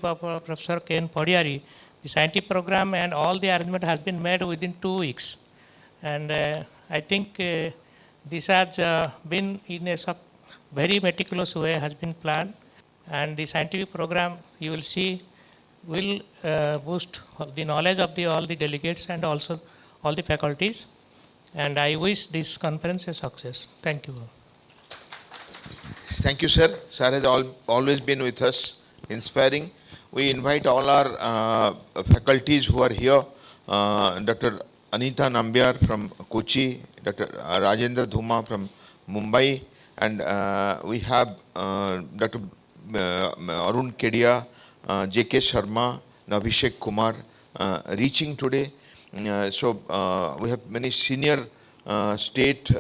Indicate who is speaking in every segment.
Speaker 1: of Professor Ken Podiari, the scientific program and all the arrangement has been made within 2 weeks. And I think this has been in a very meticulous way has been planned. And the scientific program, you will see, will boost the knowledge of all the delegates and also all the faculties. And I wish this conference a success. Thank you.
Speaker 2: Thank you, sir. Sir has always been with us, inspiring. We invite all our faculties who are here, Dr. Anita Nambiar from Kochi, Dr. Rajendra Dhuma from Mumbai, and we have Dr. Arun Kedia, J.K. Sharma, Navishek Kumar reaching today. So we have many senior state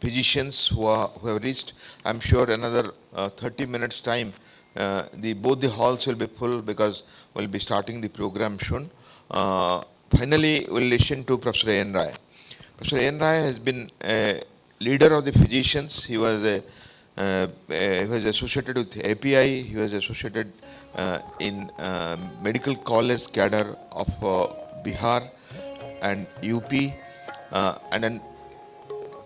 Speaker 2: physicians who have reached. I'm sure another 30 minutes time, both the halls will be full because we'll be starting the program soon. Finally, we'll listen to Professor N. Rai. Professor N. Rai has been a leader of the physicians. He was associated with API. He was associated in Medical College cadre of Bihar and UP, and then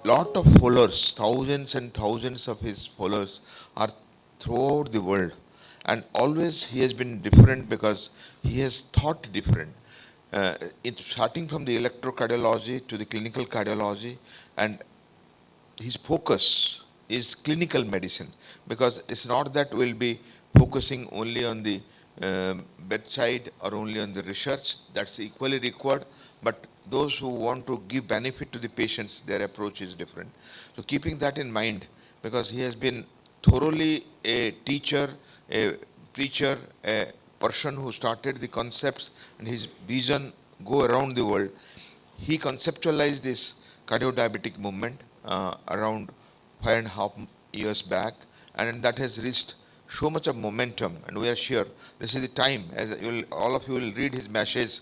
Speaker 2: lot of followers, thousands and thousands of his followers are throughout the world, and always he has been different because he has thought different. Starting from the electrocardiology to the clinical cardiology, and his focus is clinical medicine, because it's not that we'll be focusing only on the bedside or only on the research. That's equally required, but those who want to give benefit to the patients, their approach is different. So keeping that in mind, because he has been thoroughly a teacher, a preacher, a person who started the concepts and his vision go around the world, he conceptualized this cardio-diabetic movement around 5.5 years back, and that has reached so much of momentum, and we are sure this is the time, as all of you will read his message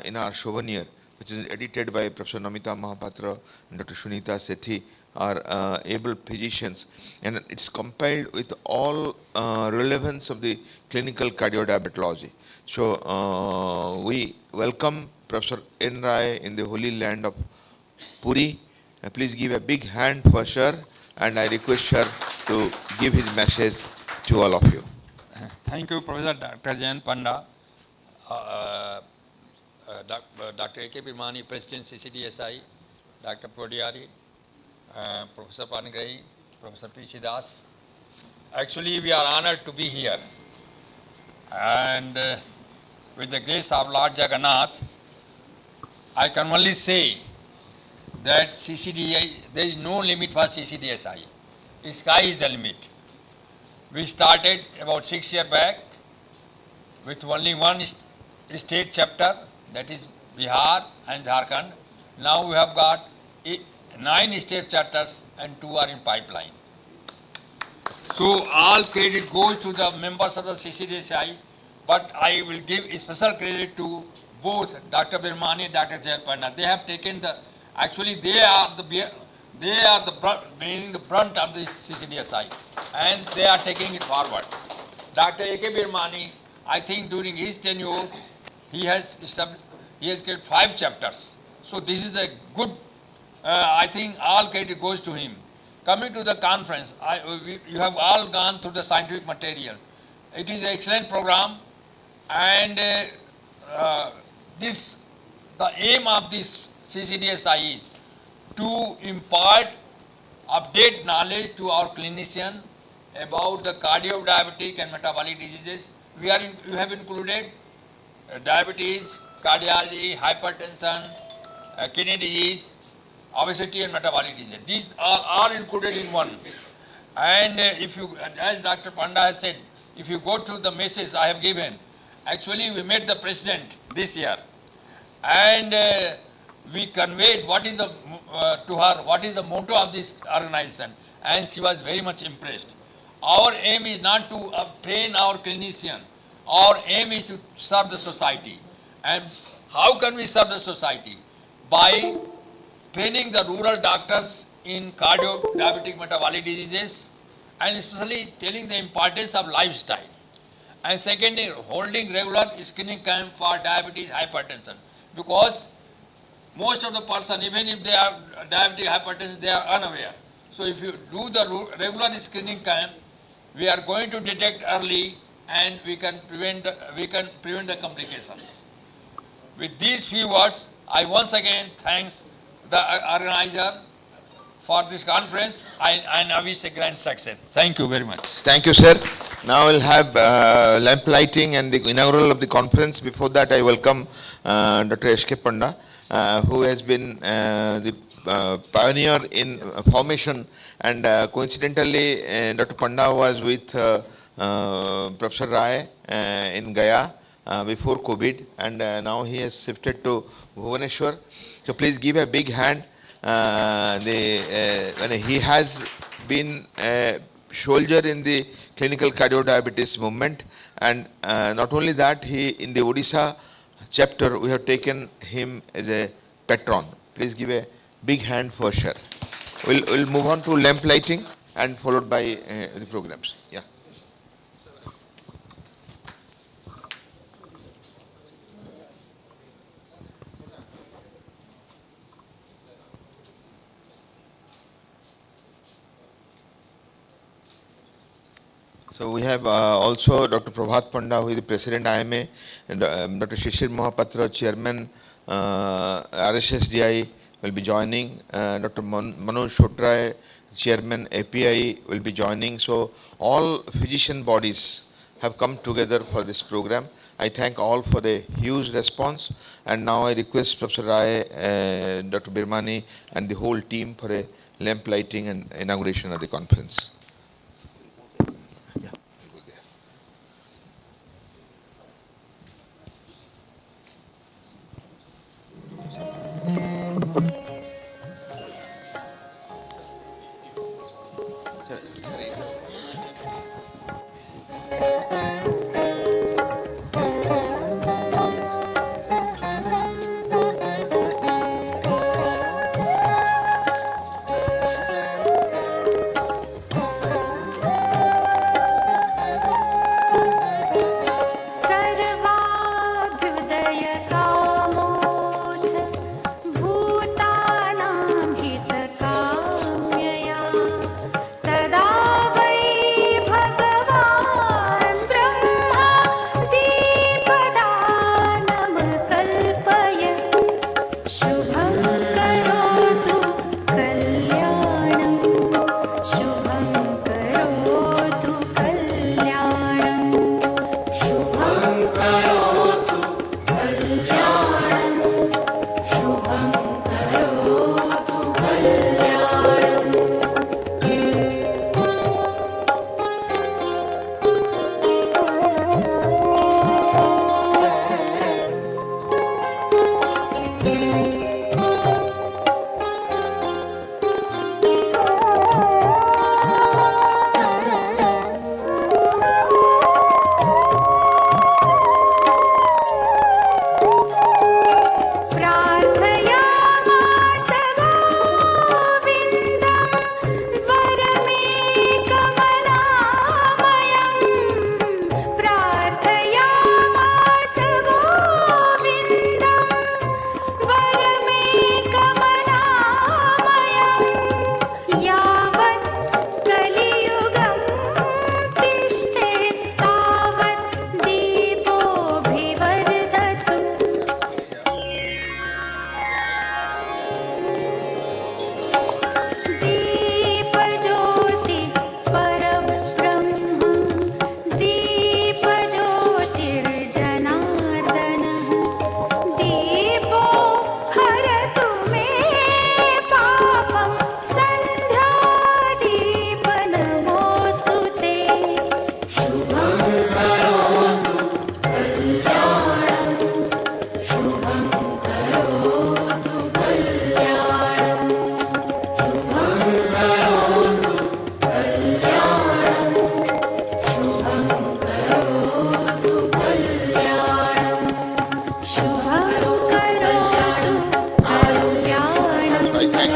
Speaker 2: in our souvenir, which is edited by Professor Namita Mahapatra and Dr. Sunita Sethi, are able physicians, and it's compiled with all relevance of the clinical cardiodiabetology. So we welcome Professor N. Rai in the holy land of Puri. Please give a big hand for sir, and I request sir to give his message to all of you.
Speaker 3: Thank you, Professor Dr. Jayan Panda. Dr. A.K. Birmani, President CCDSI, Dr. Podiari, Professor Panigrahi, Professor P. Das. Actually, we are honored to be here. And with the grace of Lord Jagannath, I can only say that CCDI, there is no limit for CCDSI. The sky is the limit. We started about 6 years back with only one state chapter, that is Bihar and Jharkhand. Now we have got 9 state chapters and 2 are in pipeline. So all credit goes to the members of the CCDSI, but I will give special credit to both Dr. Birmani and Dr. Jayapanda. They have taken actually they are bearing the brunt of the CCDSI, and they are taking it forward. Dr. A.K. Birmani, I think during his tenure, he has created 5 chapters. So this is a good, I think all credit goes to him. Coming to the conference, you have all gone through the scientific material. It is an excellent program, and the aim of this CCDSI is to impart update knowledge to our clinician about the cardiodiabetic and metabolic diseases. We have included diabetes, cardiology, hypertension, kidney disease, obesity and metabolic disease. These are included in one. And if you, as Dr. Panda has said, if you go to the message I have given, actually we met the president this year, and we conveyed what is to her what is the motto of this organization, and she was very much impressed. Our aim is not to train our clinician. Our aim is to serve the society. And how can we serve the society? By training the rural doctors in cardio-diabetic metabolic diseases, and especially telling the importance of lifestyle. And second is holding regular screening camp for diabetes, hypertension. Because most of the person, even if they are diabetic hypertension, they are unaware. So if you do the regular screening camp, we are going to detect early and we can prevent the complications. With these few words, I once again thanks the organizer for this conference and I wish a grand success. Thank you very much.
Speaker 2: Thank you, sir. Now we'll have lamp lighting and the inaugural of the conference. Before that, I welcome Dr. S.K. Panda, who has been the pioneer in formation, and coincidentally, Dr. Panda was with Professor Rai in Gaya before COVID, and now he has shifted to Bhubaneswar. So please give a big hand. He has been a soldier in the clinical cardiodiabetes movement, and not only that, he in the Odisha chapter we have taken him as a patron. Please give a big hand for sure. We'll move on to lamp lighting and followed by the programs. Yeah. So we have also Dr. Prabhat Panda, who is the President IMA, and Dr. Shishir Mohapatra, Chairman RSSDI will be joining. Dr. Manoj Shotray, Chairman API will be joining. So all physician bodies have come together for this program. I thank all for the huge response, and now I request Professor Rai, Dr. Birmani and the whole team for a lamp lighting and inauguration of the conference.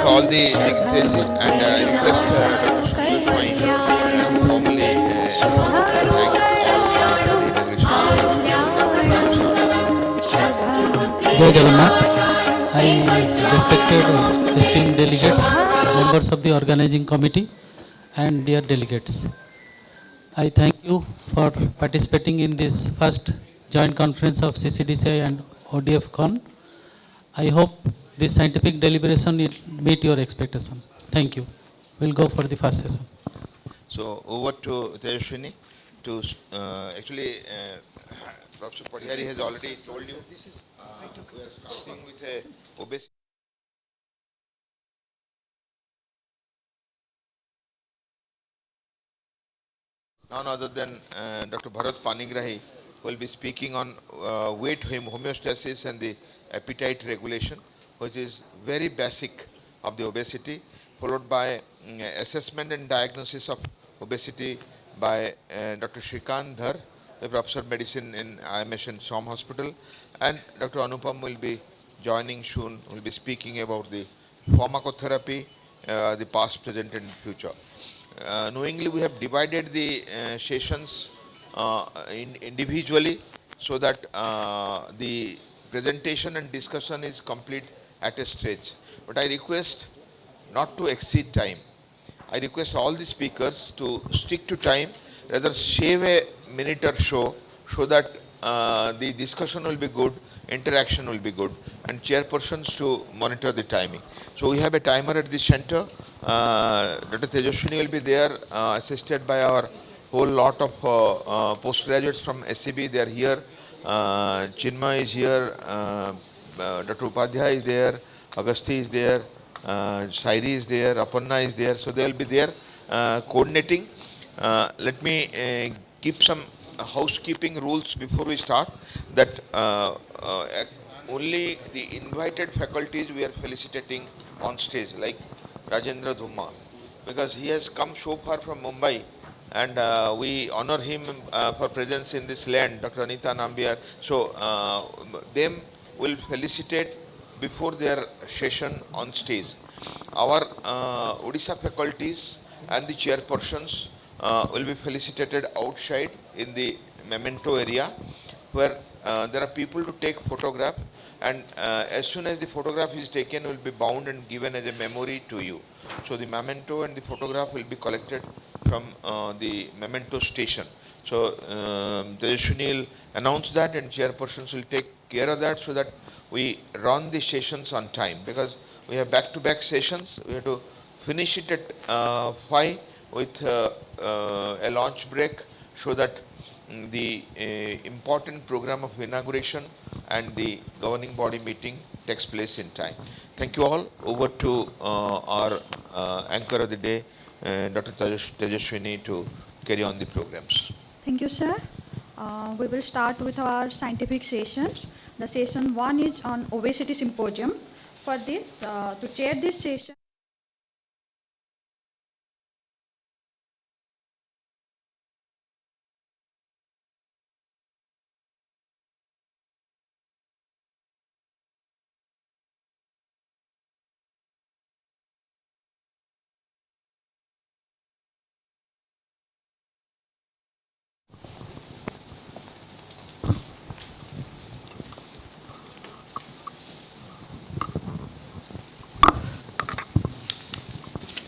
Speaker 2: All the dignitaries, and I request Dr. Shukla Swami formally thank all the
Speaker 4: Jai Jagannath. I respected esteemed delegates, members of the organizing committee, and dear delegates. I thank you for participating in this first joint conference of CCDCI and ODF Con. I hope this scientific deliberation will meet your expectation. Thank you. We'll go for the first session.
Speaker 2: So over to Tejaswini to actually Professor Padhiyari has already told you we are starting with a obesity. None other than Dr. Bharat Panigrahi will be speaking on weight homeostasis and the appetite regulation, which is very basic of the obesity, followed by assessment and diagnosis of obesity by Dr. Shrikant Dhar, the Professor of Medicine in IMS and SOM Hospital, and Dr. Anupam will be joining soon, will be speaking about the pharmacotherapy, the past, present and future. Knowingly we have divided the sessions individually so that the presentation and discussion is complete at a stretch. But I request not to exceed time. I request all the speakers to stick to time, rather shave a minute or so that the discussion will be good, interaction will be good, and chairpersons to monitor the timing. So we have a timer at the center. Dr. Tejaswini will be there, assisted by our whole lot of postgraduates from SCB. They are here. Chinmay is here. Dr. Upadhyay is there. Agasti is there. Sairi is there. Aparna is there. So they will be there coordinating. Let me give some housekeeping rules before we start. That only the invited faculties we are felicitating on stage, like Rajendra Dhumma, because he has come so far from Mumbai, and we honor him for presence in this land, Dr. Anita Nambiar. So them will felicitate before their session on stage. Our Odisha faculties and the chairpersons will be felicitated outside in the memento area, where there are people to take photograph, and as soon as the photograph is taken, will be bound and given as a memory to you. So the memento and the photograph will be collected from the memento station. So Tejaswini will announce that, and chairpersons will take care of that, so that we run the sessions on time, because we have back-to-back sessions. We have to finish it at 5 with a lunch break, so that the important program of inauguration and the governing body meeting takes place in time. Thank you all. Over to our anchor of the day, Dr. Tejaswini, to carry on the programs.
Speaker 5: Thank you, sir. We will start with our scientific sessions. The session 1 is on obesity symposium. For this, to chair this session,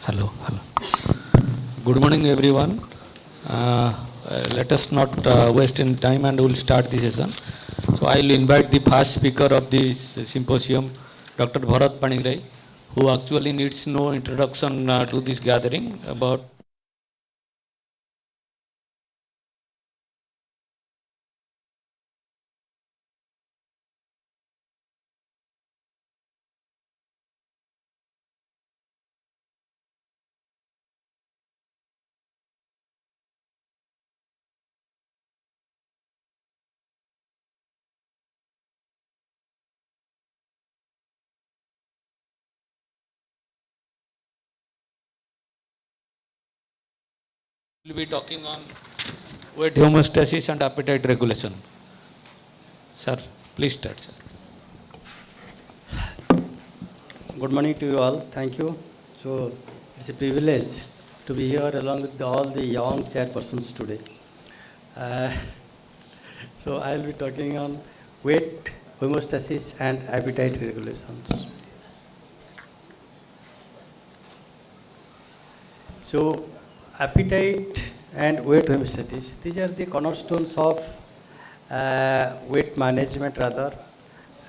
Speaker 6: Hello. Good morning, everyone. Let us not waste any time, and we'll start the session. So I will invite the first speaker of this symposium, Dr. Bharat Panigrahi, who actually needs no introduction to this gathering. About we'll be talking on weight homeostasis and appetite regulation. Sir, please start, sir.
Speaker 7: Good morning to you all. Thank you. So it's a privilege to be here along with all the young chairpersons today. So I'll be talking on weight homeostasis and appetite regulations. So, appetite and weight homeostasis, these are the cornerstones of weight management rather.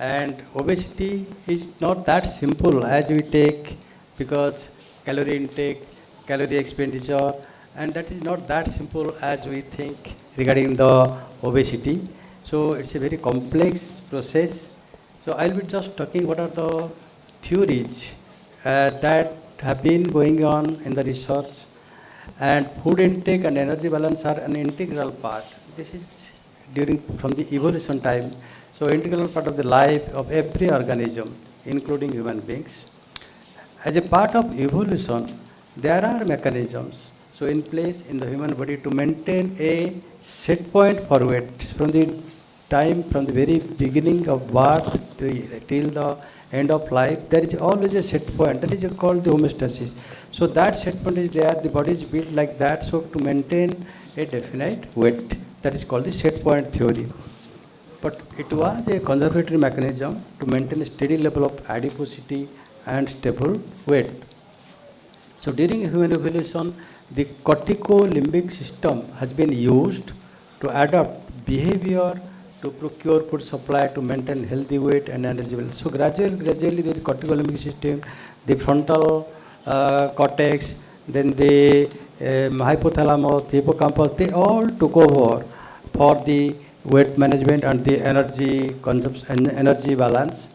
Speaker 7: And obesity is not that simple as we take, because calorie intake, calorie expenditure, and that is not that simple as we think regarding the obesity. So it's a very complex process. So I'll be just talking what are the theories that have been going on in the research. And food intake and energy balance are an integral part. This is from the evolution time. So integral part of the life of every organism, including human beings. As a part of evolution, there are mechanisms so in place in the human body to maintain a set point for weight from the very beginning of birth till the end of life. There is always a set point that is called the homeostasis. So that set point is there. The body is built like that. So to maintain a definite weight, that is called the set point theory. But it was a conservatory mechanism to maintain a steady level of adiposity and stable weight. So during human evolution, the corticolimbic system has been used to adapt behavior to procure food supply to maintain healthy weight and energy level. So gradually the corticolimbic system, the frontal cortex, then the hypothalamus, the hippocampus, they all took over for the weight management and the energy consumption, energy balance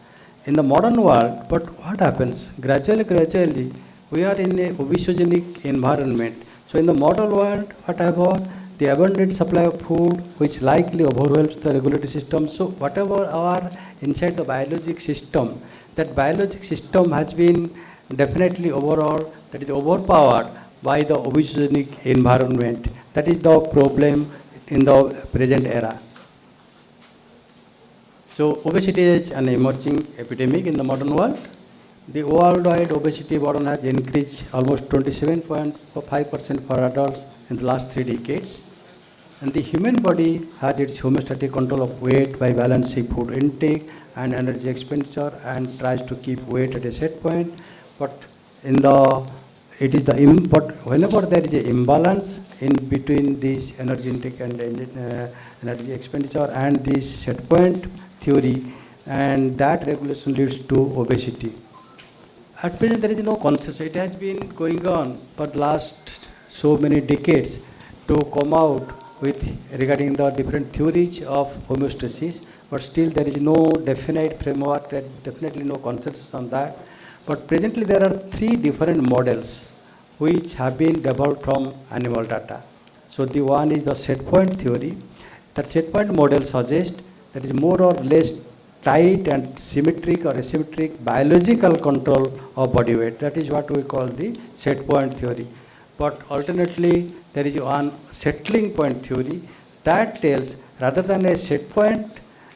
Speaker 7: in the modern world. But what happens? Gradually, we are in a obesogenic environment. So in the modern world, whatever the abundant supply of food, which likely overwhelms the regulatory system. So whatever are inside the biologic system, that biologic system has been definitely overall, that is overpowered by the obesogenic environment. That is the problem in the present era. So obesity is an emerging epidemic in the modern world. The worldwide obesity burden has increased almost 27.5% for adults in the last 3 decades. And the human body has its homeostatic control of weight by balancing food intake and energy expenditure and tries to keep weight at a set point. But whenever there is an imbalance in between this energy intake and energy expenditure and this set point theory, and that regulation leads to obesity. At present, there is no consensus. It has been going on for the last so many decades to come out with regarding the different theories of homeostasis, but still there is no definite framework, definitely no consensus on that. But presently there are 3 different models which have been developed from animal data. So the one is the set point theory. That set point model suggests that is more or less tight and symmetric or asymmetric biological control of body weight. That is what we call the set point theory. But alternately, there is one settling point theory that tells rather than a set point,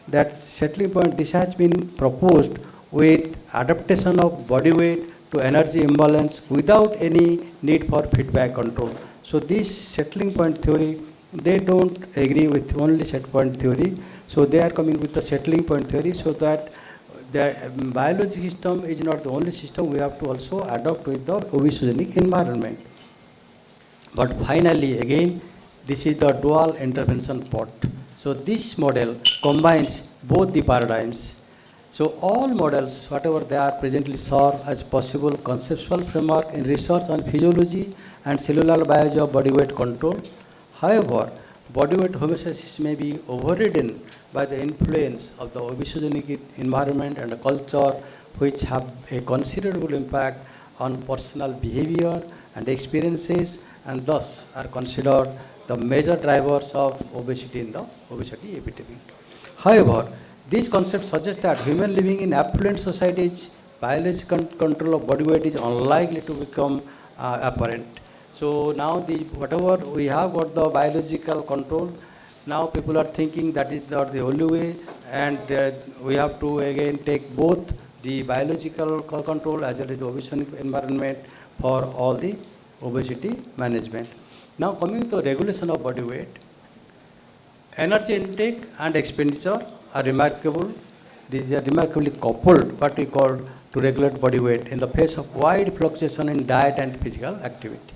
Speaker 7: that settling point, this has been proposed with adaptation of body weight to energy imbalance without any need for feedback control. So this settling point theory, they don't agree with only set point theory. So they are coming with the settling point theory, so that the biological system is not the only system, we have to also adapt with the obesogenic environment. But finally, again, this is the dual intervention pot. So this model combines both the paradigms. So all models, whatever they are, presently serve as possible conceptual framework in research on physiology and cellular biology of body weight control. However, body weight homeostasis may be overridden by the influence of the obesogenic environment and the culture, which have a considerable impact on personal behavior and experiences, and thus are considered the major drivers of obesity in the obesity epidemic. However, these concepts suggest that human living in affluent societies, biological control of body weight is unlikely to become apparent. So now whatever we have got the biological control, now people are thinking that is not the only way, and we have to again take both the biological control as well as the obesogenic environment for all the obesity management. Now coming to regulation of body weight, energy intake and expenditure are remarkable these are remarkably coupled, what we call to regulate body weight in the face of wide fluctuation in diet and physical activity.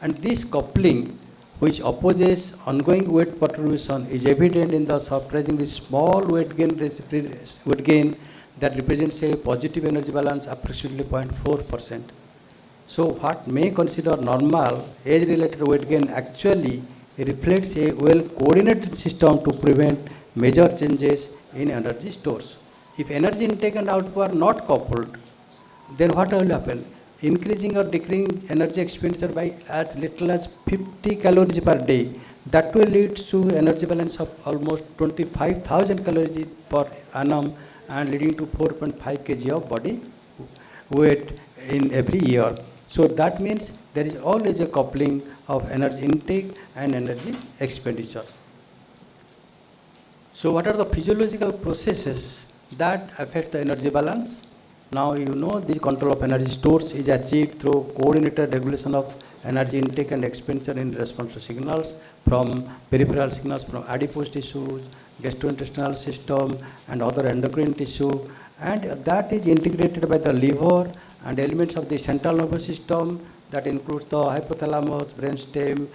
Speaker 7: And this coupling, which opposes ongoing weight perturbation, is evident in the surprisingly small weight gain that represents a positive energy balance approximately 0.4%. So what may consider normal age-related weight gain actually reflects a well-coordinated system to prevent major changes in energy stores. If energy intake and output are not coupled, then what will happen? Increasing or decreasing energy expenditure by as little as 50 calories per day, that will lead to energy balance of almost 25,000 calories per annum and leading to 4.5 kg of body weight in every year. So that means there is always a coupling of energy intake and energy expenditure. So what are the physiological processes that affect the energy balance? Now you know the control of energy stores is achieved through coordinated regulation of energy intake and expenditure in response to signals from peripheral signals from adipose tissues, gastrointestinal system and other endocrine tissue, and that is integrated by the liver and elements of the central nervous system that includes the hypothalamus, brainstem,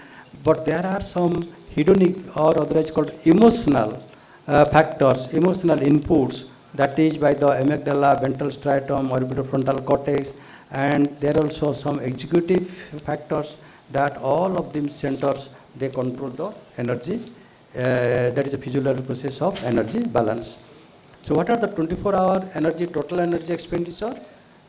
Speaker 7: but there are some hedonic or otherwise called emotional factors, emotional inputs, that is by the amygdala, ventral striatum, orbitofrontal cortex, and there are also some executive factors that all of these centers, they control the energy, that is the physiological process of energy balance. So what are the 24-hour energy, total energy expenditure?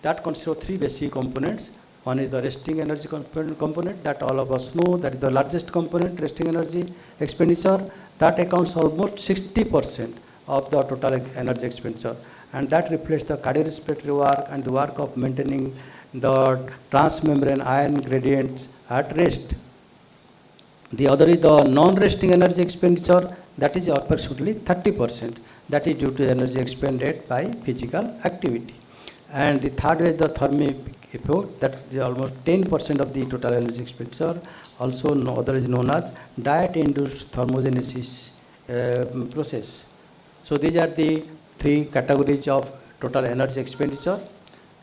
Speaker 7: That consists of three basic components. One is the resting energy component that all of us know, that is the largest component, resting energy expenditure, that accounts almost 60% of the total energy expenditure, and that reflects the cardiorespiratory work and the work of maintaining the transmembrane ion gradients at rest. The other is the non-resting energy expenditure, that is approximately 30%, that is due to energy expended by physical activity. And the third is the thermic effect, that is almost 10% of the total energy expenditure, also otherwise known as diet-induced thermogenesis process. So these are the three categories of total energy expenditure.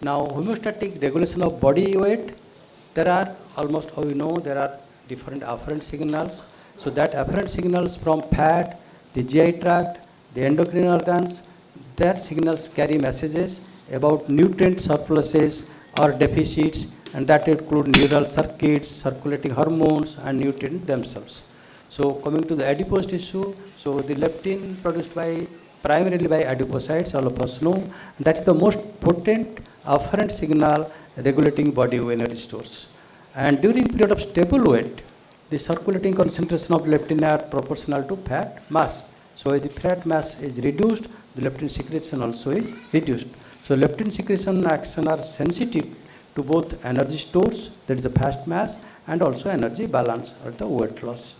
Speaker 7: Now homeostatic regulation of body weight, there are almost, we know there are different afferent signals. So that afferent signals from fat, the GI tract, the endocrine organs, that signals carry messages about nutrient surpluses or deficits, and that include neural circuits, circulating hormones and nutrients themselves. So coming to the adipose tissue, so the leptin produced by primarily by adipocytes, all of us know, that is the most potent afferent signal regulating body energy stores. And during period of stable weight, the circulating concentration of leptin are proportional to fat mass. So if the fat mass is reduced, the leptin secretion also is reduced. So leptin secretion action are sensitive to both energy stores, that is the fat mass, and also energy balance or the weight loss.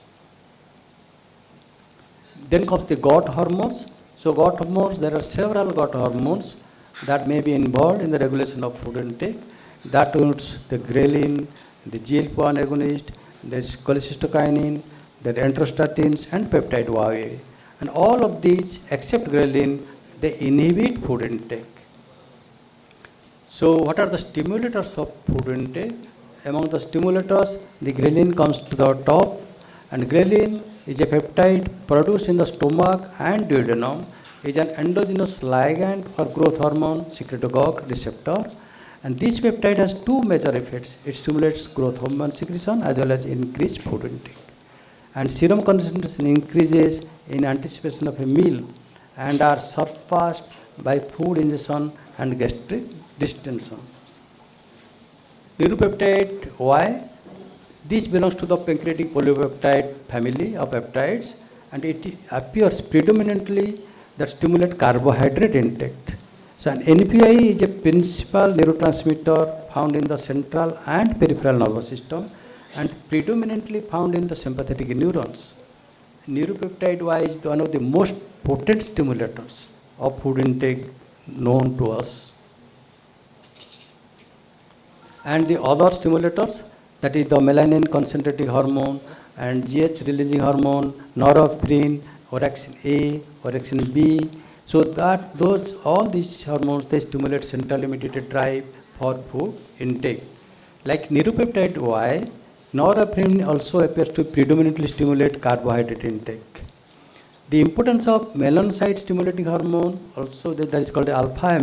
Speaker 7: Then comes the gut hormones. So gut hormones, there are several gut hormones that may be involved in the regulation of food intake. That includes the ghrelin, the GLP-1 agonist, there is cholecystokinin, there are enterostatins and peptide YA. And all of these, except ghrelin, they inhibit food intake. So what are the stimulators of food intake? Among the stimulators, the ghrelin comes to the top, and ghrelin is a peptide produced in the stomach and duodenum, is an endogenous ligand for growth hormone secretagogue receptor, and this peptide has two major effects. It stimulates growth hormone secretion as well as increased food intake. And serum concentration increases in anticipation of a meal and are surpassed by food ingestion and gastric distension. Neuropeptide Y, this belongs to the pancreatic polypeptide family of peptides, and it appears predominantly that stimulate carbohydrate intake. So an NPI is a principal neurotransmitter found in the central and peripheral nervous system and predominantly found in the sympathetic neurons. Neuropeptide Y is one of the most potent stimulators of food intake known to us. And the other stimulators, that is the melanin concentrating hormone and GH releasing hormone, norepinephrine, orexin A, orexin B. So that those all these hormones they stimulate centrally mediated drive for food intake. Like neuropeptide Y, norepinephrine also appears to predominantly stimulate carbohydrate intake. The importance of melanocyte stimulating hormone also that is called alpha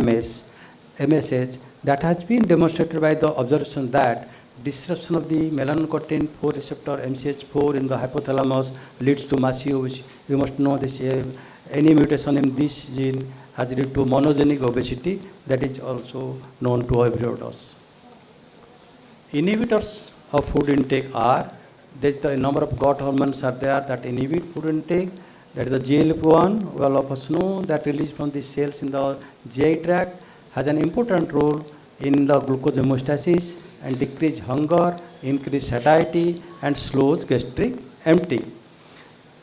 Speaker 7: MSH, that has been demonstrated by the observation that disruption of the melanocortin 4 receptor MCH4 in the hypothalamus leads to massive obesity. You must know this, any mutation in this gene has led to monogenic obesity, that is also known to us. Inhibitors of food intake are, the number of gut hormones are there that inhibit food intake. That is the GLP-1, all of us know that released from the cells in the GI tract has an important role in the glucose homeostasis and decrease hunger, increase satiety and slows gastric emptying.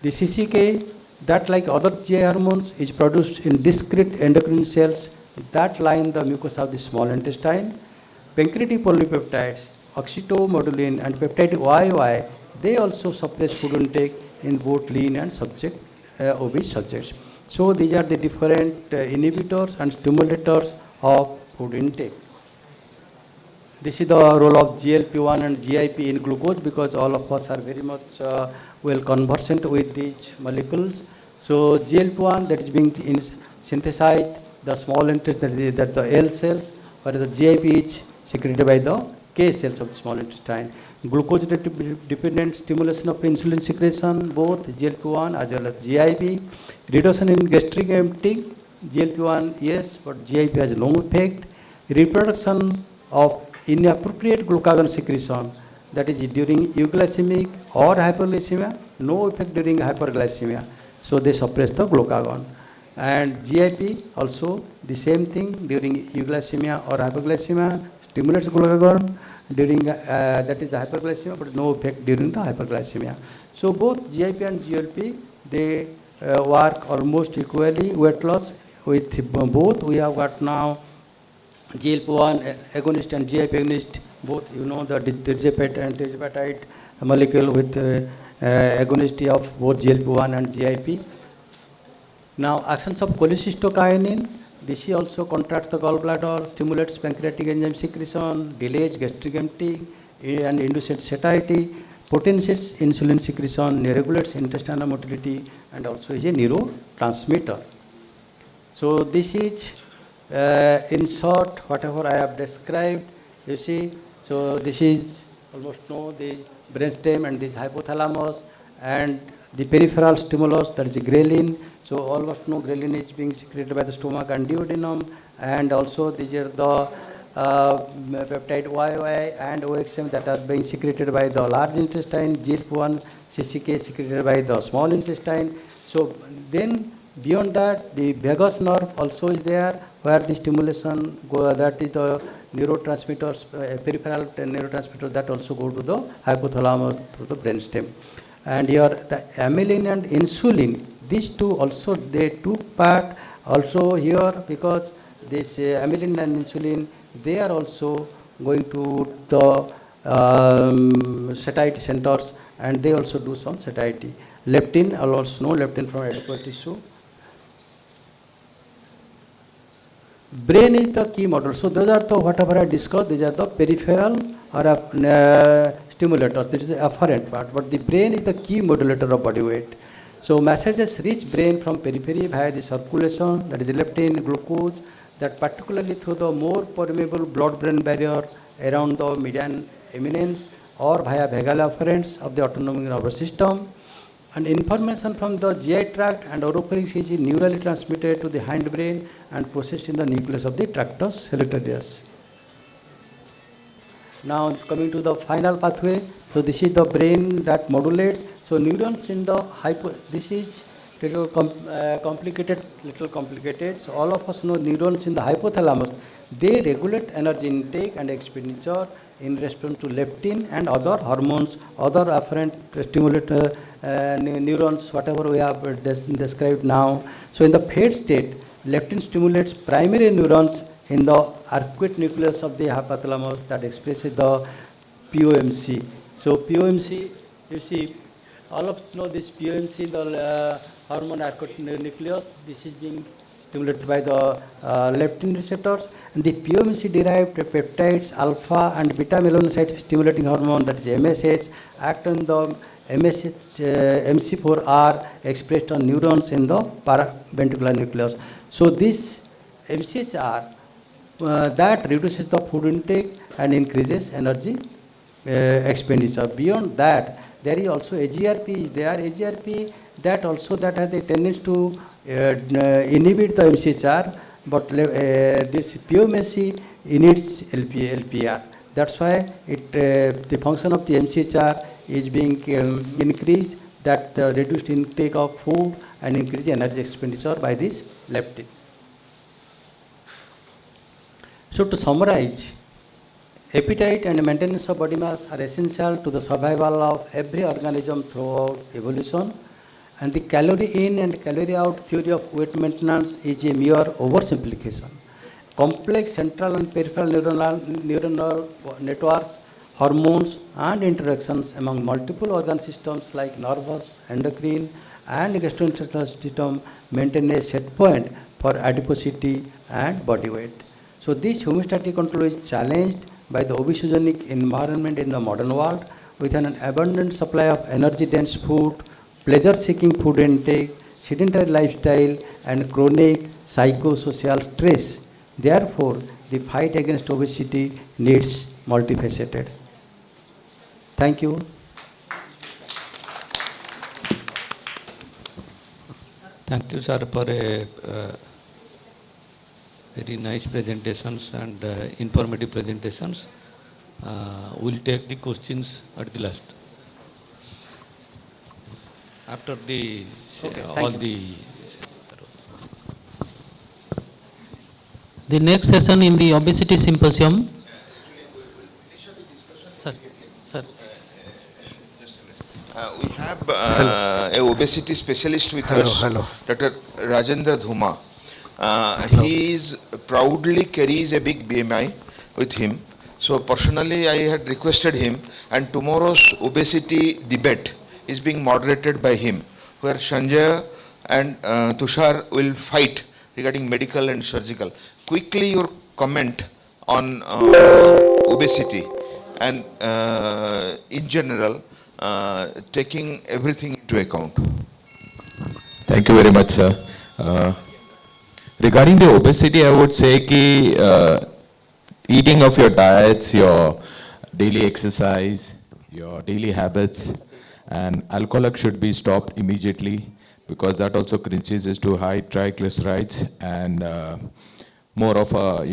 Speaker 7: The CCK, that like other GI hormones, is produced in discrete endocrine cells that line the mucosa of the small intestine. Pancreatic polypeptides, oxytomodulin and peptide YY, they also suppress food intake in both lean and obese subjects. So these are the different inhibitors and stimulators of food intake. This is the role of GLP-1 and GIP in glucose, because all of us are very much well conversant with these molecules. So GLP-1 that is being synthesized, the small intestine, that the L cells, whereas the GIP is secreted by the K cells of the small intestine. Glucose-dependent stimulation of insulin secretion, both GLP-1 as well as GIP. Reduction in gastric emptying, GLP-1 yes, but GIP has no effect. Reproduction of inappropriate glucagon secretion, that is during euglycemic or hyperglycemia, no effect during hyperglycemia. So they suppress the glucagon. And GIP also the same thing during euglycemia or hyperglycemia, stimulates glucagon during that is the hyperglycemia, but no effect during the hyperglycemia. So both GIP and GLP, they work almost equally. Weight loss with both, we have got now GLP-1 agonist and GIP agonist, both you know the tirzepatide molecule with agonist of both GLP-1 and GIP. Now actions of cholecystokinin, this also contracts the gallbladder, stimulates pancreatic enzyme secretion, delays gastric emptying and induces satiety, potentiates insulin secretion, regulates intestinal motility and also is a neurotransmitter. So this is in short whatever I have described, you see. So this is almost know the brainstem and this hypothalamus and the peripheral stimulus, that is ghrelin. So almost no ghrelin is being secreted by the stomach and duodenum, and also these are the peptide YY and OXM that are being secreted by the large intestine, GLP-1, CCK secreted by the small intestine. So then beyond that, the vagus nerve also is there, where the stimulation that is the neurotransmitters, peripheral neurotransmitters that also go to the hypothalamus through the brainstem. And here the amylin and insulin, these two also they took part also here, because this amylin and insulin, they are also going to the satiety centers and they also do some satiety. Leptin, also know leptin from adipose tissue. Brain is the key model. So those are the whatever I discussed, these are the peripheral or stimulators. This is the afferent part, but the brain is the key modulator of body weight. So messages reach brain from periphery via the circulation, that is the leptin, glucose, that particularly through the more permeable blood-brain barrier around the median eminence or via vagal afferents of the autonomic nervous system. And information from the GI tract and oropharynx is neurally transmitted to the hindbrain and processed in the nucleus of the tractus solitarius. Now coming to the final pathway, so this is the brain that modulates. So neurons in the this is little complicated. So all of us know neurons in the hypothalamus, they regulate energy intake and expenditure in response to leptin and other hormones, other afferent stimulator neurons, whatever we have described now. So in the fed state, leptin stimulates primary neurons in the arcuate nucleus of the hypothalamus that expresses the POMC. So POMC, you see, all of us know this POMC, the hormone arcuate nucleus, this is being stimulated by the leptin receptors, and the POMC derived peptides alpha and beta melanocyte stimulating hormone, that is MSH, act on the MC4R expressed on neurons in the paraventricular nucleus. So this MCHR that reduces the food intake and increases energy expenditure. Beyond that, there is also AGRP. There are AGRP that also that has a tendency to inhibit the MCHR, but this POMC inhibits LPR. That's why the function of the MCHR is being increased, that the reduced intake of food and increased energy expenditure by this leptin. So to summarize, appetite and maintenance of body mass are essential to the survival of every organism throughout evolution, and the calorie in and calorie out theory of weight maintenance is a mere oversimplification. Complex central and peripheral neuronal networks, hormones and interactions among multiple organ systems like nervous, endocrine and gastrointestinal system maintain a set point for adiposity and body weight. So this homeostatic control is challenged by the obesogenic environment in the modern world, with an abundant supply of energy-dense food, pleasure-seeking food intake, sedentary lifestyle, and chronic psychosocial stress. Therefore, the fight against obesity needs multifaceted. Thank you.
Speaker 6: Thank you, sir, for a very nice presentations and informative presentations. We'll take the questions at the last. After the all
Speaker 4: The next session in the obesity symposium. Sir.
Speaker 2: We have a obesity specialist with us, Dr. Rajendra Dhuma. He is proudly carries a big BMI with him. So personally, I had requested him, and tomorrow's obesity debate is being moderated by him, where Sanjay and Tushar will fight regarding medical and surgical. Quickly, your comment on obesity and in general, taking everything into account.
Speaker 8: Thank you very much, sir. Regarding the obesity, I would say ki eating of your diets, your daily exercise, your daily habits, and alcoholic should be stopped immediately, because that also increases to high triglycerides and more of a,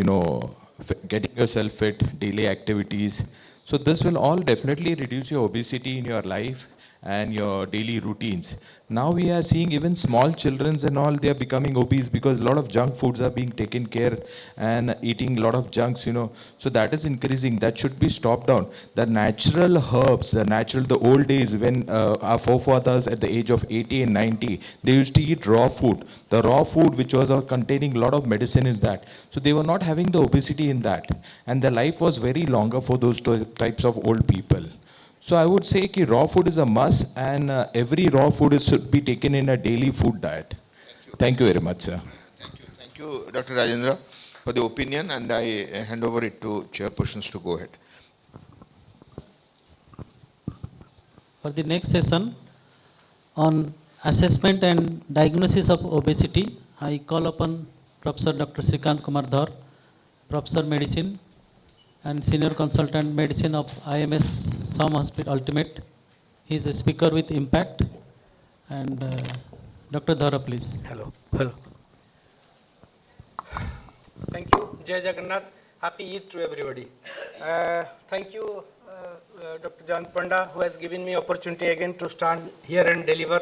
Speaker 8: getting yourself fit, daily activities. So this will all definitely reduce your obesity in your life and your daily routines. Now we are seeing even small children and all, they are becoming obese because a lot of junk foods are being taken care and eating a lot of junks, So that is increasing. That should be stopped down. The natural herbs, the old days when our forefathers at the age of 80 and 90, they used to eat raw food. The raw food which was containing a lot of medicine is that. So they were not having the obesity in that. And their life was very longer for those types of old people. So I would say that raw food is a must, and every raw food should be taken in a daily food diet. Thank you very much, sir.
Speaker 2: Thank you, Dr. Rajendra, for the opinion, and I hand over it to chairpersons to go ahead.
Speaker 4: For the next session on assessment and diagnosis of obesity, I call upon Professor Dr. Srikant Kumar Dhar, Professor Medicine and Senior Consultant Medicine of IMS SAM Hospital Ultimate. He is a speaker with impact. And Dr. Dhara, please.
Speaker 9: Hello. Thank you. Jai Jagannath. Happy Eid to everybody. Thank you, Dr. Jan Panda, who has given me opportunity again to stand here and deliver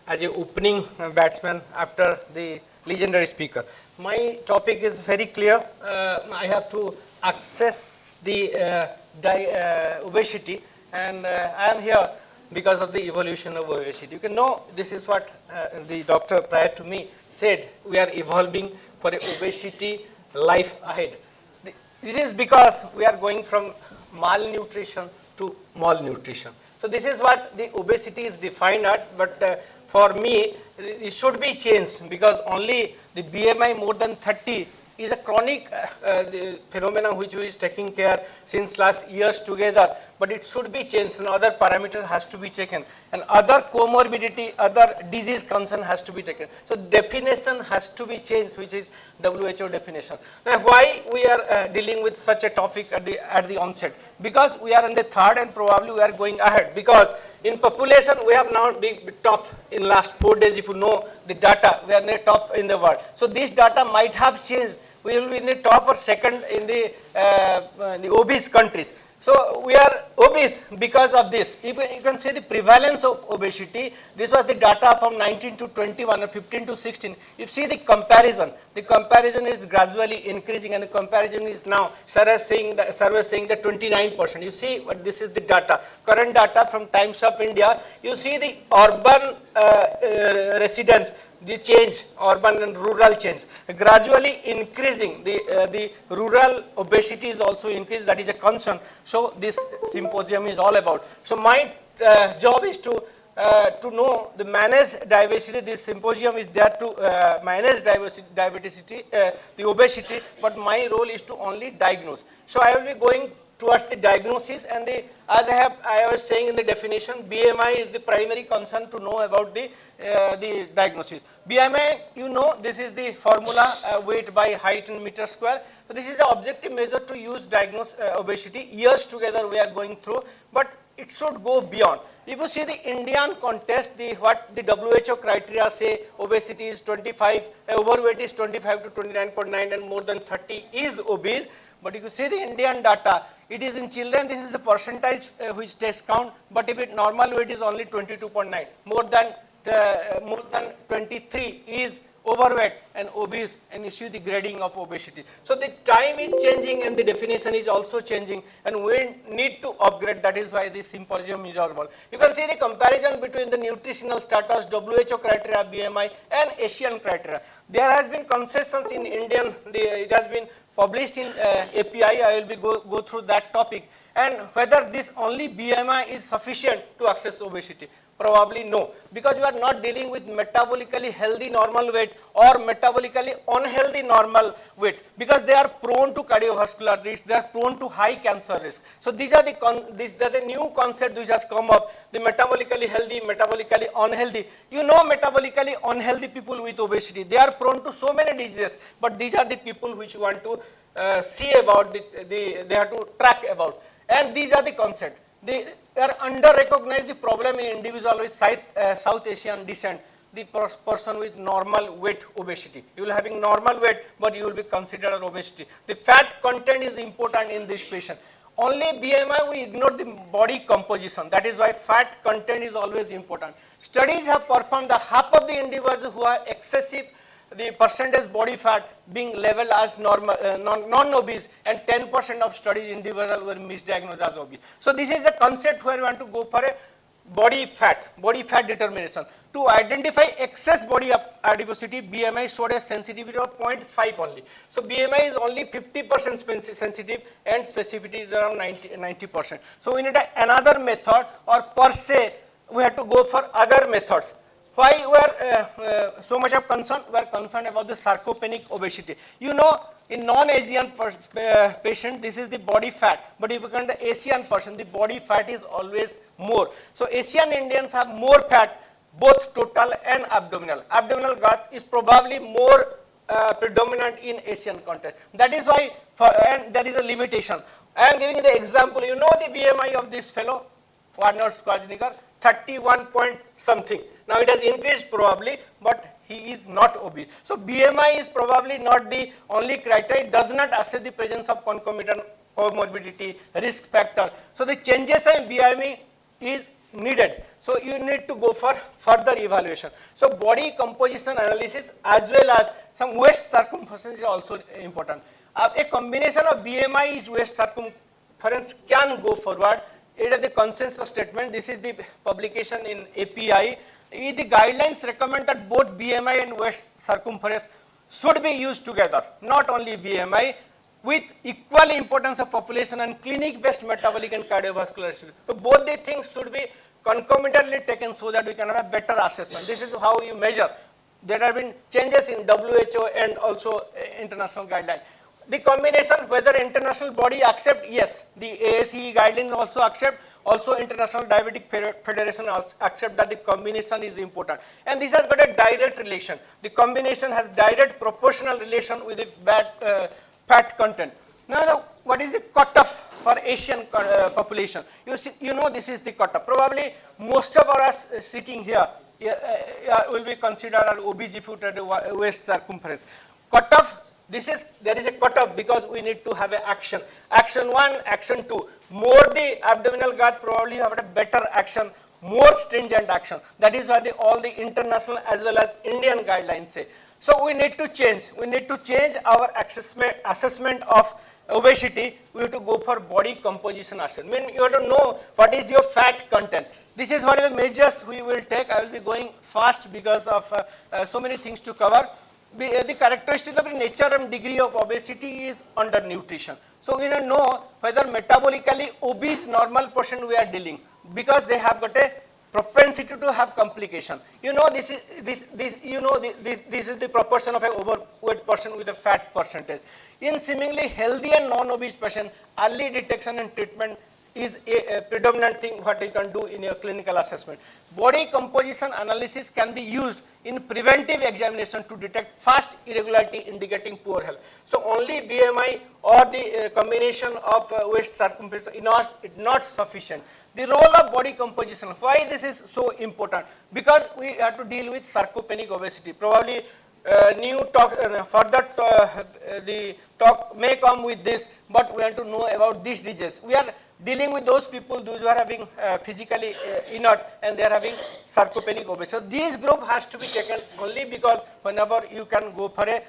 Speaker 9: as a opening batsman after the legendary speaker. My topic is very clear. I have to access the obesity, and I am here because of the evolution of obesity. You can know this is what the doctor prior to me said, we are evolving for a obesity life ahead. It is because we are going from malnutrition to malnutrition. So this is what the obesity is defined at, but for me it should be changed, because only the BMI more than 30 is a chronic the phenomenon which we is taking care since last years together, but it should be changed and other parameter has to be taken and other comorbidity, other disease concern has to be taken. So definition has to be changed, which is WHO definition. Now why we are dealing with such a topic at the onset? Because we are in the third and probably we are going ahead, because in population we have now been top in last 4 days. If you know the data, we are in the top in the world. So this data might have changed. We will be in the top or second in the obese countries. So we are obese because of this. You can see the prevalence of obesity. This was the data from 19 to 21 or 15 to 16. You see the comparison is gradually increasing, and the comparison is now survey saying that 29%. You see what this is the data, current data from Times of India. You see the urban residents, the change, urban and rural change, gradually increasing. The rural obesity is also increased. That is a concern. So this symposium is all about. So my job is to know the managed diversity. This symposium is there to manage diversity, the obesity, but my role is to only diagnose. So I will be going towards the diagnosis, and as I was saying in the definition, BMI is the primary concern to know about the diagnosis. BMI, you know, this is the formula, weight by height in meter square. So this is the objective measure to use diagnose obesity. Years together we are going through, but it should go beyond. If you see the Indian context, what the WHO criteria say, obesity is 25, overweight is 25 to 29.9, and more than 30 is obese. But if you see the Indian data, it is in children, this is the percentage which takes count, but if it normal weight is only 22.9, more than 23 is overweight and obese, and you see the grading of obesity. So the time is changing and the definition is also changing, and we need to upgrade. That is why this symposium is all about. You can see the comparison between the nutritional status, WHO criteria, BMI, and Asian criteria. There has been concessions in Indian, it has been published in API. I will be go through that topic, and whether this only BMI is sufficient to access obesity. Probably no, because you are not dealing with metabolically healthy normal weight or metabolically unhealthy normal weight, because they are prone to cardiovascular risk, they are prone to high cancer risk. So these are the new concept which has come up, the metabolically healthy, metabolically unhealthy. You know, metabolically unhealthy people with obesity, they are prone to so many diseases, but these are the people which you want to see about, they have to track about, and these are the concept. They are under-recognized the problem in individual with South Asian descent, the person with normal weight obesity. You will having normal weight, but you will be considered obesity. The fat content is important in this patient. Only BMI, we ignore the body composition. That is why fat content is always important. Studies have performed the half of the individuals who are excessive, the percentage body fat being level as normal, non-obese, and 10% of studies individuals were misdiagnosed as obese. So this is the concept where we want to go for a body fat determination. To identify excess body adiposity, BMI showed a sensitivity of 0.5 only. So BMI is only 50% sensitive and specificity is around 90%. So we need another method, or per se we have to go for other methods. Why we are so much of concern? We are concerned about the sarcopenic obesity. You know, in non-Asian patient, this is the body fat, but if you look at the Asian person, the body fat is always more. So Asian Indians have more fat, both total and abdominal. Abdominal gut is probably more predominant in Asian context. That is why, and there is a limitation. I am giving the example. You know the BMI of this fellow, Arnold Schwarzenegger, 31 point something. Now it has increased probably, but he is not obese. So BMI is probably not the only criteria. It does not assess the presence of concomitant comorbidity, risk factor. So the changes in BMI is needed. So you need to go for further evaluation. So body composition analysis as well as some waist circumference is also important. A combination of BMI is waist circumference can go forward. It is the consensus statement. This is the publication in API. The guidelines recommend that both BMI and waist circumference should be used together, not only BMI, with equal importance of population and clinic-based metabolic and cardiovascular. So both the things should be concomitantly taken so that we can have a better assessment. This is how you measure. There have been changes in WHO and also international guidelines. The combination, whether international body accept, yes, the ASE guidelines also accept, also International Diabetic Federation accept that the combination is important. And this has got a direct relation. The combination has direct proportional relation with the fat content. Now, what is the cutoff for Asian population? You know this is the cutoff. Probably most of us sitting here will be considered as obese if you take the waist circumference. Cutoff, there is a cutoff because we need to have an action. Action 1, action 2. More the abdominal girth, probably have a better action, more stringent action. That is why all the international as well as Indian guidelines say. So we need to change. We need to change our assessment of obesity. We have to go for body composition assessment. I mean, you have to know what is your fat content. This is what are the measures we will take. I will be going fast because of so many things to cover. The characteristic of the nature and degree of obesity is undernutrition. So we don't know whether metabolically obese normal person we are dealing, because they have got a propensity to have complication. You know this is this is the proportion of an overweight person with a fat percentage. In seemingly healthy and non-obese person, early detection and treatment is a predominant thing what you can do in your clinical assessment. Body composition analysis can be used in preventive examination to detect fast irregularity indicating poor health. So only BMI or the combination of waist circumference is not sufficient. The role of body composition, why this is so important? Because we have to deal with sarcopenic obesity. Probably new talk, further the talk may come with this, but we have to know about these diseases. We are dealing with those people, those who are having physically inert and they are having sarcopenic obesity. So this group has to be taken only because whenever you can go for a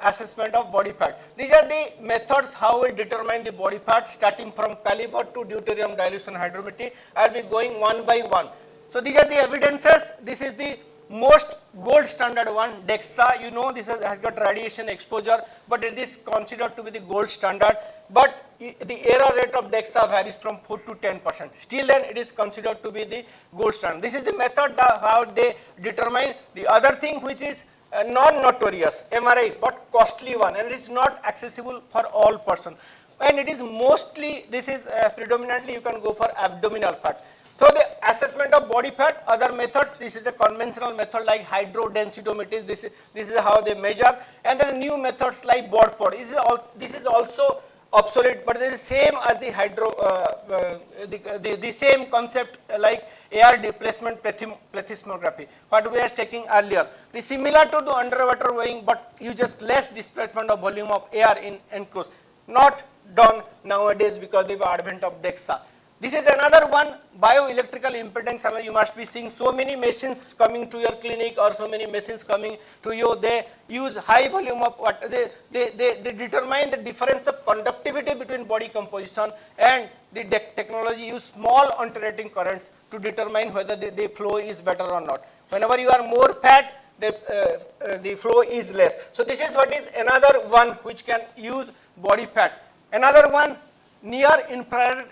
Speaker 9: assessment of body fat. These are the methods how we determine the body fat, starting from caliber to deuterium dilution hydrometry. I will be going one by one. So these are the evidences. This is the most gold standard one, DEXA. You know this has got radiation exposure, but it is considered to be the gold standard. But the error rate of DEXA varies from 4 to 10%. Still then it is considered to be the gold standard. This is the method how they determine. The other thing which is non-notorious, MRI, but costly one, and it is not accessible for all persons. And it is mostly, this is predominantly you can go for abdominal fat. So the assessment of body fat, other methods, this is a conventional method like hydrodensitometry, this is how they measure, and then new methods like BODPOD. This is also obsolete, but it is same as the the same concept like air displacement plethysmography, what we are taking earlier. The similar to the underwater weighing, but uses less displacement of volume of air in enclosed. Not done nowadays because of the advent of DEXA. This is another one, bioelectrical impedance. You must be seeing so many machines coming to your clinic or so many machines coming to you. They use high volume of what they determine the difference of conductivity between body composition, and the technology use small alternating currents to determine whether the flow is better or not. Whenever you are more fat, the flow is less. So this is what is another one which can use body fat. Another one, near infrared,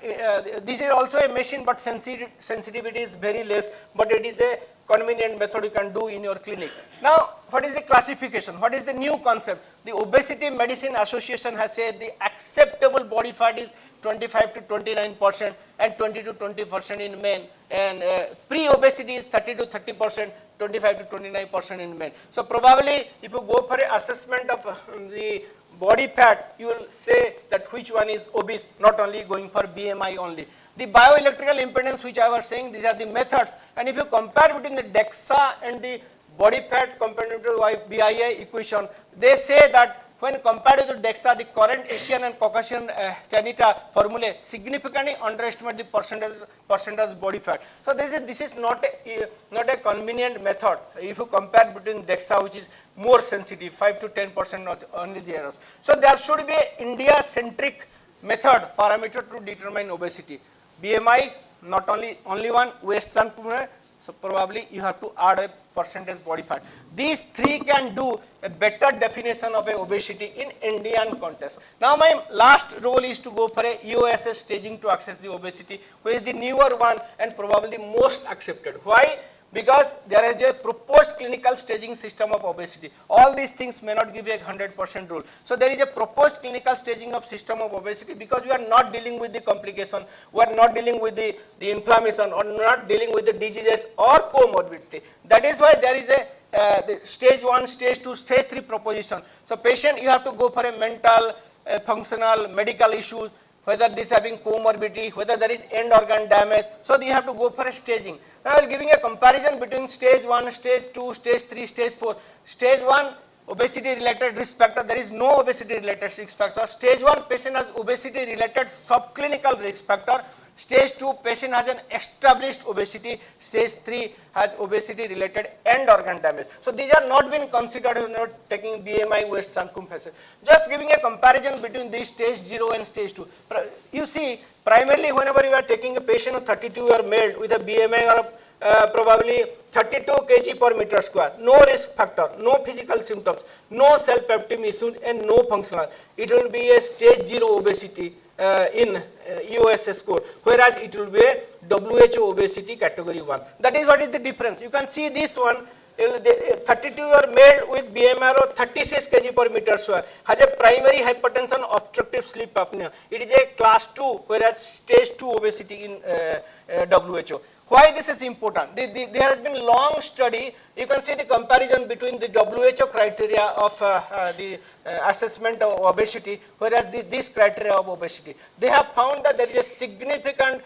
Speaker 9: this is also a machine, but sensitivity is very less, but it is a convenient method you can do in your clinic. Now, what is the classification? What is the new concept? The Obesity Medicine Association has said the acceptable body fat is 25 to 29% and 20 to 20% in men, and pre-obesity is 30 to 30%, 25 to 29% in men. So probably if you go for an assessment of the body fat, you will say that which one is obese, not only going for BMI only. The bioelectrical impedance which I was saying, these are the methods, and if you compare between the DEXA and the body fat compared to the BIA equation, they say that when compared to the DEXA, the current Asian and Caucasian Chanita formulae significantly underestimate the percentage body fat. So this is not a convenient method if you compare between DEXA, which is more sensitive, 5 to 10% only the errors. So there should be an India-centric method parameter to determine obesity. BMI, not only one, waist circumference, So probably you have to add a percentage body fat. These three can do a better definition of a obesity in Indian context. Now my last role is to go for a EOSS staging to assess the obesity, which is the newer one and probably most accepted. Why? Because there is a proposed clinical staging system of obesity. All these things may not give you a 100% rule. So there is a proposed clinical staging of system of obesity because we are not dealing with the complication, we are not dealing with the inflammation, or not dealing with the diseases or comorbidity. That is why there is a the stage 1, stage 2, stage 3 proposition. So patient, you have to go for a mental, functional, medical issues, whether this having comorbidity, whether there is end organ damage. So you have to go for a staging. Now I will giving a comparison between stage 1, stage 2, stage 3, stage 4. Stage 1, obesity related risk factor, there is no obesity related risk factor. Stage 1, patient has obesity related subclinical risk factor. Stage 2, patient has an established obesity. Stage 3 has obesity related end organ damage. So these are not been considered when you are taking BMI, waist circumference. Just giving a comparison between these stage 0 and stage 2. You see, primarily whenever you are taking a patient of 32-year male with a BMI or probably 32 kg per meter square, no risk factor, no physical symptoms, no self-esteem issues, and no functional, it will be a stage 0 obesity in EOSS score, whereas it will be a WHO obesity category 1. That is what is the difference. You can see this one, 32-year male with BMI of 36 kg per meter square has a primary hypertension, obstructive sleep apnea. It is a class 2, whereas stage 2 obesity in WHO. Why this is important? There has been long study. You can see the comparison between the WHO criteria of the assessment of obesity, whereas this criteria of obesity. They have found that there is a significant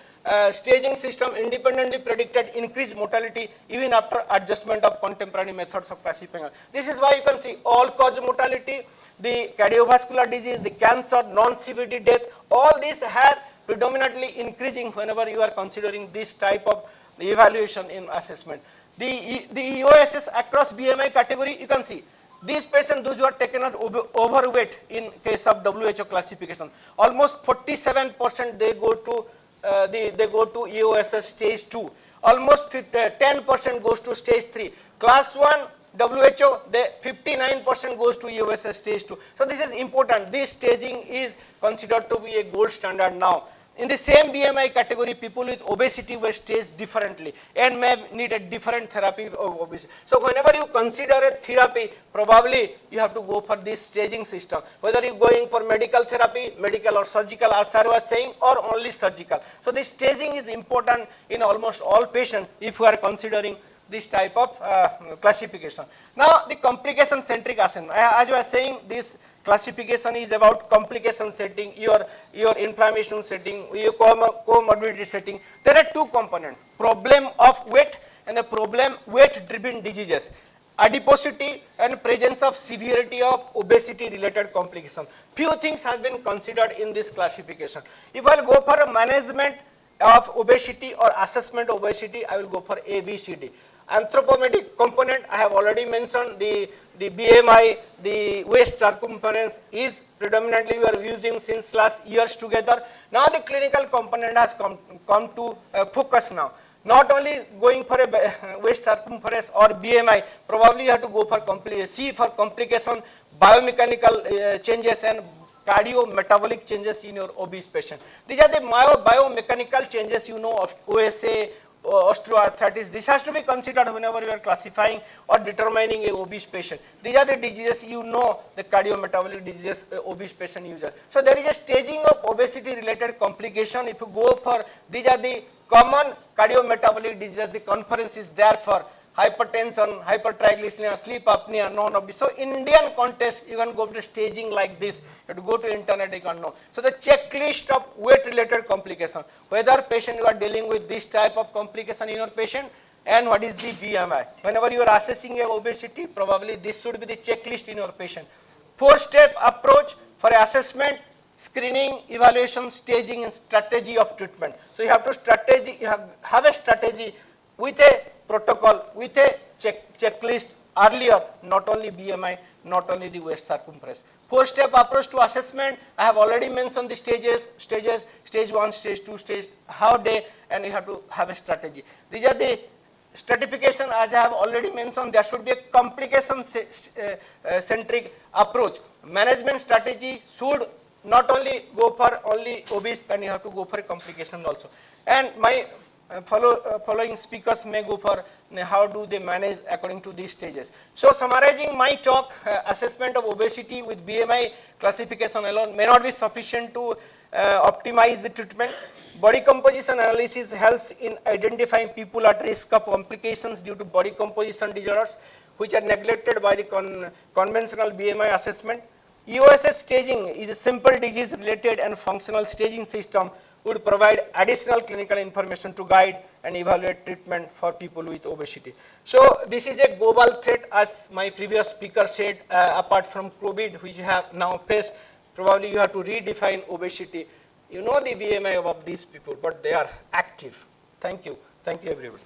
Speaker 9: staging system independently predicted increased mortality even after adjustment of contemporary methods of classifying. This is why you can see all cause mortality, the cardiovascular disease, the cancer, non-CVD death, all these have predominantly increasing whenever you are considering this type of evaluation in assessment. The EOSS across BMI category, you can see these patients, those who are taken out overweight in case of WHO classification, almost 47% they go to EOSS stage 2, almost 10% goes to stage 3. Class 1 WHO, 59% goes to EOSS stage 2. So this is important. This staging is considered to be a gold standard now. In the same BMI category, people with obesity were staged differently and may need a different therapy of obesity. So whenever you consider a therapy, probably you have to go for this staging system. Whether you are going for medical therapy, medical or surgical, as sir was saying, or only surgical. So this staging is important in almost all patients if we are considering this type of classification. Now the complication centric assessment. As I was saying, this classification is about complication setting, your inflammation setting, your comorbidity setting. There are two components, problem of weight and the problem weight driven diseases, adiposity and presence of severity of obesity related complication. Few things have been considered in this classification. If I will go for a management of obesity or assessment of obesity, I will go for ABCD. Anthropometric component, I have already mentioned the BMI, the waist circumference is predominantly we are using since last years together. Now the clinical component has come to focus now. Not only going for a waist circumference or BMI, probably you have to go for complication, biomechanical changes and cardiometabolic changes in your obese patient. These are the biomechanical changes, you know, of OSA, osteoarthritis. This has to be considered whenever you are classifying or determining a obese patient. These are the diseases, you know, the cardiometabolic diseases obese patient uses. So there is a staging of obesity related complication. If you go for, these are the common cardiometabolic diseases, the conference is there for hypertension, hypertriglyceridemia, sleep apnea, non-obese. So in Indian context, you can go to staging like this. You have to go to internet, you can know. So the checklist of weight-related complication, whether patient you are dealing with this type of complication in your patient, and what is the BMI. Whenever you are assessing a obesity, probably this should be the checklist in your patient. 4-step approach for assessment, screening, evaluation, staging, and strategy of treatment. So you have to have a strategy with a protocol, with a checklist earlier, not only BMI, not only the waist circumference. 4-step approach to assessment, I have already mentioned the stages, stage 1, stage 2, stage how day, and you have to have a strategy. These are the stratification, as I have already mentioned, there should be a complication centric approach. Management strategy should not only go for only obese, and you have to go for complication also. And my following speakers may go for how do they manage according to these stages. So summarizing my talk, assessment of obesity with BMI classification alone may not be sufficient to optimize the treatment. Body composition analysis helps in identifying people at risk of complications due to body composition disorders, which are neglected by the conventional BMI assessment. USS staging is a simple disease related and functional staging system would provide additional clinical information to guide and evaluate treatment for people with obesity. So this is a global threat, as my previous speaker said, apart from COVID, which you have now faced. Probably you have to redefine obesity. You know the BMI of these people, but they are active. Thank you. Thank you, everybody.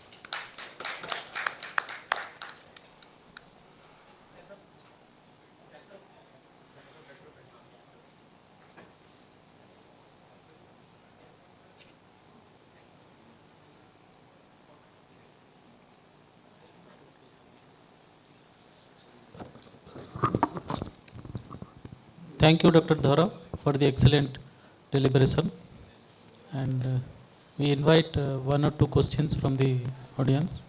Speaker 4: Thank you, Dr. Dhara, for the excellent deliberation. And we invite one or two questions from the audience.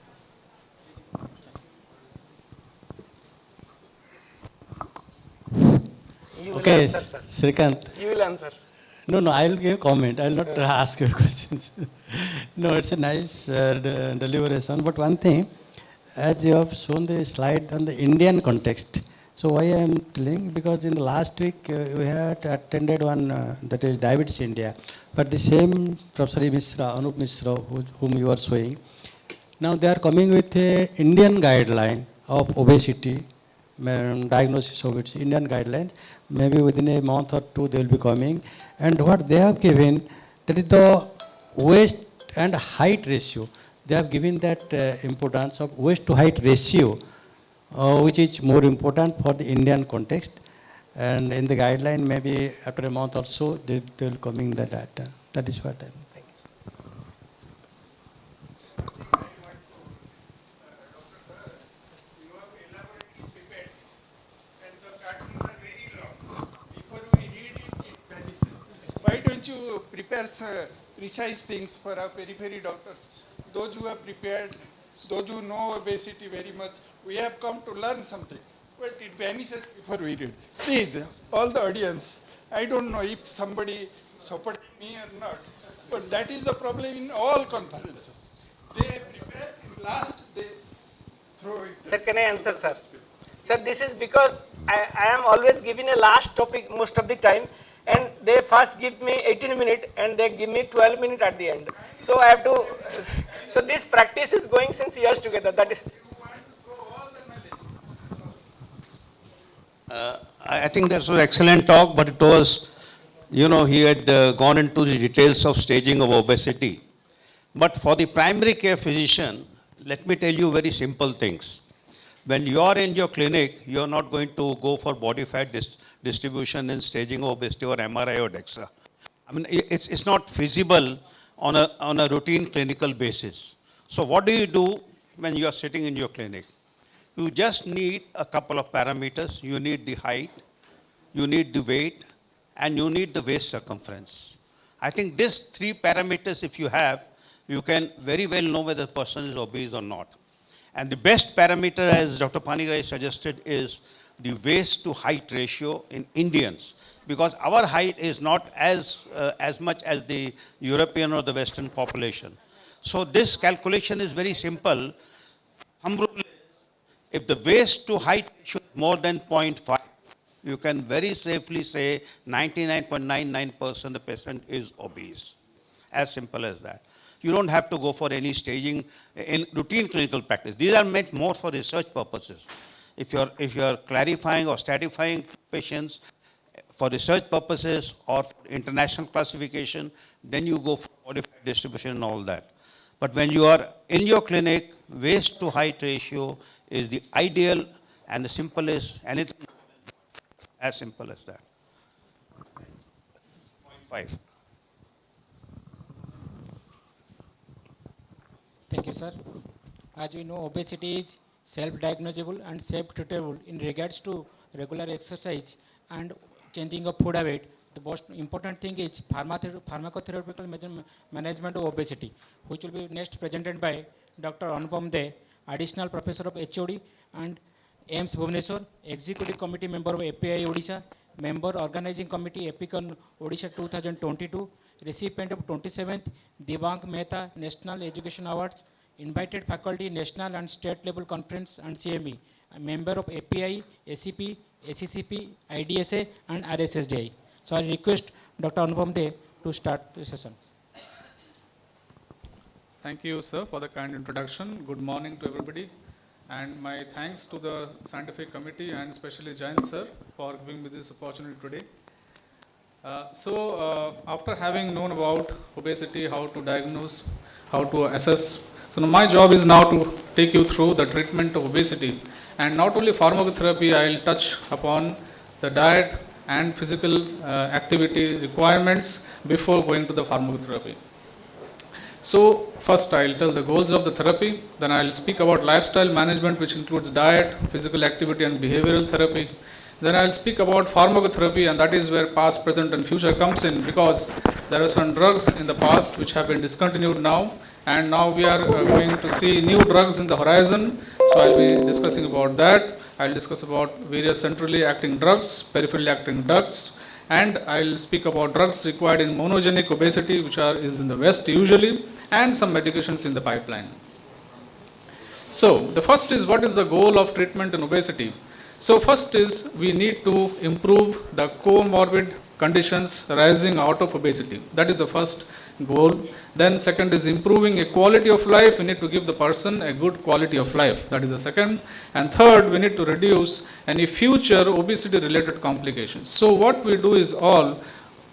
Speaker 9: You will
Speaker 7: Okay,
Speaker 9: answer, sir.
Speaker 7: Srikant.
Speaker 9: You will answer.
Speaker 7: No, I will give a comment. I will not ask you questions. No, it's a nice deliberation. But one thing, as you have shown the slide on the Indian context, so why I am telling, because in the last week we had attended one that is Diabetes India, but the same Professor Mishra, Anup Mishra, whom you are showing, now they are coming with a Indian guideline of obesity, diagnosis of obesity, Indian guidelines. Maybe within a month or two they will be coming. And what they have given, that is the waist and height ratio. They have given that importance of waist to height ratio, which is more important for the Indian context. And in the guideline, maybe after a month or so, they will coming the data. That is what I am.
Speaker 10: Why don't you prepare precise things for our periphery doctors? Those who have prepared, those who know obesity very much, we have come to learn something, but it vanishes before we read. Please, all the audience, I don't know if somebody supported me or not, but that is the problem in all conferences. They prepare, in last they throw it.
Speaker 9: Sir, can I answer, sir? Sir, this is because I am always giving a last topic most of the time, and they first give me 18 minutes and they give me 12 minutes at the end. So I have to, so this practice is going since years together. That is.
Speaker 11: I think that was an excellent talk, but it was, you know, he had gone into the details of staging of obesity. But for the primary care physician, let me tell you very simple things. When you are in your clinic, you are not going to go for body fat distribution and staging of obesity or MRI or DEXA. I mean, it's not feasible on a routine clinical basis. So what do you do when you are sitting in your clinic? You just need a couple of parameters. You need the height, you need the weight, and you need the waist circumference. I think these three parameters, if you have, you can very well know whether the person is obese or not. And the best parameter, as Dr. Panigrahi suggested, is the waist to height ratio in Indians, because our height is not as much as the European or the Western population. So this calculation is very simple. Thumb rule is, if the waist to height ratio is more than 0.5, you can very safely say 99.99% the patient is obese. As simple as that. You don't have to go for any staging in routine clinical practice. These are meant more for research purposes. If you're clarifying or stratifying patients for research purposes or for international classification, then you go for body fat distribution and all that. But when you are in your clinic, waist to height ratio is the ideal and the simplest, anything as simple as that. 0.5.
Speaker 12: Thank you, sir. As we know, obesity is self-diagnosable and self-treatable in regards to regular exercise and changing of food habit. The most important thing is pharmacotherapeutical management of obesity, which will be next presented by Dr. Anupam De, Additional Professor of HOD and AIMS Bhubaneswar, Executive Committee Member of API Odisha, Member Organizing Committee Epicon Odisha 2022, recipient of 27th Dibank Mehta National Education Awards, invited faculty national and state level conference and CME, a member of API, ACP, ACCP, IDSA and RSSDI. So I request Dr. Anupam De to start the session.
Speaker 13: Thank you, sir, for the kind introduction. Good morning to everybody. And my thanks to the scientific committee and especially Jain sir for giving me this opportunity today. After having known about obesity, how to diagnose, how to assess, so now my job is now to take you through the treatment of obesity. And not only pharmacotherapy, I will touch upon the diet and physical activity requirements before going to the pharmacotherapy. So first I will tell the goals of the therapy, then I will speak about lifestyle management, which includes diet, physical activity and behavioral therapy. Then I will speak about pharmacotherapy, and that is where past, present and future comes in, because there are some drugs in the past which have been discontinued now, and now we are going to see new drugs in the horizon. So I will be discussing about that. I will discuss about various centrally acting drugs, peripherally acting drugs, and I will speak about drugs required in monogenic obesity, which is in the West usually, and some medications in the pipeline. So the first is, what is the goal of treatment in obesity? So first is, we need to improve the comorbid conditions arising out of obesity. That is the first goal. Then second is improving a quality of life. We need to give the person a good quality of life. That is the second. And third, we need to reduce any future obesity related complications. So what we do is all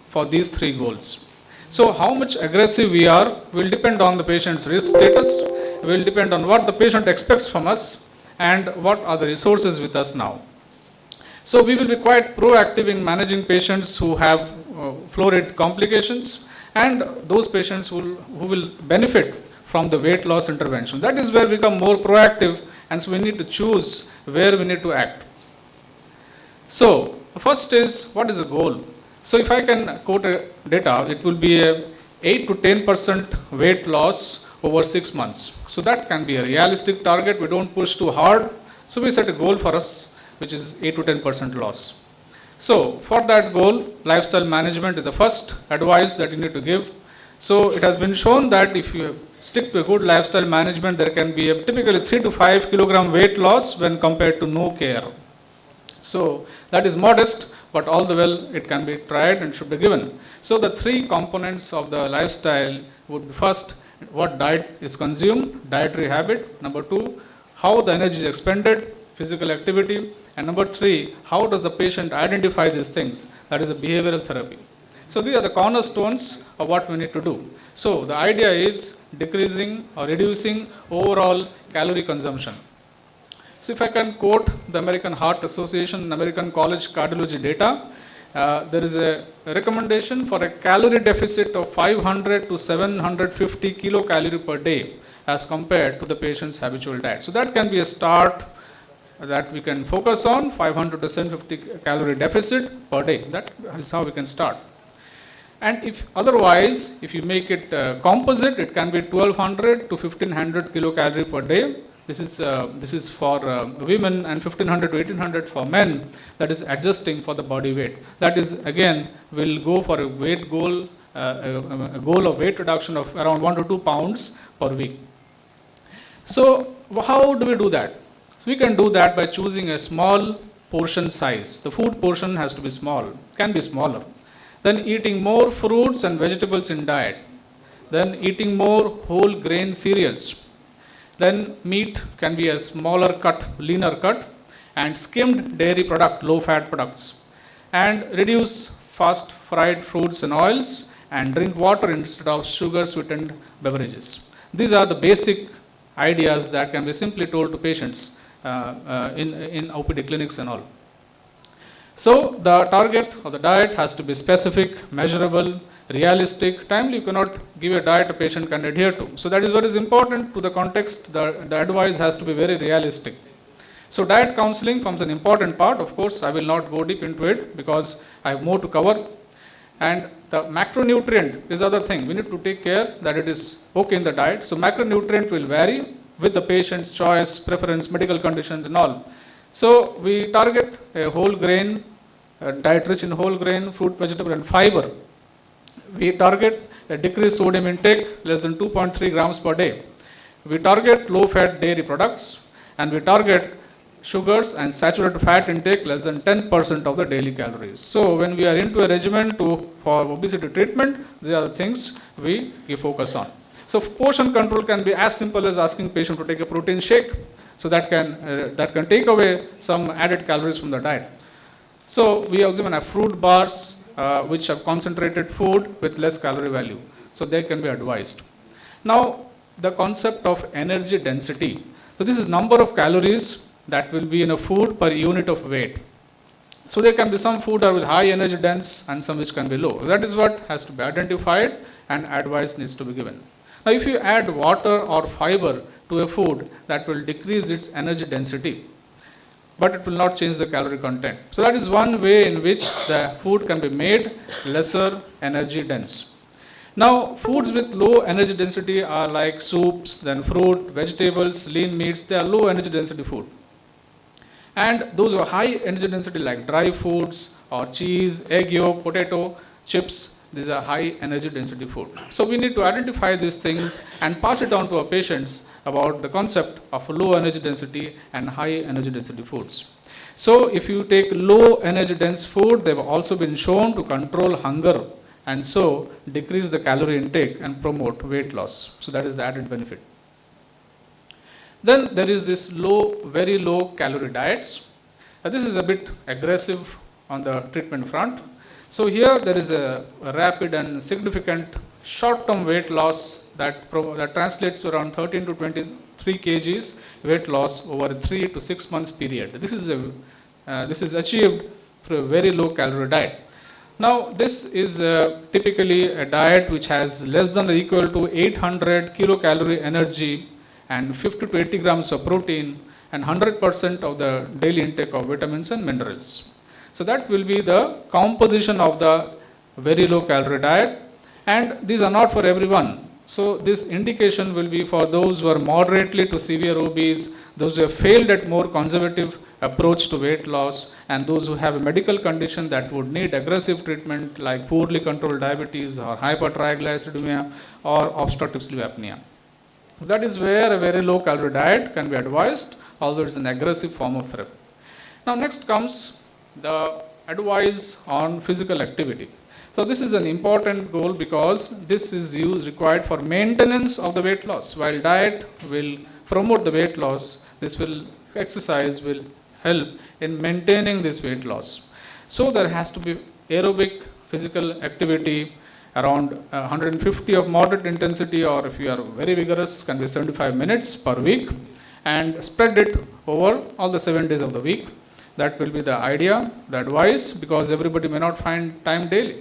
Speaker 13: for these three goals. So how much aggressive we are will depend on the patient's risk status, will depend on what the patient expects from us and what are the resources with us now. So we will be quite proactive in managing patients who have florid complications and those patients who will benefit from the weight loss intervention. That is where we become more proactive, and so we need to choose where we need to act. So first is, what is the goal? So if I can quote a data, it will be a 8 to 10% weight loss over 6 months. So that can be a realistic target. We don't push too hard. So we set a goal for us, which is 8 to 10% loss. So for that goal, lifestyle management is the first advice that you need to give. So it has been shown that if you stick to a good lifestyle management, there can be a typically 3 to 5 kilogram weight loss when compared to no care. So that is modest, but all the well it can be tried and should be given. So the three components of the lifestyle would be, first, what diet is consumed, dietary habit. Number two, how the energy is expended, physical activity. And number three, how does the patient identify these things? That is a behavioral therapy. So these are the cornerstones of what we need to do. So the idea is decreasing or reducing overall calorie consumption. So if I can quote the American Heart Association and American College Cardiology data, there is a recommendation for a calorie deficit of 500 to 750 kilocalorie per day as compared to the patient's habitual diet. So that can be a start that we can focus on, 500 to 750 calorie deficit per day. That is how we can start. And if otherwise, if you make it composite, it can be 1200 to 1500 kilocalorie per day. This is for women, and 1500 to 1800 for men. That is adjusting for the body weight. That is, again, will go for a weight goal, a goal of weight reduction of around 1 to 2 pounds per week. So how do we do that? So we can do that by choosing a small portion size. The food portion has to be small, can be smaller. Then eating more fruits and vegetables in diet. Then eating more whole grain cereals. Then meat can be a smaller cut, leaner cut, and skimmed dairy product, low fat products. And reduce fast fried fruits and oils, and drink water instead of sugar sweetened beverages. These are the basic ideas that can be simply told to patients in OPD clinics and all. So the target of the diet has to be specific, measurable, realistic, timely. You cannot give a diet a patient can adhere to. So that is what is important to the context. The advice has to be very realistic. So diet counseling forms an important part. Of course, I will not go deep into it because I have more to cover. And the macronutrient is other thing. We need to take care that it is okay in the diet. So macronutrient will vary with the patient's choice, preference, medical conditions and all. So we target a whole grain, a diet rich in whole grain, fruit, vegetable and fiber. We target a decreased sodium intake less than 2.3 grams per day. We target low fat dairy products and we target sugars and saturated fat intake less than 10% of the daily calories. So when we are into a regimen for obesity treatment, these are the things we focus on. So portion control can be as simple as asking patient to take a protein shake. So that can take away some added calories from the diet. So we also have fruit bars which have concentrated food with less calorie value. So they can be advised. Now the concept of energy density. So this is number of calories that will be in a food per unit of weight. So there can be some food that is high energy dense and some which can be low. That is what has to be identified and advice needs to be given. Now if you add water or fiber to a food, that will decrease its energy density, but it will not change the calorie content. So that is one way in which the food can be made lesser energy dense. Now foods with low energy density are like soups, then fruit, vegetables, lean meats. They are low energy density food. And those who are high energy density like dry foods or cheese, egg yolk, potato, chips, these are high energy density food. So we need to identify these things and pass it on to our patients about the concept of low energy density and high energy density foods. So if you take low energy dense food, they have also been shown to control hunger and so decrease the calorie intake and promote weight loss. So that is the added benefit. Then there is this very low calorie diets. This is a bit aggressive on the treatment front. So here there is a rapid and significant short-term weight loss that translates to around 13 to 23 kgs weight loss over a 3 to 6 months period. This is achieved through a very low calorie diet. Now this is typically a diet which has less than or equal to 800 kilocalorie energy and 50 to 80 grams of protein and 100% of the daily intake of vitamins and minerals. So that will be the composition of the very low calorie diet, and these are not for everyone. So this indication will be for those who are moderately to severe obese, those who have failed at more conservative approach to weight loss, and those who have a medical condition that would need aggressive treatment like poorly controlled diabetes or hypertriglyceridemia or obstructive sleep apnea. That is where a very low calorie diet can be advised, although it's an aggressive form of therapy. Now next comes the advice on physical activity. So this is an important goal because this is required for maintenance of the weight loss. While diet will promote the weight loss, exercise will help in maintaining this weight loss. So there has to be aerobic physical activity around 150 of moderate intensity, or if you are very vigorous, can be 75 minutes per week, and spread it over all the 7 days of the week. That will be the idea, the advice, because everybody may not find time daily.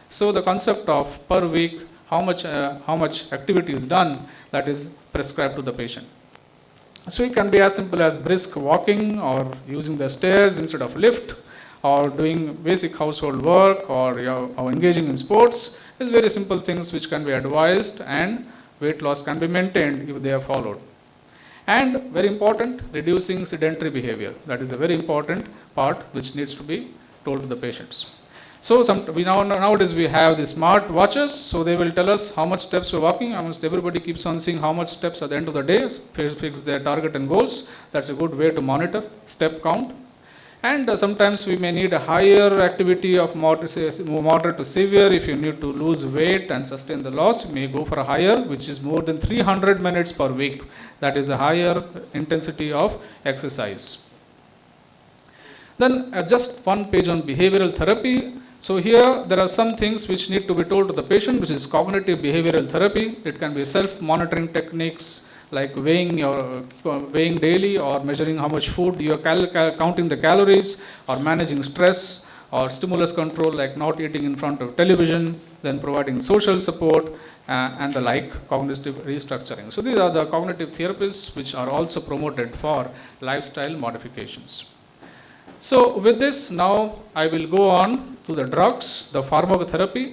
Speaker 13: So the concept of per week, how much activity is done, that is prescribed to the patient. So it can be as simple as brisk walking or using the stairs instead of lift, or doing basic household work, or engaging in sports. It's very simple things which can be advised, and weight loss can be maintained if they are followed. And very important, reducing sedentary behavior. That is a very important part which needs to be told to the patients. So nowadays we have the smart watches, so they will tell us how much steps we're walking. Almost everybody keeps on seeing how much steps at the end of the day, fix their target and goals. That's a good way to monitor step count. And sometimes we may need a higher activity of moderate to severe. If you need to lose weight and sustain the loss, you may go for a higher, which is more than 300 minutes per week. That is a higher intensity of exercise. Then just one page on behavioral therapy. So here there are some things which need to be told to the patient, which is cognitive behavioral therapy. It can be self-monitoring techniques like weighing daily, or measuring how much food you are counting the calories, or managing stress, or stimulus control like not eating in front of television, then providing social support, and the like, cognitive restructuring. So these are the cognitive therapies which are also promoted for lifestyle modifications. So with this, now I will go on to the drugs, the pharmacotherapy,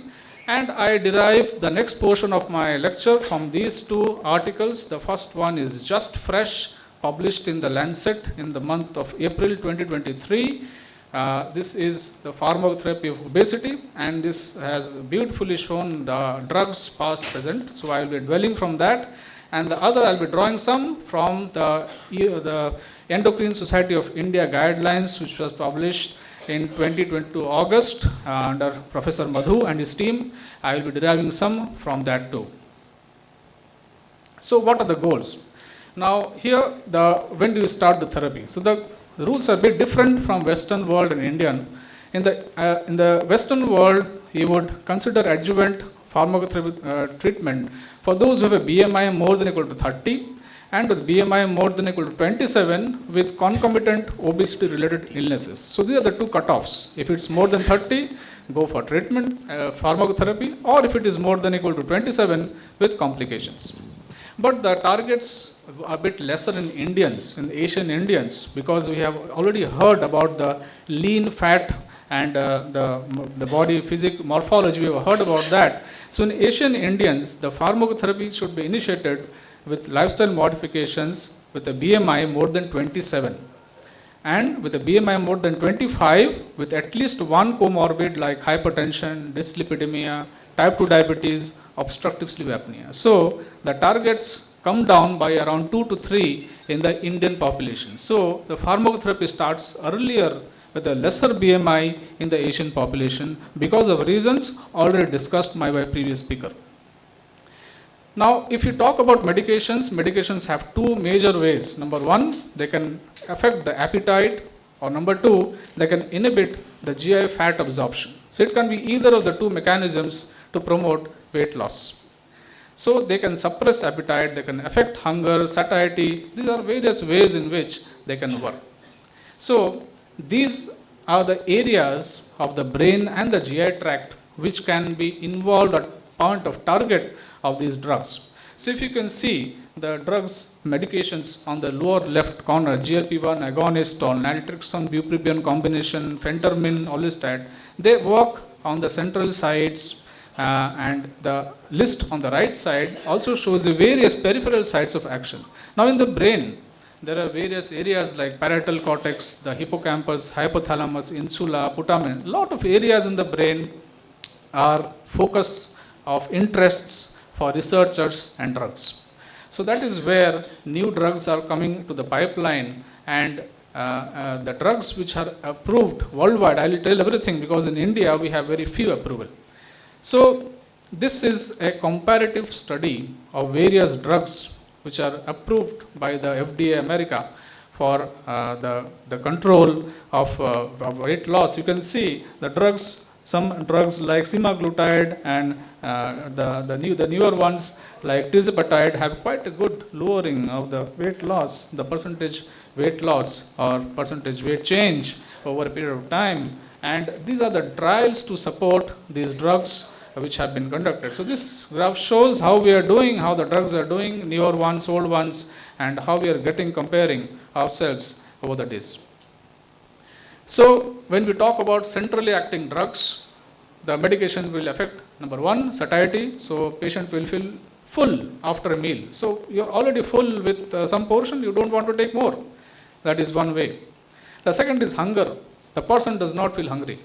Speaker 13: and I derive the next portion of my lecture from these two articles. The first one is just fresh, published in the Lancet in the month of April 2023. This is the pharmacotherapy of obesity, and this has beautifully shown the drugs past, present. So I will be dwelling from that, and the other I will be drawing some from the Endocrine Society of India guidelines, which was published in 2022 August under Professor Madhu and his team. I will be deriving some from that too. So what are the goals? Now here, when do you start the therapy? So the rules are a bit different from Western world and Indian. In the Western world, you would consider adjuvant pharmacotherapy treatment for those who have a BMI more than or equal to 30 and with BMI more than or equal to 27 with concomitant obesity related illnesses. So these are the two cutoffs. If it's more than 30, go for treatment, pharmacotherapy, or if it is more than or equal to 27 with complications. But the targets are a bit lesser in Indians, in Asian Indians, because we have already heard about the lean fat and the body physical morphology. We have heard about that. So in Asian Indians, the pharmacotherapy should be initiated with lifestyle modifications with a BMI more than 27 and with a BMI more than 25 with at least one comorbid like hypertension, dyslipidemia, type 2 diabetes, obstructive sleep apnea. So the targets come down by around 2 to 3 in the Indian population. So the pharmacotherapy starts earlier with a lesser BMI in the Asian population because of reasons already discussed by my previous speaker. Now, if you talk about medications, medications have two major ways. Number one, they can affect the appetite, or number two, they can inhibit the GI fat absorption. So it can be either of the two mechanisms to promote weight loss. So they can suppress appetite, they can affect hunger, satiety. These are various ways in which they can work. So these are the areas of the brain and the GI tract which can be involved at point of target of these drugs. So if you can see the drugs, medications on the lower left corner, GLP-1 agonist or naltrexone bupropion combination, phentermine, orlistat, they work on the central sides, and the list on the right side also shows the various peripheral sites of action. Now in the brain, there are various areas like parietal cortex, the hippocampus, hypothalamus, insula, putamen. A lot of areas in the brain are focus of interests for researchers and drugs. So that is where new drugs are coming to the pipeline, and the drugs which are approved worldwide, I will tell everything because in India we have very few approval. So this is a comparative study of various drugs which are approved by the FDA America for the control of weight loss. You can see the drugs, some drugs like semaglutide and the newer ones like tirzepatide have quite a good lowering of the weight loss, the percentage weight loss or percentage weight change over a period of time. And these are the trials to support these drugs which have been conducted. So this graph shows how we are doing, how the drugs are doing, newer ones, old ones, and how we are comparing ourselves over the days. So when we talk about centrally acting drugs, the medication will affect, number one, satiety. So patient will feel full after a meal. So you're already full with some portion, you don't want to take more. That is one way. The second is hunger. The person does not feel hungry.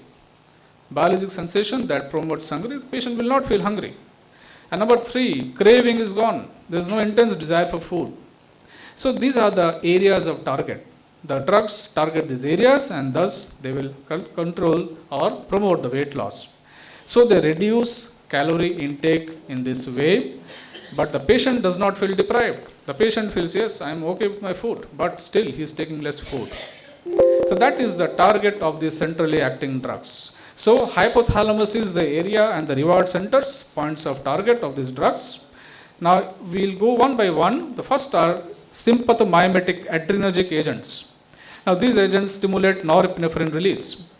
Speaker 13: Biologic sensation that promotes hunger, the patient will not feel hungry. And number three, craving is gone. There is no intense desire for food. So these are the areas of target. The drugs target these areas and thus they will control or promote the weight loss. So they reduce calorie intake in this way, but the patient does not feel deprived. The patient feels, yes, I am okay with my food, but still he is taking less food. So that is the target of these centrally acting drugs. So hypothalamus is the area and the reward centers, points of target of these drugs. Now we will go one by one. The first are sympathomimetic adrenergic agents. Now these agents stimulate norepinephrine release.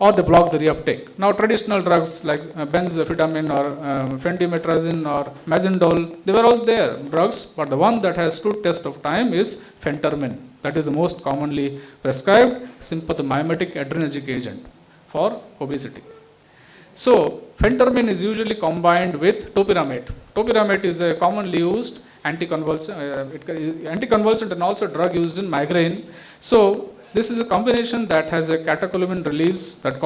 Speaker 13: or they block the reuptake. Now traditional drugs like benzophenamine or phendimetrazine or mazindol, they were all there drugs, but the one that has stood test of time is phentermine. That is the most commonly prescribed sympathomimetic adrenergic agent for obesity. So phentermine is usually combined with topiramate. Topiramate is a commonly used anticonvulsant and also drug used in migraine. So this is a combination that has a catecholamine release that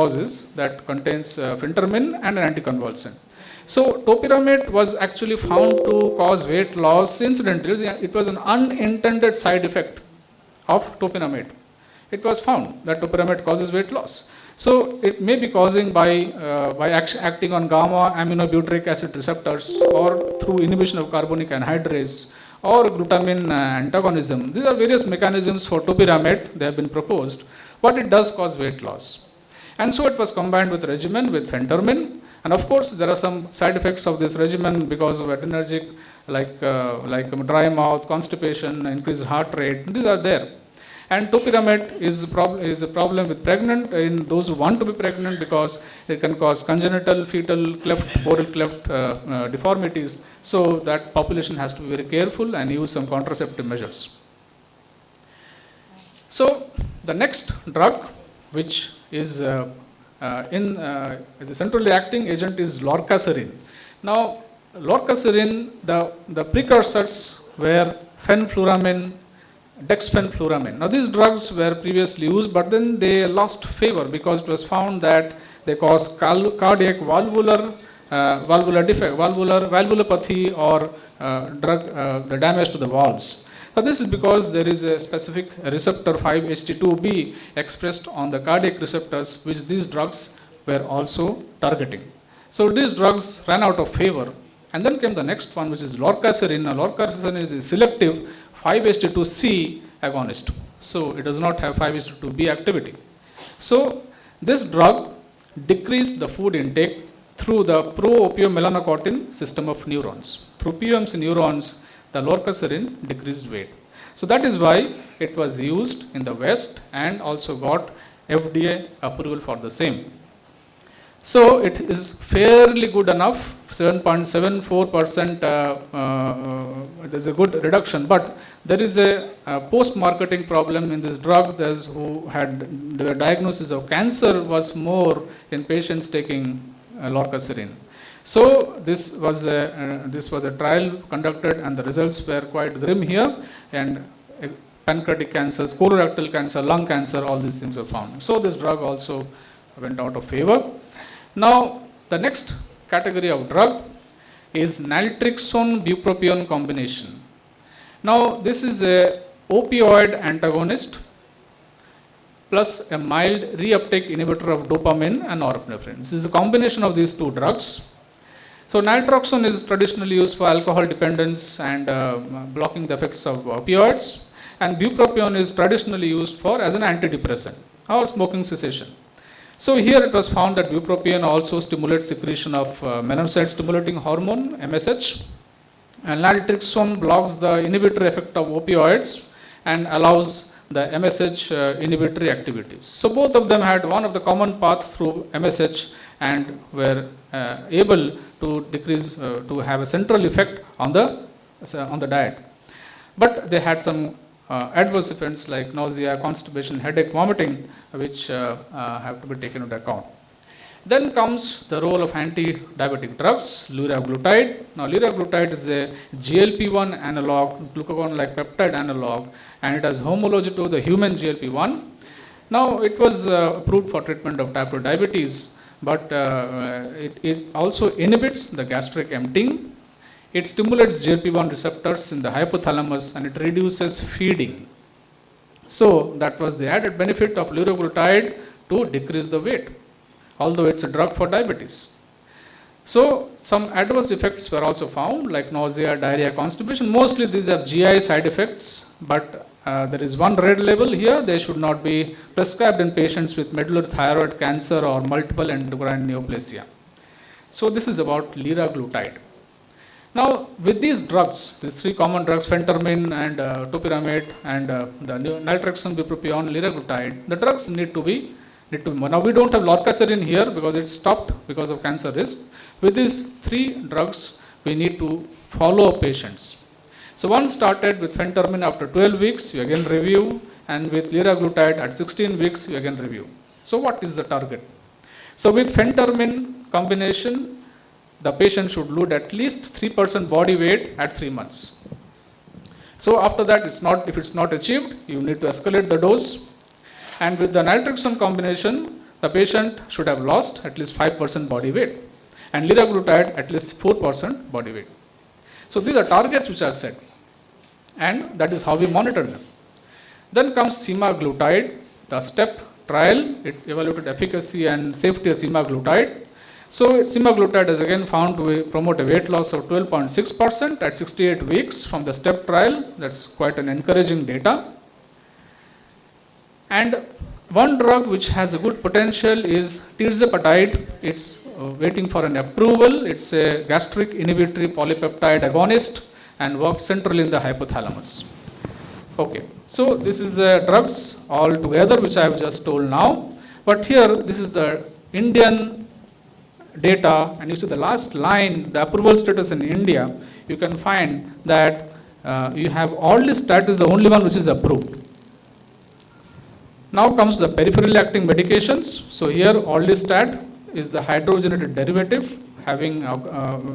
Speaker 13: contains phentermine and an anticonvulsant. So topiramate was actually found to cause weight loss incidentally. It was an unintended side effect of topiramate. It was found that topiramate causes weight loss. So it may be causing by acting on gamma aminobutyric acid receptors or through inhibition of carbonic anhydrase or glutamine antagonism. These are various mechanisms for topiramate, they have been proposed, but it does cause weight loss. And so it was combined with regimen with phentermine, and of course there are some side effects of this regimen because of adrenergic like dry mouth, constipation, increased heart rate, these are there. And topiramate is a problem with pregnant in those who want to be pregnant because it can cause congenital fetal cleft, oral cleft deformities. So that population has to be very careful and use some contraceptive measures. So the next drug, which is as a centrally acting agent, is lorcaserin. Now lorcaserin, the precursors were fenfluramine, dexfenfluramine. Now these drugs were previously used, but then they lost favor because it was found that they cause cardiac valvular defect, valvulopathy, or the damage to the valves. So this is because there is a specific receptor 5-HT2B expressed on the cardiac receptors, which these drugs were also targeting. So these drugs ran out of favor, and then came the next one, which is lorcaserin. Now lorcaserin is a selective 5-HT2C agonist. So it does not have 5-HT2B activity. So this drug decreased the food intake through the pro-opiomelanocortin system of neurons. Through POMC neurons, the lorcaserin decreased weight. So that is why it was used in the West and also got FDA approval for the same. So it is fairly good enough, 7.74%, there's a good reduction, but there is a post-marketing problem in this drug. There's who had the diagnosis of cancer was more in patients taking lorcaserin. So this was a trial conducted, and the results were quite grim here, and pancreatic cancers, colorectal cancer, lung cancer, all these things were found. So this drug also went out of favor. Now the next category of drug is naltrexone bupropion combination. Now this is a opioid antagonist plus a mild reuptake inhibitor of dopamine and norepinephrine. This is a combination of these two drugs. So naltrexone is traditionally used for alcohol dependence and blocking the effects of opioids, and bupropion is traditionally used for as an antidepressant or smoking cessation. So here it was found that bupropion also stimulates secretion of melanocyte stimulating hormone MSH, and naltrexone blocks the inhibitory effect of opioids and allows the MSH inhibitory activities. So both of them had one of the common paths through MSH and were able to decrease to have a central effect on the diet. But they had some adverse events like nausea, constipation, headache, vomiting, which have to be taken into account. Then comes the role of anti-diabetic drugs, liraglutide. Now liraglutide is a GLP-1 analog, glucagon-like peptide analog, and it has homology to the human GLP-1. Now it was approved for treatment of type 2 diabetes, but it also inhibits the gastric emptying. It stimulates GLP-1 receptors in the hypothalamus, and it reduces feeding. So that was the added benefit of liraglutide to decrease the weight, although it's a drug for diabetes. So some adverse effects were also found, like nausea, diarrhea, constipation. Mostly these are GI side effects, but there is one red label here. They should not be prescribed in patients with medullary thyroid cancer or multiple endocrine neoplasia. So this is about liraglutide. Now with these drugs, these three common drugs, phentermine and topiramate and the naltrexone, bupropion, liraglutide, the drugs need to be Now we don't have lorcaserin here because it's stopped because of cancer risk. With these 3 drugs, we need to follow up patients. So one started with phentermine after 12 weeks, you again review, and with liraglutide at 16 weeks, you again review. So what is the target? So with phentermine combination, the patient should lose at least 3% body weight at 3 months. So after that, if it's not achieved, you need to escalate the dose. And with the naltrexone combination, the patient should have lost at least 5% body weight, and liraglutide at least 4% body weight. So these are targets which are set, and that is how we monitor them. Then comes semaglutide, the STEP trial. It evaluated efficacy and safety of semaglutide. So semaglutide is again found to promote a weight loss of 12.6% at 68 weeks from the STEP trial. That's quite an encouraging data. And one drug which has a good potential is tirzepatide. It's waiting for an approval. It's a gastric inhibitory polypeptide agonist and works centrally in the hypothalamus. Okay, so this is drugs all together which I have just told now. But here, this is the Indian data, and you see the last line, the approval status in India. You can find that you have orlistat is the only one which is approved. Now comes the peripherally acting medications. So here orlistat is the hydrogenated derivative having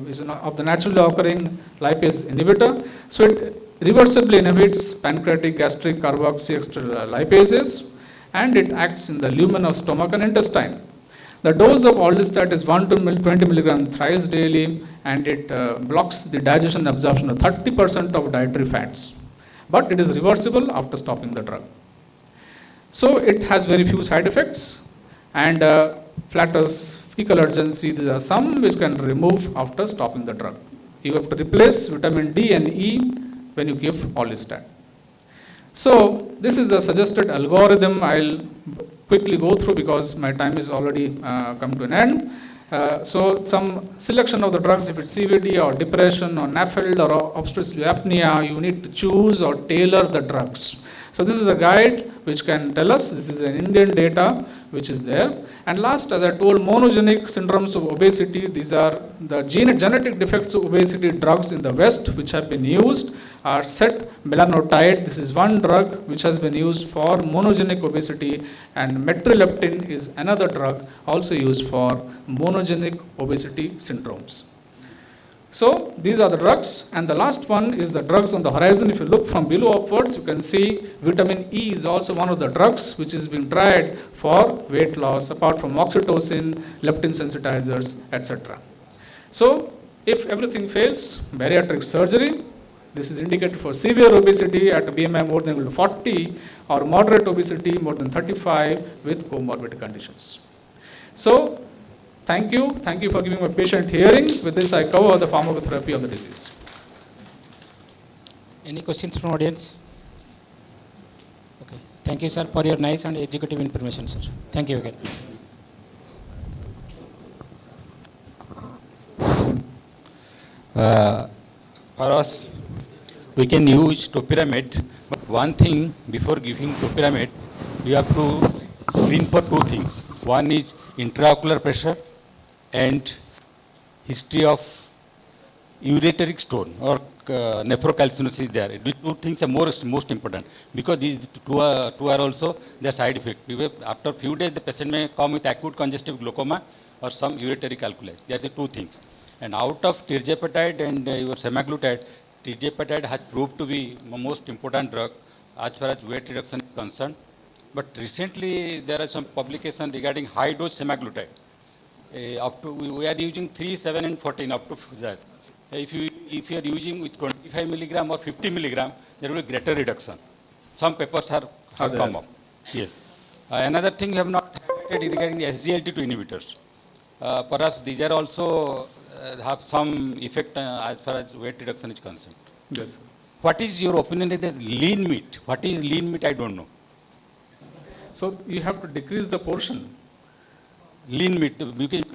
Speaker 13: is of the naturally occurring lipase inhibitor. So it reversibly inhibits pancreatic, gastric, carboxyextral lipases, and it acts in the lumen of stomach and intestine. The dose of orlistat is 1 to 20 milligram thrice daily, and it blocks the digestion and absorption of 30% of dietary fats. But it is reversible after stopping the drug. So it has very few side effects, and flatus, fecal urgency, these are some which can remove after stopping the drug. You have to replace vitamin D and E when you give orlistat. So this is the suggested algorithm. I'll quickly go through because my time is already come to an end. So some selection of the drugs, if it's CVD or depression or NAFLD or obstructive sleep apnea, you need to choose or tailor the drugs. So this is a guide which can tell us, this is an Indian data which is there. And last, as I told, monogenic syndromes of obesity, these are the genetic defects of obesity drugs in the West which have been used are setmelanotide. This is one drug which has been used for monogenic obesity, and metrileptin is another drug also used for monogenic obesity syndromes. So these are the drugs, and the last one is the drugs on the horizon. If you look from below upwards, you can see vitamin E is also one of the drugs which is being tried for weight loss, apart from oxytocin, leptin sensitizers, etc. So if everything fails, bariatric surgery. This is indicated for severe obesity at a BMI more than equal to 40, or moderate obesity more than 35 with comorbid conditions. So thank you for giving my patient hearing. With this, I cover the pharmacotherapy of the disease.
Speaker 12: Any questions from audience? Okay. Thank you, sir, for your nice and educative information, sir. Thank you again.
Speaker 14: For us, we can use topiramate, but one thing before giving topiramate, we have to screen for 2 things. One is intraocular pressure and history of ureteric stone or nephrocalcinosis there. These 2 things are most important, because these two are also their side effect. After a few days, the patient may come with acute congestive glaucoma or some ureteric calculi. They are the 2 things. And out of tirzepatide and your semaglutide, tirzepatide has proved to be the most important drug as far as weight reduction is concerned. But recently, there are some publications regarding high dose semaglutide. Up to we are using 3, 7, and 14 up to that. If you are using with 25 milligram or 50 milligram, there will be greater reduction. Some papers have come up. Yes. Another thing you have not highlighted regarding the SGLT2 inhibitors. Perhaps these are also have some effect as far as weight reduction is concerned.
Speaker 13: Yes.
Speaker 14: What is your opinion on the lean meat? What is lean meat? I don't know.
Speaker 13: So you have to decrease the portion.
Speaker 14: Lean meat.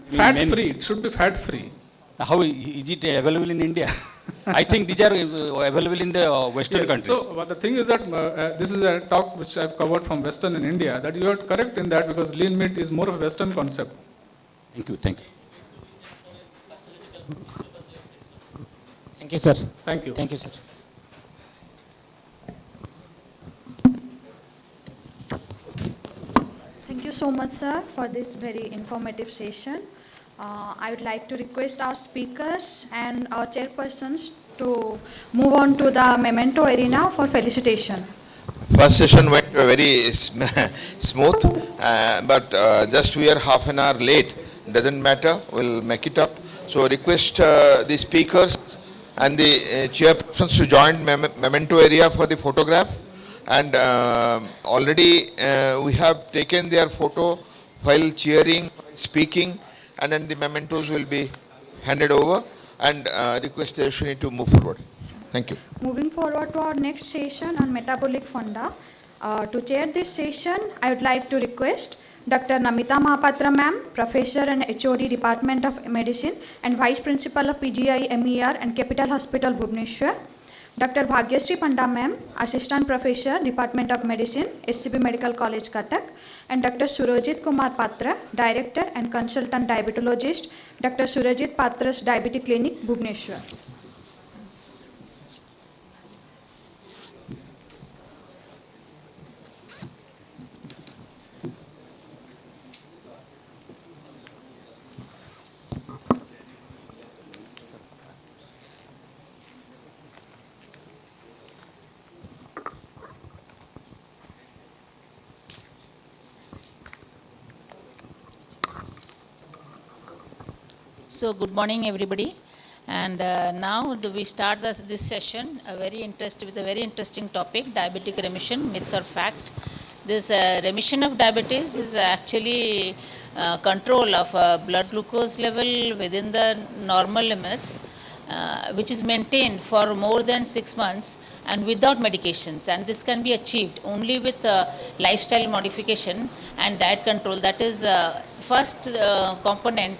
Speaker 13: Fat free. It should be fat free.
Speaker 14: How is it available in India? I think these are available in the Western
Speaker 13: Yes,
Speaker 14: countries.
Speaker 13: so but the thing is that this is a talk which I've covered from Western in India, that you are correct in that because lean meat is more of a Western concept.
Speaker 14: Thank you, thank you.
Speaker 12: Thank you, sir.
Speaker 13: Thank you.
Speaker 12: Thank you, sir.
Speaker 5: Thank you so much, sir, for this very informative session. I would like to request our speakers and our chairpersons to move on to the memento arena for felicitation.
Speaker 2: First session went very smooth, but just we are half an hour late. Doesn't matter, we'll make it up. So request the speakers and the chairpersons to join memento area for the photograph. And already we have taken their photo while cheering, speaking, and then the mementos will be handed over, and request the Ashwini to move forward. Thank you.
Speaker 5: Moving forward to our next session on metabolic funda. To chair this session, I would like to request Dr. Namita Mahapatra ma'am, Professor and HOD Department of Medicine and Vice Principal of PGI MER and Capital Hospital Bhubaneswar. Dr. Bhagyasri Panda ma'am, Assistant Professor, Department of Medicine, SCB Medical College, Cuttack, and Dr. Surajit Kumar Patra, Director and Consultant Diabetologist, Dr. Surajit Patra's Diabetic Clinic, Bhubaneswar.
Speaker 15: So good morning everybody, and now we start this session with a very interesting topic, diabetic remission, myth or fact. This remission of diabetes is actually control of blood glucose level within the normal limits, which is maintained for more than 6 months and without medications, and this can be achieved only with lifestyle modification and diet control. That is first component.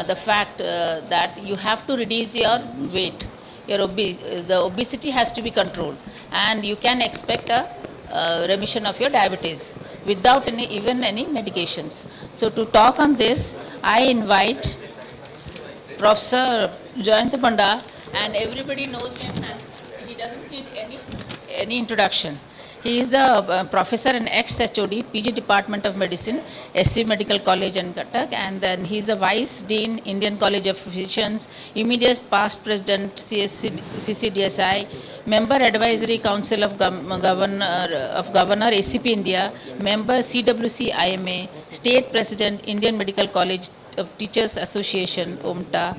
Speaker 15: The fact that you have to reduce your weight, the obesity has to be controlled, and you can expect a remission of your diabetes without even any medications. So to talk on this, I invite Professor Jayant Panda, and everybody knows him, and he doesn't need any introduction. He is the professor and ex-HOD, PG Department of Medicine, SC Medical College in Cuttack, and then he is the Vice Dean, Indian College of Physicians, immediate past President, CCDSI, Member Advisory Council of Governor, ACP India, Member CWC IMA, State President, Indian Medical College of Teachers Association, OMTA,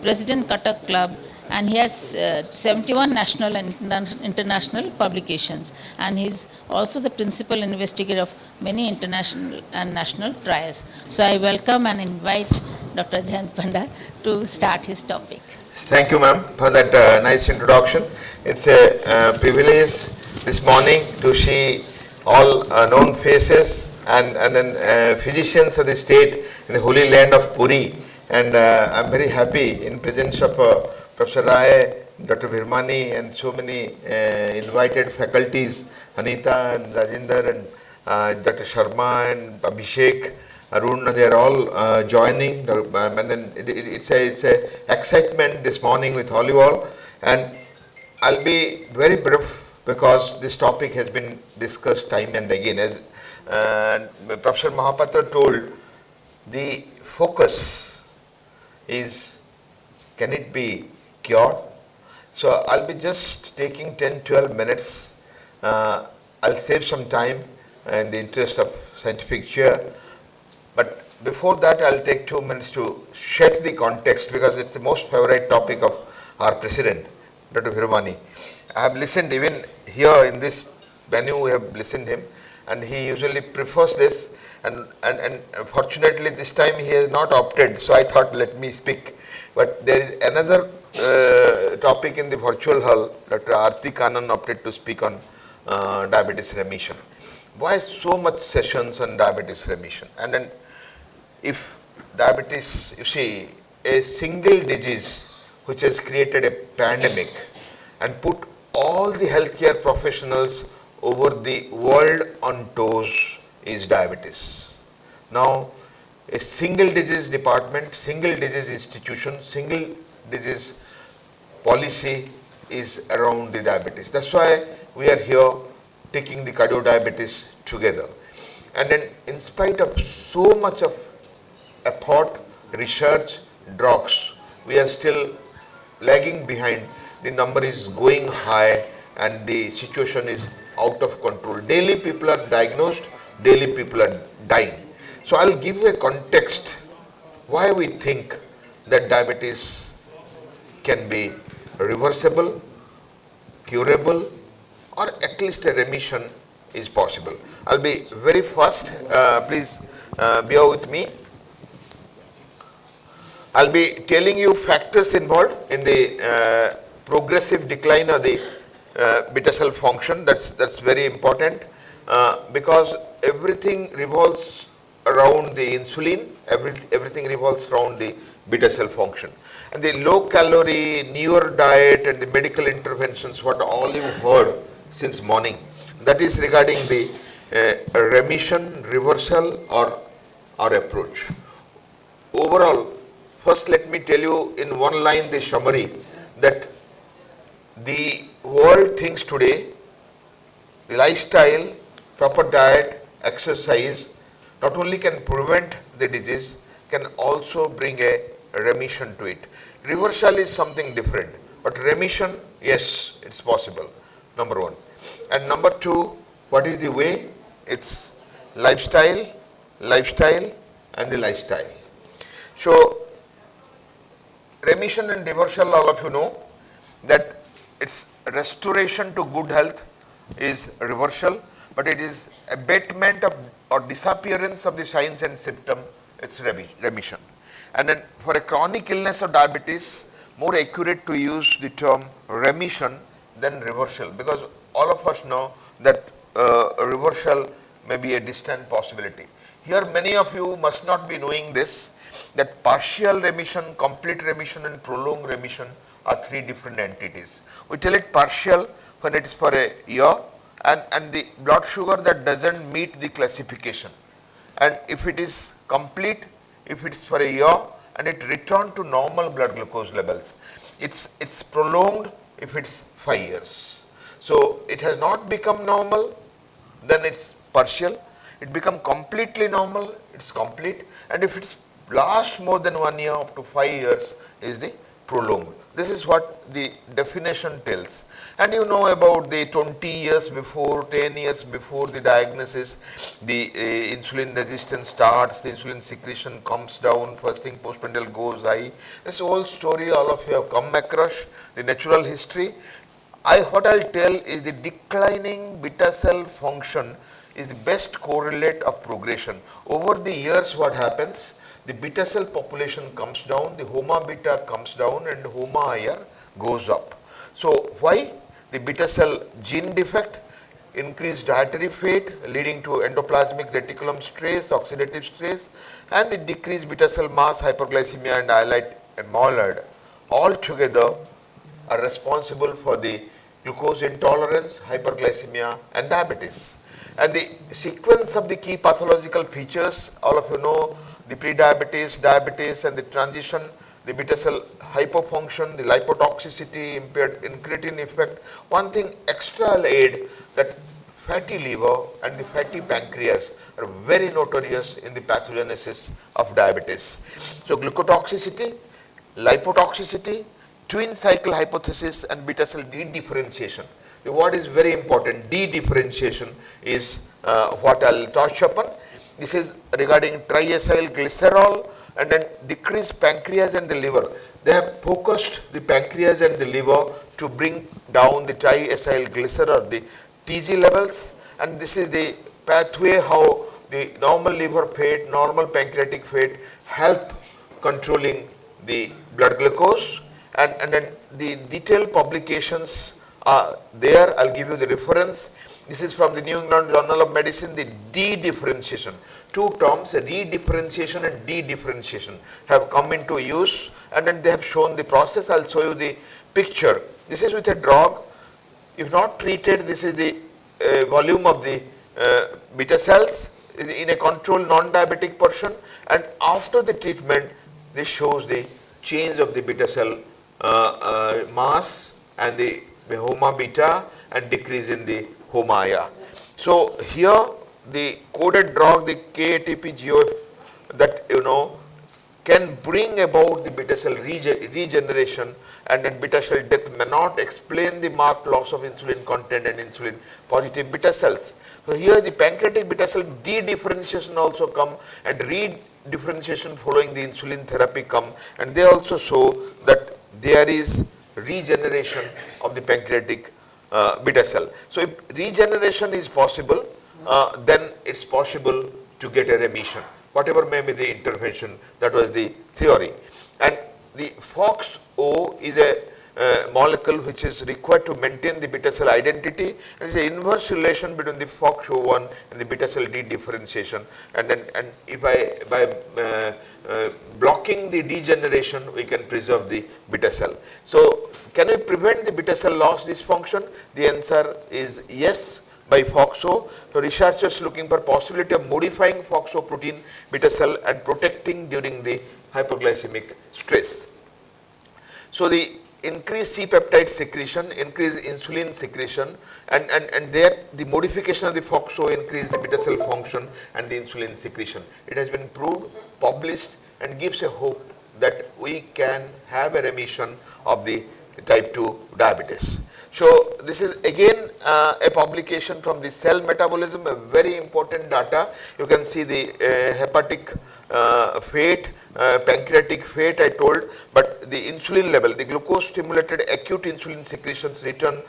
Speaker 15: President Cuttack Club, and he has 71 national and international publications, and he is also the principal investigator of many international and national trials. So I welcome and invite Dr. Jayant Panda to start his topic.
Speaker 2: Thank you, ma'am, for that nice introduction. It's a privilege this morning to see all known faces and then physicians of the state in the holy land of Puri, and I'm very happy in presence of Professor Rai, Dr. Virmani, and so many invited faculties, Anita and Rajinder and Dr. Sharma and Abhishek, Arun, they are all joining, and then it's a excitement this morning with all you all, and I'll be very brief because this topic has been discussed time and again. As Professor Mahapatra told, the focus is, can it be cured? So I'll be just taking 10-12 minutes. I'll save some time in the interest of scientific chair. But before that, I'll take 2 minutes to set the context because it's the most favorite topic of our president, Dr. Virmani. I have listened even here in this venue, we have listened him, and he usually prefers this. And fortunately this time he has not opted, so I thought let me speak. But there is another topic in the virtual hall. Dr. Aarti Kanan opted to speak on diabetes remission. Why so much sessions on diabetes remission? And then if diabetes, you see, a single disease which has created a pandemic and put all the healthcare professionals over the world on toes is diabetes. Now, a single disease department, single disease institution, single disease policy is around the diabetes. That's why we are here taking the cardio diabetes together. And then in spite of so much of effort, research, drugs, we are still lagging behind. The number is going high and the situation is out of control. Daily people are diagnosed, daily people are dying. So I'll give you a context why we think that diabetes can be reversible, curable, or at least a remission is possible. I'll be very fast. Please bear with me. I'll be telling you factors involved in the progressive decline of the beta cell function. That's very important because everything revolves around the insulin. Everything revolves around the beta cell function. And the low calorie, newer diet and the medical interventions, what all you've heard since morning, that is regarding the remission, reversal or approach. Overall, first let me tell you in one line the summary that the world thinks today the lifestyle, proper diet, exercise not only can prevent the disease, can also bring a remission to it. Reversal is something different, but remission, yes, it's possible, number one. And number two, what is the way? It's lifestyle, and the lifestyle. So, remission and reversal, all of you know that it's restoration to good health is reversal, but it is abatement of or disappearance of the signs and symptom, it's remission. And then for a chronic illness of diabetes, more accurate to use the term remission than reversal, because all of us know that reversal may be a distant possibility. Here many of you must not be knowing this, that partial remission, complete remission and prolonged remission are three different entities. We tell it partial when it is for a year and the blood sugar that doesn't meet the classification. And if it is complete, if it is for a year and it returned to normal blood glucose levels, it's prolonged if it's 5 years. So it has not become normal, then it's partial. It become completely normal, it's complete. And if it's lasts more than 1 year up to 5 years is the prolonged. This is what the definition tells. And you know about the 20 years before, 10 years before the diagnosis, the insulin resistance starts, the insulin secretion comes down, fasting postprandial goes high. This whole story all of you have come across, the natural history. What I'll tell is the declining beta cell function is the best correlate of progression. Over the years what happens, the beta cell population comes down, the HOMA beta comes down and HOMA IR goes up. So why? The beta cell gene defect, increased dietary fat leading to endoplasmic reticulum stress, oxidative stress, and the decreased beta cell mass, hyperglycemia and islet amyloid all together are responsible for the glucose intolerance, hyperglycemia and diabetes. And the sequence of the key pathological features, all of you know, the pre-diabetes, diabetes and the transition, the beta cell hypofunction, the lipotoxicity, impaired incretin effect. One thing extra I'll add that fatty liver and the fatty pancreas are very notorious in the pathogenesis of diabetes. So glucotoxicity, lipotoxicity, twin cycle hypothesis and beta cell dedifferentiation. The word is very important. Dedifferentiation is what I'll touch upon. This is regarding triacyl glycerol and then decreased pancreas and the liver. They have focused the pancreas and the liver to bring down the triacyl glycerol, the TG levels, and this is the pathway how the normal liver fat, normal pancreatic fat help controlling the blood glucose, and then the detailed publications are there. I'll give you the reference. This is from the New England Journal of Medicine, the dedifferentiation. two terms, redifferentiation and de-differentiation, have come into use, and then they have shown the process. I'll show you the picture. This is with a drug. If not treated, this is the volume of the beta cells in a controlled non-diabetic person, and after the treatment, this shows the change of the beta cell mass and the HOMA beta and decrease in the HOMA-IA. So here the coded drug, the KATP-GOF, that can bring about the beta cell regeneration, and then beta cell death may not explain the marked loss of insulin content and insulin positive beta cells. So here the pancreatic beta cell de-differentiation also come, and re-differentiation following the insulin therapy come, and they also show that there is regeneration of the pancreatic beta cell. So if regeneration is possible, then it's possible to get a remission, whatever may be the intervention. That was the theory. And the FOXO is a molecule which is required to maintain the beta cell identity, and there is an inverse relation between the FOXO1 and the beta cell de-differentiation, and if by blocking the degeneration, we can preserve the beta cell. So can we prevent the beta cell loss dysfunction? The answer is yes, by FOXO. So researchers looking for possibility of modifying FOXO protein beta cell and protecting during the hypoglycemic stress. So the increased C-peptide secretion, increased insulin secretion, and there the modification of the FOXO increase the beta cell function and the insulin secretion. It has been proved, published, and gives a hope that we can have a remission of the type 2 diabetes. So this is again a publication from the Cell Metabolism, a very important data. You can see the hepatic fat, pancreatic fat I told, but the insulin level, the glucose stimulated acute insulin secretions return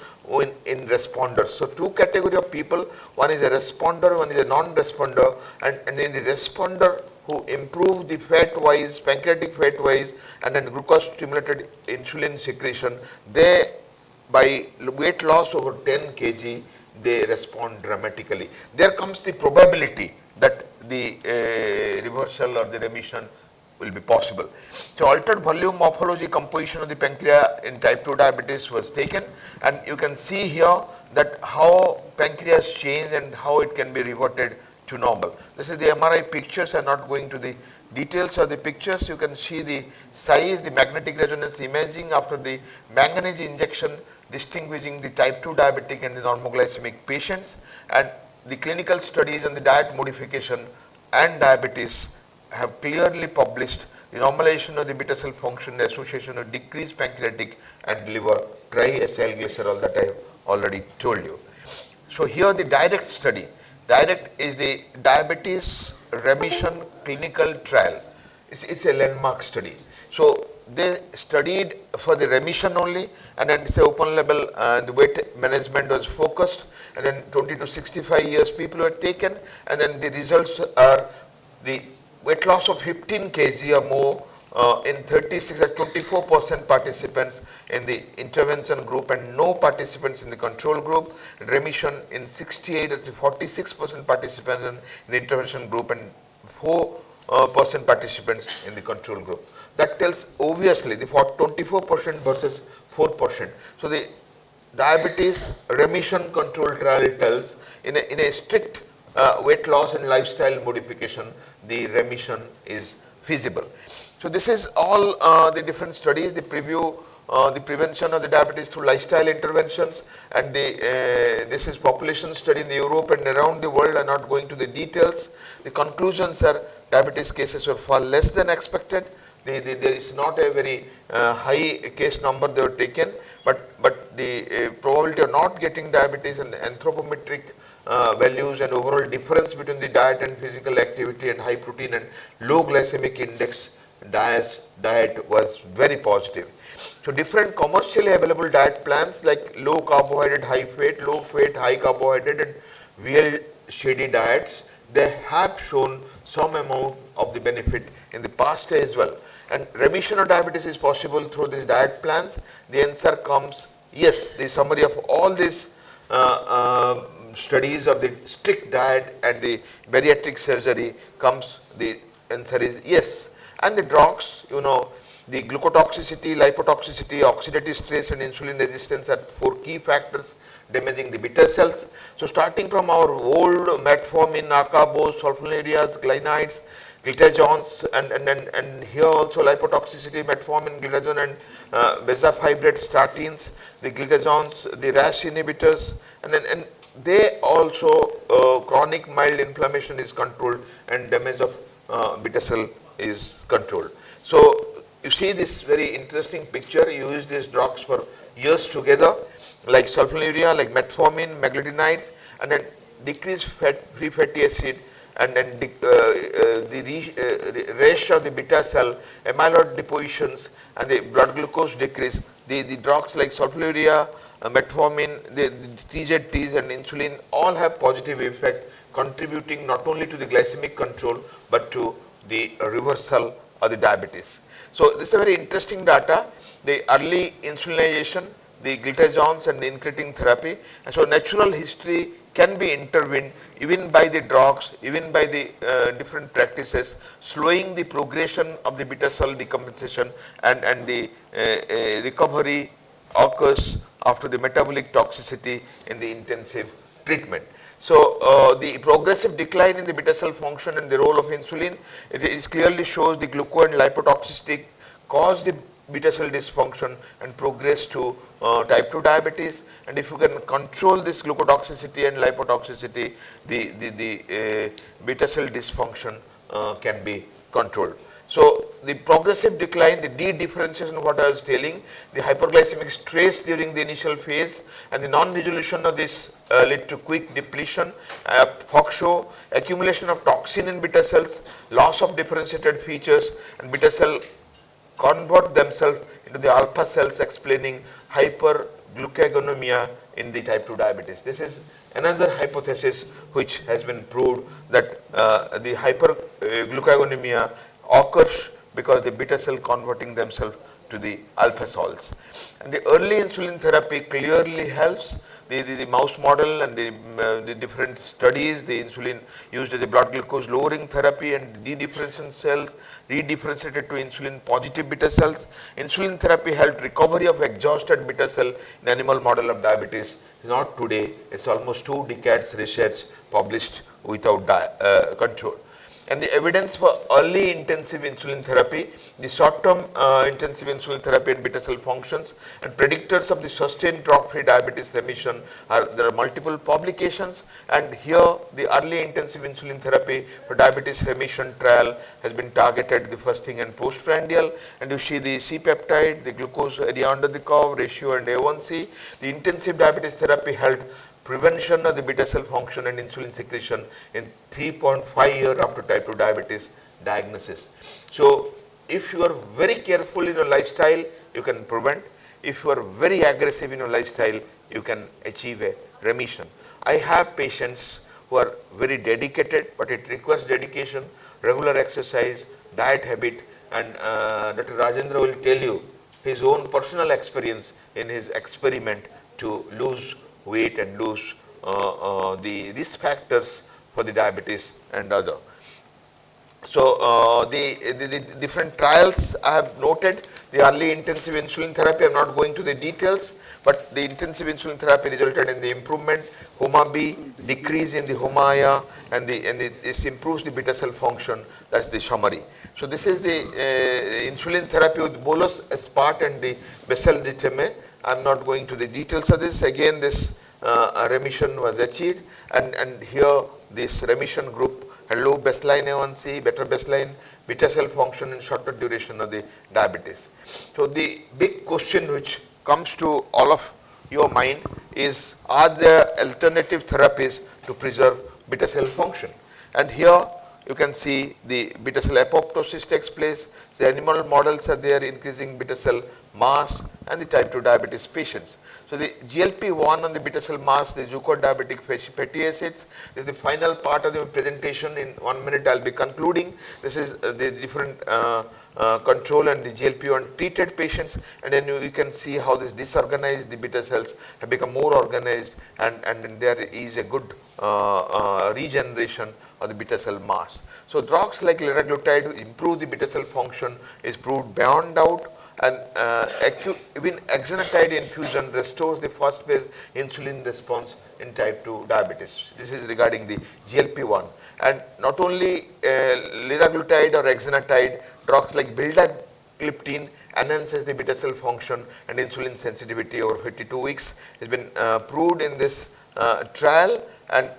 Speaker 2: in responders. So two category of people, one is a responder, one is a non-responder, and then the responder who improve the fat wise, pancreatic fat wise, and then glucose stimulated insulin secretion, they by weight loss over 10 kg, they respond dramatically. There comes the probability that the reversal or the remission will be possible. So altered volume morphology composition of the pancreas in type 2 diabetes was taken, and you can see here that how pancreas change and how it can be reverted to normal. This is the MRI pictures. I am not going to the details of the pictures. You can see the size, the magnetic resonance imaging after the manganese injection, distinguishing the type 2 diabetic and the normoglycemic patients, and the clinical studies on the diet modification and diabetes have clearly published the normalization of the beta cell function, the association of decreased pancreatic and liver triacylglycerol that I have already told you. So here the DIRECT study. DIRECT is the Diabetes Remission Clinical Trial. It's a landmark study. So they studied for the remission only, and then it's an open label, the weight management was focused, and then 20 to 65 years people were taken, and then the results are the weight loss of 15 kg or more in 36 or 24% participants in the intervention group and no participants in the control group, remission in 68 or 46% participants in the intervention group and 4% participants in the control group. That tells obviously the 24% versus 4%. So the diabetes remission control trial tells in a strict weight loss and lifestyle modification, the remission is feasible. So this is all the different studies, the preview, the prevention of the diabetes through lifestyle interventions, and this is population study in Europe and around the world. I'm not going to the details. The conclusions are diabetes cases were far less than expected. There is not a very high case number they were taken, but the probability of not getting diabetes and anthropometric values and overall difference between the diet and physical activity and high protein and low glycemic index diet was very positive. So different commercially available diet plans like low carbohydrate, high fat, low fat, high carbohydrate and real shady diets, they have shown some amount of the benefit in the past as well. And remission of diabetes is possible through these diet plans. The answer comes yes. The summary of all these studies of the strict diet and the bariatric surgery comes, the answer is yes. And the drugs, you know, the glucotoxicity, lipotoxicity, oxidative stress and insulin resistance are 4 key factors damaging the beta cells. So starting from our old metformin, acarbose, sulfonylureas, glycides, glitazones, and here also lipotoxicity, metformin, glitazone and bezafibrate statins, the glitazones, the RAS inhibitors, and they also chronic mild inflammation is controlled and damage of beta cell is controlled. So you see this very interesting picture. You use these drugs for years together, like sulfonylurea, like metformin, meglitinides, and then decrease free fatty acid, and then the ratio of the beta cell, amyloid depositions, and the blood glucose decrease. The drugs like sulfonylurea, metformin, the TZTs and insulin all have positive effect, contributing not only to the glycemic control but to the reversal of the diabetes. So this is a very interesting data, the early insulinization, the glitazones and the incretin therapy. And so natural history can be intervened even by the drugs, even by the different practices, slowing the progression of the beta cell decompensation, and the recovery occurs after the metabolic toxicity in the intensive treatment. So the progressive decline in the beta cell function and the role of insulin, it clearly shows the gluco and lipotoxicity cause the beta cell dysfunction and progress to type 2 diabetes. And if you can control this glucotoxicity and lipotoxicity, the beta cell dysfunction can be controlled. So the progressive decline, the de-differentiation, what I was telling, the hyperglycemic stress during the initial phase and the non-resolution of this lead to quick depletion, FOXO, accumulation of toxin in beta cells, loss of differentiated features, and beta cell convert themselves into the alpha cells, explaining hyperglucagonemia in the type 2 diabetes. This is another hypothesis which has been proved, that the hyperglucagonemia occurs because the beta cell converting themselves to the alpha cells. And the early insulin therapy clearly helps. The mouse model and the different studies, the insulin used as a blood glucose lowering therapy and de-differentiation cells, redifferentiated to insulin positive beta cells. Insulin therapy helped recovery of exhausted beta cell in animal model of diabetes. It's not today, it's almost 2 decades research published without control. And the evidence for early intensive insulin therapy, the short-term intensive insulin therapy and beta cell functions, and predictors of the sustained drug-free diabetes remission there are multiple publications. And here the early intensive insulin therapy for diabetes remission trial has been targeted the fasting and postprandial. And you see the C-peptide, the glucose area under the curve ratio, and A1C. The intensive diabetes therapy held prevention of the beta cell function and insulin secretion in 3.5 years after type 2 diabetes diagnosis. So if you are very careful in your lifestyle, you can prevent. If you are very aggressive in your lifestyle, you can achieve a remission. I have patients who are very dedicated, but it requires dedication, regular exercise, diet habit, and Dr. Rajendra will tell you his own personal experience in his experiment to lose weight and lose the risk factors for the diabetes and other. So the different trials I have noted, the early intensive insulin therapy, I am not going to the details, but the intensive insulin therapy resulted in the improvement, HOMA-B, decrease in the HOMA-A, and it improves the beta cell function. That's the summary. So this is the insulin therapy with bolus, aspart, and the Bessel-Determe. I'm not going to the details of this. Again, this remission was achieved, and here this remission group had low baseline A1C, better baseline beta cell function, and shorter duration of the diabetes. So the big question which comes to all of your mind is, are there alternative therapies to preserve beta cell function? And here you can see the beta cell apoptosis takes place. The animal models are there, increasing beta cell mass, and the type 2 diabetes patients. So the GLP-1 on the beta cell mass, the glucodiabetic fatty acids. This is the final part of the presentation. In 1 minute I'll be concluding. This is the different control and the GLP-1 treated patients, and then you can see how this disorganized the beta cells have become more organized, and there is a good regeneration of the beta cell mass. So drugs like liraglutide improve the beta cell function is proved beyond doubt, and even exenatide infusion restores the first phase insulin response in type 2 diabetes. This is regarding the GLP-1. And not only liraglutide or exenatide, drugs like vildagliptin enhances the beta cell function and insulin sensitivity over 52 weeks. Has been proved in this trial, and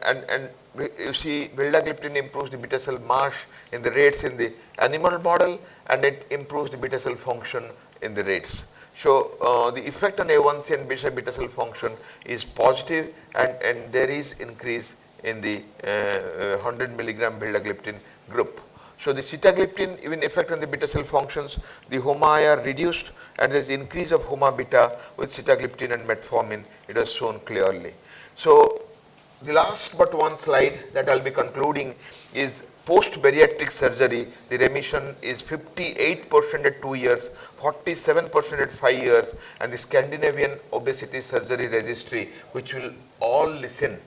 Speaker 2: you see vildagliptin improves the beta cell mass in the rates in the animal model, and it improves the beta cell function in the rates. So the effect on A1C and beta cell function is positive, and there is increase in the 100 milligram vildagliptin group. So the sitagliptin even effect on the beta cell functions, the HOMA are reduced, and there is increase of HOMA beta with sitagliptin and metformin, it was shown clearly. So the last but one slide that I will be concluding is post-bariatric surgery, the remission is 58% at 2 years, 47% at 5 years, and the Scandinavian Obesity Surgery Registry, which will all listen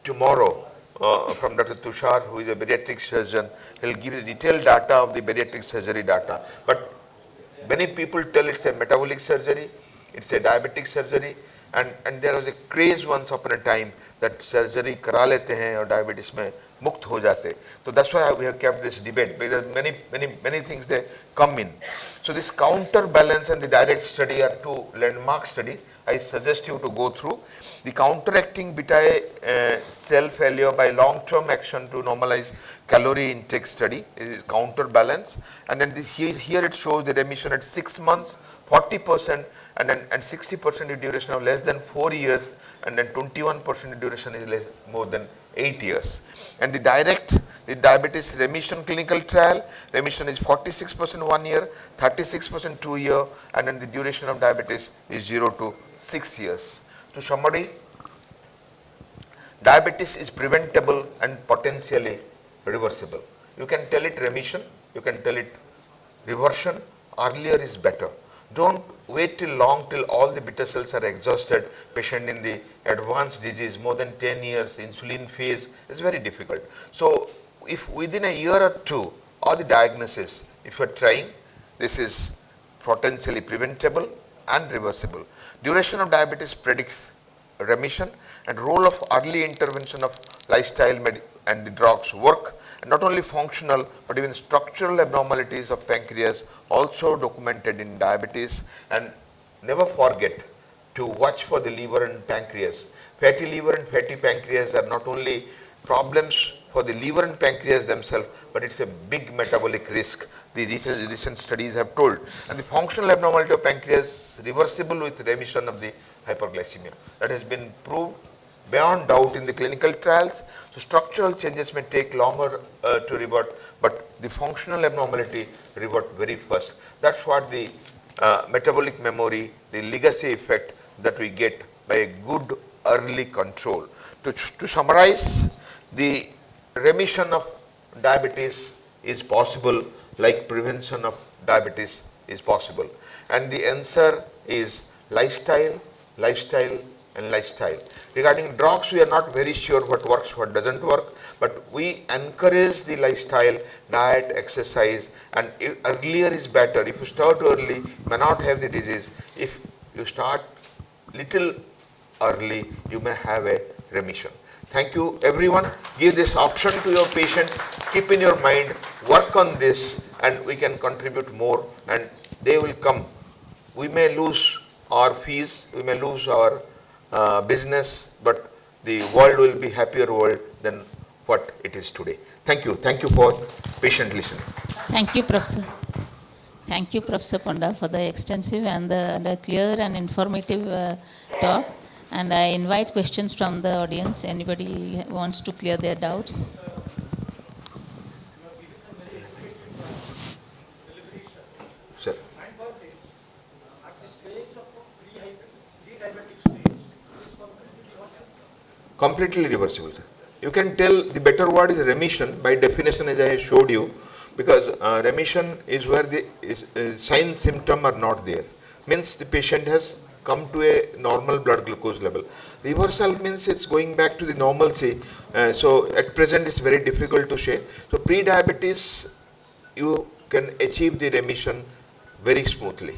Speaker 2: tomorrow from Dr. Tushar, who is a bariatric surgeon. He will give you detailed data of the bariatric surgery data. But many people tell it's a metabolic surgery, it's a diabetic surgery, and there was a craze once upon a time that surgery करा लेते हैं और diabetes में मुक्त हो जाते. So that's why we have kept this debate, because many things they come in. So this counterbalance and the direct study are two landmark study. I suggest you to go through. The counteracting beta cell failure by long-term action to normalize calorie intake study is counterbalance, and then this here it shows the remission at 6 months, 40%, and 60% duration of less than 4 years, and then 21% duration is more than 8 years. And the diabetes remission clinical trial, remission is 46% 1 year, 36% 2 year, and then the duration of diabetes is 0 to 6 years. To summary, diabetes is preventable and potentially reversible. You can tell it remission, you can tell it reversion, earlier is better. Don't wait till long till all the beta cells are exhausted. Patient in the advanced disease, more than 10 years, insulin phase is very difficult. So if within a year or two, or the diagnosis, if you are trying, this is potentially preventable and reversible. Duration of diabetes predicts remission, and role of early intervention of lifestyle and the drugs work, and not only functional but even structural abnormalities of pancreas also documented in diabetes. And never forget to watch for the liver and pancreas. Fatty liver and fatty pancreas are not only problems for the liver and pancreas themselves, but it's a big metabolic risk, the recent studies have told. And the functional abnormality of pancreas reversible with remission of the hyperglycemia. That has been proved beyond doubt in the clinical trials. So structural changes may take longer to revert, but the functional abnormality revert very fast. That's what the metabolic memory, the legacy effect that we get by a good early control. To summarize, the remission of diabetes is possible like prevention of diabetes is possible. And the answer is lifestyle, lifestyle, and lifestyle. Regarding drugs, we are not very sure what works, what doesn't work, but we encourage the lifestyle, diet, exercise, and earlier is better. If you start early, you may not have the disease. If you start little early, you may have a remission. Thank you everyone. Give this option to your patients. Keep in your mind, work on this, and we can contribute more, and they will come. We may lose our fees, we may lose our business, but the world will be happier world than what it is today. Thank you. Thank you for patient listening.
Speaker 15: Thank you, Professor. Thank you, Professor Ponda, for the extensive and the clear and informative talk. And I invite questions from the audience. Anybody wants to clear their doubts?
Speaker 2: Sir. Completely reversible, sir. You can tell the better word is remission by definition, as I showed you. because remission is where the sign symptom are not there. Means the patient has come to a normal blood glucose level. Reversal means it's going back to the normalcy. So at present it's very difficult to say. So pre-diabetes, you can achieve the remission very smoothly.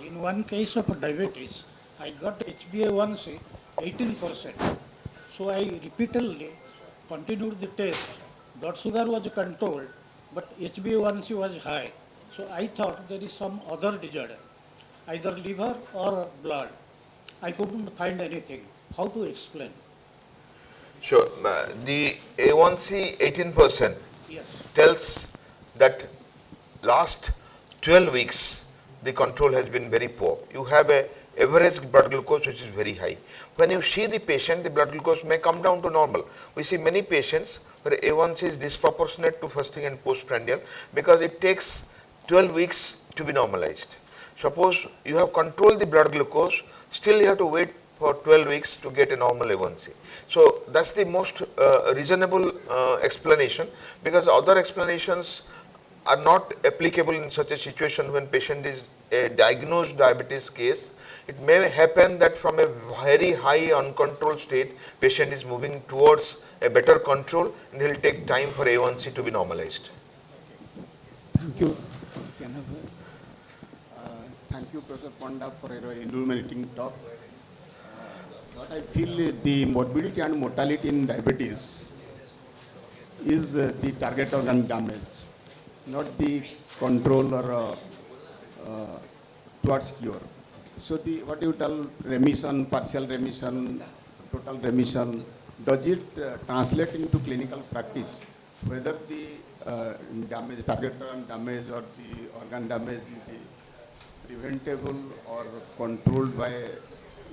Speaker 16: In one case of diabetes, I got HbA1c 18%. So I repeatedly continued the test. Blood sugar was controlled, but HbA1c was high. So I thought there is some other disorder, either liver or blood. I couldn't find anything. How to explain?
Speaker 2: Sure. The A1C 18%
Speaker 16: Yes.
Speaker 2: tells that last 12 weeks the control has been very poor. You have a average blood glucose which is very high. When you see the patient, the blood glucose may come down to normal. We see many patients where A1C is disproportionate to fasting and postprandial because it takes 12 weeks to be normalized. Suppose you have controlled the blood glucose, still you have to wait for 12 weeks to get a normal A1C. So that's the most reasonable explanation, because other explanations are not applicable in such a situation. When patient is a diagnosed diabetes case, it may happen that from a very high uncontrolled state, patient is moving towards a better control, and it will take time for A1C to be normalized.
Speaker 17: Thank you. Thank you, Professor Panda, for your illuminating talk. What I feel, the morbidity and mortality in diabetes is the target organ damage, not the control or towards cure. So what you tell, remission, partial remission, total remission, does it translate into clinical practice? Whether the damage, target organ damage or the organ damage is preventable or controlled by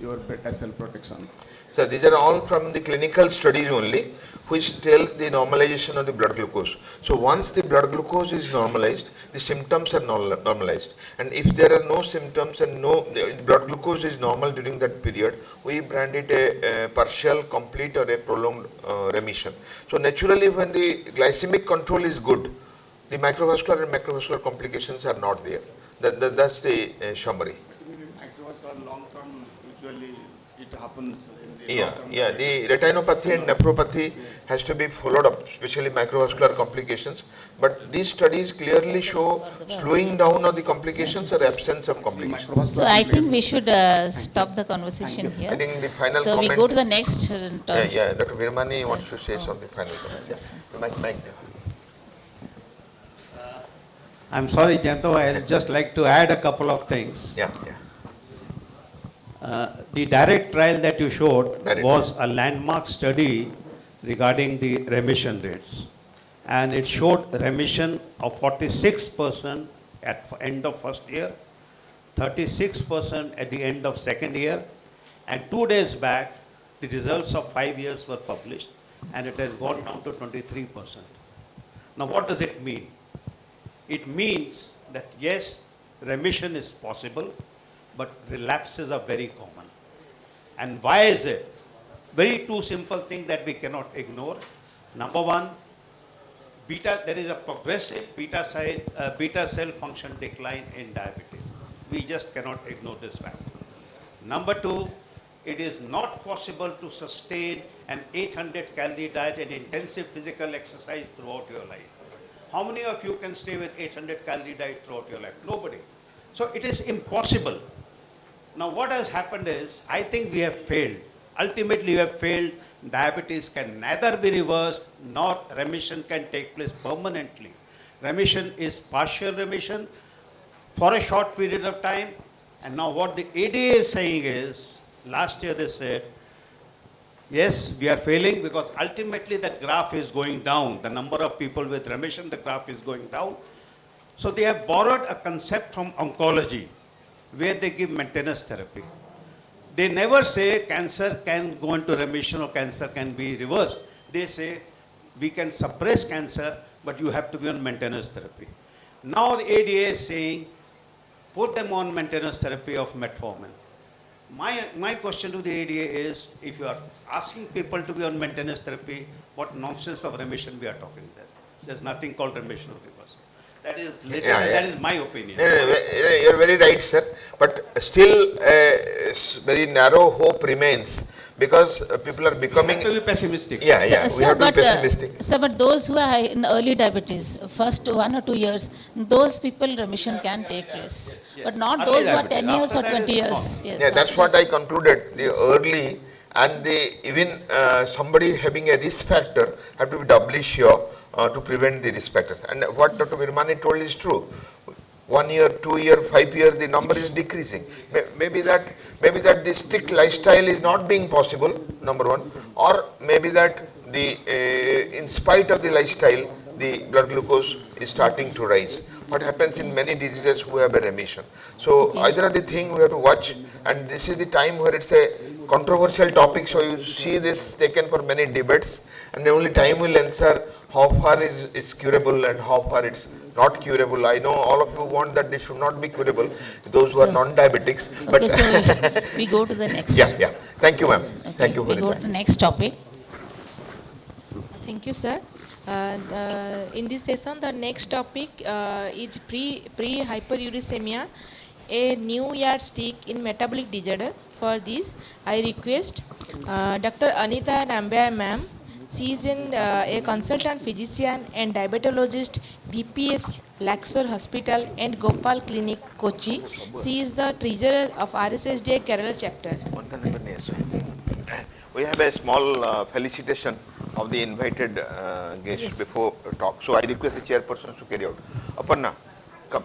Speaker 17: your beta cell protection?
Speaker 2: So these are all from the clinical studies only, which tell the normalization of the blood glucose. So once the blood glucose is normalized, the symptoms are normalized. And if there are no symptoms and no blood glucose is normal during that period, we brand it a partial, complete or a prolonged remission. So naturally, when the glycemic control is good, the microvascular and macrovascular complications are not there. That's the summary.
Speaker 17: Microvascular long term, usually it happens in the
Speaker 2: Yeah, the retinopathy and nephropathy has to be followed up, especially microvascular complications. But these studies clearly show slowing down of the complications or absence of complications.
Speaker 15: So I think we should stop the conversation here.
Speaker 2: I think the final
Speaker 15: so
Speaker 2: comment.
Speaker 15: we go to the next topic.
Speaker 2: Yeah, Dr. Virmani wants to say something final comment. Yeah.
Speaker 11: I'm sorry, Janto, I'll just like to add a couple of things.
Speaker 2: Yeah.
Speaker 11: The direct trial that you showed was a landmark study regarding the remission rates. And it showed remission of 46% at end of first year, 36% at the end of second year, and 2 days back, the results of 5 years were published, and it has gone down to 23%. Now, what does it mean? It means that yes, remission is possible, but relapses are very common. And why is it? Very two simple things that we cannot ignore. Number one, there is a progressive beta cell function decline in diabetes. We just cannot ignore this fact. Number two, it is not possible to sustain an 800 calorie diet and intensive physical exercise throughout your life. How many of you can stay with 800 calorie diet throughout your life? Nobody. So it is impossible. Now what has happened is, I think we have failed. Ultimately we have failed. Diabetes can neither be reversed nor remission can take place permanently. Remission is partial remission for a short period of time. And now what the ADA is saying is, last year they said, yes, we are failing because ultimately the graph is going down. The number of people with remission, the graph is going down. So they have borrowed a concept from oncology where they give maintenance therapy. They never say cancer can go into remission or cancer can be reversed. They say we can suppress cancer, but you have to be on maintenance therapy. Now the ADA is saying put them on maintenance therapy of metformin. My question to the ADA is, if you are asking people to be on maintenance therapy, what nonsense of remission we are talking there? There's nothing called remission or reversal. That is
Speaker 2: Yeah,
Speaker 11: little,
Speaker 2: yeah.
Speaker 11: that is my opinion.
Speaker 2: You're very right, sir. But still, very narrow hope remains because people are becoming.
Speaker 11: We have to be pessimistic.
Speaker 2: Yeah, yeah. We have to be pessimistic.
Speaker 15: Sir, but those who are in early diabetes, first 1 or 2 years, those people remission can take place. But not
Speaker 11: Early
Speaker 15: those who are
Speaker 11: diabetes.
Speaker 15: 10 years
Speaker 11: After
Speaker 15: or
Speaker 11: that
Speaker 15: 20
Speaker 11: is
Speaker 15: years.
Speaker 11: small.
Speaker 15: Yes,
Speaker 2: Yeah, that's
Speaker 15: after
Speaker 2: what
Speaker 15: that.
Speaker 2: I concluded. The early and even somebody having a risk factor have to be doubly sure to prevent the risk factors. And what Dr. Virmani told is true. 1 year, 2 year, 5 year, the number is decreasing. Maybe that the strict lifestyle is not being possible, number one, or maybe that in spite of the lifestyle, the blood glucose is starting to rise. What happens in many diseases who have a remission. So either of the thing we have to watch, and this is the time where it's a controversial topic. So you see this taken for many debates, and only time will answer how far it's curable and how far it's not curable. I know all of you want that they should not be curable, those who are non-diabetics. But
Speaker 15: Okay, so we go to the next.
Speaker 2: Yeah. Thank you, ma'am. Thank you for
Speaker 15: We go to the next topic.
Speaker 18: Thank you, sir. In this session, the next topic is pre-hyperuricemia, a new yardstick in metabolic disorder. For this, I request Dr. Anita Nambia, ma'am. She is a consultant physician and diabetologist, BPS Laxor Hospital and Gopal Clinic, Kochi. She is the treasurer of RSSDA Kerala chapter.
Speaker 2: we have a small felicitation of the invited guests
Speaker 18: Yes.
Speaker 2: before talk. So I request the chairperson to carry out. Aparna, come.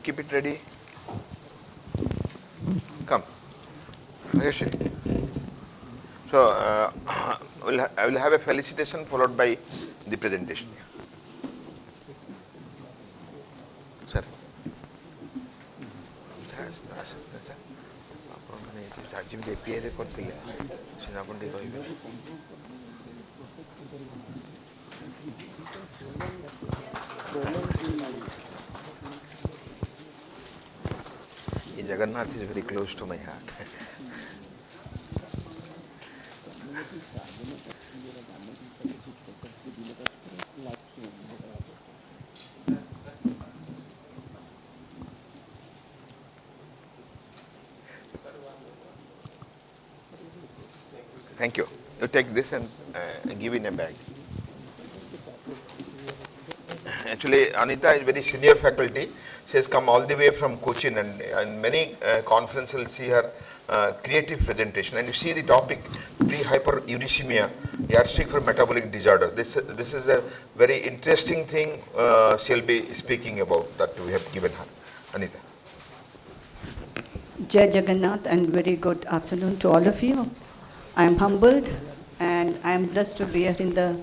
Speaker 2: Keep it ready. Come. Mahesh. So I will have a felicitation followed by the presentation. Sir. Jagannath is very close to my heart. Thank you. You take this and give in a bag. Actually, Anita is very senior faculty. She has come all the way from Cochin, and in many conferences will see her creative presentation. And you see the topic, pre-hyperuricemia, yardstick for metabolic disorder. This is a very interesting thing she'll be speaking about that we have given her. Anita.
Speaker 19: Jai Jagannath, and very good afternoon to all of you. I am humbled and I am blessed to be here in the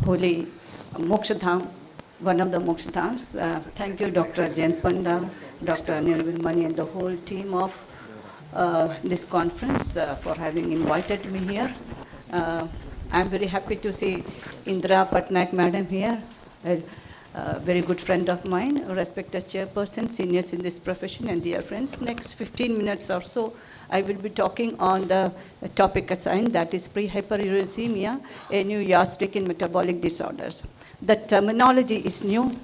Speaker 19: holy Mokshadham, one of the Mokshadhams. Thank you, Dr. Jayant Panda, Dr. Anil Vilmani, and the whole team of this conference for having invited me here. I am very happy to see Indra Patnaik Madam here, a very good friend of mine, a respected chairperson, seniors in this profession, and dear friends. Next 15 minutes or so, I will be talking on the topic assigned, that is pre-hyperuricemia, a new yardstick in metabolic disorders. The terminology is new,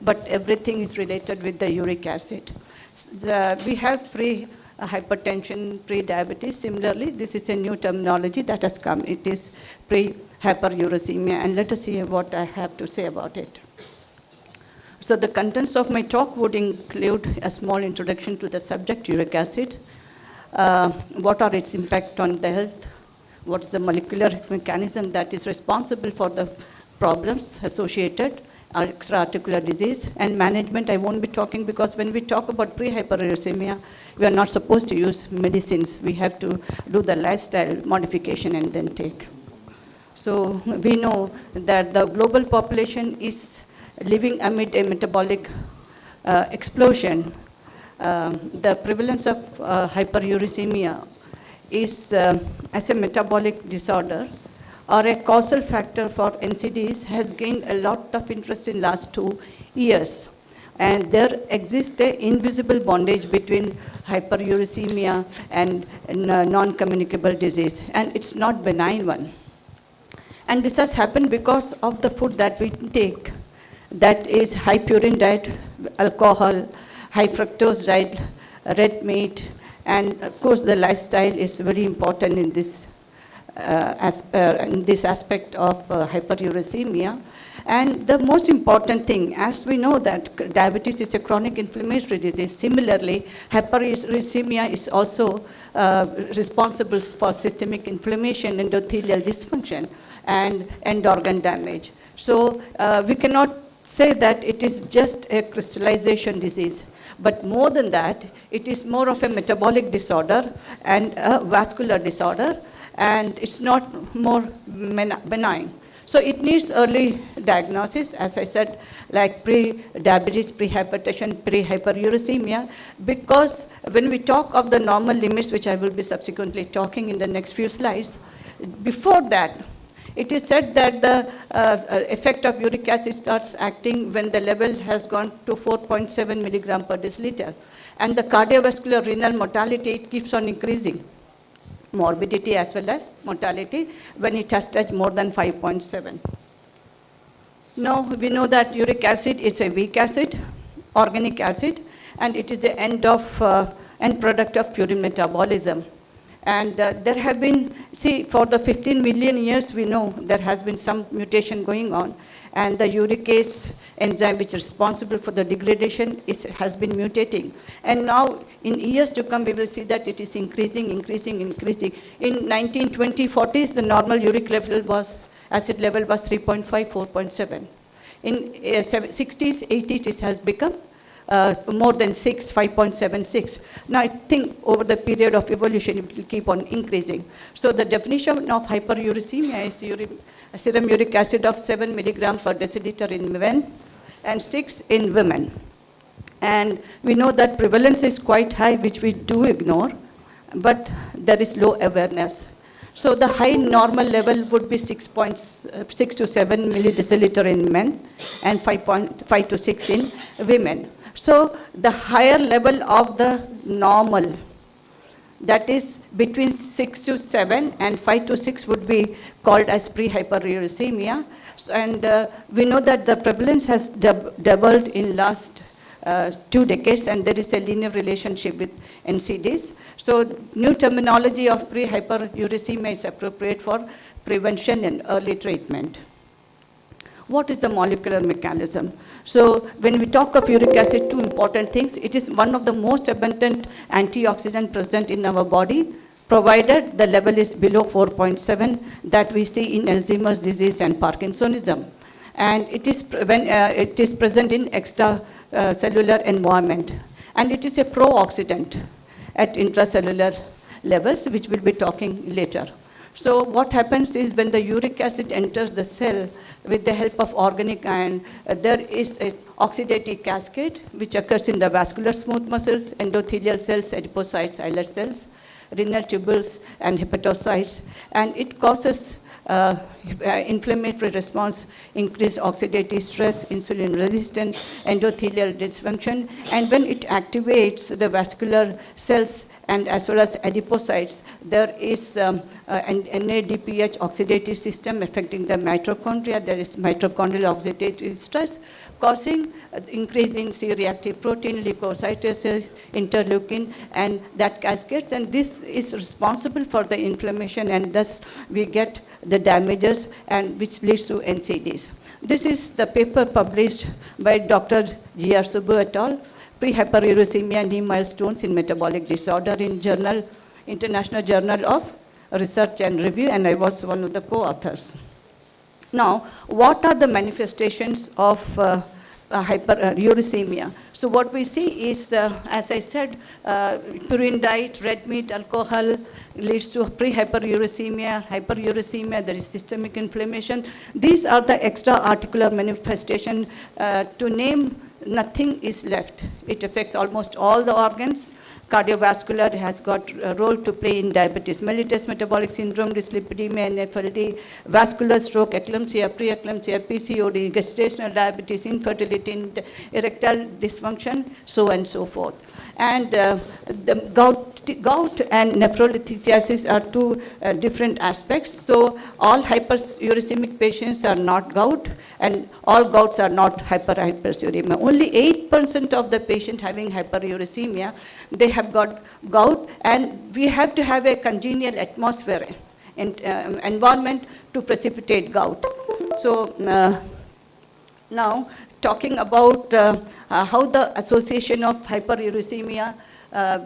Speaker 19: but everything is related with the uric acid. We have pre-hypertension, pre-diabetes. Similarly, this is a new terminology that has come. It is pre-hyperuricemia, and let us see what I have to say about it. So the contents of my talk would include a small introduction to the subject, uric acid, what are its impact on the health, what is the molecular mechanism that is responsible for the problems associated, extra-articular disease, and management. I won't be talking because when we talk about pre-hyperuricemia, we are not supposed to use medicines. We have to do the lifestyle modification and then take. So we know that the global population is living amid a metabolic explosion. The prevalence of hyperuricemia is as a metabolic disorder or a causal factor for NCDs has gained a lot of interest in last 2 years. And there exists an invisible bondage between hyperuricemia and non-communicable disease, and it's not benign one. And this has happened because of the food that we take. That is high purine diet, alcohol, high fructose diet, red meat, and of course the lifestyle is very important in this aspect of hyperuricemia. And the most important thing, as we know that diabetes is a chronic inflammatory disease, similarly, hyperuricemia is also responsible for systemic inflammation, endothelial dysfunction, and end organ damage. So we cannot say that it is just a crystallization disease. But more than that, it is more of a metabolic disorder and a vascular disorder, and it's not more benign. So it needs early diagnosis, as I said, like pre-diabetes, pre-hypertension, pre-hyperuricemia, because when we talk of the normal limits, which I will be subsequently talking in the next few slides, before that, it is said that the effect of uric acid starts acting when the level has gone to 4.7 milligram per deciliter. And the cardiovascular renal mortality, it keeps on increasing. Morbidity as well as mortality when it has touched more than 5.7. Now we know that uric acid is a weak acid, organic acid, and it is the end product of purine metabolism. And there have been, for the 15 million years we know there has been some mutation going on, and the uricase enzyme which is responsible for the degradation has been mutating. And now in years to come we will see that it is increasing. In 1920s, 40s, the normal uric acid level was 3.5, 4.7. In 60s, 80s, it has become more than 6, 5.76. Now I think over the period of evolution it will keep on increasing. So the definition of hyperuricemia is serum uric acid of 7 milligram per deciliter in men and 6 in women. And we know that prevalence is quite high, which we do ignore, but there is low awareness. So the high normal level would be 6 to 7 millideciliter in men and 5 to 6 in women. So the higher level of the normal, that is between 6 to 7 and 5 to 6 would be called as pre-hyperuricemia. And we know that the prevalence has doubled in last 2 decades, and there is a linear relationship with NCDs. So new terminology of pre-hyperuricemia is appropriate for prevention and early treatment. What is the molecular mechanism? So when we talk of uric acid, 2 important things. It is one of the most abundant antioxidant present in our body, provided the level is below 4.7 that we see in Alzheimer's disease and Parkinsonism. And it is present in extracellular environment. And it is a pro-oxidant at intracellular levels, which we'll be talking later. So what happens is when the uric acid enters the cell with the help of organic ion, there is an oxidative cascade which occurs in the vascular smooth muscles, endothelial cells, adipocytes, islet cells, renal tubules, and hepatocytes, and it causes inflammatory response, increased oxidative stress, insulin resistance, endothelial dysfunction, and when it activates the vascular cells and as well as adipocytes, there is an NADPH oxidative system affecting the mitochondria. There is mitochondrial oxidative stress causing increase in C-reactive protein, leukocytosis, interleukin, and that cascades. And this is responsible for the inflammation, and thus we get the damages, and which leads to NCDs. This is the paper published by Dr. G.R. Subbu et al., Pre-hyperuricemia New Milestones in Metabolic Disorder in International Journal of Research and Review, and I was one of the co-authors. Now, what are the manifestations of hyperuricemia? So what we see is, as I said, purine diet, red meat, alcohol leads to pre-hyperuricemia, hyperuricemia, there is systemic inflammation. These are the extra-articular manifestation. To name, nothing is left. It affects almost all the organs, cardiovascular has got a role to play in diabetes. Mellitus metabolic syndrome, dyslipidemia, NFLD, vascular stroke, eclampsia, preeclampsia, PCOD, gestational diabetes, infertility, erectile dysfunction, so and so forth. And the gout and nephrolithiasis are two different aspects. So all hyperuricemic patients are not gout, and all gouts are not hyperuricemia. Only 8% of the patient having hyperuricemia, they have got gout, and we have to have a congenial atmosphere and environment to precipitate gout. So now talking about how the association of hyperuricemia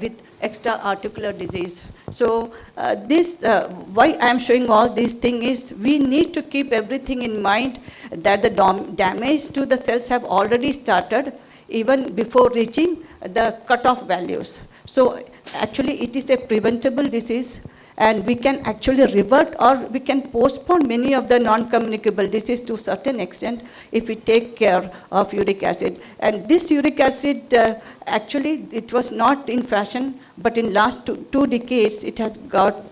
Speaker 19: with extra-articular disease. So why I am showing all these things is we need to keep everything in mind that the damage to the cells have already started even before reaching the cutoff values. So actually it is a preventable disease, and we can actually revert or we can postpone many of the non-communicable disease to a certain extent if we take care of uric acid. And this uric acid, actually it was not in fashion, but in last two decades it has got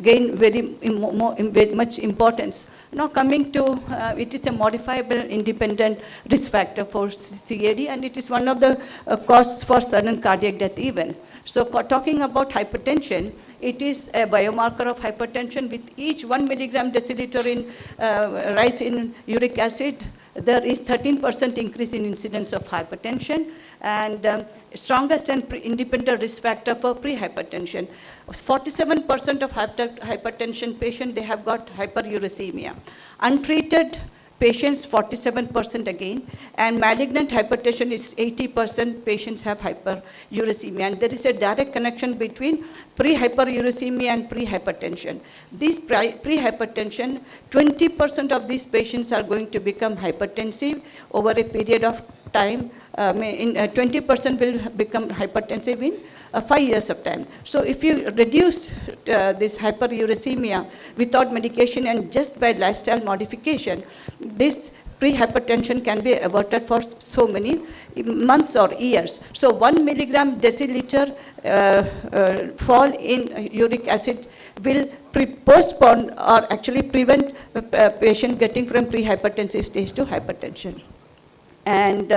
Speaker 19: gained very much importance. Now coming to, it is a modifiable independent risk factor for CAD, and it is one of the causes for sudden cardiac death even. So talking about hypertension, it is a biomarker of hypertension. With each 1 milligram deciliter in rise in uric acid, there is 13% increase in incidence of hypertension, and strongest and independent risk factor for prehypertension. 47% of hypertension patients, they have got hyperuricemia. Untreated patients, 47% again, and malignant hypertension is 80% patients have hyperuricemia, and there is a direct connection between pre-hyperuricemia and pre-hypertension. This pre-hypertension, 20% of these patients are going to become hypertensive over a period of time. 20% will become hypertensive in 5 years of time. So if you reduce this hyperuricemia without medication and just by lifestyle modification, this pre-hypertension can be averted for so many months or years. So 1 milligram deciliter fall in uric acid will postpone or actually prevent a patient getting from pre-hypertensive stage to hypertension. And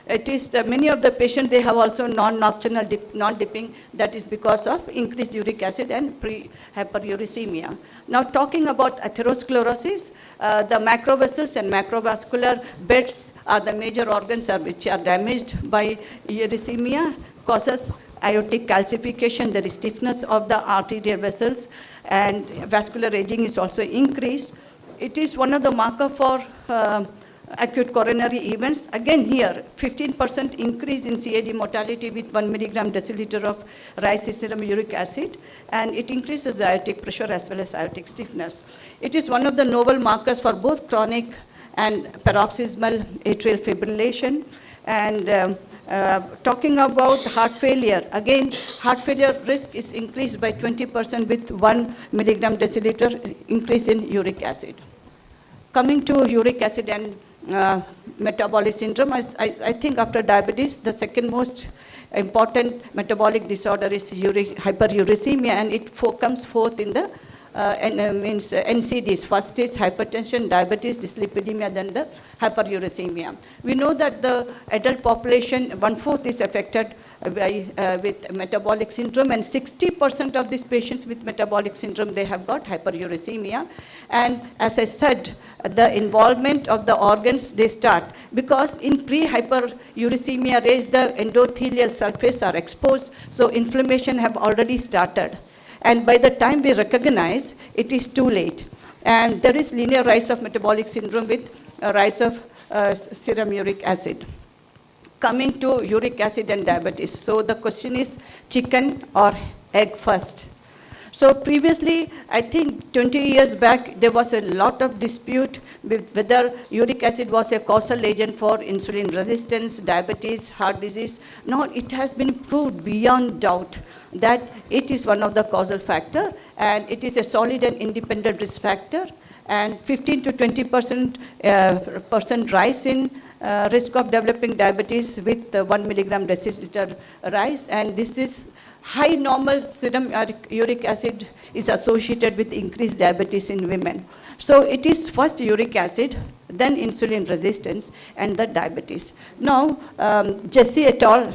Speaker 19: it is many of the patients, they have also non-nocturnal non-dipping, that is because of increased uric acid and pre-hyperuricemia. Now talking about atherosclerosis, the macrovessels and macrovascular beds are the major organs which are damaged by uricemia, causes aortic calcification, there is stiffness of the arterial vessels, and vascular aging is also increased. It is one of the markers for acute coronary events. Again here, 15% increase in CAD mortality with 1 milligram deciliter of rise in serum uric acid, and it increases the aortic pressure as well as aortic stiffness. It is one of the novel markers for both chronic and paroxysmal atrial fibrillation. And talking about heart failure, again, heart failure risk is increased by 20% with 1 milligram deciliter increase in uric acid. Coming to uric acid and metabolic syndrome, I think after diabetes, the second most important metabolic disorder is hyperuricemia, and it comes forth in the NCDs. First is hypertension, diabetes, dyslipidemia, then the hyperuricemia. We know that the adult population, 1/4 is affected with metabolic syndrome, and 60% of these patients with metabolic syndrome, they have got hyperuricemia. And as I said, the involvement of the organs, they start because in pre-hyperuricemia range, the endothelial surface are exposed, so inflammation have already started. And by the time we recognize, it is too late. And there is linear rise of metabolic syndrome with a rise of serum uric acid. Coming to uric acid and diabetes. So the question is chicken or egg first. So previously, I think 20 years back, there was a lot of dispute with whether uric acid was a causal agent for insulin resistance, diabetes, heart disease. Now it has been proved beyond doubt that it is one of the causal factor, and it is a solid and independent risk factor, and 15 to 20% rise in risk of developing diabetes with 1 milligram deciliter rise, and this is high normal serum uric acid is associated with increased diabetes in women. So it is first uric acid, then insulin resistance, and the diabetes. Now, Jesse et al.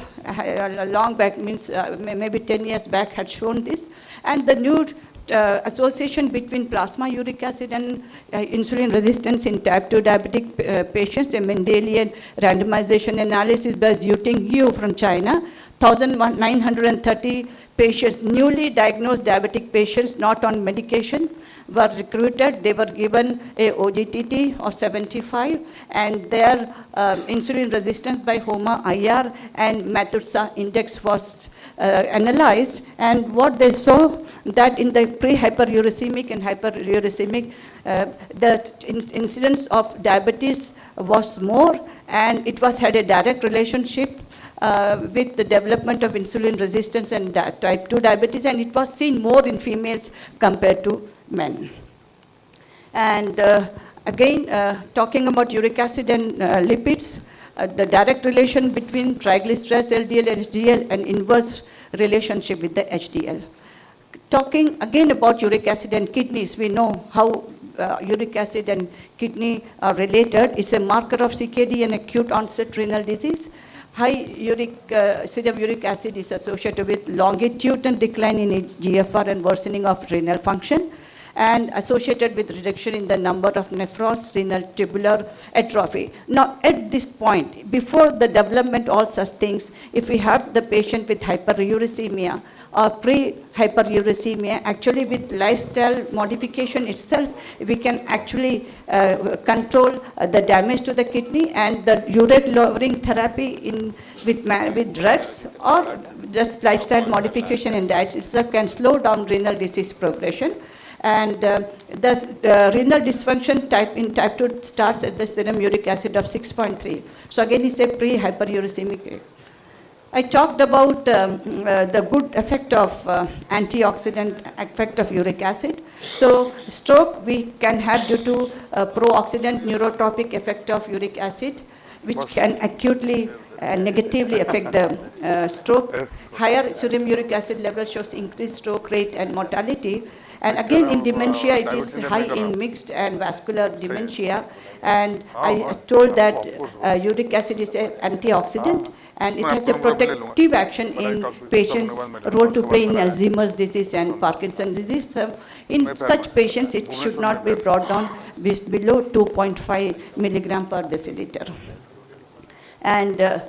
Speaker 19: Long back, means maybe 10 years back, had shown this, and the new association between plasma uric acid and insulin resistance in type 2 diabetic patients, a Mendelian randomization analysis by Yuting Yu from China. 1,930 patients, newly diagnosed diabetic patients not on medication, were recruited. They were given a OGTT of 75, and their insulin resistance by HOMA-IR and Matursa index was analyzed, and what they saw that in the pre-hyperuricemic and hyperuricemic, the incidence of diabetes was more, and it had a direct relationship with the development of insulin resistance and type 2 diabetes, and it was seen more in females compared to men. And again, talking about uric acid and lipids, the direct relation between triglycerides, LDL, and HDL, and inverse relationship with the HDL. Talking again about uric acid and kidneys, we know how uric acid and kidney are related. It's a marker of CKD and acute onset renal disease. High serum uric acid is associated with longitudinal decline in GFR and worsening of renal function, and associated with reduction in the number of nephrons, renal tubular atrophy. Now, at this point, before the development of all such things, if we have the patient with hyperuricemia or pre-hyperuricemia, actually with lifestyle modification itself, we can actually control the damage to the kidney, and the urate lowering therapy with drugs or just lifestyle modification in diets itself can slow down renal disease progression. And the renal dysfunction in type 2 starts at the serum uric acid of 6.3. So again, it's a pre-hyperuricemic. I talked about the good effect of antioxidant effect of uric acid. So stroke we can have due to pro-oxidant neurotropic effect of uric acid, which can acutely negatively affect the stroke. Higher serum uric acid level shows increased stroke rate and mortality. And again, in dementia, it is high in mixed and vascular dementia. And I told that uric acid is an antioxidant, and it has a protective action in patients' role to play in Alzheimer's disease and Parkinson's disease. So in such patients, it should not be brought down below 2.5 milligram per deciliter. And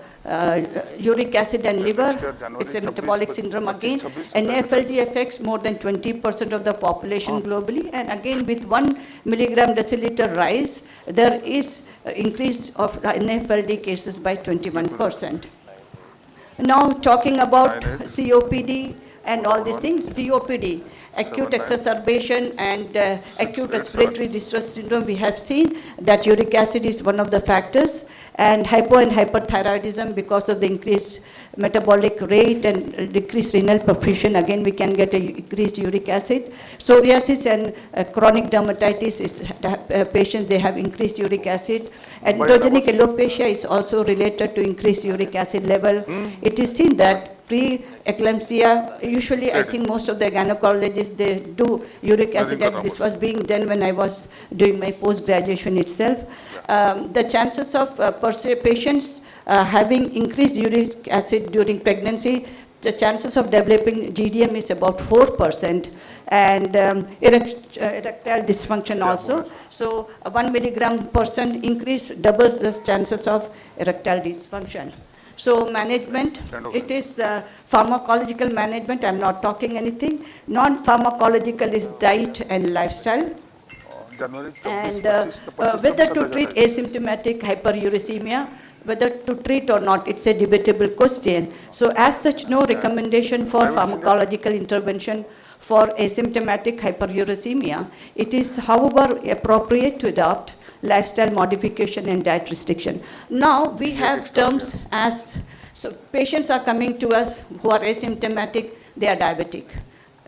Speaker 19: uric acid and liver, it's a metabolic syndrome again. NAFLD affects more than 20% of the population globally, and again with 1 milligram deciliter rise, there is increase of NAFLD cases by 21%. Now talking about COPD and all these things, COPD, acute exacerbation and acute respiratory distress syndrome, we have seen that uric acid is one of the factors, and hypo and hyperthyroidism because of the increased metabolic rate and decreased renal perfusion, again we can get a increased uric acid. Psoriasis and chronic dermatitis is patients, they have increased uric acid. Androgenic alopecia is also related to increased uric acid level. It is seen that pre-eclampsia, usually I think most of the gynecologists, they do uric acid, and this was being done when I was doing my post-graduation itself. The chances of patients having increased uric acid during pregnancy, the chances of developing GDM is about 4%, and erectile dysfunction also. So 1 milligram person increase doubles the chances of erectile dysfunction. So management, it is pharmacological management, I'm not talking anything. Non-pharmacological is diet and lifestyle. And whether to treat asymptomatic hyperuricemia, whether to treat or not, it's a debatable question. So as such, no recommendation for pharmacological intervention for asymptomatic hyperuricemia. It is, however, appropriate to adopt lifestyle modification and diet restriction. Now we have terms as, so patients are coming to us who are asymptomatic, they are diabetic.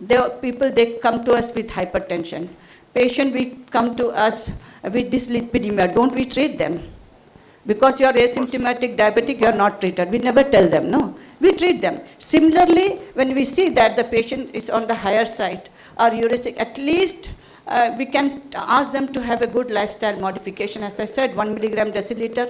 Speaker 19: They come to us with hypertension. Patient we come to us with dyslipidemia, don't we treat them? Because you are asymptomatic diabetic, you are not treated. We never tell them, no. We treat them. Similarly, when we see that the patient is on the higher side or uric, at least we can ask them to have a good lifestyle modification. As I said, 1 milligram deciliter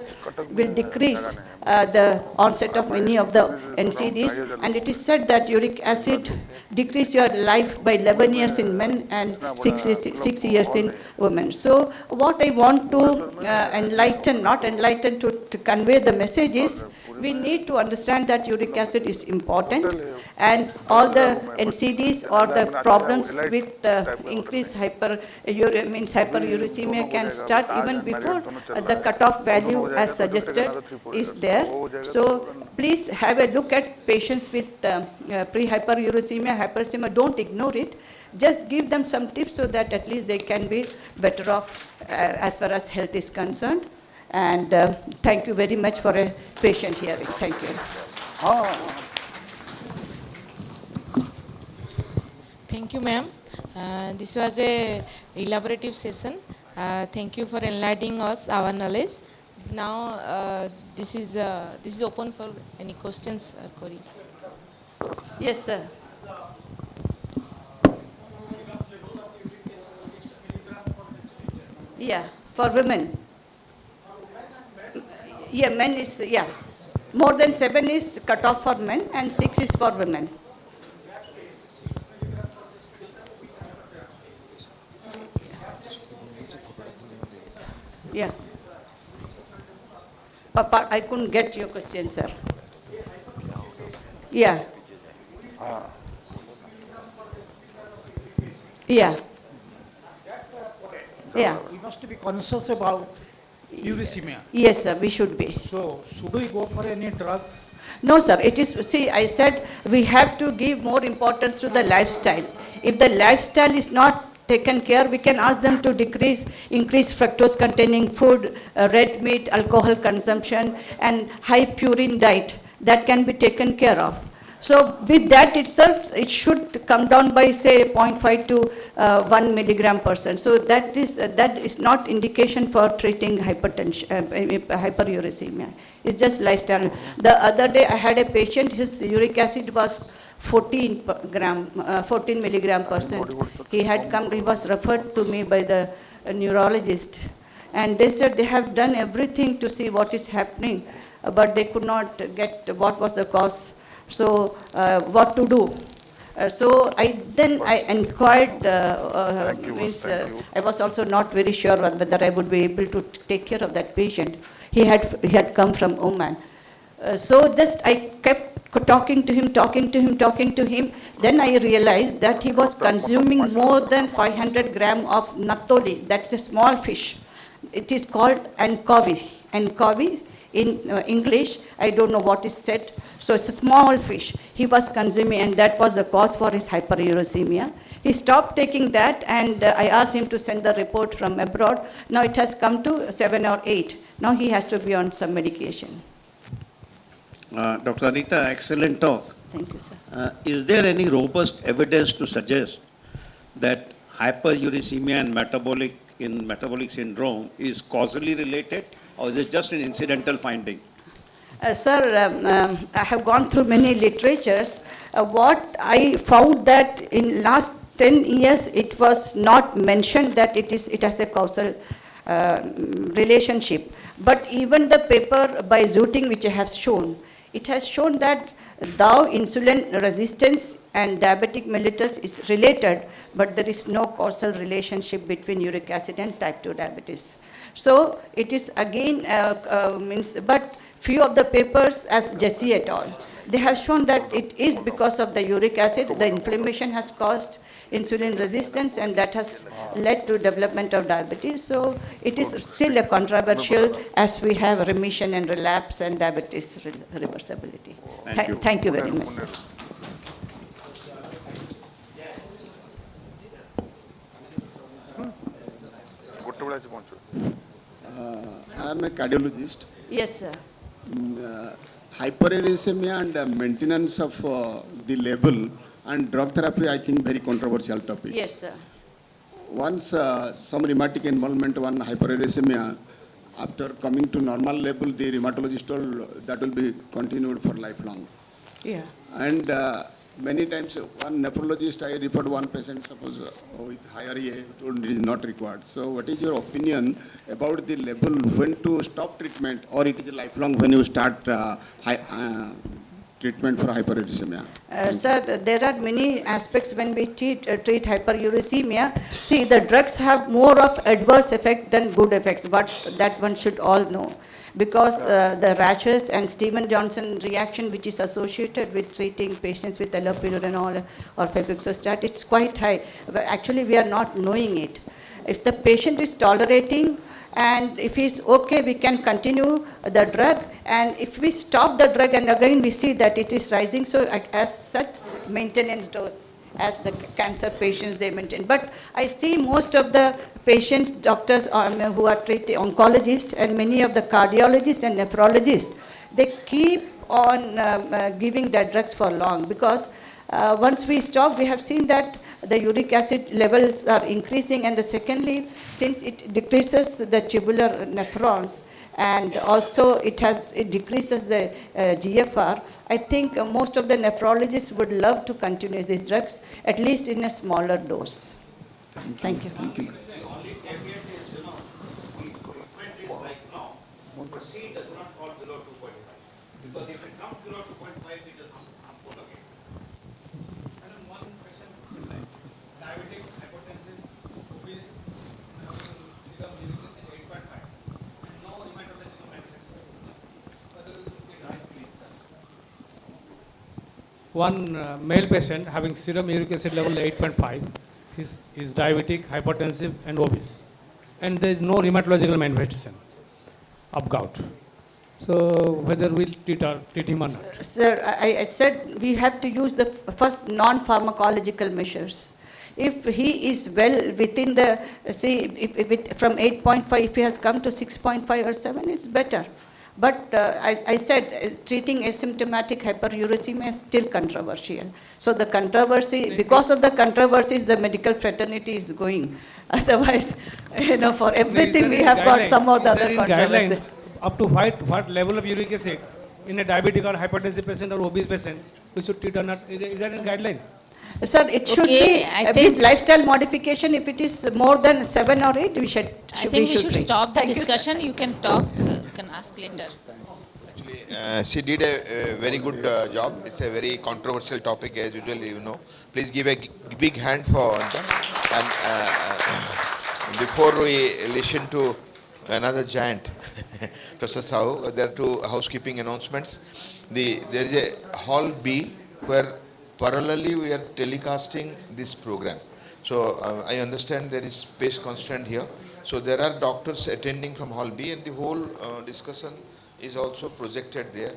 Speaker 19: will decrease the onset of many of the NCDs. And it is said that uric acid decrease your life by 11 years in men and 6 years in women. So what I want to to convey the message is, we need to understand that uric acid is important, and all the NCDs or the problems with increased hyperuricemia can start even before the cutoff value as suggested is there. So please have a look at patients with pre-hyperuricemia, hyperuricemia. Don't ignore it. Just give them some tips so that at least they can be better off as far as health is concerned. And thank you very much for a patient hearing. Thank you.
Speaker 18: Thank you, ma'am. This was a elaborative session. Thank you for enlightening us our knowledge. Now this is open for any questions or queries.
Speaker 19: Yes, sir. Yeah, for women. Yeah, men is, yeah. More than 7 is cut off for men and 6 is for women. Yeah. Papa, I couldn't get your question, sir. Yeah. Yeah. Yeah.
Speaker 16: We must be conscious about uricemia.
Speaker 19: Yes, sir, we should be.
Speaker 16: So, should we go for any drug?
Speaker 19: No, sir, it is, see, I said we have to give more importance to the lifestyle. If the lifestyle is not taken care, we can ask them to increase fructose containing food, red meat, alcohol consumption, and high purine diet. That can be taken care of. So with that itself, it should come down by say 0.5 to 1 milligram %. So that is not indication for treating hypertension, hyperuricemia. It's just lifestyle. The other day I had a patient, his uric acid was 14 milligram %. He had come, he was referred to me by the neurologist, and they said they have done everything to see what is happening, but they could not get what was the cause. So what to do? So I inquired, I was also not very sure whether I would be able to take care of that patient. He had come from Oman. So just I kept talking to him. Then I realized that he was consuming more than 500 grams of nattoli. That's a small fish. It is called anchovy. Anchovy in English, I don't know what is said. So it's a small fish he was consuming, and that was the cause for his hyperuricemia. He stopped taking that, and I asked him to send the report from abroad. Now it has come to 7 or 8. Now he has to be on some medication.
Speaker 11: Dr. Anita, excellent talk.
Speaker 19: Thank you, sir.
Speaker 11: Is there any robust evidence to suggest that hyperuricemia and metabolic syndrome is causally related, or is it just an incidental finding?
Speaker 19: Sir, I have gone through many literatures. What I found that in last 10 years, it was not mentioned that it has a causal relationship. But even the paper by Zooting, which I have shown, it has shown that though insulin resistance and diabetic mellitus is related, but there is no causal relationship between uric acid and type 2 diabetes. So it is again, but few of the papers, as Jesse et al., they have shown that it is because of the uric acid, the inflammation has caused insulin resistance, and that has led to development of diabetes. So it is still a controversial, as we have remission and relapse and diabetes reversibility. Thank you very much, sir.
Speaker 17: I am a cardiologist.
Speaker 19: Yes, sir.
Speaker 17: Hyperuricemia and maintenance of the level and drug therapy, I think very controversial topic.
Speaker 19: Yes, sir.
Speaker 17: Once some rheumatic involvement, one hyperuricemia, after coming to normal level, the rheumatologist told that will be continued for lifelong.
Speaker 19: Yeah.
Speaker 17: And many times, one nephrologist, I referred one patient, suppose with higher EA, told it is not required. So what is your opinion about the level when to stop treatment, or it is lifelong when you start treatment for hyperuricemia?
Speaker 19: Sir, there are many aspects when we treat hyperuricemia. See, the drugs have more of adverse effect than good effects, but that one should all know. Because the rashes and Steven-Johnson reaction, which is associated with treating patients with allopurinol or febuxostat, it's quite high. But actually, we are not knowing it. If the patient is tolerating, and if he's okay, we can continue the drug. And if we stop the drug and again we see that it is rising, so as such, maintenance dose as the cancer patients they maintain. But I see most of the patients, doctors who are treating oncologists and many of the cardiologists and nephrologists, they keep on giving their drugs for long, because once we stop, we have seen that the uric acid levels are increasing, and secondly, since it decreases the tubular nephrons, and also it decreases the GFR, I think most of the nephrologists would love to continue these drugs, at least in a smaller dose. Thank you.
Speaker 17: Thank you.
Speaker 11: Because if it comes below 2.5, it is harmful again. And then one question, diabetic, hypertensive, obese, serum uric acid 8.5, and no rheumatological manifestations. Whether this would be right, please, sir?
Speaker 9: One male patient having serum uric acid level 8.5 is diabetic, hypertensive, and obese. And there is no rheumatological manifestation of gout. So whether we'll treat him or not.
Speaker 19: Sir, I said we have to use the first non-pharmacological measures. If he is well within the, say, from 8.5, if he has come to 6.5 or 7, it's better. But I said treating asymptomatic hyperuricemia is still controversial. So the controversy, because of the controversies, the medical fraternity is going. Otherwise, for everything we have got some or the other controversy.
Speaker 9: Up to what level of uric acid in a diabetic or hypertensive patient or obese patient we should treat or not? Is there any guideline?
Speaker 19: Sir, it should be with lifestyle modification. If it is more than 7 or 8, we should.
Speaker 15: I think we should
Speaker 19: treat.
Speaker 15: stop the
Speaker 19: Thank
Speaker 15: discussion. You can talk, you can ask later.
Speaker 2: Actually, she did a very good job. It's a very controversial topic, as usually you know. Please give a big hand for Anta. And before we listen to another giant, Professor Sahu, there are two housekeeping announcements. There is a Hall B where parallelly we are telecasting this program. So I understand there is space constraint here. So there are doctors attending from Hall B, and the whole discussion is also projected there.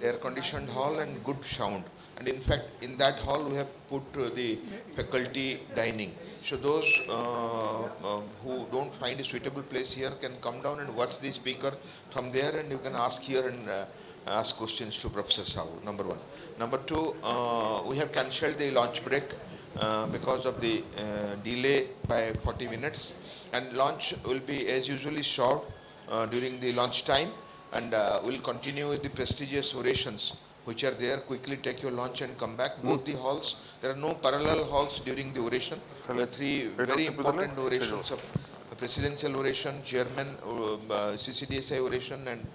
Speaker 2: Air-conditioned hall and good sound. And in fact, in that hall we have put the faculty dining. So those who don't find a suitable place here can come down and watch the speaker from there, and you can ask here and ask questions to Professor Sahu, number one. Number two, we have cancelled the lunch break because of the delay by 40 minutes. And lunch will be as usually served during the lunch time, and we'll continue with the prestigious orations which are there. Quickly take your lunch and come back. Both the halls, there are no parallel halls during the oration. There are three very important orations of presidential oration, chairman, CCDSI oration, and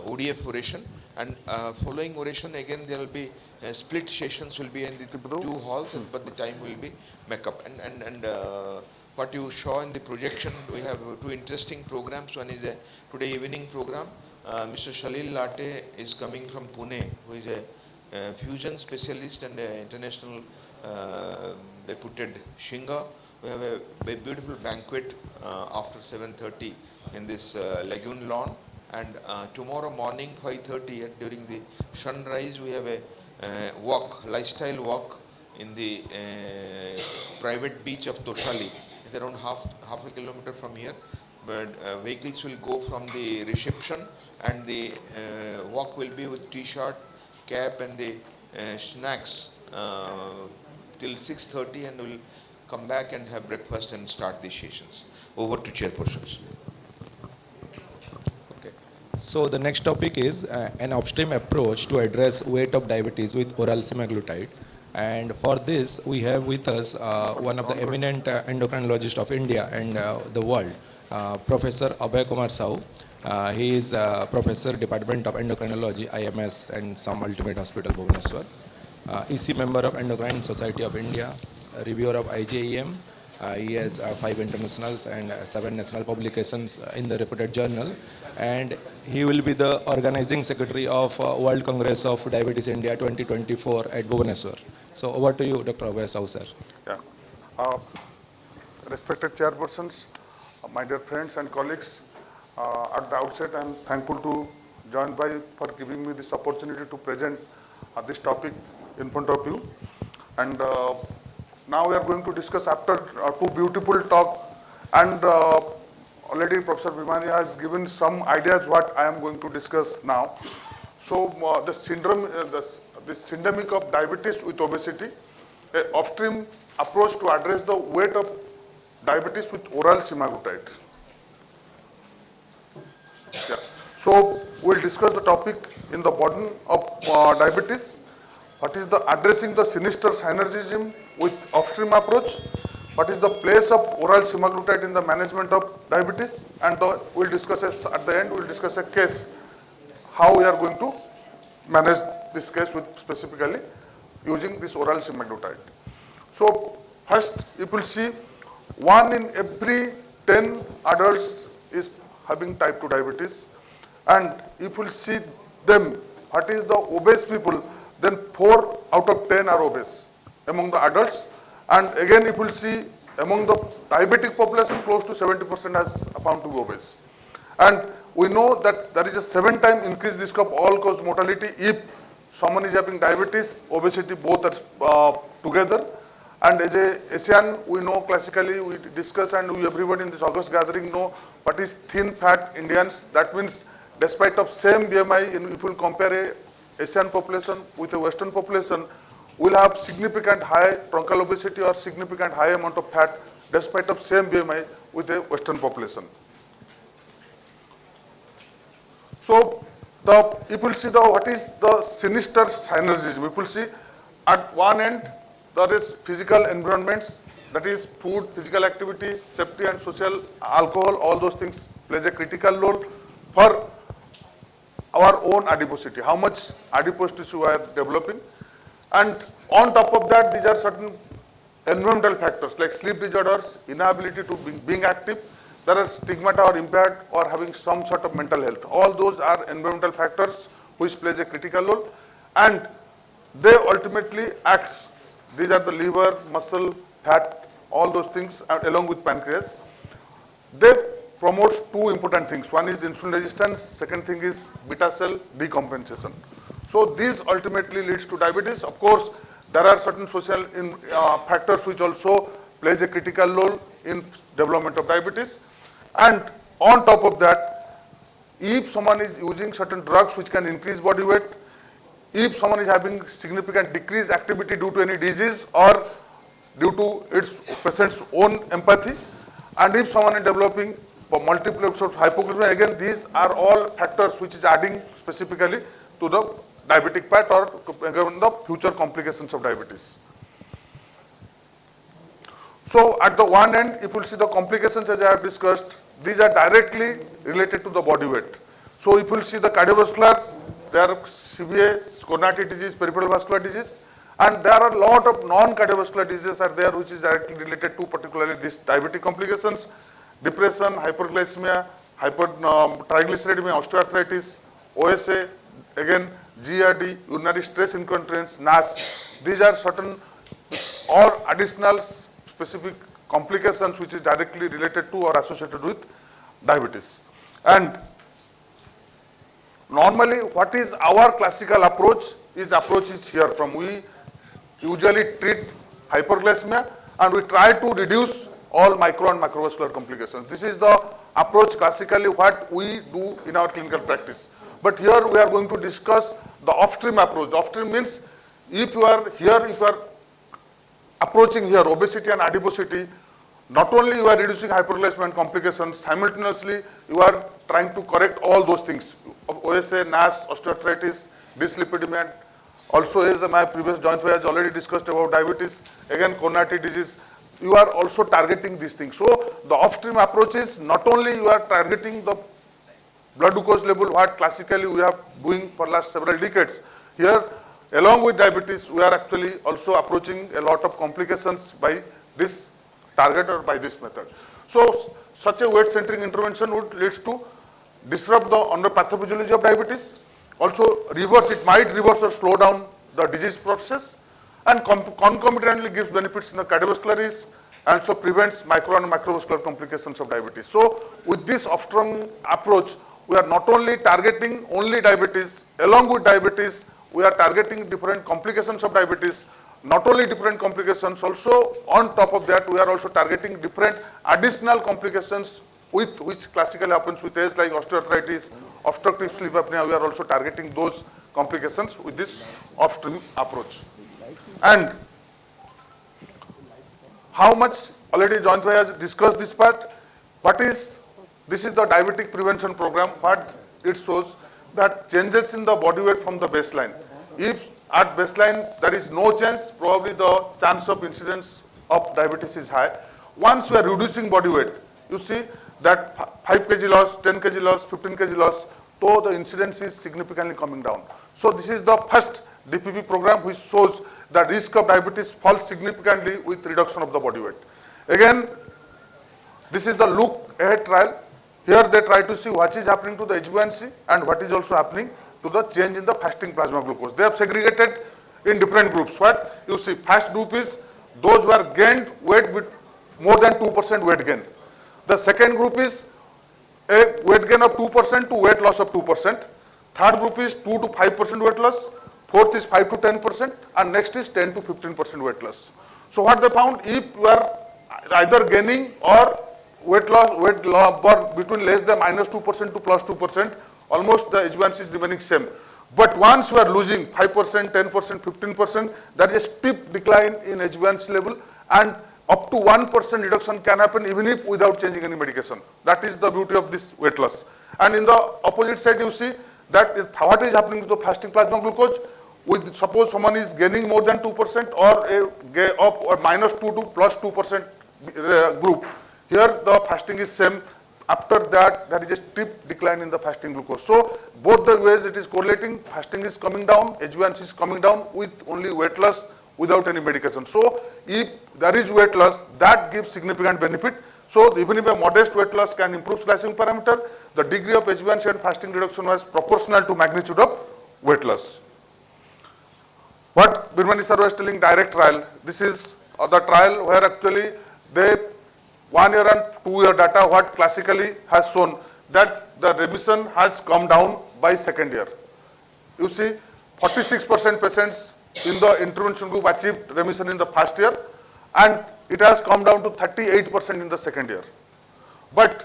Speaker 2: ODF oration. And following oration, again there will be split sessions will be in the two halls, but the time will be make up. And what you saw in the projection, we have two interesting programs. One is a today evening program. Mr. Shalil Latte is coming from Pune, who is a fusion specialist and an international reputed singer. We have a beautiful banquet after 7:30 in this lagoon lawn. And tomorrow morning 5:30 during the sunrise, we have a walk, lifestyle walk in the private beach of Toshali. It's around half a kilometer from here. But vehicles will go from the reception, and the walk will be with t-shirt, cap, and the snacks till 6:30, and we'll come back and have breakfast and start the sessions. Over to chairpersons.
Speaker 8: So the next topic is an upstream approach to address weight of diabetes with oral semaglutide. And for this, we have with us one of the eminent endocrinologists of India and the world, Professor Abhay Kumar Sahu. He is Professor, Department of Endocrinology, IMS, and some Ultimate Hospital, Bhubaneswar. EC member of Endocrine Society of India, reviewer of IJEM. He has 5 internationals and 7 national publications in the reputed journal. And he will be the organizing secretary of World Congress of Diabetes India 2024 at Bhubaneswar. So over to you, Dr. Abhay Sahu, sir.
Speaker 20: Yeah. Respected chairpersons, my dear friends and colleagues, at the outset I am thankful to John Bhai for giving me this opportunity to present this topic in front of you. And now we are going to discuss after 2 beautiful talk, and already Professor Bhimani has given some ideas what I am going to discuss now. So the syndrome, the syndemic of diabetes with obesity, an upstream approach to address the weight of diabetes with oral semaglutide. Yeah. So we'll discuss the topic in the burden of diabetes. What is the addressing the sinister synergism with upstream approach? What is the place of oral semaglutide in the management of diabetes? And we'll discuss at the end, we'll discuss a case, how we are going to manage this case with specifically using this oral semaglutide. So first, you will see 1 in every 10 adults is having type 2 diabetes, and if you will see them, what is the obese people, then 4 out of 10 are obese among the adults. And again, if you will see among the diabetic population, close to 70% has found to be obese. And we know that there is a 7-time increased risk of all-cause mortality if someone is having diabetes, obesity, both are together. And as a ASEAN, we know classically, we discuss, and we everybody in this August gathering know what is thin fat Indians. That means despite of same BMI, if we compare a ASEAN population with a Western population, will have significant high truncal obesity or significant high amount of fat despite of same BMI with a Western population. So if you see what is the sinister synergism, if you see at one end there is physical environments, that is food, physical activity, safety and social, alcohol, all those things plays a critical role for our own adiposity, how much adipose tissue we are developing. And on top of that, these are certain environmental factors like sleep disorders, inability to being active, there are stigmata or impaired or having some sort of mental health. All those are environmental factors which plays a critical role, and they ultimately acts. These are the liver, muscle, fat, all those things along with pancreas. They promotes 2 important things. One is insulin resistance, second thing is beta cell decompensation. So these ultimately leads to diabetes. Of course, there are certain social factors which also plays a critical role in development of diabetes. And on top of that, if someone is using certain drugs which can increase body weight, if someone is having significant decreased activity due to any disease or due to its patient's own empathy, and if someone is developing multiple episodes of hypoglycemia, again these are all factors which is adding specifically to the diabetic part or the future complications of diabetes. So at the one end, if you see the complications as I have discussed, these are directly related to the body weight. So if you see the cardiovascular, there are CVA, coronary disease, peripheral vascular disease, and there are a lot of non-cardiovascular diseases are there which is directly related to particularly these diabetic complications, depression, hyperglycemia, triglyceridemia, osteoarthritis, OSA, again GERD, urinary stress incontinence, NASH. These are certain or additional specific complications which is directly related to or associated with diabetes. And normally what is our classical approach is here from we usually treat hyperglycemia and we try to reduce all micro and macrovascular complications. This is the approach classically what we do in our clinical practice. But here we are going to discuss the upstream approach. Upstream means if you are here, if you are approaching here obesity and adiposity, not only you are reducing hyperglycemia complications, simultaneously you are trying to correct all those things. OSA, NAS, osteoarthritis, dyslipidemia, also as my previous joint has already discussed about diabetes, again coronary disease, you are also targeting these things. So the upstream approach is not only you are targeting the blood glucose level what classically we are doing for last several decades. Here, along with diabetes, we are actually also approaching a lot of complications by this target or by this method. So such a weight-centering intervention would lead to disrupt the underpathophysiology of diabetes, also reverse, it might reverse or slow down the disease process, and concomitantly gives benefits in the cardiovascular risk, and also prevents micro and macrovascular complications of diabetes. So with this upstream approach, we are not only targeting only diabetes, along with diabetes, we are targeting different complications of diabetes, not only different complications, also on top of that, we are also targeting different additional complications with which classically happens with age like osteoarthritis, obstructive sleep apnea, we are also targeting those complications with this upstream approach. And how much already John Bhai has discussed this part, this is the diabetic prevention program, what it shows that changes in the body weight from the baseline. If at baseline there is no change, probably the chance of incidence of diabetes is high. Once we are reducing body weight, you see that 5 kg loss, 10 kg loss, 15 kg loss, so the incidence is significantly coming down. So this is the first DPP program which shows the risk of diabetes falls significantly with reduction of the body weight. Again, this is the look ahead trial. Here they try to see what is happening to the HbA1c and what is also happening to the change in the fasting plasma glucose. They have segregated in different groups. What you see, first group is those who are gained weight with more than 2% weight gain. The second group is a weight gain of 2% to weight loss of 2%. Third group is 2 to 5% weight loss. Fourth is 5 to 10%, and next is 10 to 15% weight loss. So what they found, if you are either gaining or weight loss between less than -2% to +2%, almost the HbA1c is remaining same. But once you are losing 5%, 10%, 15%, there is a steep decline in HbA1c level, and up to 1% reduction can happen even if without changing any medication. That is the beauty of this weight loss. And in the opposite side, you see that what is happening to the fasting plasma glucose. With suppose someone is gaining more than 2% or or -2 to +2% group. Here the fasting is same. After that, there is a steep decline in the fasting glucose. So both the ways it is correlating. Fasting is coming down, HbA1c is coming down with only weight loss without any medication. So if there is weight loss, that gives significant benefit. So even if a modest weight loss can improve glycemic parameter, the degree of HbA1c and fasting reduction was proportional to magnitude of weight loss. What Birmani sir was telling, direct trial, this is the trial where actually they 1 year and 2 year data what classically has shown that the remission has come down by second year. You see 46% patients in the intervention group achieved remission in the first year, and it has come down to 38% in the second year. But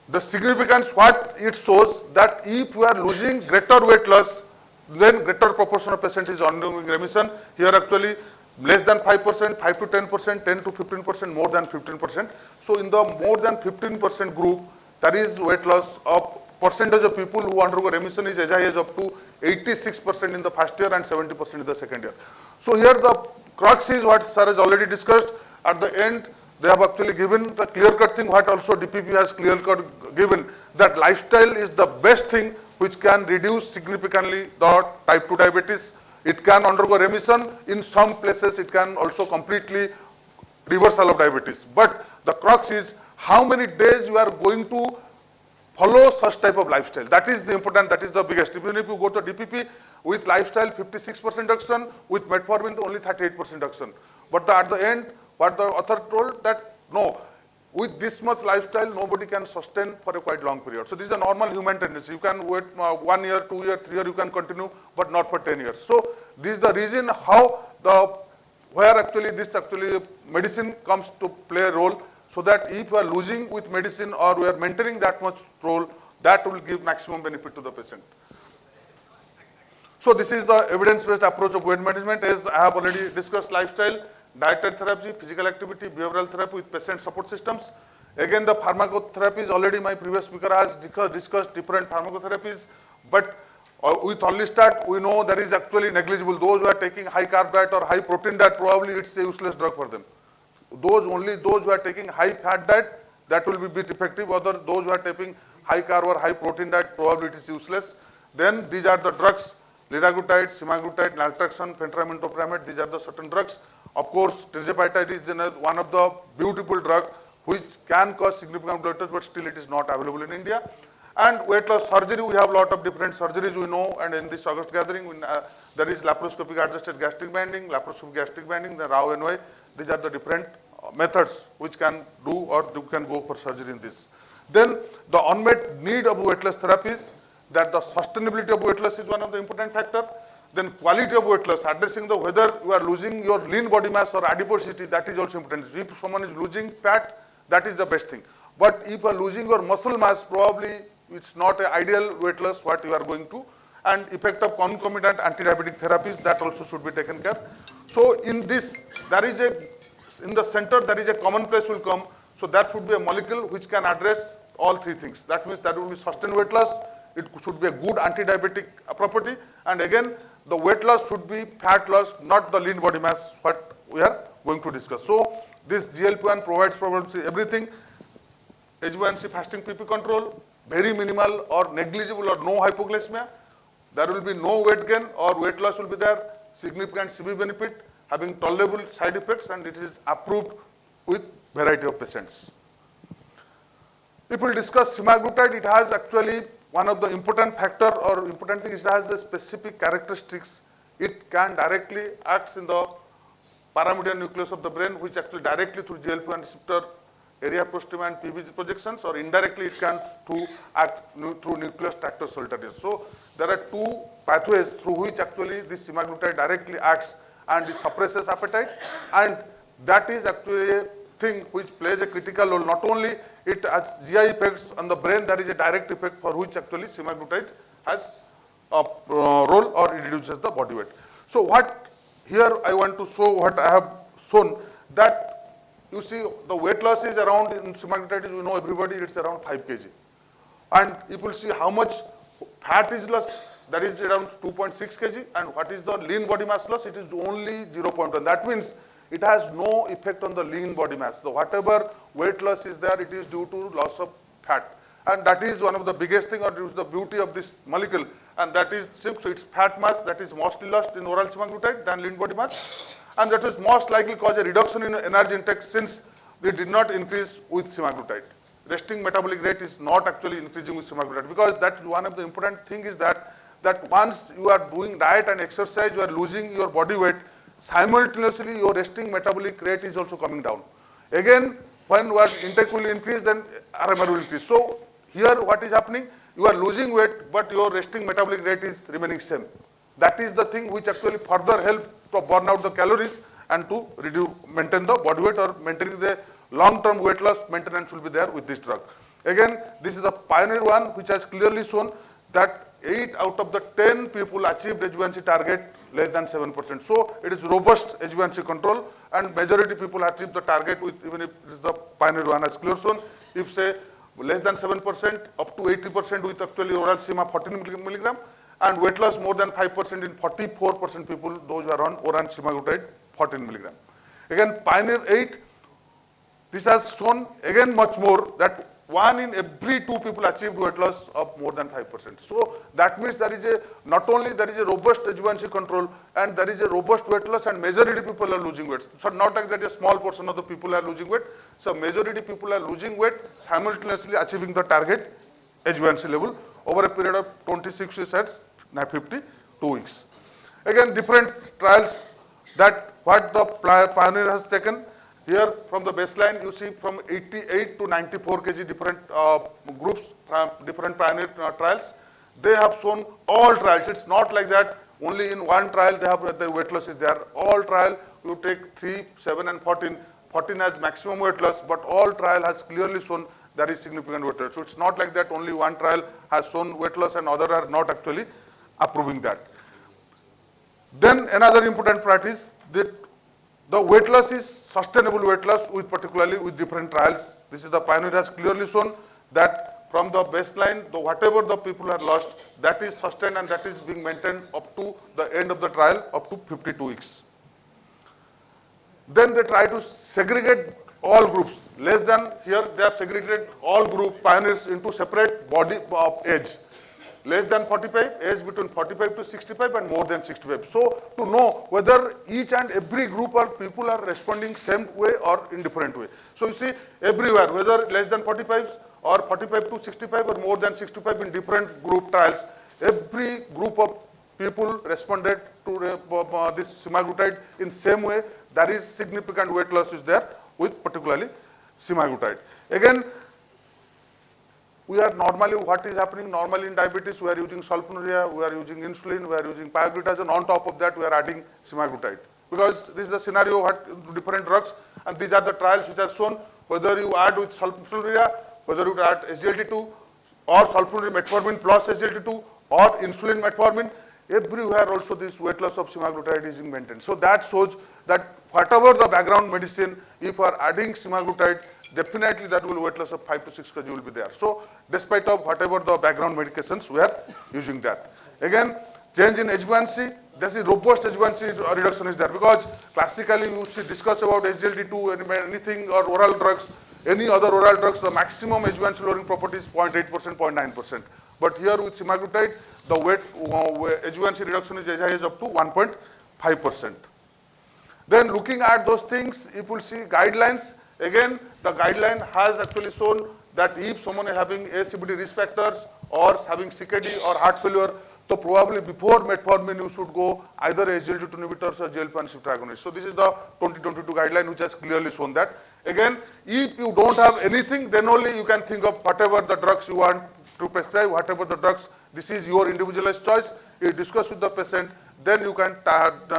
Speaker 20: the significance what it shows that if we are losing greater weight loss, then greater proportion of patient is undergoing remission. Here actually less than 5%, 5 to 10%, 10 to 15%, more than 15%. So in the more than 15% group, there is weight loss of percentage of people who undergo remission is as high as up to 86% in the first year and 70% in the second year. So here the crux is what sir has already discussed. At the end, they have actually given the clear-cut thing what also DPP has clear-cut given, that lifestyle is the best thing which can reduce significantly the type 2 diabetes. It can undergo remission. In some places, it can also completely reversal of diabetes. But the crux is how many days you are going to follow such type of lifestyle. That is the important, that is the biggest. Even if you go to DPP with lifestyle 56% reduction, with metformin only 38% reduction. But at the end, what the author told that no, with this much lifestyle, nobody can sustain for a quite long period. So this is a normal human tendency. You can wait 1 year, 2 years, 3 years, you can continue, but not for 10 years. So this is the reason how where actually this medicine comes to play a role, so that if we are losing with medicine or we are maintaining that much role, that will give maximum benefit to the patient. So this is the evidence-based approach of weight management. As I have already discussed lifestyle, dietary therapy, physical activity, behavioral therapy with patient support systems. Again, the pharmacotherapies, already my previous speaker has discussed different pharmacotherapies, but with orlistat, we know that is actually negligible. Those who are taking high carb diet or high protein diet, probably it's a useless drug for them. Only those who are taking high fat diet, that will be bit effective. Other those who are taking high carb or high protein diet, probably it is useless. Then these are the drugs: liraglutide, semaglutide, naltrexone, phentermine, topiramate. These are the certain drugs. Of course, tirzepatide is one of the beautiful drug which can cause significant blood loss, but still it is not available in India. And weight loss surgery, we have a lot of different surgeries we know, and in this August gathering, there is laparoscopic adjusted gastric banding, laparoscopic gastric banding, the RAW NY. These are the different methods which can do or you can go for surgery in this. Then the unmet need of weight loss therapies, that the sustainability of weight loss is one of the important factor. Then quality of weight loss, addressing the whether you are losing your lean body mass or adiposity, that is also important. If someone is losing fat, that is the best thing. But if you are losing your muscle mass, probably it's not an ideal weight loss what you are going to. And effect of concomitant anti-diabetic therapies, that also should be taken care. So in this, there is in the center, there is a common place will come. So that should be a molecule which can address all three things. That means that will be sustained weight loss. It should be a good anti-diabetic property. And again, the weight loss should be fat loss, not the lean body mass, what we are going to discuss. So this GLP-1 provides probably everything. HbA1c fasting PP control, very minimal or negligible or no hypoglycemia. There will be no weight gain or weight loss will be there, significant CV benefit, having tolerable side effects, and it is approved with variety of patients. If we discuss semaglutide, it has actually one of the important factor or important thing, it has a specific characteristics. It can directly act in the paramedian nucleus of the brain, which actually directly through GLP-1 receptor area posterior and PVG projections, or indirectly it can act through nucleus tractor solitarius. So there are two pathways through which actually this semaglutide directly acts, and it suppresses appetite, and that is actually a thing which plays a critical role. Not only it has GI effects on the brain, there is a direct effect for which actually semaglutide has a role, or it reduces the body weight. So what here I want to show, what I have shown, that you see the weight loss is around, in semaglutide, you know everybody, it's around 5 kg. And you will see how much fat is lost, that is around 2.6 kg, and what is the lean body mass loss, it is only 0.1. That means it has no effect on the lean body mass. So whatever weight loss is there, it is due to loss of fat. And that is one of the biggest thing, or is the beauty of this molecule, and that is since its fat mass that is mostly lost in oral semaglutide than lean body mass, and that is most likely cause a reduction in energy intake since it did not increase with semaglutide. Resting metabolic rate is not actually increasing with semaglutide, because that one of the important thing is that once you are doing diet and exercise, you are losing your body weight, simultaneously your resting metabolic rate is also coming down. Again, when your intake will increase, then RMR will increase. So here what is happening, you are losing weight, but your resting metabolic rate is remaining same. That is the thing which actually further help to burn out the calories and to maintain the body weight, or maintaining the long-term weight loss maintenance will be there with this drug. Again, this is the pioneer one which has clearly shown that 8 out of the 10 people achieved HbA1c target less than 7%. So it is robust HbA1c control, and majority people achieve the target with, even if it is the pioneer one as clear shown, if say less than 7%, up to 80% with actually oral sema 14 milligram, and weight loss more than 5% in 44% people, those who are on oral semaglutide 14 milligram. Again, pioneer 8, this has shown again much more, that 1 in every 2 people achieved weight loss of more than 5%. So that means there is not only there is a robust HbA1c control, and there is a robust weight loss, and majority people are losing weight. So not like that a small portion of the people are losing weight. So majority people are losing weight, simultaneously achieving the target HbA1c level over a period of 26 weeks at 52 weeks. Again, different trials, that what the pioneer has taken. Here from the baseline, you see from 88 to 94 kg different groups, different pioneer trials. They have shown all trials. It's not like that only in one trial they have the weight loss is there. All trial you take 3, 7 and 14. 14 has maximum weight loss, but all trial has clearly shown there is significant weight loss. So it's not like that only one trial has shown weight loss and other are not actually approving that. Then another important part is that The weight loss is sustainable weight loss with particularly with different trials. This is the pioneer has clearly shown that from the baseline, whatever the people have lost, that is sustained and that is being maintained up to the end of the trial, up to 52 weeks. Then they try to segregate all groups. Less than, here they have segregated all group pioneers into separate body of age. Less than 45, age between 45 to 65 and more than 65. So to know whether each and every group or people are responding same way or in different way. So you see everywhere, whether less than 45 or 45 to 65 or more than 65 in different group trials, every group of people responded to this semaglutide in same way. There is significant weight loss is there with particularly semaglutide. Again, we are normally, what is happening normally in diabetes, we are using sulfonylurea, we are using insulin, we are using pioglitazone. On top of that, we are adding semaglutide. Because this is the scenario what different drugs, and these are the trials which are shown, whether you add with sulfonylurea, whether you add SGLT2 or sulfonylurea metformin plus SGLT2 or insulin metformin, everywhere also this weight loss of semaglutide is maintained. So that shows that whatever the background medicine, if we are adding semaglutide, definitely that will weight loss of 5 to 6 kg will be there. So despite of whatever the background medications, we are using that. Again, change in HbA1c, this is robust HbA1c reduction is there, because classically you should discuss about SGLT2, anything or oral drugs, any other oral drugs, the maximum HbA1c lowering property is 0.8%, 0.9%. But here with semaglutide, the HbA1c reduction is as high as up to 1.5%. Then looking at those things, if you see guidelines, again, the guideline has actually shown that if someone is having ASCVD risk factors or having CKD or heart failure, so probably before metformin you should go either SGLT2 inhibitors or GLP-1 receptor agonists. So this is the 2022 guideline which has clearly shown that. Again, if you don't have anything, then only you can think of whatever the drugs you want to prescribe, whatever the drugs, this is your individualized choice. You discuss with the patient, then you can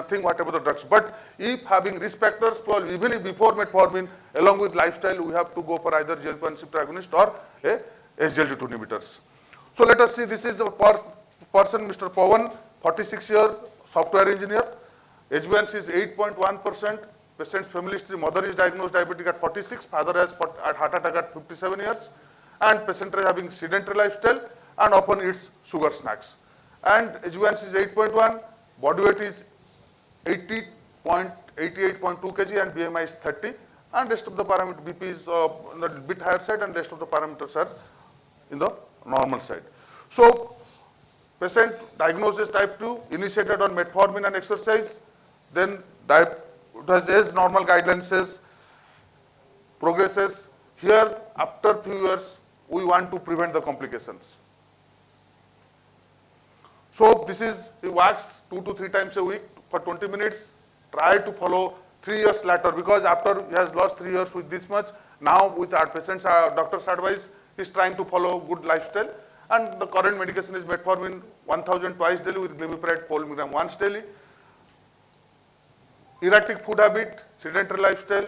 Speaker 20: think whatever the drugs. But if having risk factors, even if before metformin, along with lifestyle, we have to go for either GLP-1 receptor agonist or a SGLT2 inhibitors. So let us see, this is the person, Mr. Pawan, 46-year software engineer. HbA1c is 8.1%. Patient's family history, mother is diagnosed diabetic at 46, father has heart attack at 57 years. And patient is having sedentary lifestyle and often eats sugar snacks. And HbA1c is 8.1, body weight is 88.2 kg and BMI is 30, and rest of the parameter, BP is on the bit higher side and rest of the parameters are in the normal side. So patient diagnosed as type 2, initiated on metformin and exercise, then as normal guidelines says, progresses. Here after few years, we want to prevent the complications. So this is, he works 2 to 3 times a week for 20 minutes, try to follow 3 years later, because after he has lost 3 years with this much, now with our patient's doctor's advice, he is trying to follow good lifestyle, and the current medication is metformin 1000 twice daily with glimepiride 4 mg once daily. Erratic food habit, sedentary lifestyle,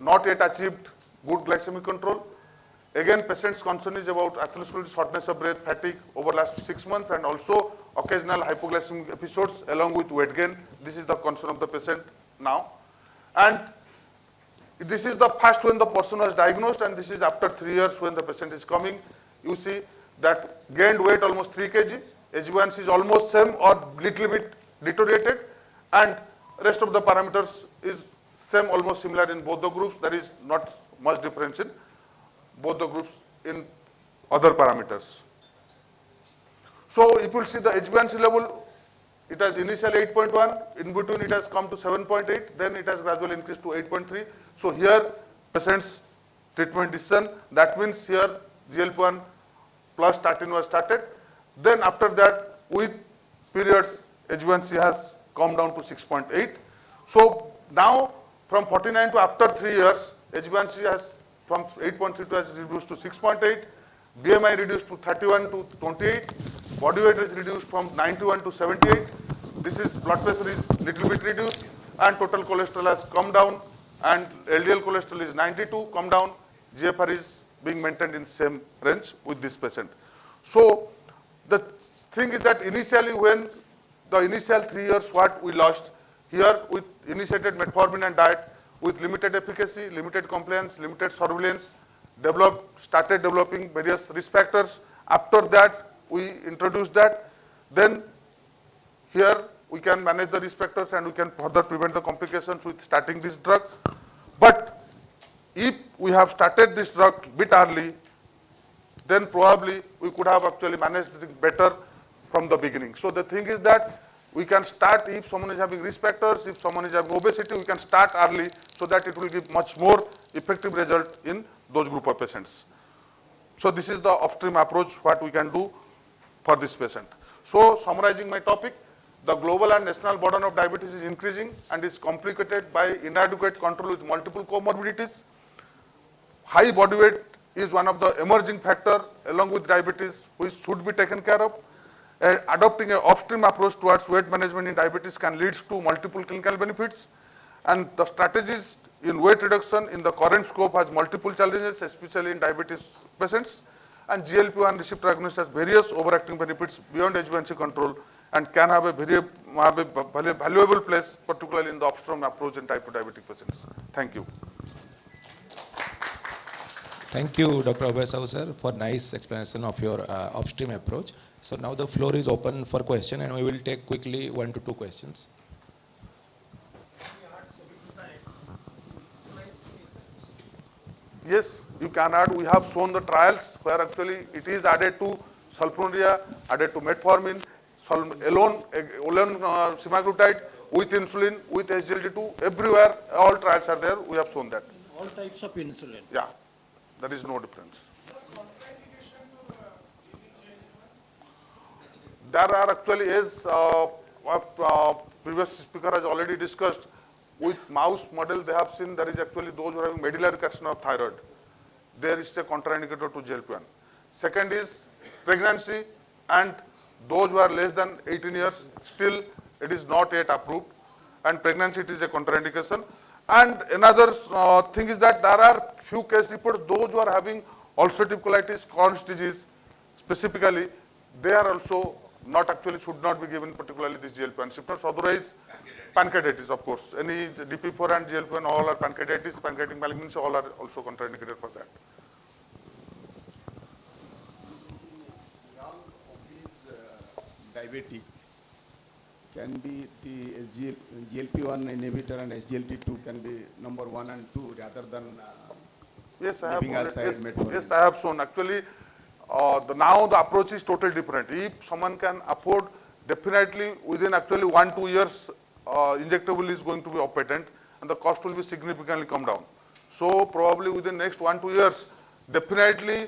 Speaker 20: not yet achieved good glycemic control. Again, patient's concern is about atherosclerosis, shortness of breath, fatigue over last 6 months, and also occasional hypoglycemic episodes along with weight gain. This is the concern of the patient now. And this is the first when the person was diagnosed, and this is after 3 years when the patient is coming. You see that gained weight almost 3 kg, HbA1c is almost same or little bit deteriorated, and rest of the parameters is same, almost similar in both the groups. There is not much difference in both the groups in other parameters. So if you see the HbA1c level, it has initially 8.1, in between it has come to 7.8, then it has gradually increased to 8.3. So here patient's treatment decision, that means here GLP-1 plus statin was started. Then after that, with periods, HbA1c has come down to 6.8. So now from 49 to after 3 years, HbA1c has from 8.3 has reduced to 6.8, BMI reduced to 31 to 28, body weight is reduced from 91 to 78, this is blood pressure is little bit reduced, and total cholesterol has come down, and LDL cholesterol is 92, come down, GFR is being maintained in same range with this patient. So the thing is that initially when the initial 3 years what we lost, Here, with initiated metformin and diet, with limited efficacy, limited compliance, limited surveillance, started developing various risk factors. After that, we introduced that. Then here we can manage the risk factors and we can further prevent the complications with starting this drug. But if we have started this drug bit early, then probably we could have actually managed it better from the beginning. So the thing is that we can start, if someone is having risk factors, if someone is having obesity, we can start early so that it will give much more effective result in those group of patients. So this is the upstream approach what we can do for this patient. So summarizing my topic, the global and national burden of diabetes is increasing and is complicated by inadequate control with multiple comorbidities. High body weight is one of the emerging factor along with diabetes which should be taken care of. Adopting an upstream approach towards weight management in diabetes can lead to multiple clinical benefits. And the strategies in weight reduction in the current scope has multiple challenges, especially in diabetes patients. And GLP-1 receptor agonist has various overacting benefits beyond HbA1c control and can have a very valuable place, particularly in the upstream approach in type 2 diabetic patients. Thank you.
Speaker 8: Thank you, Dr. Abhay Sahu, sir, for nice explanation of your upstream approach. So now the floor is open for question and we will take quickly 1 to 2 questions.
Speaker 20: Yes, you can add. We have shown the trials where actually it is added to sulfonylurea, added to metformin, alone semaglutide, with insulin, with SGLT2, everywhere, all trials are there. We have shown that.
Speaker 16: All types of insulin.
Speaker 20: Yeah, there is no difference. There are actually, as previous speaker has already discussed, with mouse model they have seen there is actually those who are having medullary carcinoma of thyroid. There is a contraindicator to GLP-1. Second is pregnancy, and those who are less than 18 years, still it is not yet approved, and pregnancy it is a contraindication. And another thing is that there are few case reports, those who are having ulcerative colitis, Crohn's disease specifically, they are also not actually should not be given particularly this GLP-1 receptors, otherwise pancreatitis, of course. Any DP4 and GLP-1 all are pancreatitis, pancreatic malignancy, all are also contraindicated for that.
Speaker 17: Diabetic can be the GLP-1 inhibitor and SGLT2 can be number 1 and 2 rather than
Speaker 20: yes, I have
Speaker 17: metformin.
Speaker 20: Yes, I have shown. Actually, now the approach is totally different. If someone can afford, definitely within actually 1-2 years, injectable is going to be off patent and the cost will be significantly come down. So probably within next 1-2 years, definitely,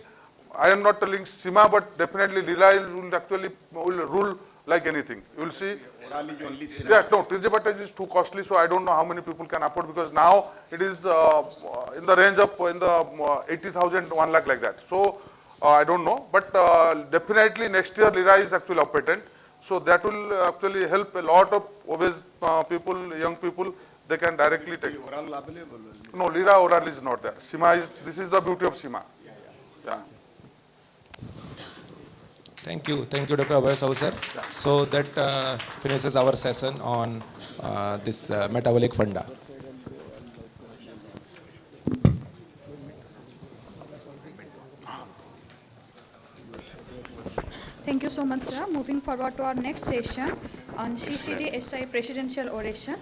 Speaker 20: I am not telling SEMA, but definitely Lila will actually rule like anything. You will see. Yeah, no, tirzepatide is too costly, so I don't know how many people can afford because now it is in the range of 80,000 to 1 lakh like that. So I don't know, but definitely next year Lira is actually off patent. So that will actually help a lot of obese people, young people. They can directly take.
Speaker 17: Oral available?
Speaker 20: No, Lira oral is not there. SEMA is. This is the beauty of SEMA. Yeah.
Speaker 8: Thank you, Dr. Abhay Sahu, sir. So that finishes our session on this metabolic funda.
Speaker 5: Thank you so much, sir. Moving forward to our next session on CCD-SI Presidential Oration.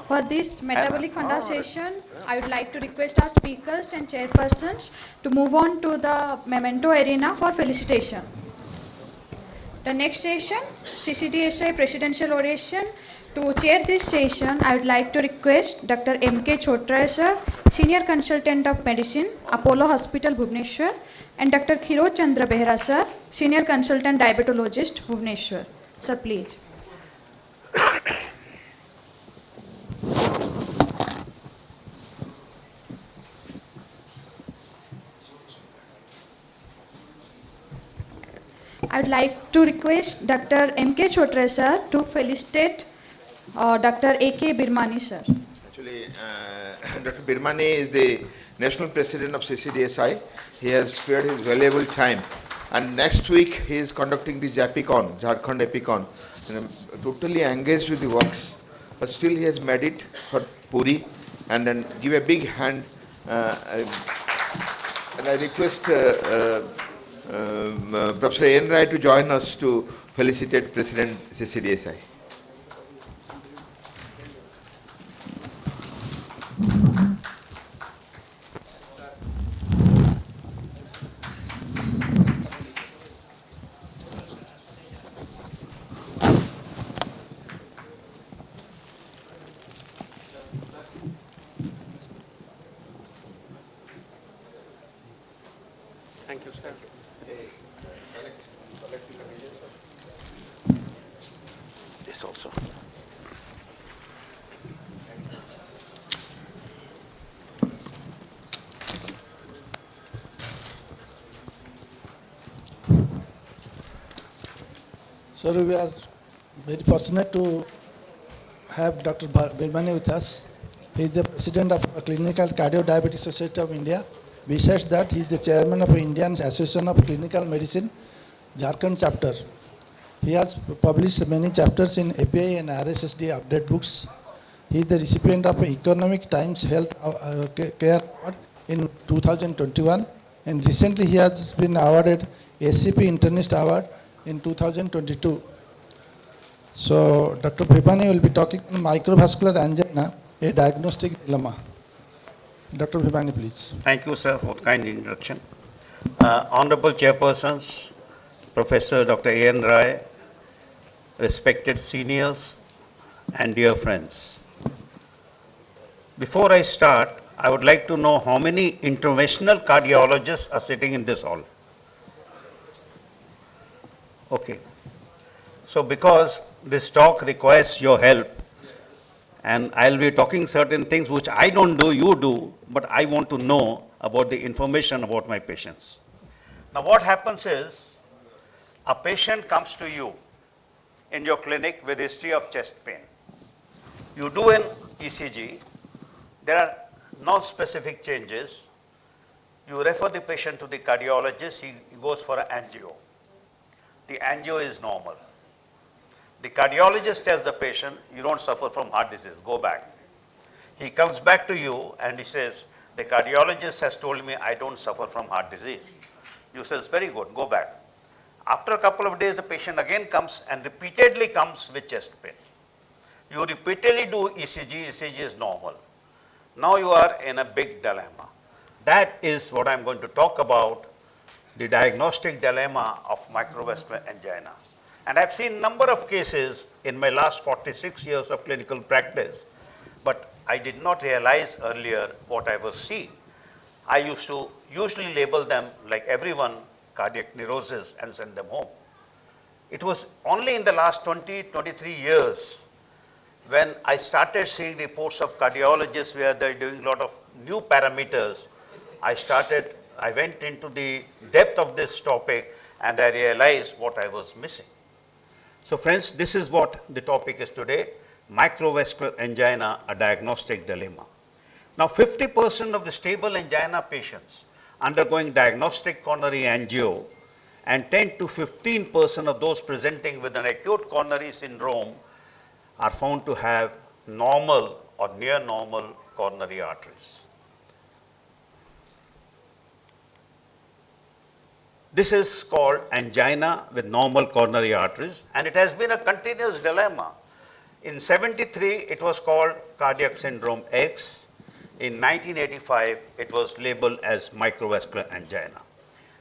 Speaker 5: For this metabolic funda session, I would like to request our speakers and chairpersons to move on to the memento arena for felicitation. The next session, CCD-SI Presidential Oration. To chair this session, I would like to request Dr. M.K. Chotra, sir, Senior Consultant of Medicine, Apollo Hospital, Bhubaneswar, and Dr. Khiro Chandra Behra, sir, Senior Consultant Diabetologist, Bhubaneswar. Sir, please. I would like to request Dr. M.K. Chotra, sir, to felicitate Dr. A.K. Birmani, sir.
Speaker 2: Actually, Dr. Birmani is the National President of CCD-SI. He has spared his valuable time And next week he is conducting the JAPICON, Jharkhand Epicon, and I'm totally engaged with the works. But still he has made it for Puri, and then give a big hand. And I request Professor N. Rai to join us to felicitate President CCDSI.
Speaker 9: Thank you, sir.
Speaker 11: This also.
Speaker 21: So we are very fortunate to have Dr. Birmani with us. He is the president of Clinical Cardio-Diabetes Society of India. Besides that, he is the chairman of Indian Association of Clinical Medicine, Jharkhand chapter. He has published many chapters in API and RSSD update books. He is the recipient of Economic Times Health Care Award in 2021, and recently he has been awarded SCP Internist Award in 2022. So Dr. Birmani will be talking on microvascular angina, a diagnostic dilemma. Dr. Birmani, please.
Speaker 11: Thank you, sir, for the kind introduction. Honorable Chairpersons, Professor Dr. A.N. Rai, respected seniors, and dear friends. Before I start, I would like to know how many interventional cardiologists are sitting in this hall. Okay. So because this talk requires your help, and I'll be talking certain things which I don't do, you do, but I want to know about the information about my patients. Now what happens is, a patient comes to you in your clinic with history of chest pain. You do an ECG, there are non-specific changes. You refer the patient to the cardiologist, he goes for an angio. The angio is normal. The cardiologist tells the patient, you don't suffer from heart disease, go back. He comes back to you and he says, the cardiologist has told me I don't suffer from heart disease. You says, very good, go back. After a couple of days, the patient again comes and repeatedly comes with chest pain. You repeatedly do ECG, ECG is normal. Now you are in a big dilemma. That is what I'm going to talk about, the diagnostic dilemma of microvascular angina. And I've seen a number of cases in my last 46 years of clinical practice, but I did not realize earlier what I was seeing. I used to usually label them like everyone, cardiac neurosis, and send them home. It was only in the last 20, 23 years when I started seeing reports of cardiologists where they're doing a lot of new parameters. I went into the depth of this topic and I realized what I was missing. So friends, this is what the topic is today, microvascular angina, a diagnostic dilemma. Now 50% of the stable angina patients undergoing diagnostic coronary angio and 10 to 15% of those presenting with an acute coronary syndrome are found to have normal or near normal coronary arteries. This is called angina with normal coronary arteries, and it has been a continuous dilemma. In 73, it was called cardiac syndrome X. In 1985, it was labeled as microvascular angina.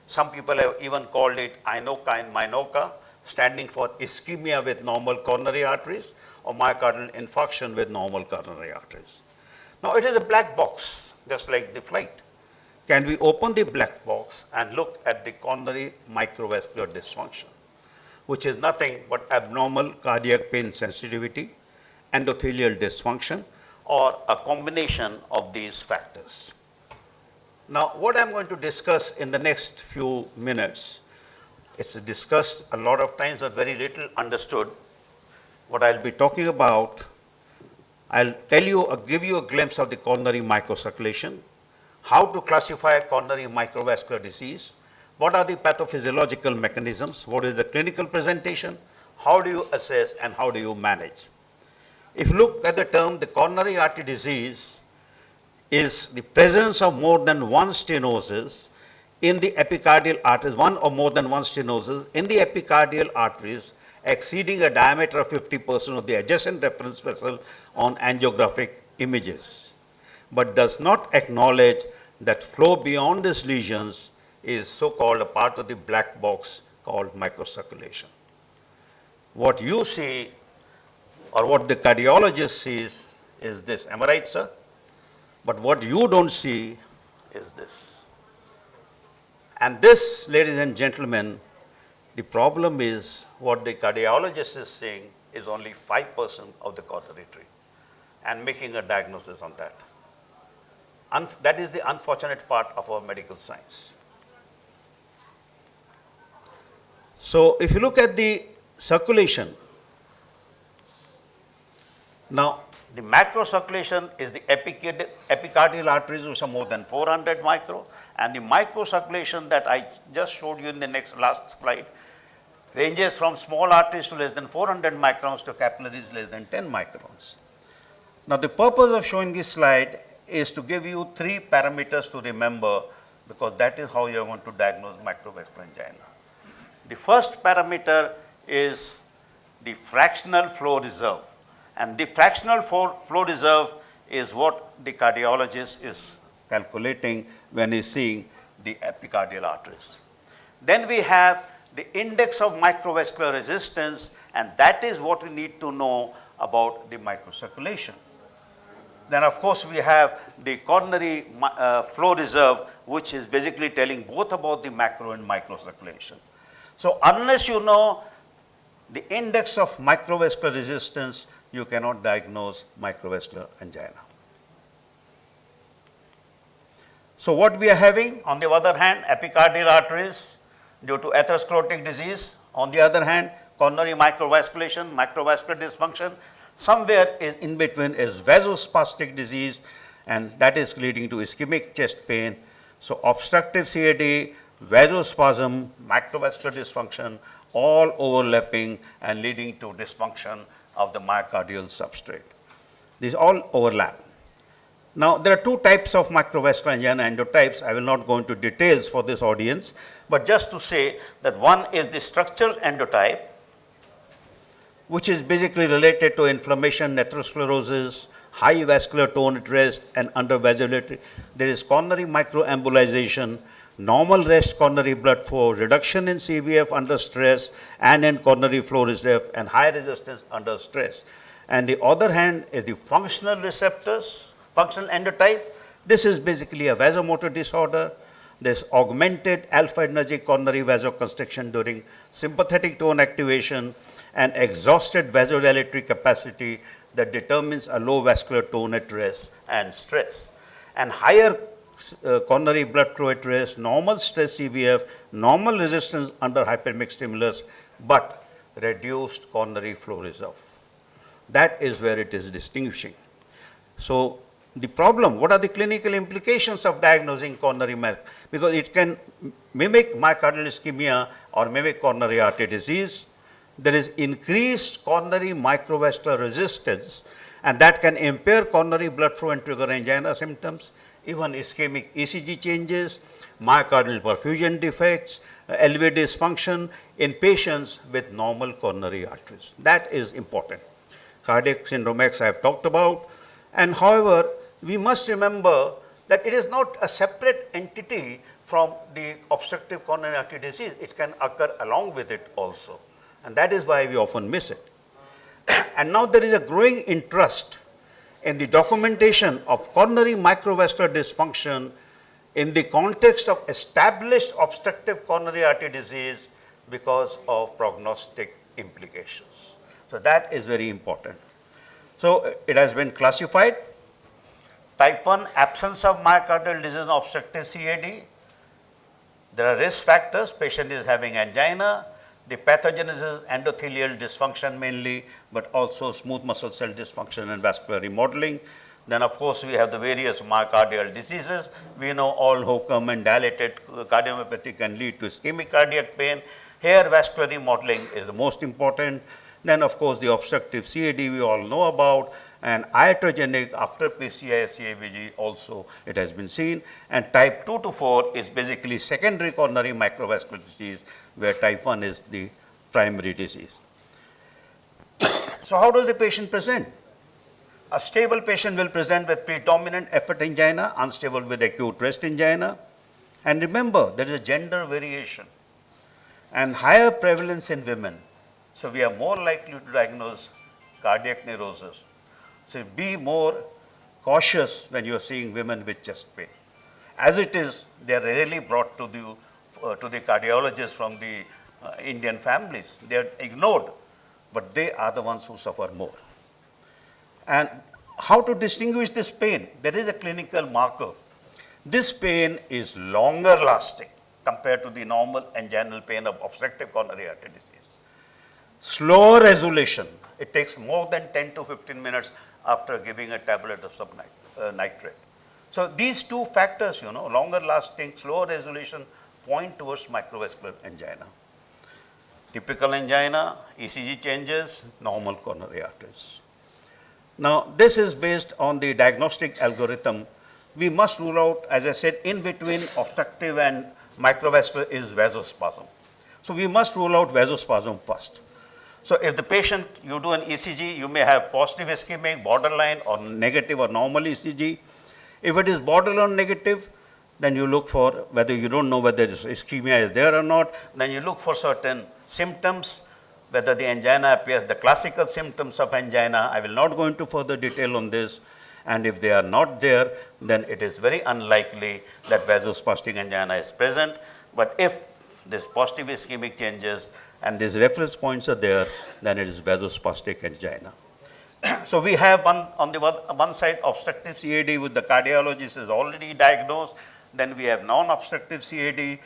Speaker 11: Some people have even called it INOCA and MINOCA, standing for ischemia with normal coronary arteries or myocardial infarction with normal coronary arteries. Now, it is a black box, just like the flight. Can we open the black box and look at the coronary microvascular dysfunction, which is nothing but abnormal cardiac pain sensitivity, endothelial dysfunction, or a combination of these factors. Now, what I'm going to discuss in the next few minutes, it's discussed a lot of times but very little understood. What I'll be talking about, I'll tell you, give you a glimpse of the coronary microcirculation, how to classify coronary microvascular disease, what are the pathophysiological mechanisms, what is the clinical presentation, how do you assess, and how do you manage. If you look at the term, the coronary artery disease is the presence of more than one stenosis in the epicardial arteries, one or more than one stenosis in the epicardial arteries exceeding a diameter of 50% of the adjacent reference vessel on angiographic images, but does not acknowledge that flow beyond these lesions is so-called a part of the black box called microcirculation. What you see or what the cardiologist sees is this. Am I right, sir? But what you don't see is this. And this, ladies and gentlemen, the problem is what the cardiologist is saying is only 5% of the coronary tree and making a diagnosis on that. That is the unfortunate part of our medical science. So if you look at the circulation, now the macrocirculation is the epicardial arteries, which are more than 400 micro, and the microcirculation that I just showed you in the last slide ranges from small arteries to less than 400 microns to capillaries less than 10 microns. Now the purpose of showing this slide is to give you 3 parameters to remember, because that is how you are going to diagnose microvascular angina. The first parameter is the fractional flow reserve, and the fractional flow reserve is what the cardiologist is calculating when he is seeing the epicardial arteries. Then we have the index of microvascular resistance, and that is what we need to know about the microcirculation. Then of course we have the coronary flow reserve, which is basically telling both about the macro and micro circulation. So unless you know the index of microvascular resistance, you cannot diagnose microvascular angina. So what we are having, on the other hand, epicardial arteries due to atherosclerotic disease. On the other hand, coronary microvasculation, microvascular dysfunction. Somewhere in between is vasospastic disease, and that is leading to ischemic chest pain. So obstructive CAD, vasospasm, microvascular dysfunction, all overlapping and leading to dysfunction of the myocardial substrate. These all overlap. Now, there are 2 types of microvascular angina endotypes. I will not go into details for this audience, but just to say that one is the structural endotype, which is basically related to inflammation, atherosclerosis, high vascular tone at rest, and undervasculated. There is coronary microembolization, normal rest coronary blood flow, reduction in CVF under stress, and in coronary flow reserve, and high resistance under stress. And the other hand is the functional receptors, functional endotype. This is basically a vasomotor disorder. There's augmented alpha-adrenergic coronary vasoconstriction during sympathetic tone activation and exhausted vasodilatory capacity that determines a low vascular tone at rest and stress. And higher coronary blood flow at rest, normal stress CVF, normal resistance under hyperemic stimulus, but reduced coronary flow reserve. That is where it is distinguishing. So the problem, what are the clinical implications of diagnosing coronary because it can mimic myocardial ischemia or mimic coronary artery disease. There is increased coronary microvascular resistance, and that can impair coronary blood flow and trigger angina symptoms, even ischemic ECG changes, myocardial perfusion defects, LV dysfunction in patients with normal coronary arteries. That is important. Cardiac syndrome X I have talked about, and however, we must remember that it is not a separate entity from the obstructive coronary artery disease. It can occur along with it also, and that is why we often miss it. And now there is a growing interest in the documentation of coronary microvascular dysfunction in the context of established obstructive coronary artery disease because of prognostic implications. So that is very important. So it has been classified. Type 1, absence of myocardial disease and obstructive CAD. There are risk factors. Patient is having angina. The pathogenesis is endothelial dysfunction mainly, but also smooth muscle cell dysfunction and vascular remodeling.
Speaker 1: Then of course we have the various myocardial diseases. We know all who come and dilated cardiomyopathy can lead to ischemic cardiac pain. Here vascular remodeling is the most important. Then of course the obstructive CAD we all know about, and iatrogenic after PCI CABG also it has been seen. And type 2 to 4 is basically secondary coronary microvascular disease, where type 1 is the primary disease. So how does the patient present? A stable patient will present with predominant effort angina, unstable with acute rest angina. And remember, there is a gender variation and higher prevalence in women. So we are more likely to diagnose cardiac neurosis. So be more cautious when you are seeing women with chest pain. As it is, they are rarely brought to the cardiologist from the Indian families. They are ignored, but they are the ones who suffer more. And how to distinguish this pain? There is a clinical marker. This pain is longer lasting compared to the normal anginal pain of obstructive coronary artery disease. Slower resolution. It takes more than 10 to 15 minutes after giving a tablet of nitrate. So these two factors, longer lasting, slower resolution, point towards microvascular angina. Typical angina, ECG changes, normal coronary arteries. Now, this is based on the diagnostic algorithm. We must rule out, as I said, in between obstructive and microvascular is vasospasm. So we must rule out vasospasm first. So if the patient, you do an ECG, you may have positive ischemic, borderline, or negative or normal ECG. If it is borderline negative, then you look for whether you don't know whether ischemia is there or not. Then you look for certain symptoms, whether the angina appears, the classical symptoms of angina. I will not go into further detail on this. And if they are not there, then it is very unlikely that vasospastic angina is present. But if this positive ischemic changes and these reference points are there, then it is vasospastic angina. So we have on the one side obstructive CAD with the cardiologist is already diagnosed. Then we have non-obstructive CAD.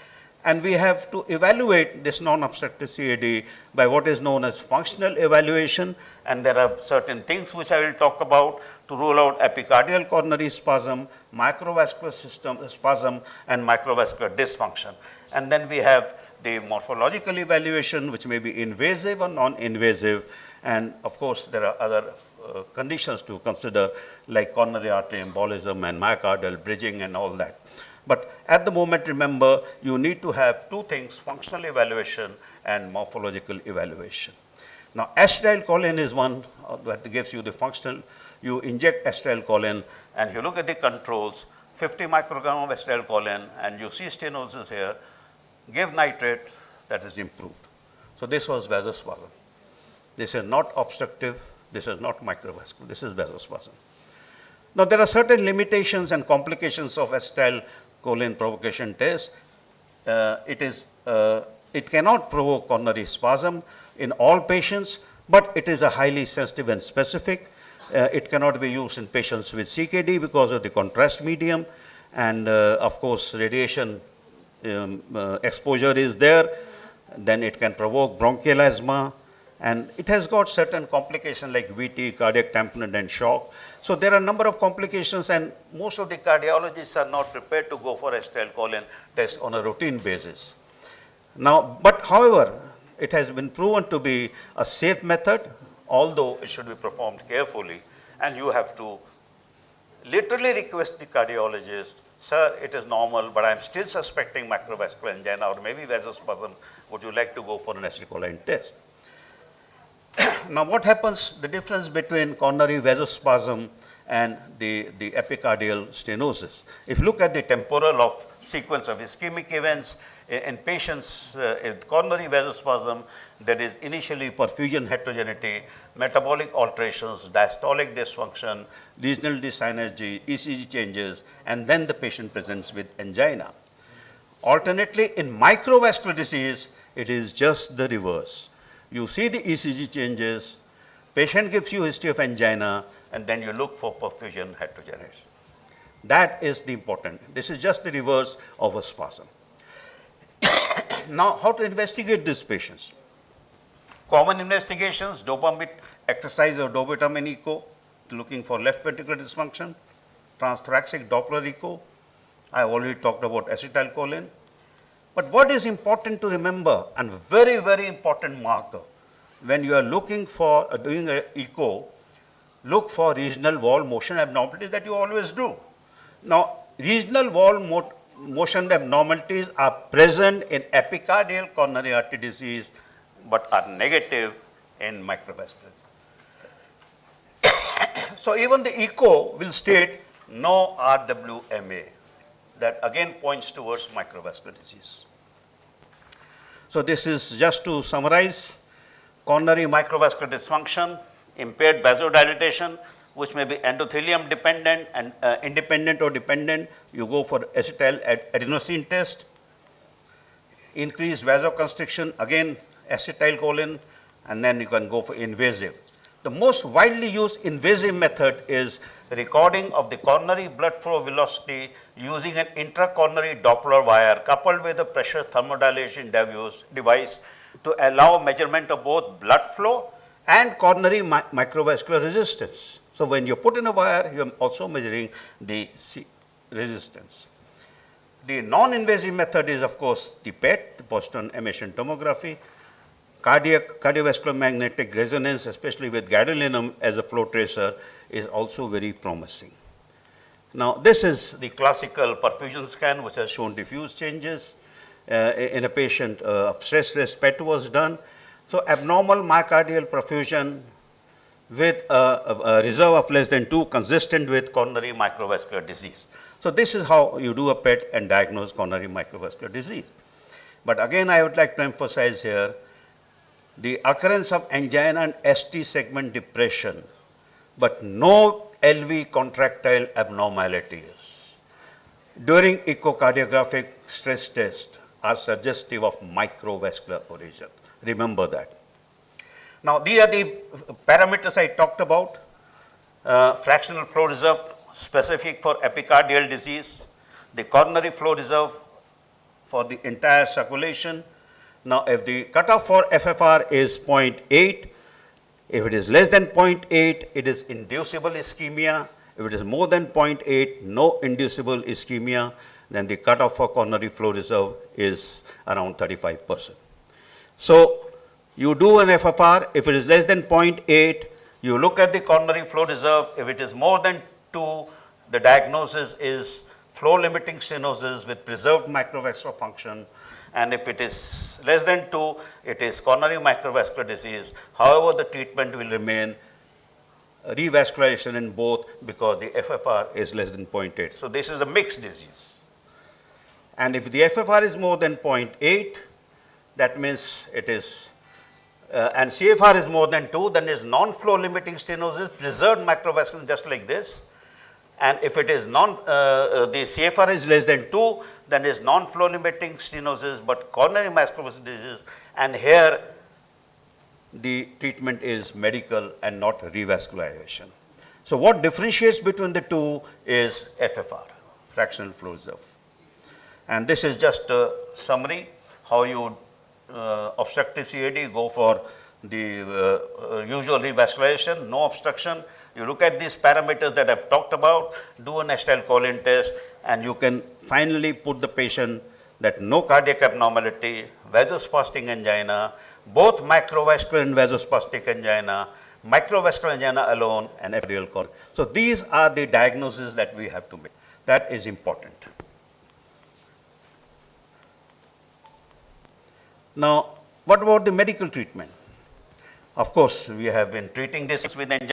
Speaker 1: And we have to evaluate this non-obstructive CAD by what is known as functional evaluation. And there are certain things which I will talk about to rule out epicardial coronary spasm, microvascular system spasm, and microvascular dysfunction. And then we have the morphological evaluation, which may be invasive or non-invasive. And of course, there are other conditions to consider, like coronary artery embolism and myocardial bridging and all that. But at the moment, remember, you need to have two things, functional evaluation and morphological evaluation. Now, acetylcholine is one that gives you the functional. You inject acetylcholine, and you look at the controls, 50 microgram of acetylcholine, and you see stenosis here. Give nitrate, that is improved. So this was vasospasm. This is not obstructive. This is not microvascular. This is vasospasm. Now, there are certain limitations and complications of acetylcholine provocation test. It cannot provoke coronary spasm in all patients, but it is a highly sensitive and specific. It cannot be used in patients with CKD because of the contrast medium, and of course, radiation exposure is there. Then it can provoke bronchial asthma, and it has got certain complications like VT, cardiac tamponade, and shock. So there are a number of complications, and most of the cardiologists are not prepared to go for acetylcholine test on a routine basis. Now, but however, it has been proven to be a safe method, although it should be performed carefully, and you have to literally request the cardiologist, sir, it is normal, but I am still suspecting microvascular angina or maybe vasospasm. Would you like to go for an acetylcholine test? Now, what happens, the difference between coronary vasospasm and the epicardial stenosis? If you look at the temporal of sequence of ischemic events, in patients with coronary vasospasm, there is initially perfusion heterogeneity, metabolic alterations, diastolic dysfunction, regional dysynergy, ECG changes, and then the patient presents with angina. Alternately, in microvascular disease, it is just the reverse. You see the ECG changes, patient gives you history of angina, and then you look for perfusion heterogeneity. That is the important. This is just the reverse of a spasm. Now, how to investigate these patients? Common investigations, dopamine exercise or dopamine echo, looking for left ventricular dysfunction, transthoracic Doppler echo. I have already talked about acetylcholine. But what is important to remember, and very, very important marker, when you are looking for doing an echo, look for regional wall motion abnormalities that you always do. Now, regional wall motion abnormalities are present in epicardial coronary artery disease, but are negative in microvascular. So, even the echo will state no RWMA. That again points towards microvascular disease. So, this is just to summarize: coronary microvascular dysfunction, impaired vasodilation, which may be endothelium dependent and independent or dependent. You go for adenosine test. Increased vasoconstriction, again acetylcholine, and then you can go for invasive. The most widely used invasive method is recording of the coronary blood flow velocity using an intracoronary Doppler wire coupled with a pressure thermodilation device to allow measurement of both blood flow and coronary microvascular resistance. So, when you put in a wire, you are also measuring the resistance. The non-invasive method is, of course, the PET, the positron emission tomography. Cardiovascular magnetic resonance, especially with gadolinium as a flow tracer, is also very promising. Now, this is the classical perfusion scan, which has shown diffuse changes in a patient. Stress PET was done. So, abnormal myocardial perfusion with a reserve of less than 2 consistent with coronary microvascular disease. So, this is how you do a PET and diagnose coronary microvascular disease. But again, I would like to emphasize here the occurrence of angina and ST segment depression, but no LV contractile abnormalities during echocardiographic stress test are suggestive of microvascular origin. Remember that. Now, these are the parameters I talked about. Fractional flow reserve specific for epicardial disease, the coronary flow reserve for the entire circulation. Now, if the cutoff for FFR is 0.8, if it is less than 0.8, it is inducible ischemia. If it is more than 0.8, no inducible ischemia, then the cutoff for coronary flow reserve is around 35%. So, you do an FFR, if it is less than 0.8, you look at the coronary flow reserve. If it is more than 2, the diagnosis is flow limiting stenosis with preserved microvascular function. And if it is less than 2, it is coronary microvascular disease. However, the treatment will remain revascularization in both because the FFR is less than 0.8. So, this is a mixed disease. And if the FFR is more than 0.8, that means it is, and CFR is more than 2, then is non-flow limiting stenosis, preserved microvascular just like this. And if it is the CFR is less than 2, then is non-flow limiting stenosis, but coronary microvascular disease. And here, the treatment is medical and not revascularization. So, what differentiates between the two is FFR, fractional flow reserve. And this is just a summary how you obstructive CAD go for the usual revascularization, no obstruction. You look at these parameters that I've talked about, do an acetylcholine test, and you can finally put the patient that no cardiac abnormality, vasospastic angina, both microvascular and vasospastic angina, microvascular angina alone, and epicardial coronary. So, these are the diagnoses that we have to make. That is important. Now, what about the medical treatment? Of course, we have been treating this with angina.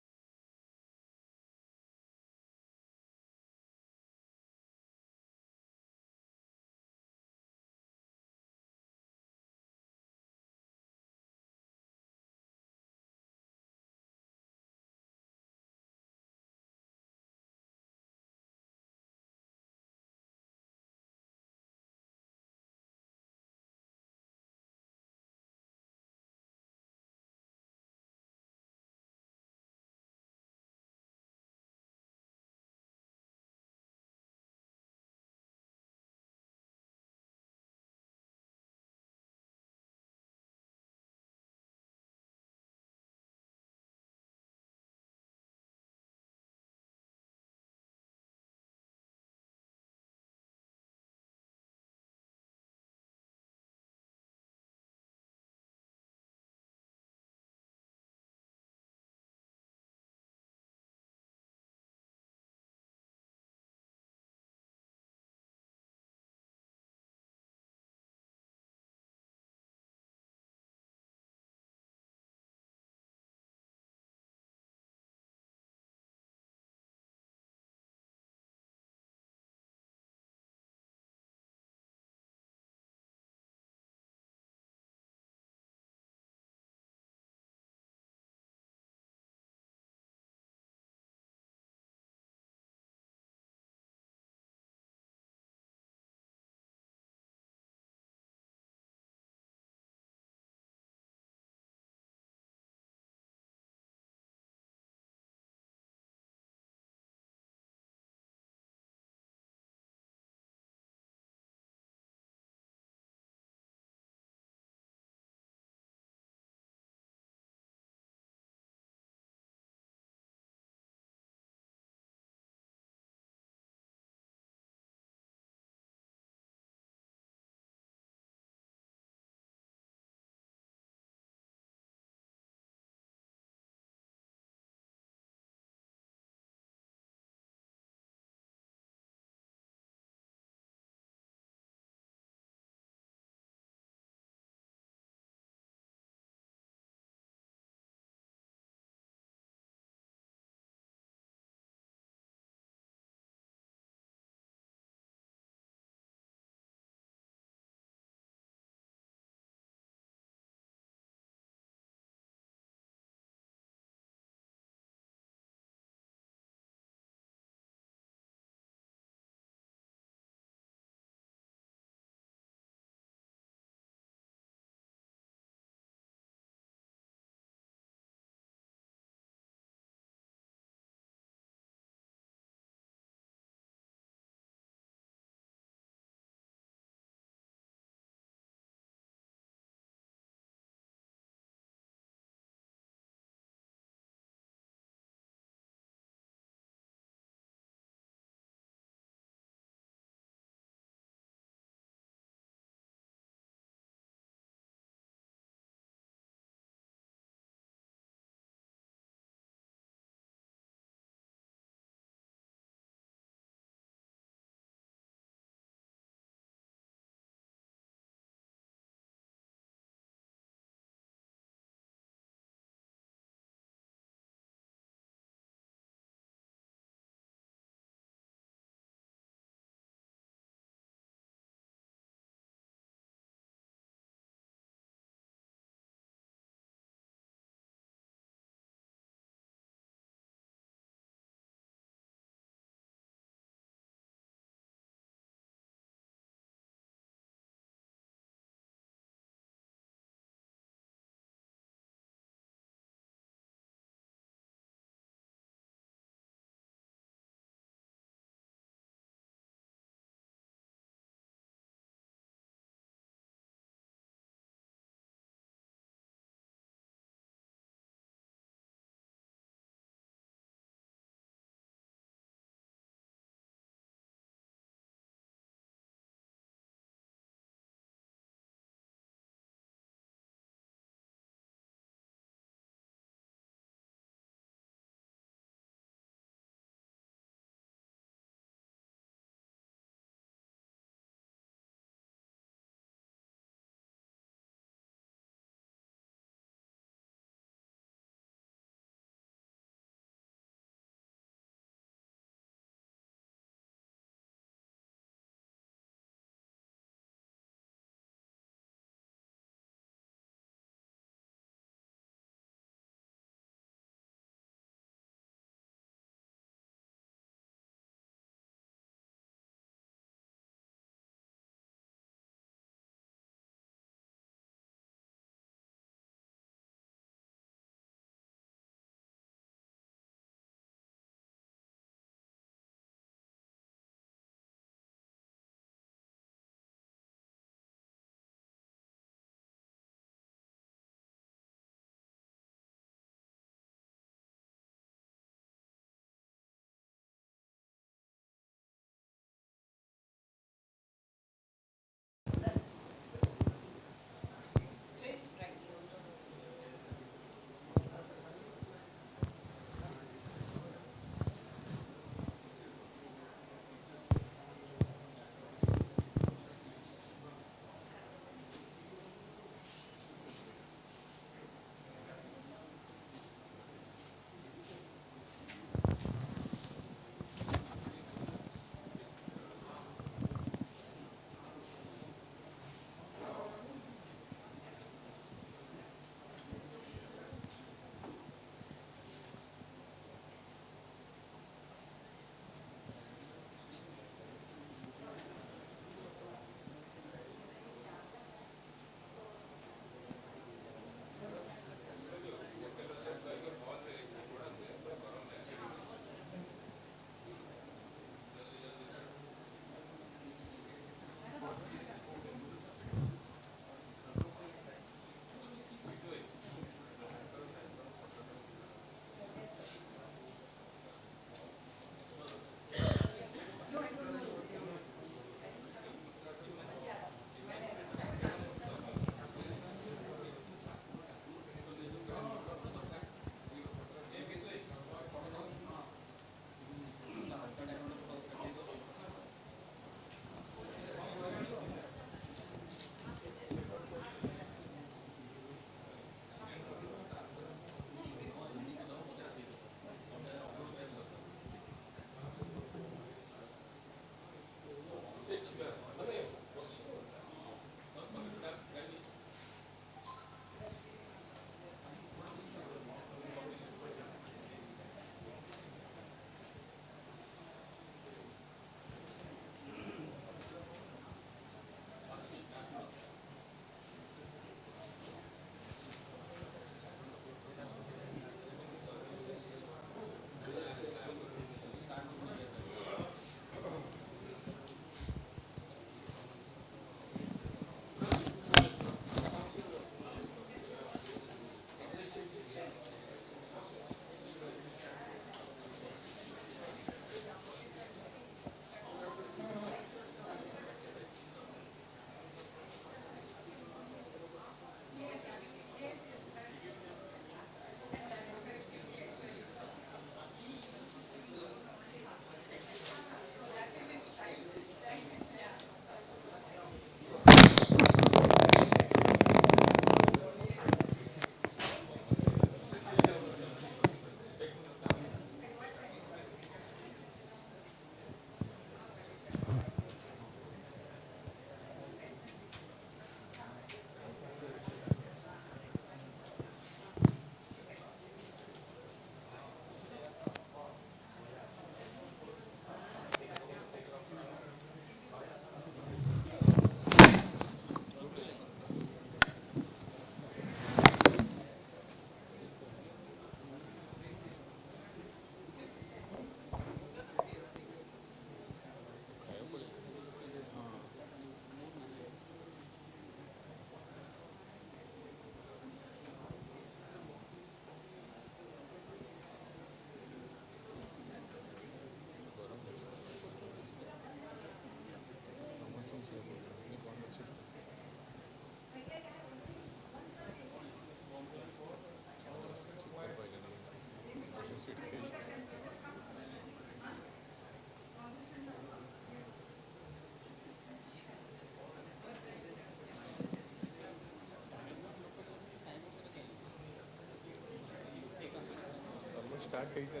Speaker 3: Start ಐತೆ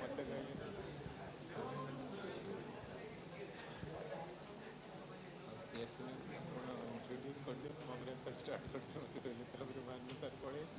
Speaker 3: ಮತ್ತೆ S introduce करते मग sir start करते होते पहिले तर बाद sir पडेस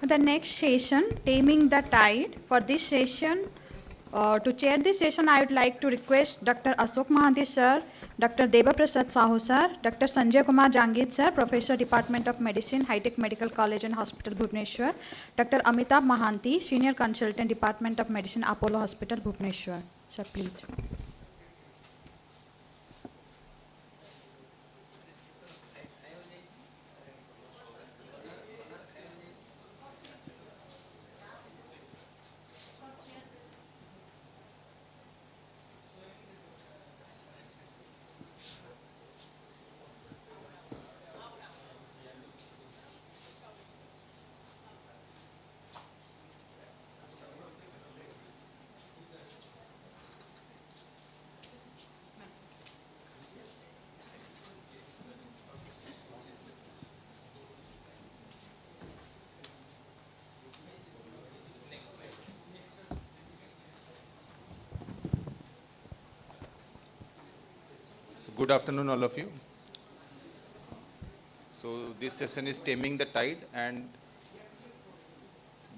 Speaker 5: The next session, Taming the Tide. For this session, to chair this session, I would like to request Dr. Ashok Mahanti sir, Dr. Deva Prasad Sahu sir, Dr. Sanjay Kumar Jangid sir, Professor Department of Medicine, High Tech Medical College and Hospital, Bhubaneswar, Dr. Amitabh Mahanti, Senior Consultant, Department of Medicine, Apollo Hospital, Bhubaneswar. Sir, please.
Speaker 6: So good afternoon, all of you. So this session is Taming the Tide, and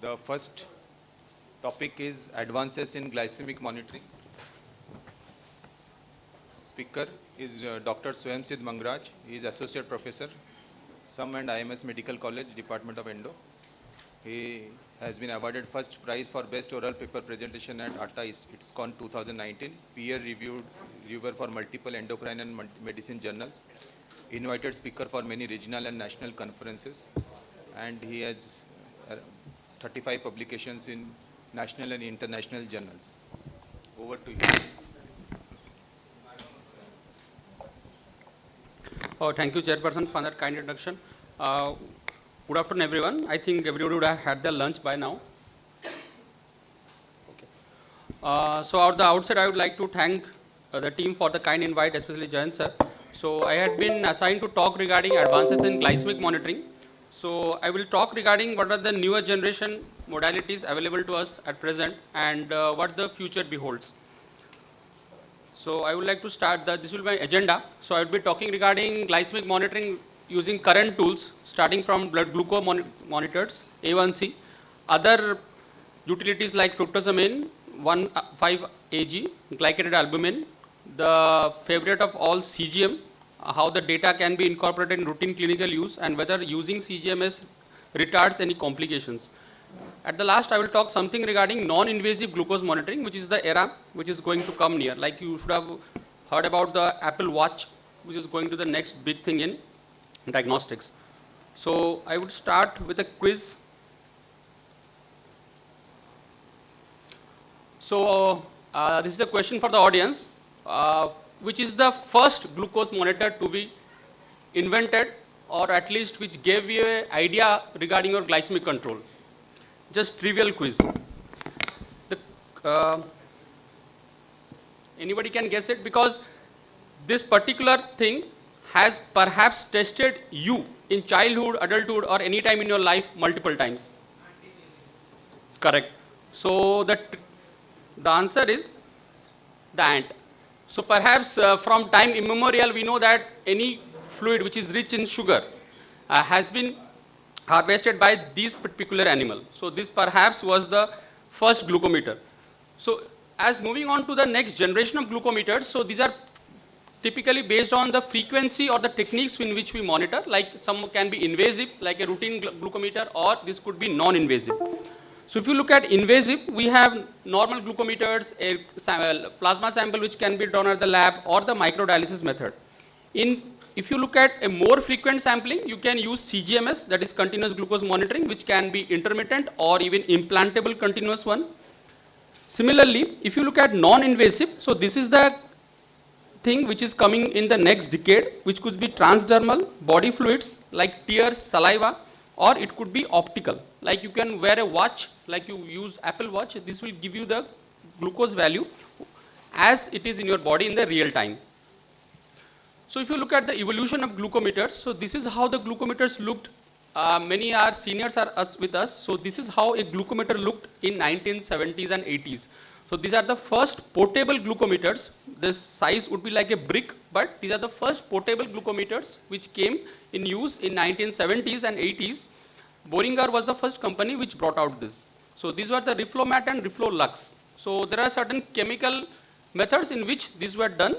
Speaker 6: the first topic is advances in glycemic monitoring. Speaker is Dr. Swayamsid Mangraj. He is Associate Professor, SUM and IMS Medical College, Department of Endo. He has been awarded first prize for best oral paper presentation at ATA ITSCON 2019, peer-reviewed reviewer for multiple endocrine and medicine journals, invited speaker for many regional and national conferences, and he has 35 publications in national and international journals. Over to you.
Speaker 22: Oh, thank you, Chairperson, for that kind introduction. Good afternoon, everyone. I think everybody would have had their lunch by now. Okay. So at the outset, I would like to thank the team for the kind invite, especially Jayan sir. So I had been assigned to talk regarding advances in glycemic monitoring. So I will talk regarding what are the newer generation modalities available to us at present and what the future beholds. So I would like to start this will be my agenda. So I will be talking regarding glycemic monitoring using current tools, starting from blood glucose monitors, A1C, other utilities like fructosamine, 1,5 Ag, glycated albumin, the favorite of all CGM, how the data can be incorporated in routine clinical use and whether using CGMS retards any complications. At the last, I will talk something regarding non-invasive glucose monitoring, which is the era which is going to come near. Like you should have heard about the Apple Watch, which is going to the next big thing in diagnostics. So I would start with a quiz. So this is a question for the audience. Which is the first glucose monitor to be invented, or at least which gave you an idea regarding your glycemic control? Just trivial quiz. Anybody can guess it, because this particular thing has perhaps tested you in childhood, adulthood, or any time in your life multiple times. Correct. So the answer is the ant. So perhaps from time immemorial, we know that any fluid which is rich in sugar has been harvested by this particular animal. So this perhaps was the first glucometer. So as moving on to the next generation of glucometers, so these are typically based on the frequency or the techniques in which we monitor, like some can be invasive, like a routine glucometer, or this could be non-invasive. So if you look at invasive, we have normal glucometers, a plasma sample which can be done at the lab, or the microdialysis method. If you look at a more frequent sampling, you can use CGMS, that is continuous glucose monitoring, which can be intermittent or even implantable continuous one. Similarly, if you look at non-invasive, so this is the thing which is coming in the next decade, which could be transdermal body fluids like tears, saliva, or it could be optical. Like you can wear a watch, like you use Apple Watch, this will give you the glucose value as it is in your body in the real time. So if you look at the evolution of glucometers, so this is how the glucometers looked. Many are seniors are with us, so this is how a glucometer looked in 1970s and 80s. So these are the first portable glucometers. This size would be like a brick, but these are the first portable glucometers which came in use in 1970s and 80s. Boehringer was the first company which brought out this. So these were the Reflomat and Reflolux. So there are certain chemical methods in which these were done.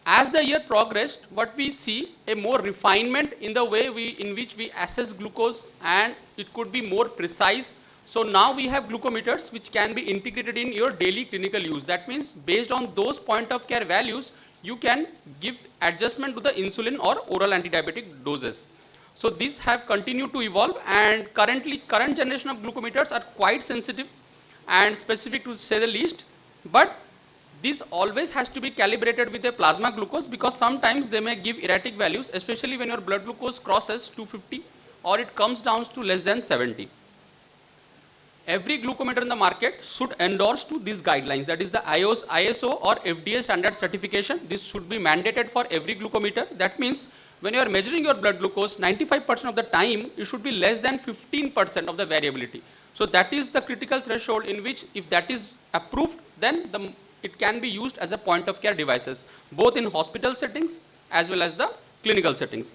Speaker 22: As the year progressed, what we see a more refinement in the way in which we assess glucose, and it could be more precise. So now we have glucometers which can be integrated in your daily clinical use. That means based on those point of care values, you can give adjustment to the insulin or oral antidiabetic doses. So these have continued to evolve, and current generation of glucometers are quite sensitive and specific to say the least. But this always has to be calibrated with a plasma glucose, because sometimes they may give erratic values, especially when your blood glucose crosses 250 or it comes down to less than 70. Every glucometer in the market should endorse to these guidelines, that is the ISO or FDA standard certification. This should be mandated for every glucometer. That means when you are measuring your blood glucose, 95% of the time it should be less than 15% of the variability. So that is the critical threshold in which, if that is approved, then it can be used as a point of care devices, both in hospital settings as well as the clinical settings.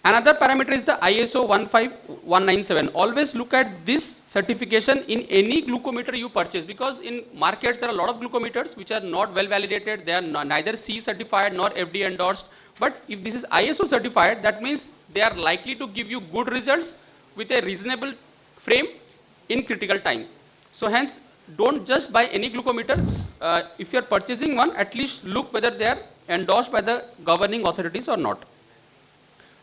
Speaker 22: Another parameter is the ISO 15197. Always look at this certification in any glucometer you purchase, because in markets there are a lot of glucometers which are not well validated. They are neither C certified nor FDA endorsed. But if this is ISO certified, that means they are likely to give you good results with a reasonable frame in critical time. So hence, don't just buy any glucometers. If you are purchasing one, at least look whether they are endorsed by the governing authorities or not.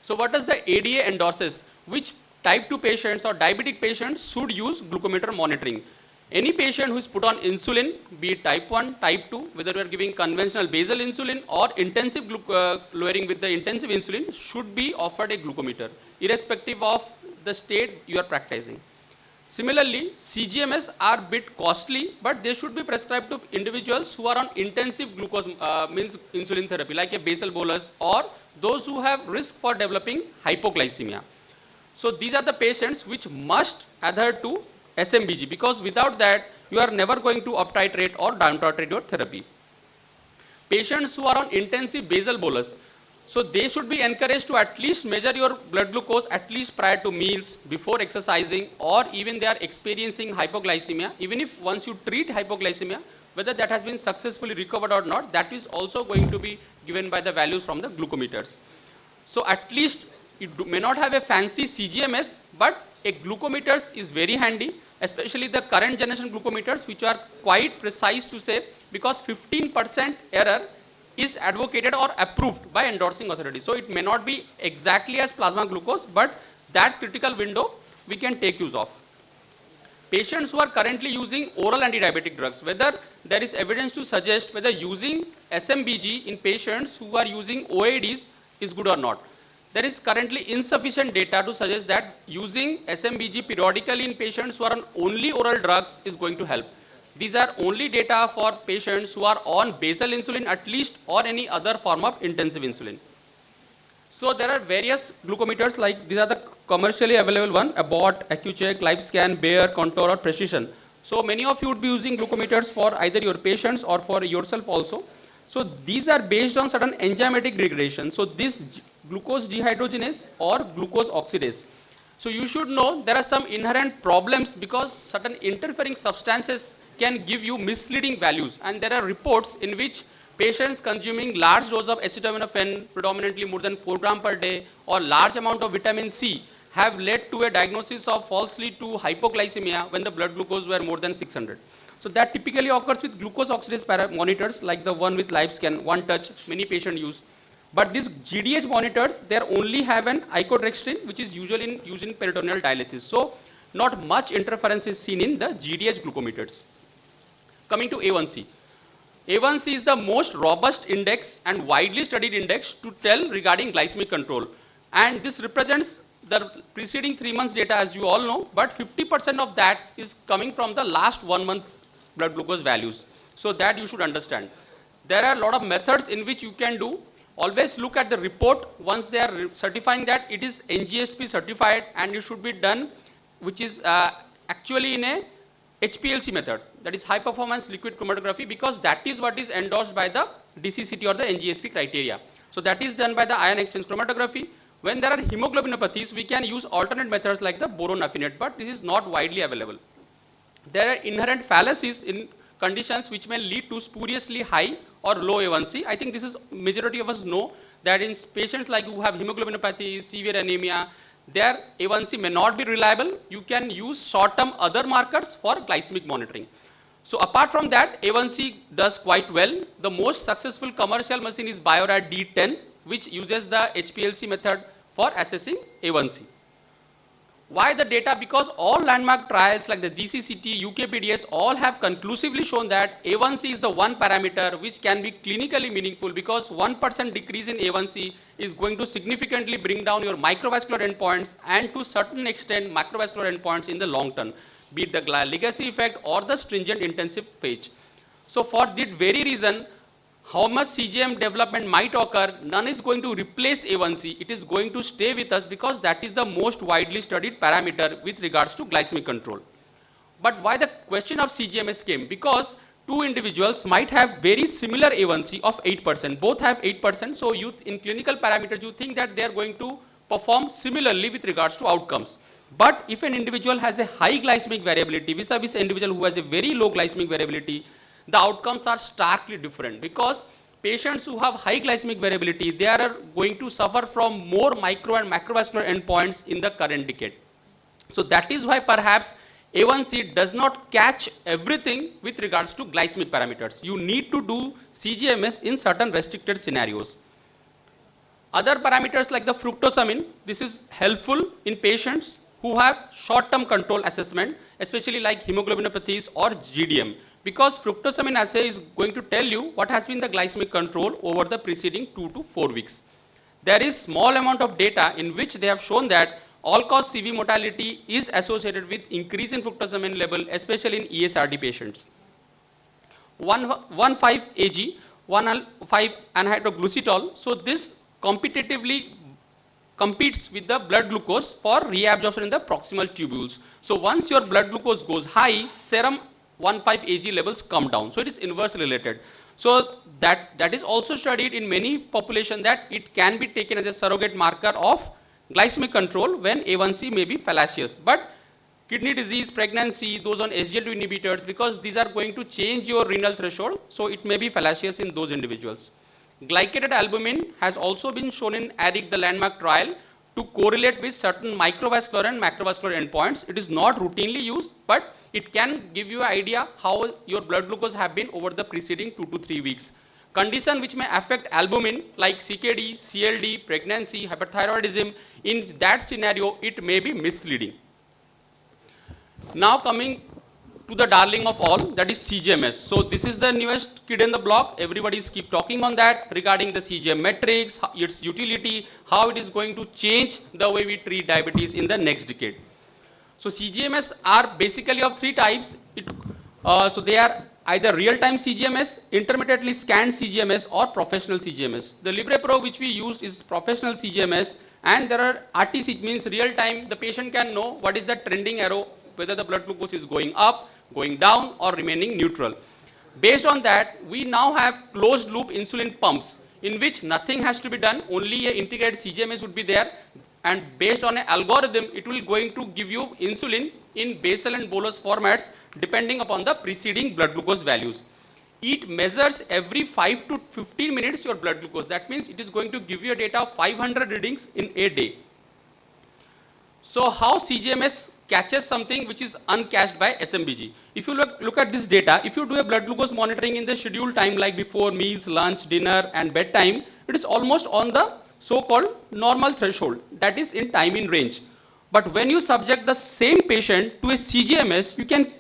Speaker 22: So what does the ADA endorses? Which type 2 patients or diabetic patients should use glucometer monitoring? Any patient who is put on insulin, be it type 1, type 2, whether we are giving conventional basal insulin or intensive lowering with the intensive insulin, should be offered a glucometer, irrespective of the state you are practicing. Similarly, CGMS are a bit costly, but they should be prescribed to individuals who are on intensive glucose, means insulin therapy, like a basal bolus, or those who have risk for developing hypoglycemia. So these are the patients which must adhere to SMBG, because without that, you are never going to uptitrate or downtitrate your therapy. Patients who are on intensive basal bolus, So they should be encouraged to at least measure your blood glucose at least prior to meals, before exercising, or even they are experiencing hypoglycemia. Even if once you treat hypoglycemia, whether that has been successfully recovered or not, that is also going to be given by the values from the glucometers. So at least it may not have a fancy CGMS, but a glucometers is very handy, especially the current generation glucometers, which are quite precise to say, because 15% error is advocated or approved by endorsing authorities. So it may not be exactly as plasma glucose, but that critical window we can take use of. Patients who are currently using oral anti-diabetic drugs, whether there is evidence to suggest whether using SMBG in patients who are using OADs is good or not. There is currently insufficient data to suggest that using SMBG periodically in patients who are on only oral drugs is going to help. These are only data for patients who are on basal insulin at least, or any other form of intensive insulin. So there are various glucometers, like these are the commercially available one: Abbott, AccuCheck, LifeScan, Bayer, Contour, or Precision. So many of you would be using glucometers for either your patients or for yourself also. So these are based on certain enzymatic degradation. So this glucose dehydrogenase or glucose oxidase. So you should know there are some inherent problems because certain interfering substances can give you misleading values, and there are reports in which patients consuming large dose of acetaminophen, predominantly more than 4 grams per day, or large amount of vitamin C have led to a diagnosis of falsely to hypoglycemia when the blood glucose were more than 600. So that typically occurs with glucose oxidase monitors like the one with LifeScan, one touch, many patients use. But these GDH monitors, they only have an icodextrin, which is usually used in peritoneal dialysis. So not much interference is seen in the GDH glucometers. Coming to A1C. A1C is the most robust index and widely studied index to tell regarding glycemic control. And this represents the preceding 3 months data, as you all know, but 50% of that is coming from the last 1 month blood glucose values. So that you should understand. There are a lot of methods in which you can do. Always look at the report once they are certifying that it is NGSP certified, and it should be done, which is actually in a HPLC method, that is high performance liquid chromatography, because that is what is endorsed by the DCCT or the NGSP criteria. So that is done by the ion exchange chromatography. When there are hemoglobinopathies, we can use alternate methods like the boron affinate, but this is not widely available. There are inherent fallacies in conditions which may lead to spuriously high or low A1C. I think this is majority of us know that in patients like who have hemoglobinopathy, severe anemia, their A1C may not be reliable. You can use short-term other markers for glycemic monitoring. So apart from that, A1C does quite well. The most successful commercial machine is Biorad D10, which uses the HPLC method for assessing A1C. Why the data? Because all landmark trials like the DCCT, UKPDS all have conclusively shown that A1C is the one parameter which can be clinically meaningful, because 1% decrease in A1C is going to significantly bring down your microvascular endpoints and to certain extent macrovascular endpoints in the long term, be it the legacy effect or the stringent intensive phase. So for that very reason, how much CGM development might occur, none is going to replace A1C. It is going to stay with us because that is the most widely studied parameter with regards to glycemic control. But why the question of CGMS came? Because two individuals might have very similar A1C of 8%. Both have 8%. So you, in clinical parameters, you think that they are going to perform similarly with regards to outcomes. But if an individual has a high glycemic variability vis-a-vis an individual who has a very low glycemic variability, the outcomes are starkly different, because patients who have high glycemic variability, they are going to suffer from more micro and macrovascular endpoints in the current decade. So that is why perhaps A1C does not catch everything with regards to glycemic parameters. You need to do CGMS in certain restricted scenarios. Other parameters like the fructosamine, this is helpful in patients who have short-term control assessment, especially like hemoglobinopathies or GDM. Because fructosamine assay is going to tell you what has been the glycemic control over the preceding 2 to 4 weeks. There is small amount of data in which they have shown that all-cause CV mortality is associated with increase in fructosamine level, especially in ESRD patients. 1,5-AG, 1,5-anhydroglucitol. So this competitively competes with the blood glucose for reabsorption in the proximal tubules. So once your blood glucose goes high, serum 1,5-AG levels come down. So it is inversely related. So that is also studied in many population that it can be taken as a surrogate marker of glycemic control when A1C may be fallacious. But kidney disease, pregnancy, those on SGLT2 inhibitors, because these are going to change your renal threshold, so it may be fallacious in those individuals. Glycated albumin has also been shown in ARIC, the landmark trial, to correlate with certain microvascular and macrovascular endpoints. It is not routinely used, but it can give you an idea how your blood glucose have been over the preceding 2 to 3 weeks. Condition which may affect albumin like CKD, CLD, pregnancy, hyperthyroidism, in that scenario it may be misleading. Now coming to the darling of all, that is CGMS. So this is the newest kid in the block. Everybody is keep talking on that regarding the CGM metrics, its utility, how it is going to change the way we treat diabetes in the next decade. So CGMS are basically of 3 types. So they are either real-time CGMS, intermittently scanned CGMS, or professional CGMS. The LibrePro which we used is professional CGMS, and there are RTC, means real-time. The patient can know what is the trending arrow, whether the blood glucose is going up, going down, or remaining neutral. Based on that, we now have closed loop insulin pumps in which nothing has to be done, only an integrated CGMS would be there, and based on an algorithm, it will going to give you insulin in basal and bolus formats depending upon the preceding blood glucose values. It measures every 5 to 15 minutes your blood glucose. That means it is going to give you a data of 500 readings in a day. So how CGMS catches something which is uncatched by SMBG? If you look at this data, if you do a blood glucose monitoring in the scheduled time like before meals, lunch, dinner and bedtime, it is almost on the so-called normal threshold, that is in time in range. But when you subject the same patient to a CGMS, you can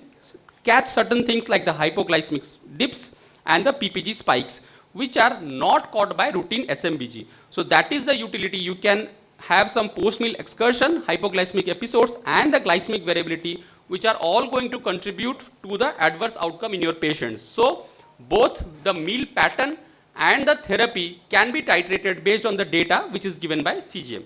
Speaker 22: catch certain things like the hypoglycemic dips and the PPG spikes, which are not caught by routine SMBG. So that is the utility. You can have some post-meal excursion, hypoglycemic episodes, and the glycemic variability, which are all going to contribute to the adverse outcome in your patients. So both the meal pattern and the therapy can be titrated based on the data which is given by CGM.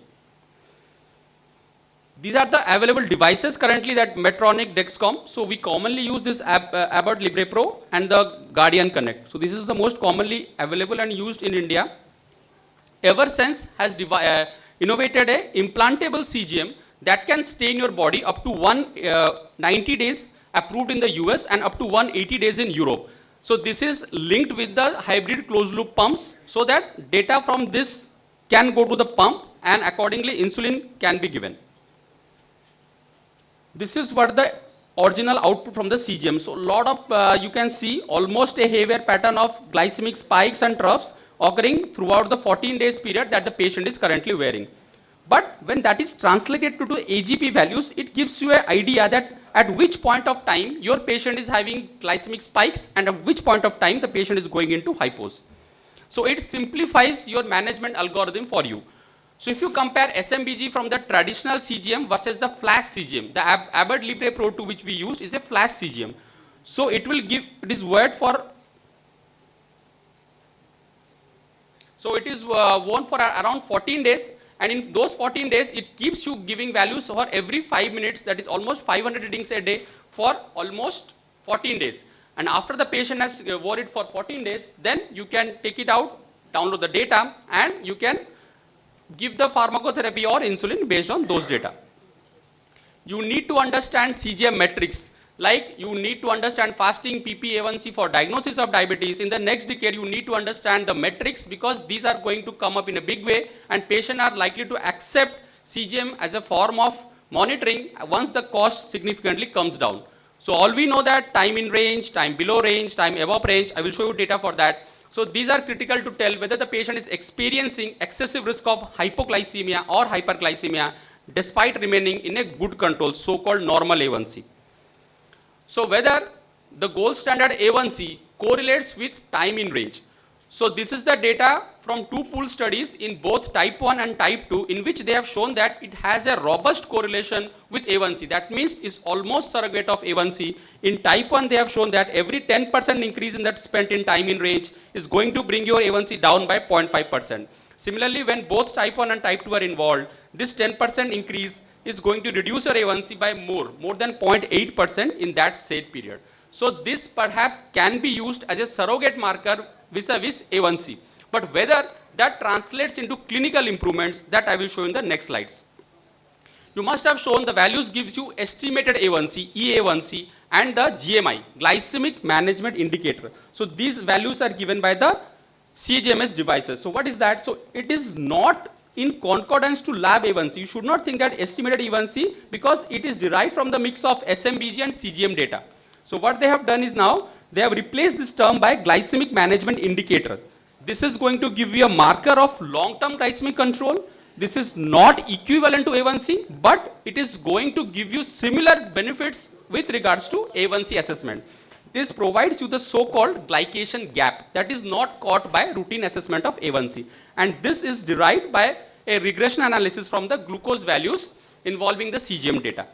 Speaker 22: These are the available devices currently, that Medtronic, Dexcom. So we commonly use this Abbott LibrePro and the Guardian Connect. So this is the most commonly available and used in India. Eversense has innovated a implantable CGM that can stay in your body up to 190 days, approved in the US, and up to 180 days in Europe. So this is linked with the hybrid closed loop pumps, so that data from this can go to the pump and accordingly insulin can be given. This is what the original output from the CGM. So a lot of, you can see almost a haywire pattern of glycemic spikes and troughs occurring throughout the 14 days period that the patient is currently wearing. But when that is translated to AGP values, it gives you an idea that at which point of time your patient is having glycemic spikes and at which point of time the patient is going into hypos. So it simplifies your management algorithm for you. So if you compare SMBG from the traditional CGM versus the flash CGM, the Abbott LibrePro 2 which we used is a flash CGM. So it will give, it is worn for around 14 days, and in those 14 days it keeps you giving values for every 5 minutes, that is almost 500 readings a day for almost 14 days. And after the patient has worn it for 14 days, then you can take it out, download the data, and you can give the pharmacotherapy or insulin based on those data. You need to understand CGM metrics, like you need to understand fasting, PPA1C for diagnosis of diabetes. In the next decade, you need to understand the metrics, because these are going to come up in a big way, and patients are likely to accept CGM as a form of monitoring once the cost significantly comes down. So all we know that time in range, time below range, time above range, I will show you data for that. So these are critical to tell whether the patient is experiencing excessive risk of hypoglycemia or hyperglycemia despite remaining in a good control, so-called normal A1C. So whether the gold standard A1C correlates with time in range. So this is the data from 2 pooled studies in both type 1 and type 2, in which they have shown that it has a robust correlation with A1C. That means it's almost surrogate of A1C. In type 1, they have shown that every 10% increase in that spent in time in range is going to bring your A1C down by 0.5%. Similarly, when both type 1 and type 2 are involved, this 10% increase is going to reduce your A1C by more than 0.8% in that said period. So this perhaps can be used as a surrogate marker vis-a-vis A1C. But whether that translates into clinical improvements, that I will show in the next slides. You must have shown the values gives you estimated A1C, EA1C, and the GMI, glycemic management indicator. So these values are given by the CGMS devices. So what is that? So it is not in concordance to lab A1C. You should not think that estimated A1C, because it is derived from the mix of SMBG and CGM data. So what they have done is now, they have replaced this term by glycemic management indicator. This is going to give you a marker of long-term glycemic control. This is not equivalent to A1C, but it is going to give you similar benefits with regards to A1C assessment. This provides you the so-called glycation gap that is not caught by routine assessment of A1C. And this is derived by a regression analysis from the glucose values involving the CGM data.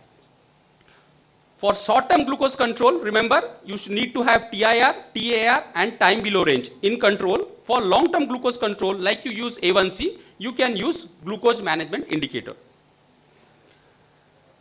Speaker 22: For short-term glucose control, remember, you need to have TIR, TAR, and time below range in control. For long-term glucose control, like you use A1C, you can use glucose management indicator.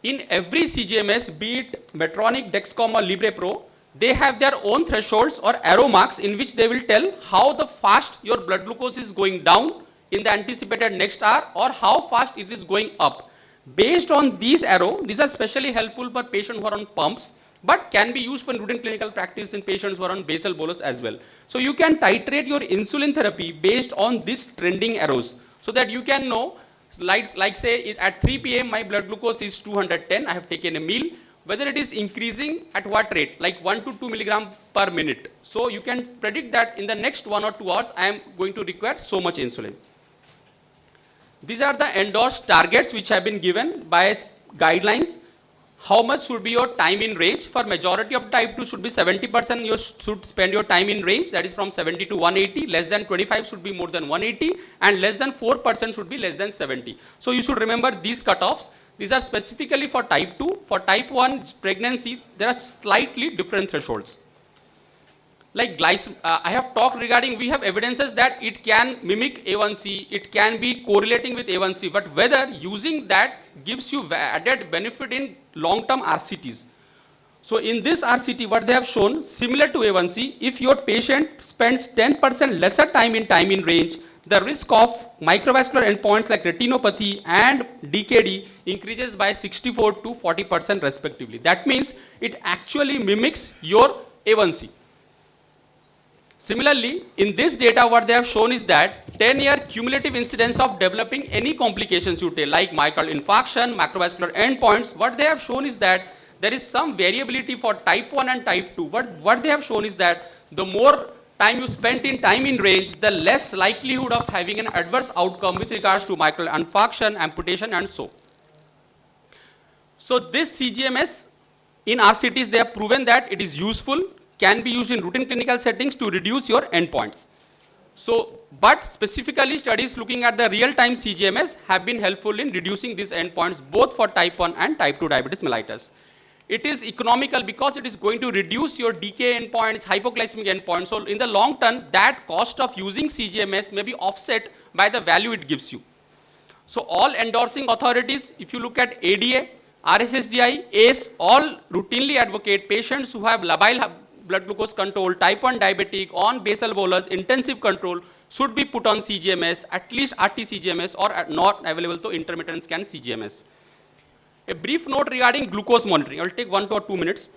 Speaker 22: In every CGMS, be it Medtronic, Dexcom, or Libre Pro, they have their own thresholds or arrow marks in which they will tell how the fast your blood glucose is going down in the anticipated next hour, or how fast it is going up. Based on these arrows, these are specially helpful for patients who are on pumps, but can be used for routine clinical practice in patients who are on basal bolus as well. So you can titrate your insulin therapy based on these trending arrows, so that you can know, like say at 3 p.m. my blood glucose is 210, I have taken a meal, whether it is increasing at what rate, like 1 to 2 milligram per minute. So you can predict that in the next 1 or 2 hours, I am going to require so much insulin. These are the endorsed targets which have been given by guidelines. How much should be your time in range? For majority of type 2 should be 70% you should spend your time in range, that is from 70 to 180, less than 25 should be more than 180, and less than 4% should be less than 70. So you should remember these cutoffs. These are specifically for type 2. For type 1 pregnancy, there are slightly different thresholds. Like I have talked regarding, we have evidences that it can mimic A1C, it can be correlating with A1C, but whether using that gives you added benefit in long-term RCTs. So in this RCT, what they have shown, similar to A1C, if your patient spends 10% lesser time in range, the risk of microvascular endpoints like retinopathy and DKD increases by 64 to 40% respectively. That means it actually mimics your A1C. Similarly, in this data, what they have shown is that 10-year cumulative incidence of developing any complications you take, like myocardial infarction, macrovascular endpoints, what they have shown is that there is some variability for type 1 and type 2. What they have shown is that the more time you spent in range, the less likelihood of having an adverse outcome with regards to myocardial infarction, amputation, and so. So this CGMS, in RCTs, they have proven that it is useful, can be used in routine clinical settings to reduce your endpoints. So, but specifically studies looking at the real-time CGMS have been helpful in reducing these endpoints both for type 1 and type 2 diabetes mellitus. It is economical because it is going to reduce your decay endpoints, hypoglycemic endpoints. So in the long term, that cost of using CGMS may be offset by the value it gives you. So all endorsing authorities, if you look at ADA, RSSDI, ACE, all routinely advocate patients who have labile blood glucose control, type 1 diabetic, on basal bolus, intensive control, should be put on CGMS, at least RT-CGMS, or not available to intermittent scan CGMS. A brief note regarding glucose monitoring. I will take 1 to 2 minutes.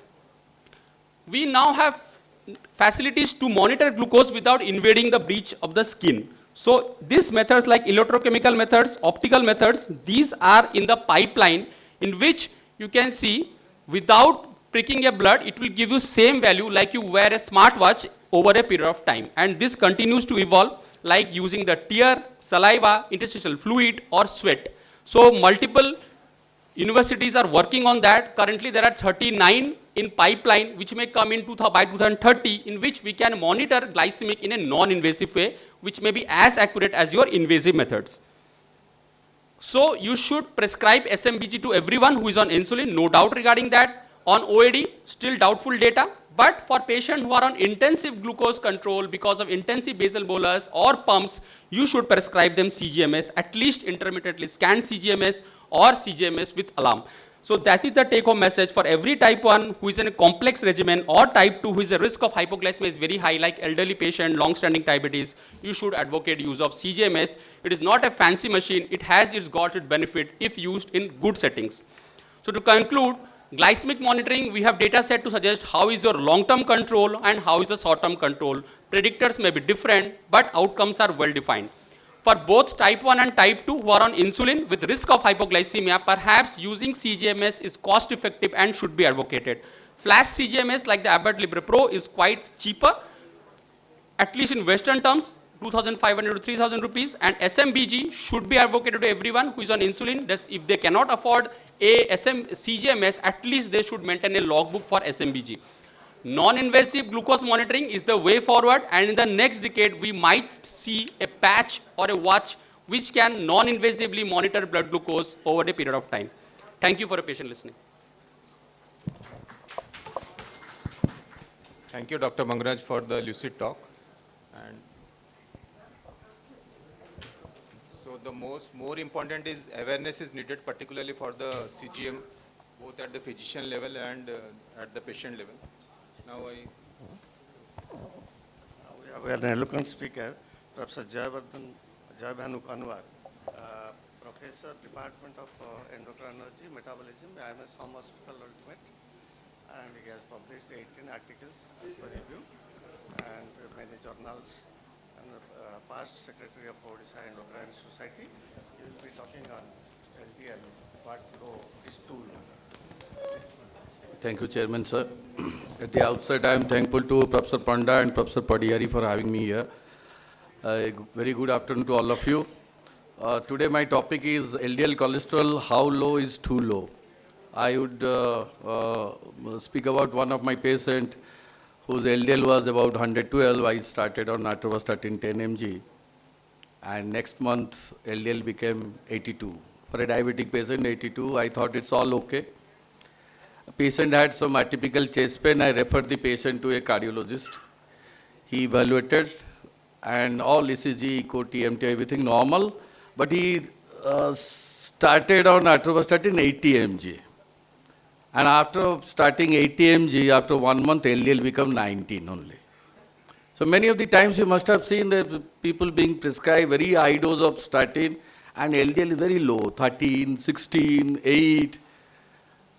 Speaker 22: We now have facilities to monitor glucose without invading the breach of the skin. So these methods like electrochemical methods, optical methods, these are in the pipeline in which you can see without pricking a blood, it will give you same value like you wear a smartwatch over a period of time. And this continues to evolve like using the tear, saliva, interstitial fluid, or sweat. So multiple universities are working on that. Currently there are 39 in pipeline which may come in by 2030 in which we can monitor glycemic in a non-invasive way which may be as accurate as your invasive methods. So you should prescribe SMBG to everyone who is on insulin, no doubt regarding that. On OAD, still doubtful data, but for patients who are on intensive glucose control because of intensive basal bolus or pumps, you should prescribe them CGMS, at least intermittently scanned CGMS or CGMS with alarm. So that is the take-home message for every type 1 who is in a complex regimen or type 2 who is a risk of hypoglycemia is very high, like elderly patient, long-standing diabetes, you should advocate use of CGMS. It is not a fancy machine. It has its benefit if used in good settings. So to conclude, glycemic monitoring, we have data set to suggest how is your long-term control and how is the short-term control. Predictors may be different, but outcomes are well defined. For both type 1 and type 2 who are on insulin with risk of hypoglycemia, perhaps using CGMS is cost effective and should be advocated. Flash CGMS like the Abbott Libre Pro is quite cheaper, at least in Western terms, 2,500 to 3,000 rupees, and SMBG should be advocated to everyone who is on insulin. If they cannot afford a CGMS, at least they should maintain a logbook for SMBG. Non-invasive glucose monitoring is the way forward, and in the next decade, we might see a patch or a watch which can non-invasively monitor blood glucose over a period of time. Thank you for your patient listening.
Speaker 6: Thank you, Dr. Mangraj, for the lucid talk. And so the more important is awareness is needed, particularly for the CGM, both at the physician level and at the patient level. Now
Speaker 4: we have an eloquent speaker, Professor Jai Bhanu Kanwar, Professor, Department of Endocrinology, Metabolism, IMS Home Hospital Ultimate, and he has published 18 articles for review and many journals, and past Secretary of Odisha Endocrine Society. He will be talking on LDL, what low is too low.
Speaker 7: Thank you, Chairman, sir. At the outset, I am thankful to Professor Panda and Professor Padiyari for having me here. Very good afternoon to all of you. Today, my topic is LDL cholesterol, how low is too low. I would speak about one of my patients whose LDL was about 112. I started on atorvastatin 10 mg, and next month, LDL became 82. For a diabetic patient, 82, I thought it's all okay. A patient had some atypical chest pain. I referred the patient to a cardiologist. He evaluated, and all ECG, echo, TMT, everything normal. But he started on atorvastatin 80 mg. And after starting 80 mg, after 1 month, LDL become 19 only. So many of the times you must have seen that people being prescribed very high dose of statin, and LDL is very low, 13, 16, 8.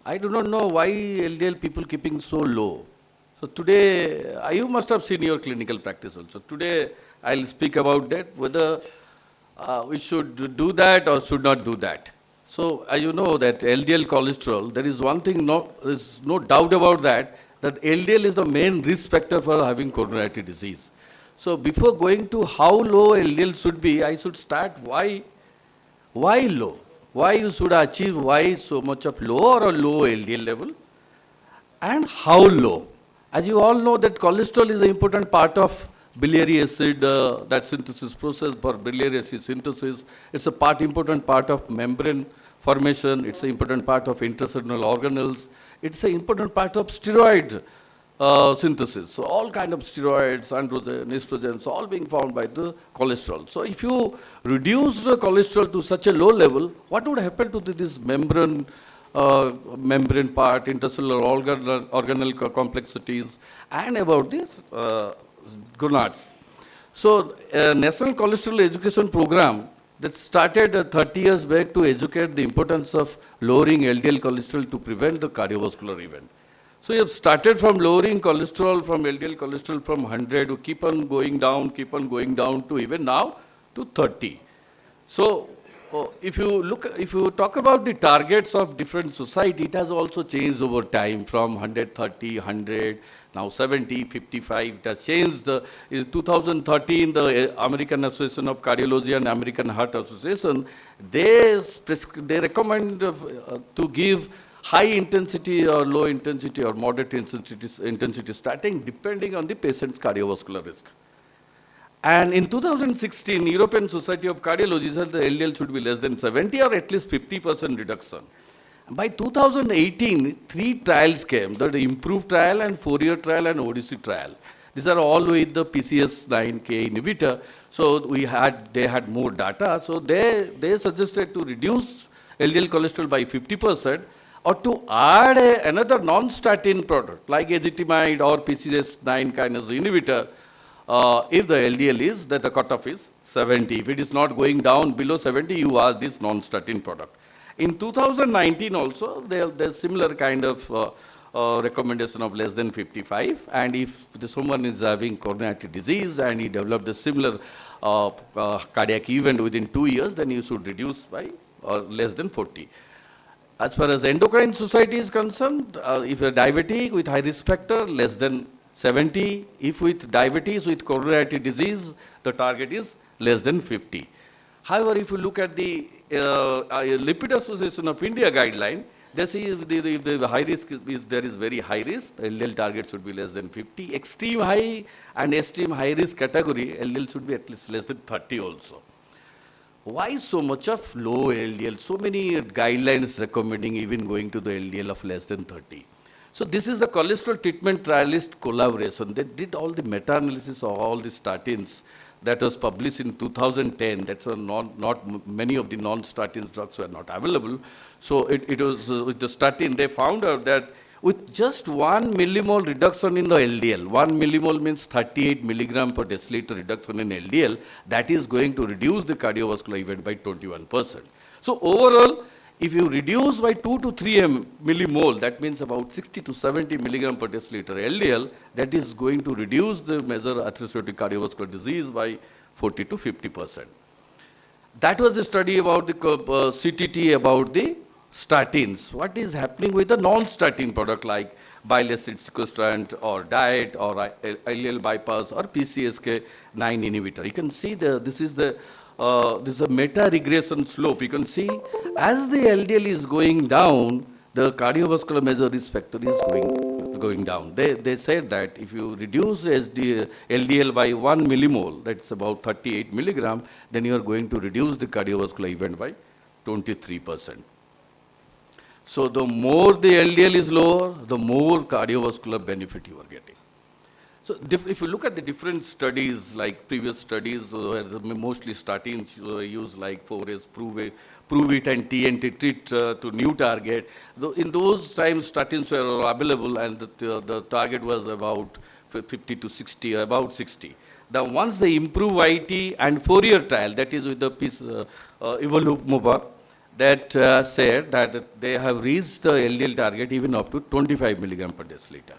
Speaker 7: I do not know why LDL people keeping so low. So today, you must have seen your clinical practice also. Today, I'll speak about that, whether we should do that or should not do that. So you know that LDL cholesterol, there is one thing, there's no doubt about that LDL is the main risk factor for having coronary artery disease. So before going to how low LDL should be, I should start why low? Why you should achieve why so much of low or a low LDL level, and how low. As you all know that cholesterol is an important part of biliary acid, that synthesis process for biliary acid synthesis. It's a important part of membrane formation. It's an important part of intracellular organelles. It's an important part of steroid synthesis. So all kind of steroids, androgen, estrogens, all being formed by the cholesterol. So if you reduce the cholesterol to such a low level, what would happen to this membrane part, intracellular organelle complexities, and about these gonads? So National Cholesterol Education Program that started 30 years back to educate the importance of lowering LDL cholesterol to prevent the cardiovascular event. So you have started from lowering cholesterol, from LDL cholesterol from 100 to keep on going down to even now to 30. So if you talk about the targets of different society, it has also changed over time from 130, 100, now 70, 55. It has changed. In 2013, the American Association of Cardiology and American Heart Association, they recommend to give high intensity or low intensity or moderate intensity statin depending on the patient's cardiovascular risk. And in 2016, European Society of Cardiology said the LDL should be less than 70 or at least 50% reduction. By 2018, 3 trials came, the IMPROVE trial and 4-year trial and Odyssey trial. These are all with the PCSK9 inhibitor. So they had more data. So they suggested to reduce LDL cholesterol by 50%. or to add another non-statin product like ezetimibe or PCS9 kinase inhibitor, if the LDL is, that the cutoff is 70. If it is not going down below 70, you ask this non-statin product. In 2019 also, there's similar kind of recommendation of less than 55. And if someone is having coronary disease and he developed a similar cardiac event within 2 years, then you should reduce by less than 40. As far as endocrine society is concerned, if you're diabetic with high risk factor, less than 70. If with diabetes with coronary disease, the target is less than 50. However, if you look at the Lipid Association of India guideline, they say if the high risk is there is very high risk, the LDL target should be less than 50. Extreme high and extreme high risk category, LDL should be at least less than 30 also. Why so much of low LDL? So many guidelines recommending even going to the LDL of less than 30. So this is the cholesterol treatment trialist collaboration. They did all the meta-analysis of all the statins that was published in 2010. That's not many of the non-statin drugs were not available. So it was with the statin, they found out that with just 1 millimole reduction in the LDL, 1 millimole means 38 milligram per deciliter reduction in LDL, that is going to reduce the cardiovascular event by 21%. So overall, if you reduce by 2 to 3 millimole, that means about 60 to 70 milligram per deciliter LDL, that is going to reduce the major atherosclerotic cardiovascular disease by 40 to 50%. That was a study about the CTT, about the statins. What is happening with the non-statin product like bile acid sequestrant or diet or LDL bypass or PCSK9 inhibitor? You can see this is a meta-regression slope. You can see as the LDL is going down, the cardiovascular major risk factor is going down. They said that if you reduce LDL by 1 millimole, that's about 38 milligram, then you are going to reduce the cardiovascular event by 23%. So the more the LDL is lower, the more cardiovascular benefit you are getting. So if you look at the different studies, like previous studies, where mostly statins used like 4S, prove it and TNT, treat to new target. In those times, statins were available and the target was about 50 to 60, about 60. Now once they improve IT and 4-year trial, that is with the Evolumab, that said that they have reached the LDL target even up to 25 milligram per deciliter.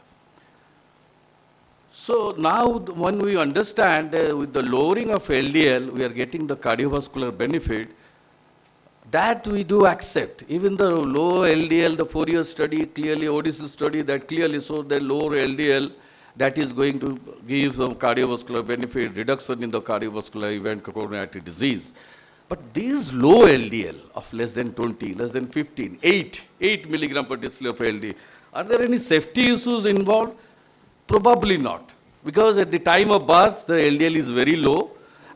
Speaker 7: So now when we understand with the lowering of LDL, we are getting the cardiovascular benefit, that we do accept. Even the low LDL, the 4-year study, clearly Odyssey study that clearly showed that lower LDL, that is going to give some cardiovascular benefit, reduction in the cardiovascular event, coronary disease. But these low LDL of less than 20, less than 15, 8 milligram per deciliter of LDL, are there any safety issues involved? Probably not. Because at the time of birth, the LDL is very low.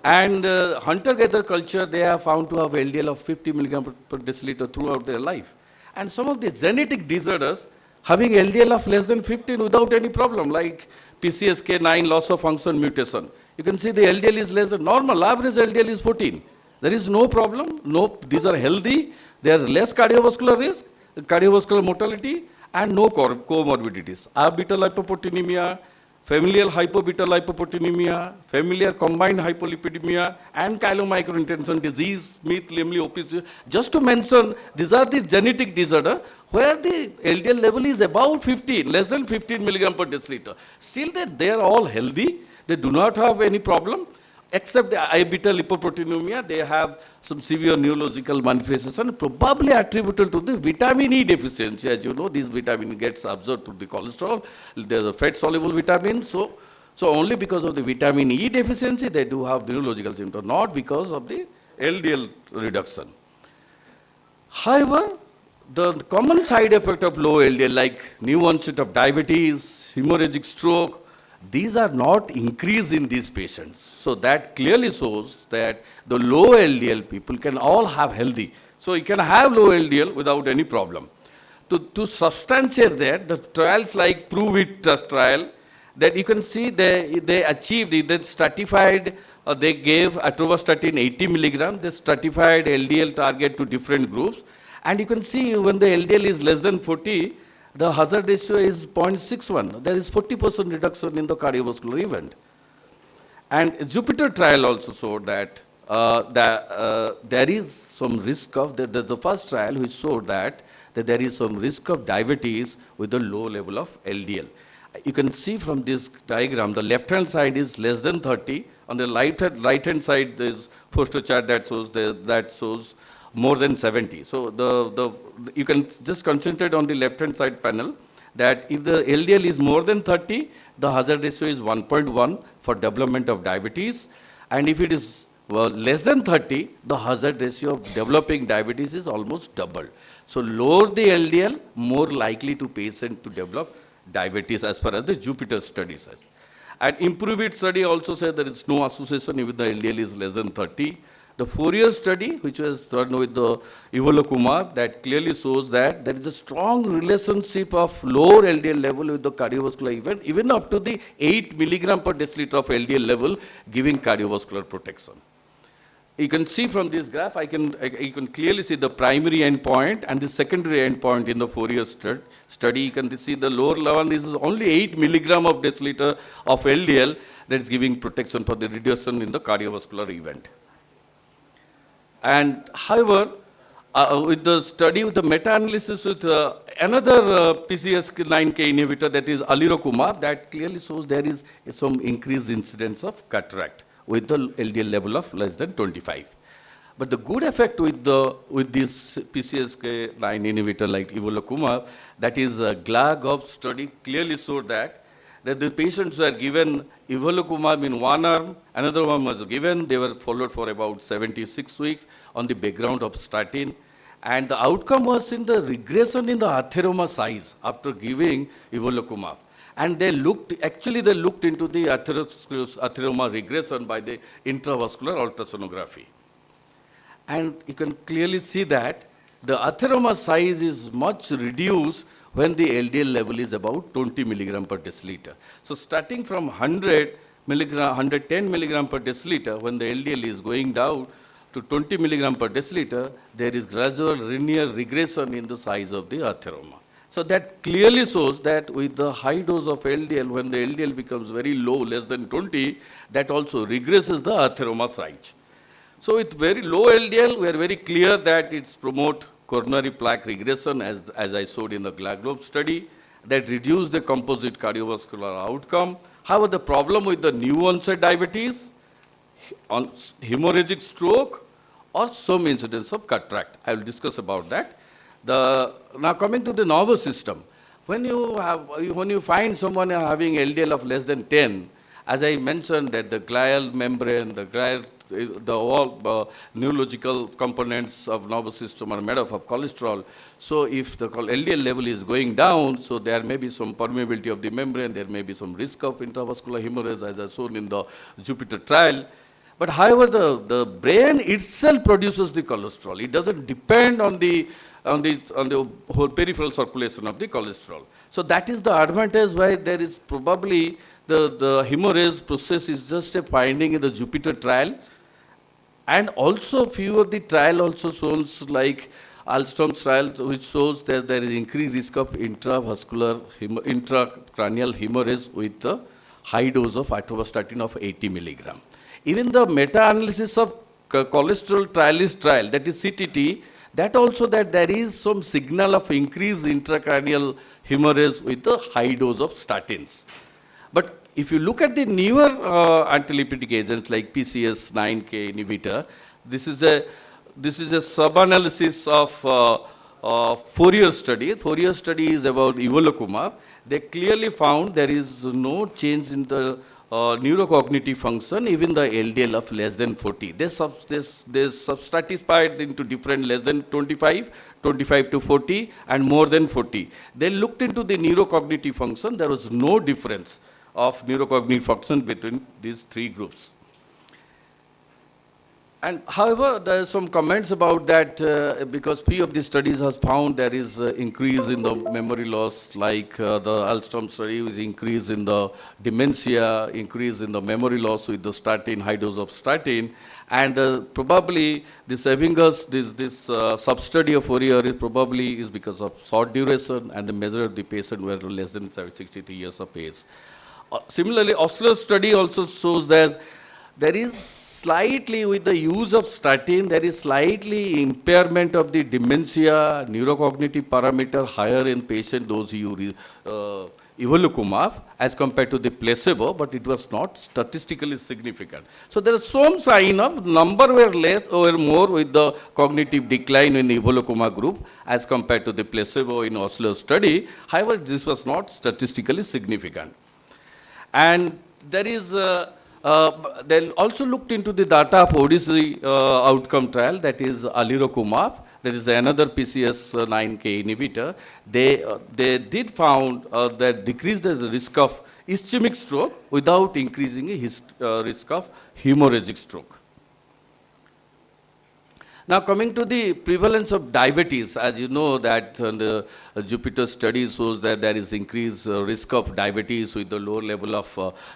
Speaker 7: And hunter-gatherer culture, they have found to have LDL of 50 milligram per deciliter throughout their life. And some of the genetic disorders having LDL of less than 15 without any problem, like PCSK9 loss of function mutation. You can see the LDL is less than normal. Average LDL is 14. There is no problem. No, these are healthy. They are less cardiovascular risk, cardiovascular mortality, and no comorbidities. Beta lipoproteinemia, familial hypobeta lipoproteinemia, familial combined hypolipidemia, and chylomicrointension disease, Smith, Lemley, obesity. Just to mention, these are the genetic disorder where the LDL level is about 15, less than 15 milligram per deciliter. Still, they are all healthy. They do not have any problem. Except the beta lipoproteinemia, they have some severe neurological manifestation, probably attributable to the vitamin E deficiency. As you know, this vitamin gets absorbed to the cholesterol. There's a fat-soluble vitamin. So only because of the vitamin E deficiency, they do have the neurological symptoms, not because of the LDL reduction. However, the common side effect of low LDL, like new onset of diabetes, hemorrhagic stroke, these are not increased in these patients. So that clearly shows that the low LDL people can all have healthy. So you can have low LDL without any problem. To substantiate that, the trials like Prove It trial, that you can see they achieved, they stratified, they gave atorvastatin 80 milligram, they stratified LDL target to different groups, And you can see when the LDL is less than 40, the hazard ratio is 0.61. There is 40% reduction in the cardiovascular event. And Jupiter trial also showed that there is some risk of, the first trial which showed that there is some risk of diabetes with a low level of LDL. You can see from this diagram, the left-hand side is less than 30. On the right-hand side, there is Foster chart that shows more than 70. So you can just concentrate on the left-hand side panel that if the LDL is more than 30, the hazard ratio is 1.1 for development of diabetes. And if it is less than 30, the hazard ratio of developing diabetes is almost double. So lower the LDL, more likely to patient to develop diabetes as far as the Jupiter study says. And Improve It study also said there is no association if the LDL is less than 30. The 4-year study, which was done with the Kumar, that clearly shows that there is a strong relationship of lower LDL level with the cardiovascular event, even up to the 8 milligram per deciliter of LDL level, giving cardiovascular protection. You can see from this graph, you can clearly see the primary endpoint and the secondary endpoint in the 4-year study. You can see the lower level is only 8 milligram of deciliter of LDL that is giving protection for the reduction in the cardiovascular event. And however, with the study, with the meta-analysis with another PCSK9K inhibitor, that is Alirokumab, that clearly shows there is some increased incidence of cataract with the LDL level of less than 25. But the good effect with this PCSK9 inhibitor like Ivolocumab, that is a GLA-GOV study, clearly showed that the patients were given Ivolocumab in one arm, another one was given, they were followed for about 76 weeks on the background of statin. And the outcome was in the regression in the atheroma size after giving Ivolocumab. And they looked into the atheroma regression by the intravascular ultrasonography. And you can clearly see that the atheroma size is much reduced when the LDL level is about 20 milligram per deciliter. So starting from 110 milligram per deciliter, when the LDL is going down to 20 milligram per deciliter, there is gradual linear regression in the size of the atheroma. So that clearly shows that with the high dose of LDL, when the LDL becomes very low, less than 20, that also regresses the atheroma size. So with very low LDL, we are very clear that it's promote coronary plaque regression, as I showed in the GLA-GLOBE study, that reduce the composite cardiovascular outcome. However, the problem with the new onset diabetes, on hemorrhagic stroke, or some incidence of cataract. I will discuss about that. Now coming to the nervous system, when you find someone having LDL of less than 10, as I mentioned that the glial membrane, all neurological components of nervous system are made up of cholesterol. So if the LDL level is going down, so there may be some permeability of the membrane, there may be some risk of intravascular hemorrhage, as I shown in the Jupiter trial. But however, the brain itself produces the cholesterol. It doesn't depend on the whole peripheral circulation of the cholesterol. So that is the advantage why there is probably the hemorrhage process is just a finding in the Jupiter trial. And also few of the trial also shows like Alstrom's trial, which shows that there is increased risk of intracranial hemorrhage with the high dose of atorvastatin of 80 milligram. Even the meta-analysis of cholesterol trialist trial, that is CTT, that also that there is some signal of increased intracranial hemorrhage with the high dose of statins. But if you look at the newer antilipidic agents like PCSK9 inhibitor, this is a sub-analysis of 4-year study. 4-year study is about Ivolocumab. They clearly found there is no change in the neurocognitive function, even the LDL of less than 40. They substratified into different less than 25, 25 to 40, and more than 40. They looked into the neurocognitive function. There was no difference of neurocognitive function between these 3 groups. And however, there are some comments about that because few of the studies has found there is increase in the memory loss, like the Alstom study was increase in the dementia, increase in the memory loss with the statin, high dose of statin, and probably this having us this sub-study of 4 year is probably is because of short duration and the measure of the patient were less than 63 years of age. Similarly, Osler study also shows that there is slightly with the use of statin, there is slightly impairment of the dementia, neurocognitive parameter higher in patient those who use evolocumab as compared to the placebo, but it was not statistically significant. So there is some sign of number were less or more with the cognitive decline in the evolocumab group as compared to the placebo in Osler study. However, this was not statistically significant. And there is, they also looked into the data of Odyssey outcome trial, that is alirocumab. There is another PCS9K inhibitor. They did found that decreased the risk of ischemic stroke without increasing the risk of hemorrhagic stroke. Now coming to the prevalence of diabetes, as you know that the Jupiter study shows that there is increased risk of diabetes with the lower level of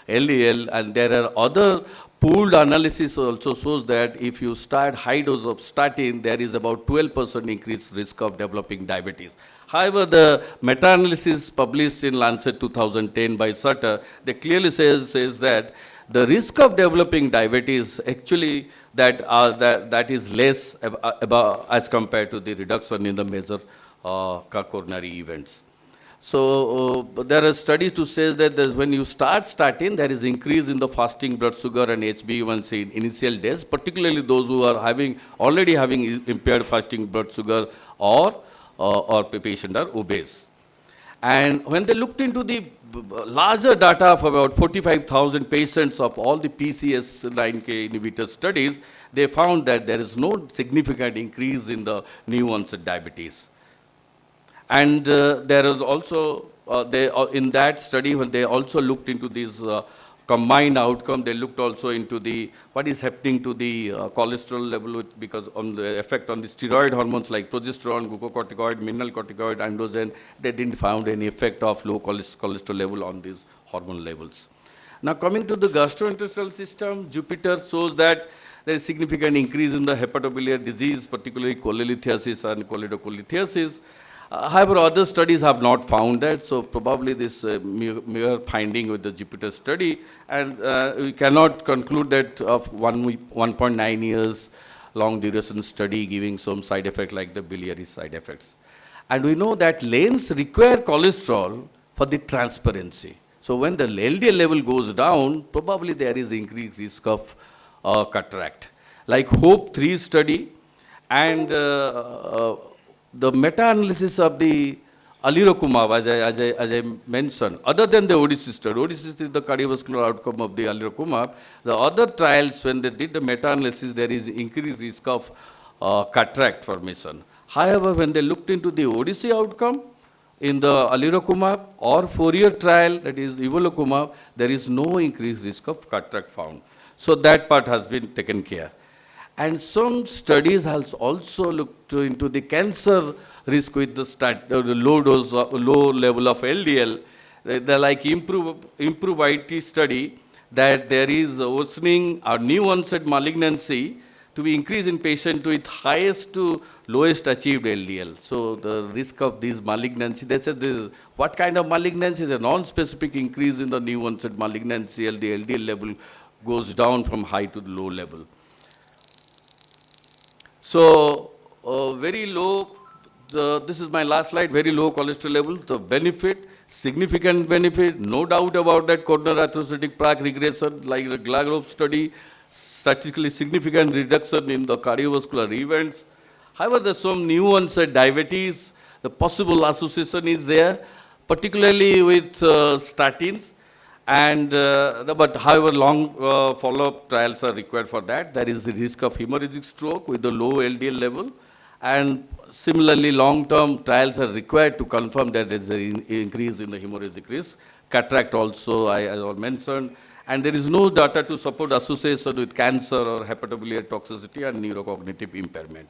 Speaker 7: LDL, and there are other pooled analysis also shows that if you start high dose of statin, there is about 12% increased risk of developing diabetes. However, the meta-analysis published in Lancet 2010 by Sutter, they clearly says that the risk of developing diabetes actually that is less as compared to the reduction in the major coronary events. So there are studies to say that when you start statin, there is increase in the fasting blood sugar and HbA1c in initial days, particularly those who are already having impaired fasting blood sugar or patient are obese. And when they looked into the larger data of about 45,000 patients of all the PCS9K inhibitor studies, they found that there is no significant increase in the new onset diabetes. And there is also, in that study, when they also looked into these combined outcome, they looked also into what is happening to the cholesterol level because on the effect on the steroid hormones like progesterone, glucocorticoid, mineral corticoid, androgen. They didn't find any effect of low cholesterol level on these hormone levels. Now coming to the gastrointestinal system, Jupiter shows that there is significant increase in the hepatobiliary disease, particularly cholelithiasis and choledocholithiasis. However, other studies have not found that, so probably this mere finding with the Jupiter study, and we cannot conclude that of 1.9 years long duration study giving some side effect like the biliary side effects. And we know that lanes require cholesterol for the transparency. So when the LDL level goes down, probably there is increased risk of cataract. Like HOPE-3 study and the meta-analysis of the alirocumab, as I mentioned, other than the Odyssey study, Odyssey is the cardiovascular outcome of the alirocumab. The other trials, when they did the meta-analysis, there is increased risk of cataract formation. However, when they looked into the Odyssey outcome in the alirocumab or 4-year trial, that is evolocumab, there is no increased risk of cataract found. So that part has been taken care. And some studies have also looked into the cancer risk with the low dose, low level of LDL. They're like improve IT study that there is worsening or new onset malignancy to be increased in patient with highest to lowest achieved LDL. So the risk of these malignancy, they said what kind of malignancy is a non-specific increase in the new onset malignancy, the LDL level goes down from high to low level. So, very low, this is my last slide, very low cholesterol level, the benefit, significant benefit, no doubt about that coronary atherosclerotic plaque regression, like the Glaglobe study, statistically significant reduction in the cardiovascular events. However, there's some new onset diabetes, the possible association is there, particularly with statins. And but however, long follow-up trials are required for that. There is the risk of hemorrhagic stroke with the low LDL level, and similarly, long-term trials are required to confirm that there is an increase in the hemorrhagic risk. Cataract also, as I mentioned, and there is no data to support association with cancer or hepatobiliary toxicity and neurocognitive impairment.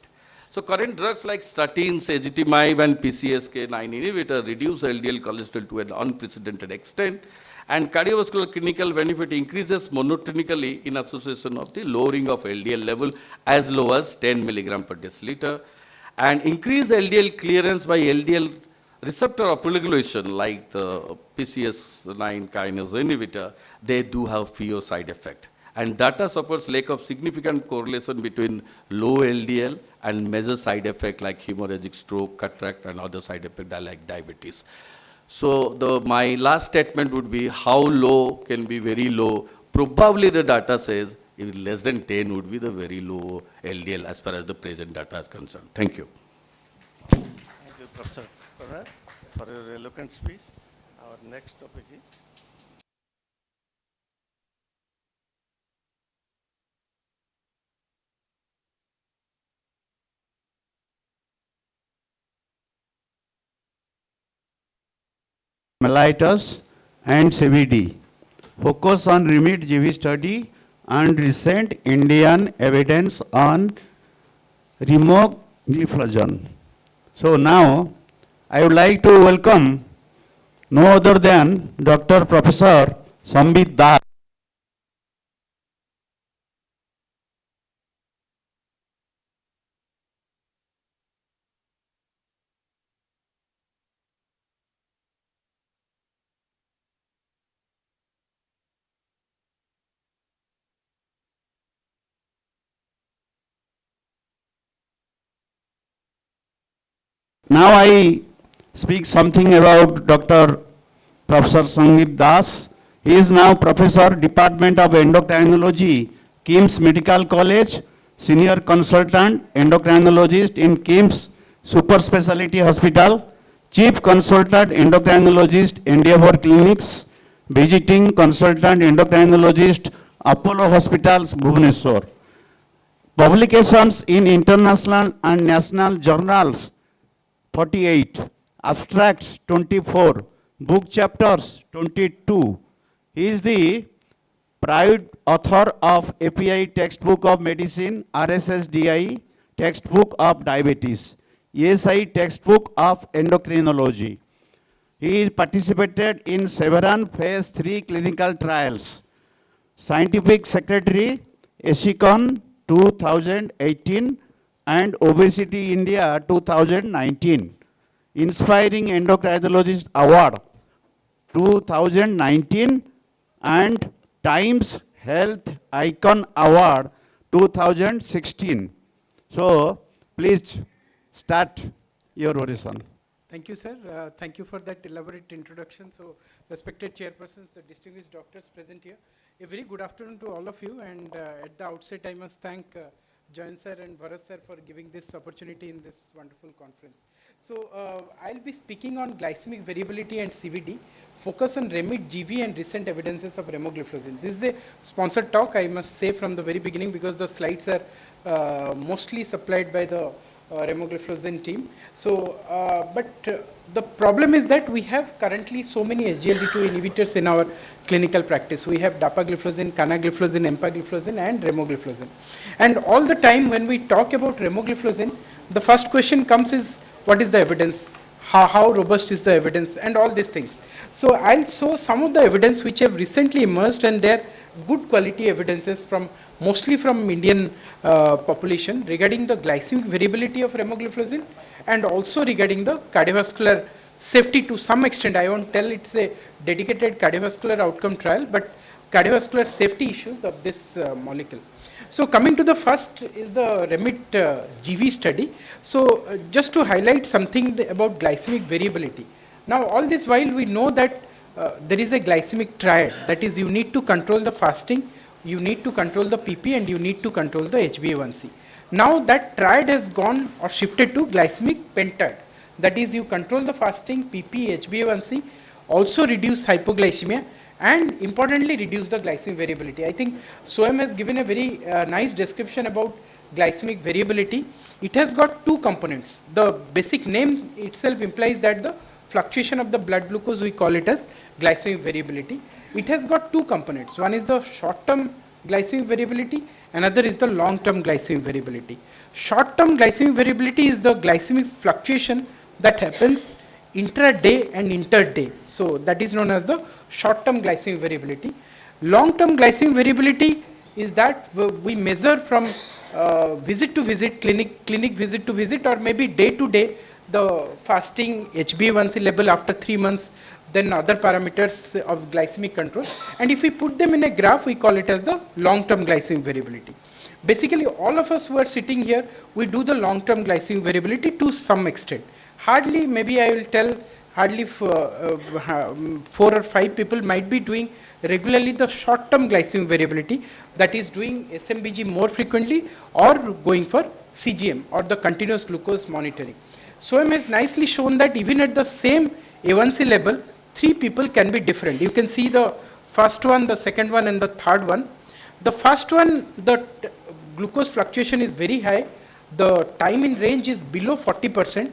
Speaker 7: So current drugs like statins, ezetimibe, and PCSK9 inhibitor reduce LDL cholesterol to an unprecedented extent, and cardiovascular clinical benefit increases monotonically in association of the lowering of LDL level as low as 10 milligram per deciliter, and increased LDL clearance by LDL receptor upregulation like the PCS9 kinase inhibitor, they do have fewer side effect. And data supports lack of significant correlation between low LDL and major side effect like hemorrhagic stroke, cataract, and other side effects like diabetes. So my last statement would be how low can be very low. Probably the data says if less than 10 would be the very low LDL as far as the present data is concerned. Thank you.
Speaker 4: Thank you, Professor, for your eloquent speech. Our next topic is
Speaker 10: mellitus and CVD. Focus on REMIT GV study and recent Indian evidence on remogliflozin. So now I would like to welcome no other than Dr. Professor Sambit Das. Now I speak something about Dr. Professor Sangit Das. He is now Professor, Department of Endocrinology, KIMS Medical College, Senior Consultant Endocrinologist in KIMS Super Specialty Hospital, Chief Consultant Endocrinologist, Endeavor Clinics, Visiting Consultant Endocrinologist, Apollo Hospitals, Bhubaneswar. Publications in international and national journals, 48, abstracts 24, book chapters 22. He is the proud author of API textbook of medicine, RSSDI textbook of diabetes, ESI textbook of endocrinology. He participated in several phase 3 clinical trials. Scientific Secretary, ESICON 2018 and Obesity India 2019. Inspiring Endocrinologist Award 2019 and Times Health Icon Award 2016. So please start your oration.
Speaker 9: Thank you, sir. Thank you for that elaborate introduction. So, respected chairpersons, the distinguished doctors present here, a very good afternoon to all of you. And at the outset, I must thank Jayan sir and Bharat sir for giving this opportunity in this wonderful conference. So, I'll be speaking on glycemic variability and CVD, focus on REMIT, GV, and recent evidences of remogliflozin. This is a sponsored talk, I must say from the very beginning, because the slides are mostly supplied by the remogliflozin team. So, the problem is that we have currently so many SGLT2 inhibitors in our clinical practice. We have dapagliflozin, canagliflozin, empagliflozin, and remogliflozin. And all the time when we talk about remogliflozin, the first question comes is, what is the evidence? How robust is the evidence? And all these things. So I'll show some of the evidence which have recently emerged, and they're good quality evidences from mostly from Indian population regarding the glycemic variability of remogliflozin and also regarding the cardiovascular safety to some extent. I won't tell it's a dedicated cardiovascular outcome trial, but cardiovascular safety issues of this molecule. So coming to the first is the REMIT GV study. So just to highlight something about glycemic variability. Now all this while we know that there is a glycemic triad, that is you need to control the fasting, you need to control the PP, and you need to control the HbA1c. Now that triad has gone or shifted to glycemic pentad, that is you control the fasting, PP, HbA1c, also reduce hypoglycemia, and importantly reduce the glycemic variability. I think Soham has given a very nice description about glycemic variability. It has got two components. The basic name itself implies that the fluctuation of the blood glucose, we call it as glycemic variability. it has got two components. One is the short-term glycemic variability, another is the long-term glycemic variability. Short-term glycemic variability is the glycemic fluctuation that happens intra-day and inter-day. So that is known as the short-term glycemic variability. Long-term glycemic variability is that we measure from visit to visit, clinic visit to visit, or maybe day to day, the fasting HbA1c level after 3 months, then other parameters of glycemic control. And if we put them in a graph, we call it as the long-term glycemic variability. Basically, all of us who are sitting here, we do the long-term glycemic variability to some extent. Hardly, maybe I will tell, hardly 4 or 5 people might be doing regularly the short-term glycemic variability, that is doing SMBG more frequently or going for CGM or the continuous glucose monitoring. SOEM has nicely shown that even at the same A1C level, 3 people can be different. You can see the first one, the second one, and the third one. The first one, the glucose fluctuation is very high. The time in range is below 40%,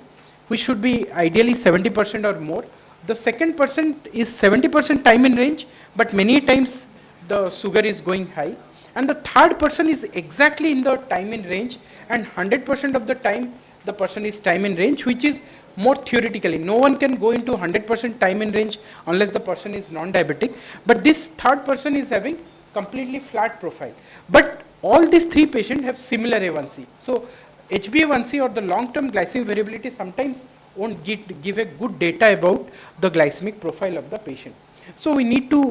Speaker 9: which should be ideally 70% or more. The second person is 70% time in range, but many times the sugar is going high. And the third person is exactly in the time in range, and 100% of the time the person is time in range, which is more theoretically. No one can go into 100% time in range unless the person is non-diabetic. But this third person is having completely flat profile. But all these 3 patients have similar A1C. So HbA1c or the long-term glycemic variability sometimes won't give a good data about the glycemic profile of the patient. So we need to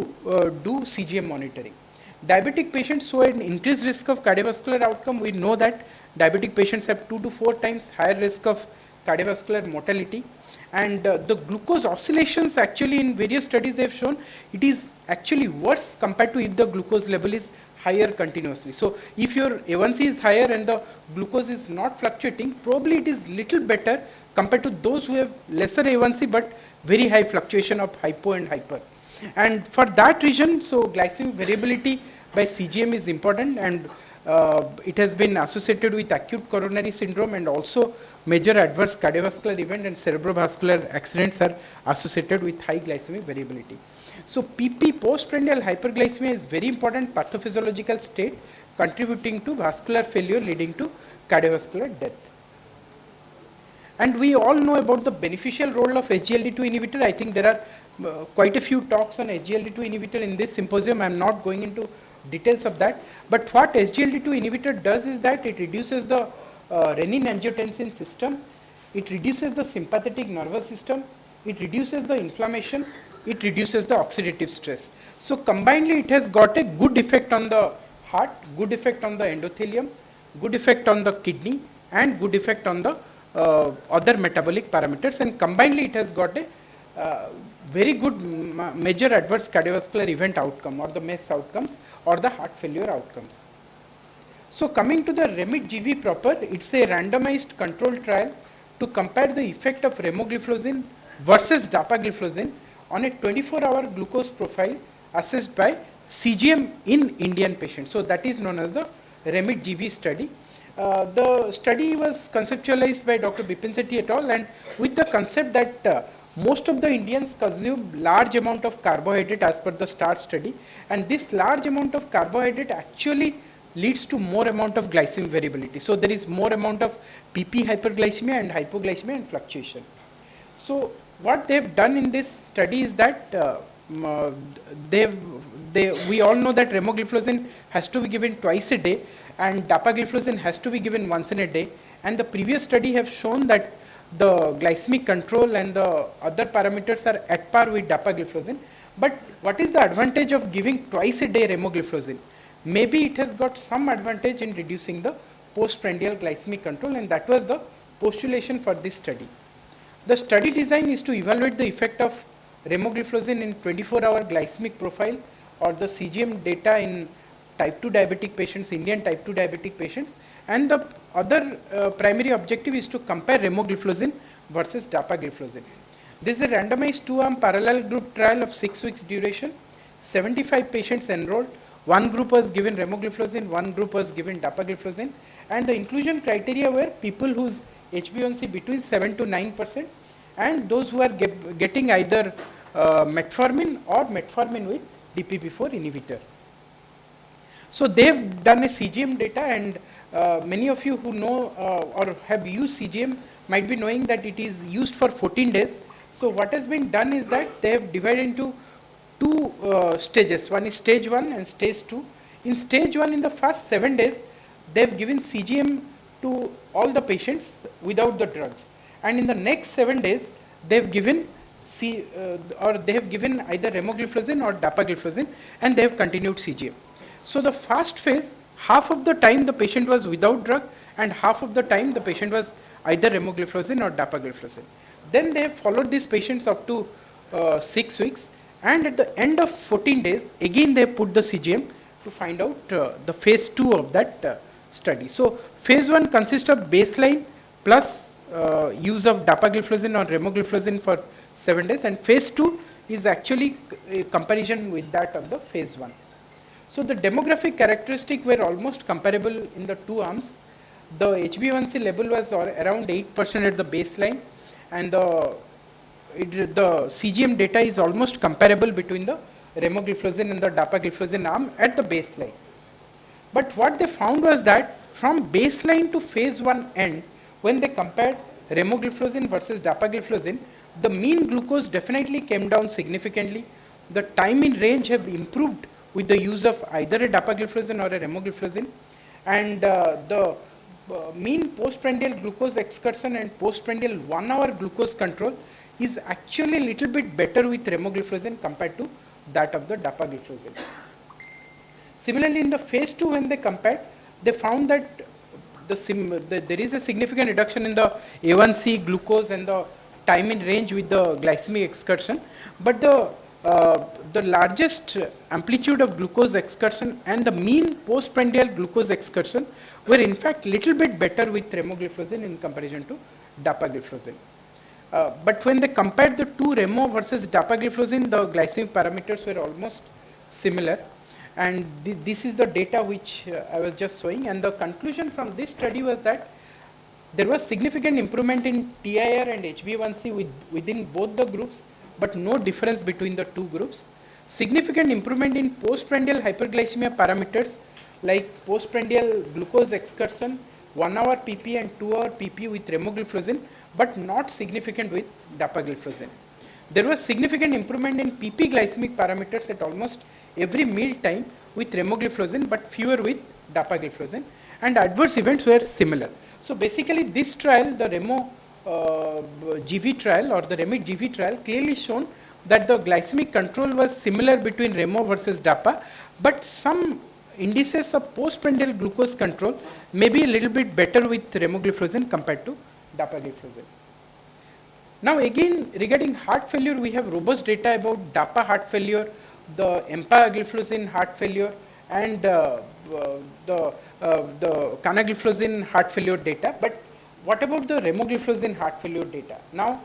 Speaker 9: do CGM monitoring. Diabetic patients show an increased risk of cardiovascular outcome. We know that diabetic patients have 2 to 4 times higher risk of cardiovascular mortality. And the glucose oscillations, actually in various studies they have shown, it is actually worse compared to if the glucose level is higher continuously. So if your A1C is higher and the glucose is not fluctuating, probably it is little better compared to those who have lesser A1C but very high fluctuation of hypo and hyper. And for that reason, so glycemic variability by CGM is important, and it has been associated with acute coronary syndrome, and also major adverse cardiovascular event and cerebrovascular accidents are associated with high glycemic variability. So PP, postprandial hyperglycemia, is very important pathophysiological state contributing to vascular failure leading to cardiovascular death. And we all know about the beneficial role of SGLT2 inhibitor. I think there are quite a few talks on SGLT2 inhibitor in this symposium. I am not going into details of that. But what SGLT2 inhibitor does is that it reduces the renin-angiotensin system, it reduces the sympathetic nervous system, it reduces the inflammation, it reduces the oxidative stress. So combinedly it has got a good effect on the heart, good effect on the endothelium, good effect on the kidney, and good effect on the other metabolic parameters, and combinedly it has got a very good major adverse cardiovascular event outcome, or the MES outcomes, or the heart failure outcomes. So coming to the REMIT-GB proper, it's a randomized controlled trial to compare the effect of remogliflozin versus dapagliflozin on a 24-hour glucose profile assessed by CGM in Indian patients. So that is known as the REMIT-GB study. The study was conceptualized by Dr. Bipin Sethi et al., and with the concept that most of the Indians consume large amount of carbohydrate as per the STAR study, and this large amount of carbohydrate actually leads to more amount of glycemic variability. So there is more amount of PP hyperglycemia and hypoglycemia and fluctuation. So what they have done in this study is that we all know that remogliflozin has to be given twice a day and dapagliflozin has to be given once in a day, and the previous study have shown that the glycemic control and the other parameters are at par with dapagliflozin. But what is the advantage of giving twice a day remogliflozin? Maybe it has got some advantage in reducing the postprandial glycemic control, and that was the postulation for this study. The study design is to evaluate the effect of remogliflozin in 24-hour glycemic profile or the CGM data in type 2 diabetic patients, Indian type 2 diabetic patients, and the other primary objective is to compare remogliflozin versus dapagliflozin. This is a randomized 2-arm parallel group trial of 6 weeks duration. 75 patients enrolled. One group was given remogliflozin, one group was given dapagliflozin, and the inclusion criteria were people whose HbA1c between 7 to 9%, and those who are getting either metformin or metformin with DPP-4 inhibitor. So they've done a CGM data, and many of you who know or have used CGM might be knowing that it is used for 14 days. So what has been done is that they have divided into two stages. One is stage 1 and stage 2. In stage 1, in the first 7 days, they have given CGM to all the patients without the drugs. And in the next 7 days, they have given they have given either remogliflozin or dapagliflozin, and they have continued CGM. So the first phase, half of the time the patient was without drug, and half of the time the patient was either remogliflozin or dapagliflozin. Then they have followed these patients up to 6 weeks, and at the end of 14 days, again they put the CGM to find out the phase 2 of that study. So phase 1 consists of baseline plus use of dapagliflozin or remogliflozin for 7 days, and phase 2 is actually a comparison with that of the phase 1. So the demographic characteristics were almost comparable in the two arms. The HbA1c level was around 8% at the baseline, and the CGM data is almost comparable between the remogliflozin and the dapagliflozin arm at the baseline. But what they found was that from baseline to phase 1 end, when they compared remogliflozin versus dapagliflozin, the mean glucose definitely came down significantly. The time in range have improved with the use of either a dapagliflozin or a remogliflozin, and the mean postprandial glucose excursion and postprandial 1 hour glucose control is actually a little bit better with remogliflozin compared to that of the dapagliflozin. Similarly, in the phase 2, when they compared, they found that there is a significant reduction in the A1C, glucose, and the time in range with the glycemic excursion, but the largest amplitude of glucose excursion and the mean postprandial glucose excursion were in fact little bit better with remogliflozin in comparison to dapagliflozin. But when they compared the two remo versus dapagliflozin, the glycemic parameters were almost similar, and this is the data which I was just showing, and the conclusion from this study was that there was significant improvement in TIR and HbA1c within both the groups, but no difference between the two groups. Significant improvement in postprandial hyperglycemia parameters like postprandial glucose excursion, 1 hour PP and 2 hour PP with remogliflozin, but not significant with dapagliflozin. There was significant improvement in PP glycemic parameters at almost every meal time with remogliflozin, but fewer with dapagliflozin, and adverse events were similar. So basically this trial, the Remo GV trial or the REMIT GV trial, clearly shown that the glycemic control was similar between Remo versus DAPA, but some indices of postprandial glucose control may be a little bit better with remogliflozin compared to dapagliflozin. Now again, regarding heart failure, we have robust data about DAPA heart failure, the empagliflozin heart failure, and the canagliflozin heart failure data. But what about the remogliflozin heart failure data? Now,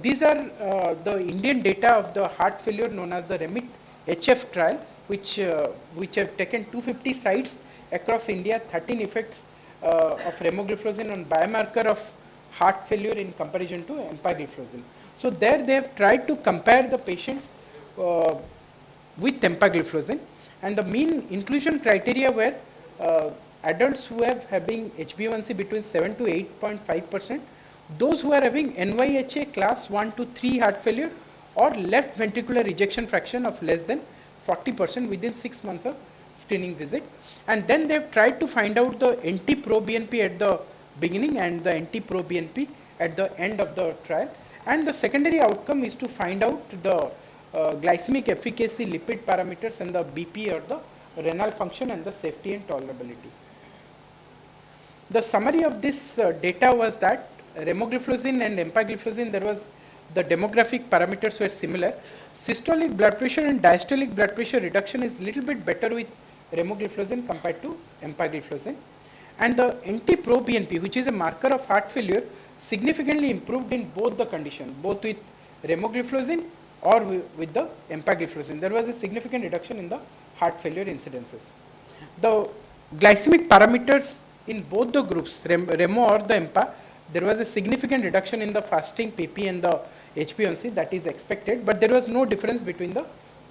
Speaker 9: these are the Indian data of the heart failure known as the REMIT HF trial, which have taken 250 sites across India, 13 effects of remogliflozin on biomarker of heart failure in comparison to empagliflozin. So there they have tried to compare the patients with empagliflozin, and the mean inclusion criteria were adults who are having HbA1c between 7 to 8.5%, those who are having NYHA class 1 to 3 heart failure or left ventricular ejection fraction of less than 40% within 6 months of screening visit. And then they have tried to find out the NT-proBNP at the beginning and the NT-proBNP at the end of the trial. And the secondary outcome is to find out the glycemic efficacy, lipid parameters, and the BP or the renal function, and the safety and tolerability. The summary of this data was that remogliflozin and empagliflozin, there was the demographic parameters were similar. Systolic blood pressure and diastolic blood pressure reduction is little bit better with remogliflozin compared to empagliflozin. And the NT-proBNP, which is a marker of heart failure, significantly improved in both the conditions, both with remogliflozin or with the empagliflozin. There was a significant reduction in the heart failure incidences. The glycemic parameters in both the groups, Remo or the EMPA, there was a significant reduction in the fasting PP and the HbA1c, that is expected, but there was no difference between the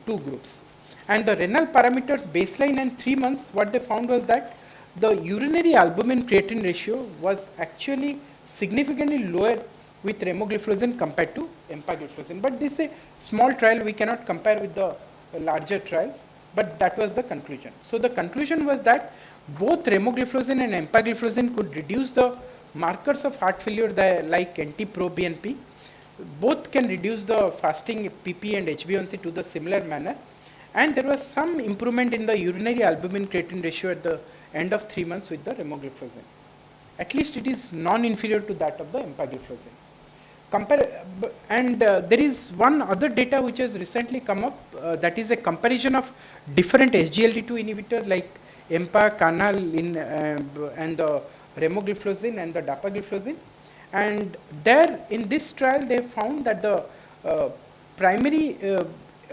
Speaker 9: two groups. And the renal parameters baseline and 3 months, what they found was that the urinary albumin creatine ratio was actually significantly lower with remogliflozin compared to empagliflozin. But this is a small trial, we cannot compare with the larger trials, but that was the conclusion. So the conclusion was that both remogliflozin and empagliflozin could reduce the markers of heart failure like NT-proBNP. Both can reduce the fasting PP and HbA1c to the similar manner. And there was some improvement in the urinary albumin creatine ratio at the end of 3 months with the remogliflozin. At least it is non-inferior to that of the empagliflozin. There is one other data which has recently come up, that is a comparison of different SGLT2 inhibitors like EMPA, CANAL and the remogliflozin and the dapagliflozin. And there in this trial they found that the primary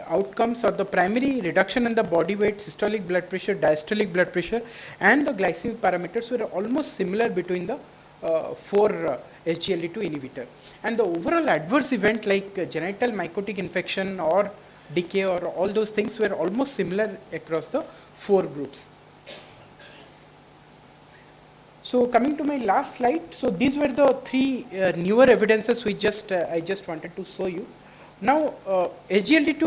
Speaker 9: outcomes or the primary reduction in the body weight, systolic blood pressure, diastolic blood pressure and the glycemic parameters were almost similar between the 4 SGLT2 inhibitor. And the overall adverse event like genital mycotic infection or decay or all those things were almost similar across the 4 groups. So coming to my last slide, so these were the 3 newer evidences we I just wanted to show you. Now SGLT2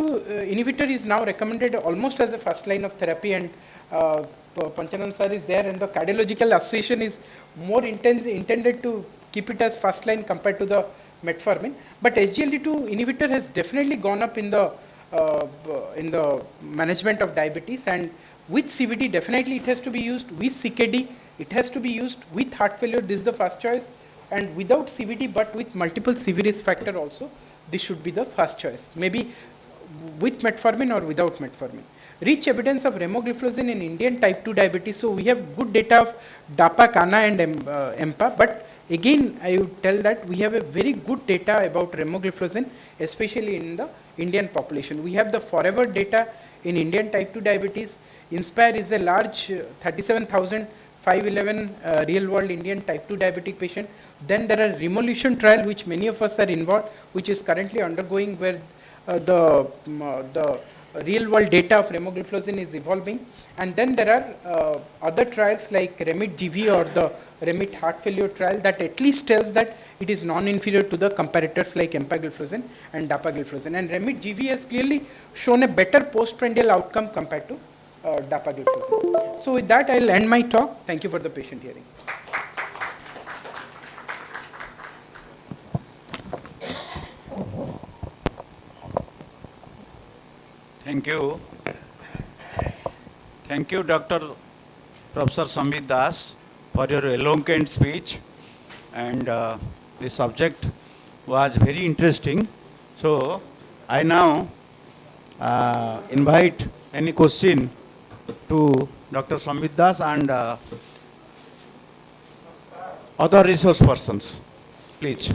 Speaker 9: inhibitor is now recommended almost as a first line of therapy, and Panchanan sir is there, and the Cardiological Association is more intended to keep it as first line compared to the metformin. But SGLT2 inhibitor has definitely gone up in the management of diabetes, and with CVD definitely it has to be used, with CKD it has to be used, with heart failure this is the first choice, and without CVD but with multiple CV risk factor also this should be the first choice, maybe with metformin or without metformin. Rich evidence of remogliflozin in Indian type 2 diabetes. So we have good data of DAPA, CANA and EMPA, but again I would tell that we have a very good data about remogliflozin, especially in the Indian population. We have the forever data in Indian type 2 diabetes. INSPIRE is a large 37,511 real world Indian type 2 diabetic patient. Then there are Revolution trial which many of us are involved, which is currently undergoing, where the real world data of remogliflozin is evolving. And then there are other trials like REMIT-GV or the REMIT heart failure trial that at least tells that it is non-inferior to the comparators like empagliflozin and dapagliflozin. And REMIT-GV has clearly shown a better postprandial outcome compared to dapagliflozin. So with that I'll end my talk. Thank you for the patient hearing.
Speaker 10: Thank you. Thank you, Dr. Professor Sambit Das, for your eloquent speech, and the subject was very interesting. So I now invite any question to Dr. Sambit Das and other resource persons, please.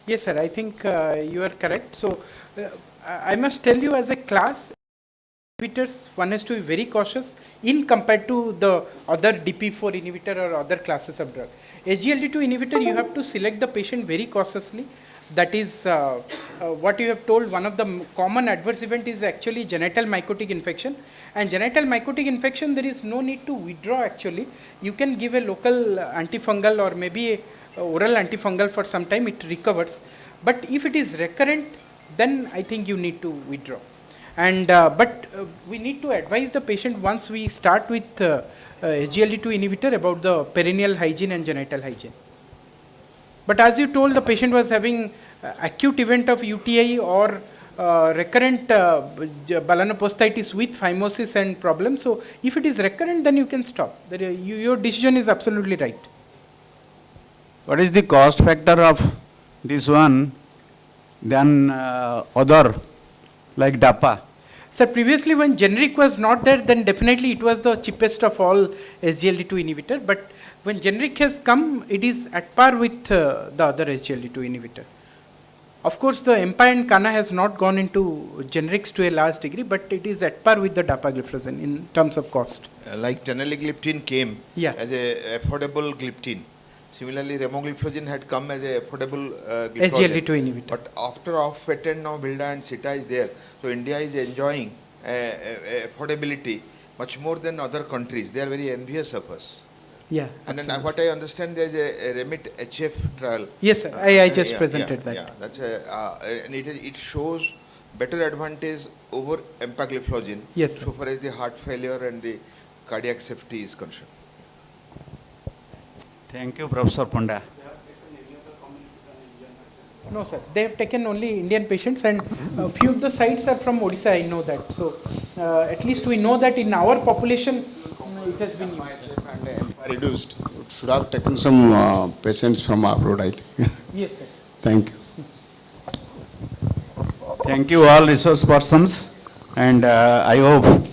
Speaker 9: Yes, sir, I think you are correct. So I must tell you, as a class, inhibitors, one has to be very cautious in compared to the other DP4 inhibitor or other classes of drug. SGLT2 inhibitor, you have to select the patient very cautiously. That is what you have told. One of the common adverse event is actually genital mycotic infection. And genital mycotic infection, there is no need to withdraw actually. You can give a local antifungal or maybe a oral antifungal for some time, it recovers. But if it is recurrent, then I think you need to withdraw. And but we need to advise the patient once we start with SGLT2 inhibitor about the perineal hygiene and genital hygiene. But as you told, the patient was having acute event of UTI or recurrent balanoposthitis with phimosis and problems. So if it is recurrent, then you can stop. Your decision is absolutely right.
Speaker 10: What is the cost factor of this one than other like DAPA?
Speaker 9: Sir, previously when generic was not there, then definitely it was the cheapest of all SGLT2 inhibitor. But when generic has come, it is at par with the other SGLT2 inhibitor. Of course, the Empire and Kana has not gone into generics to a large degree, but it is at par with the dapagliflozin in terms of cost.
Speaker 2: Like teneligliptin came
Speaker 9: Yeah.
Speaker 2: as a affordable gliptin. Similarly, remogliflozin had come as a affordable gliflozin.
Speaker 9: SGLT2 inhibitor.
Speaker 2: But after off patent now Vilda and Sita is there, so India is enjoying affordability much more than other countries. They are very envious of us.
Speaker 9: Yeah.
Speaker 2: And then
Speaker 9: absolutely.
Speaker 2: what I understand, there is a REMIT HF trial.
Speaker 9: Yes, sir. I just presented that.
Speaker 2: Yeah, that's and it shows better advantage over empagliflozin.
Speaker 9: Yes, sir.
Speaker 2: So far as the heart failure and the cardiac safety is concerned.
Speaker 10: Thank you, Professor Panda.
Speaker 9: No, sir. They have taken only Indian patients, and a few of the sites are from Odisha. I know that. So at least we know that in our population, it has been used.
Speaker 17: Reduced. Should have taken some patients from abroad, I think.
Speaker 9: Yes, sir.
Speaker 17: Thank you.
Speaker 10: Thank you all resource persons, and I hope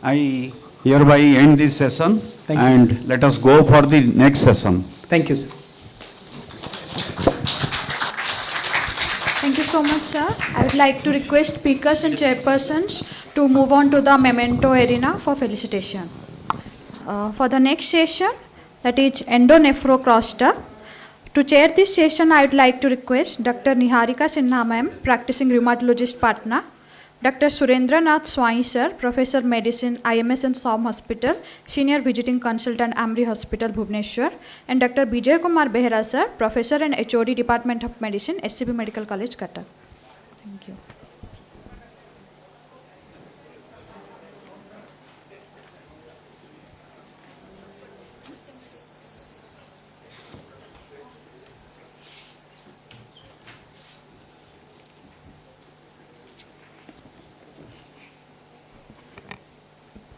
Speaker 10: I hereby end this session.
Speaker 9: Thank you,
Speaker 10: and let us go for the next session.
Speaker 9: Thank you, sir.
Speaker 5: Thank you so much, sir. I would like to request speakers and chairpersons to move on to the memento arena for felicitation. For the next session, that is endonephro-cluster. To chair this session, I would like to request Dr. Niharika Sinha ma'am, practicing rheumatologist Patna, Dr. Surendra Nath Swai sir, Professor Medicine, IMS and SOM Hospital, Senior Visiting Consultant, Amri Hospital, Bhubaneswar, and Dr. Bijay Kumar Behra sir, Professor and HOD Department of Medicine, SCB Medical College, Cuttack. Thank you.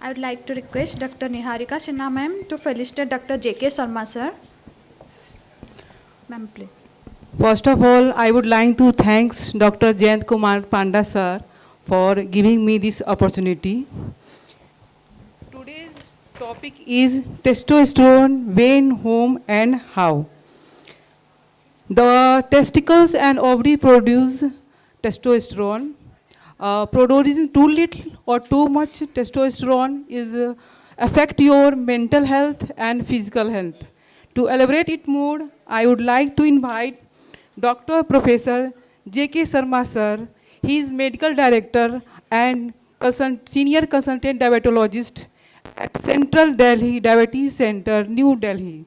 Speaker 5: I would like to request Dr. Niharika Sinha ma'am to felicitate Dr. J.K. Sharma sir. Ma'am, please.
Speaker 13: First of all, I would like to thank Dr. Jayant Kumar Panda sir for giving me this opportunity. Today's topic is testosterone, when, whom and how. The testicles and ovary produce testosterone. Producing too little or too much testosterone is affect your mental health and physical health. To elaborate it more, I would like to invite Dr. Professor J.K. Sharma sir. He is medical director and senior consultant diabetologist at Central Delhi Diabetes Center, New Delhi.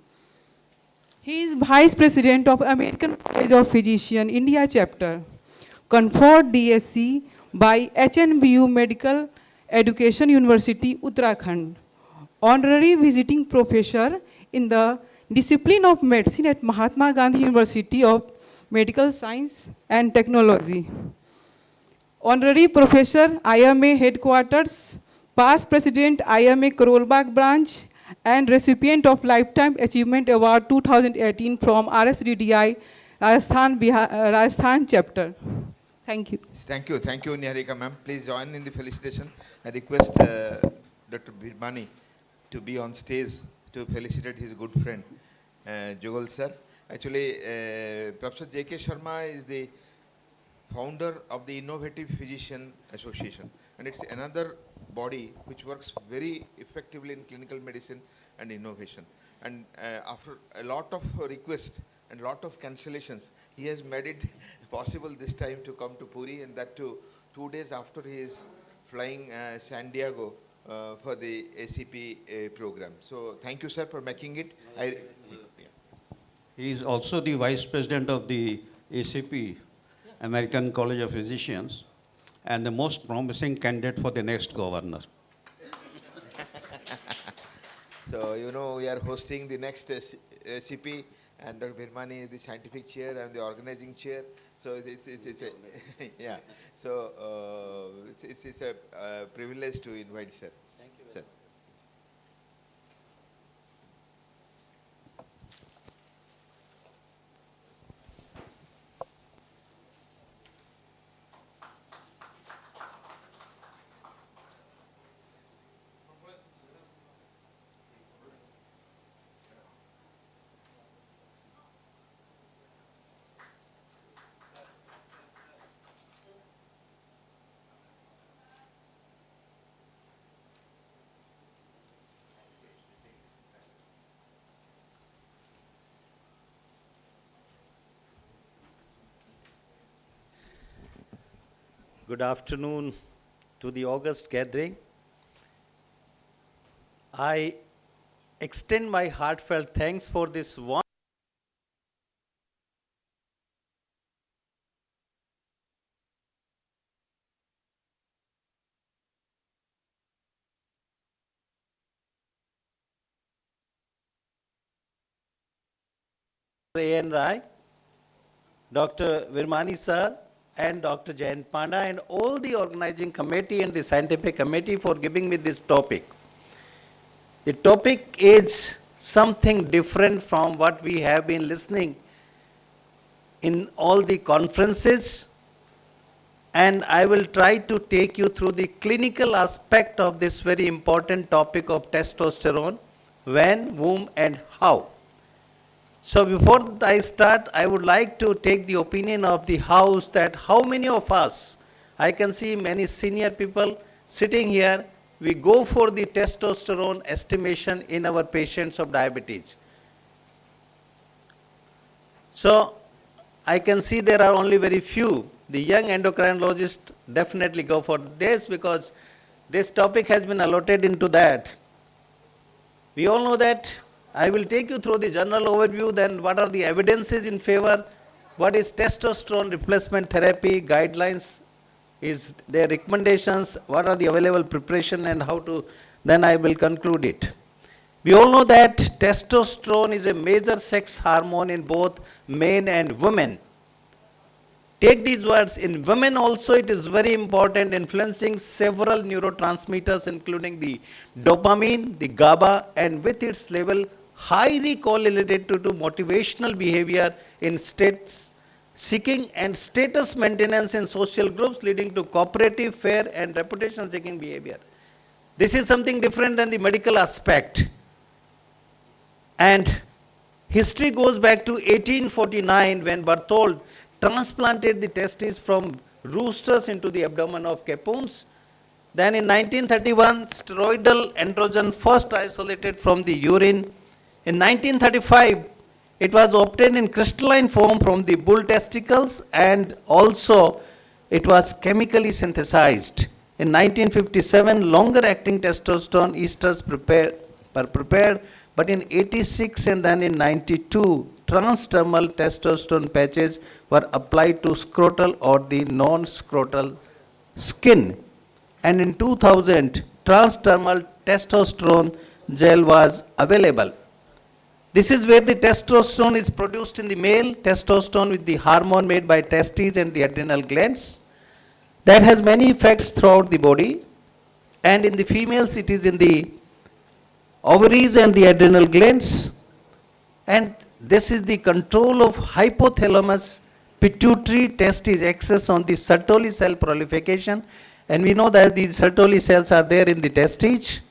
Speaker 13: He is vice president of American College of Physicians, India chapter, conferred DSc by HNBU Medical Education University, Uttarakhand, honorary visiting professor in the discipline of medicine at Mahatma Gandhi University of Medical Science and Technology, honorary professor, IMA headquarters, past president, IMA Karol Bagh branch, and recipient of Lifetime Achievement Award 2018 from RSDDI, Rajasthan chapter. Thank you.
Speaker 2: Thank you, Niharika ma'am. Please join in the felicitation. I request Dr. Birmani to be on stage to felicitate his good friend, Jugal sir. Actually, Professor J.K. Sharma is the founder of the Innovative Physician Association, and it's another body which works very effectively in clinical medicine and innovation. And after a lot of requests and lot of cancellations, he has made it possible this time to come to Puri, and that too 2 days after he is flying San Diego for the ACP program. So thank you, sir, for making it.
Speaker 11: He is also the vice president of the ACP, American College of Physicians, and the most promising candidate for the next governor.
Speaker 2: So, you know, we are hosting the next ACP, and Dr. Birmani is the scientific chair and the organizing chair. So it's a yeah. So it's a privilege to invite sir. Thank you, sir.
Speaker 12: Good afternoon to the August gathering. I extend my heartfelt thanks for this one. A.N. Rai, Dr. Virmani sir, and Dr. Jayant Panda, and all the organizing committee and the scientific committee for giving me this topic. The topic is something different from what we have been listening in all the conferences, and I will try to take you through the clinical aspect of this very important topic of testosterone, when, whom, and how. So before I start, I would like to take the opinion of the house that how many of us, I can see many senior people sitting here, we go for the testosterone estimation in our patients of diabetes. So I can see there are only very few. The young endocrinologists definitely go for this because this topic has been allotted into that. We all know that. I will take you through the general overview, then what are the evidences in favor, what is testosterone replacement therapy, guidelines, is their recommendations, what are the available preparation and how to, then I will conclude it. We all know that testosterone is a major sex hormone in both men and women. Take these words, in women also it is very important, influencing several neurotransmitters including the dopamine, the GABA, and with its level highly correlated to motivational behavior in states seeking and status maintenance in social groups, leading to cooperative, fair, and reputation seeking behavior. This is something different than the medical aspect. And history goes back to 1849 when Berthold transplanted the testes from roosters into the abdomen of capuns. Then in 1931, steroidal androgen first isolated from the urine. In 1935, it was obtained in crystalline form from the bull testicles, and also it was chemically synthesized. In 1957, longer acting testosterone esters were prepared, but in 86 and then in 92, transdermal testosterone patches were applied to scrotal or the non-scrotal skin. And in 2000, transdermal testosterone gel was available. This is where the testosterone is produced in the male, testosterone with the hormone made by testes and the adrenal glands. That has many effects throughout the body. And in the females, it is in the ovaries and the adrenal glands. And this is the control of hypothalamus, pituitary, testes, excess on the Sertoli cell proliferation. And we know that these Sertoli cells are there in the testes.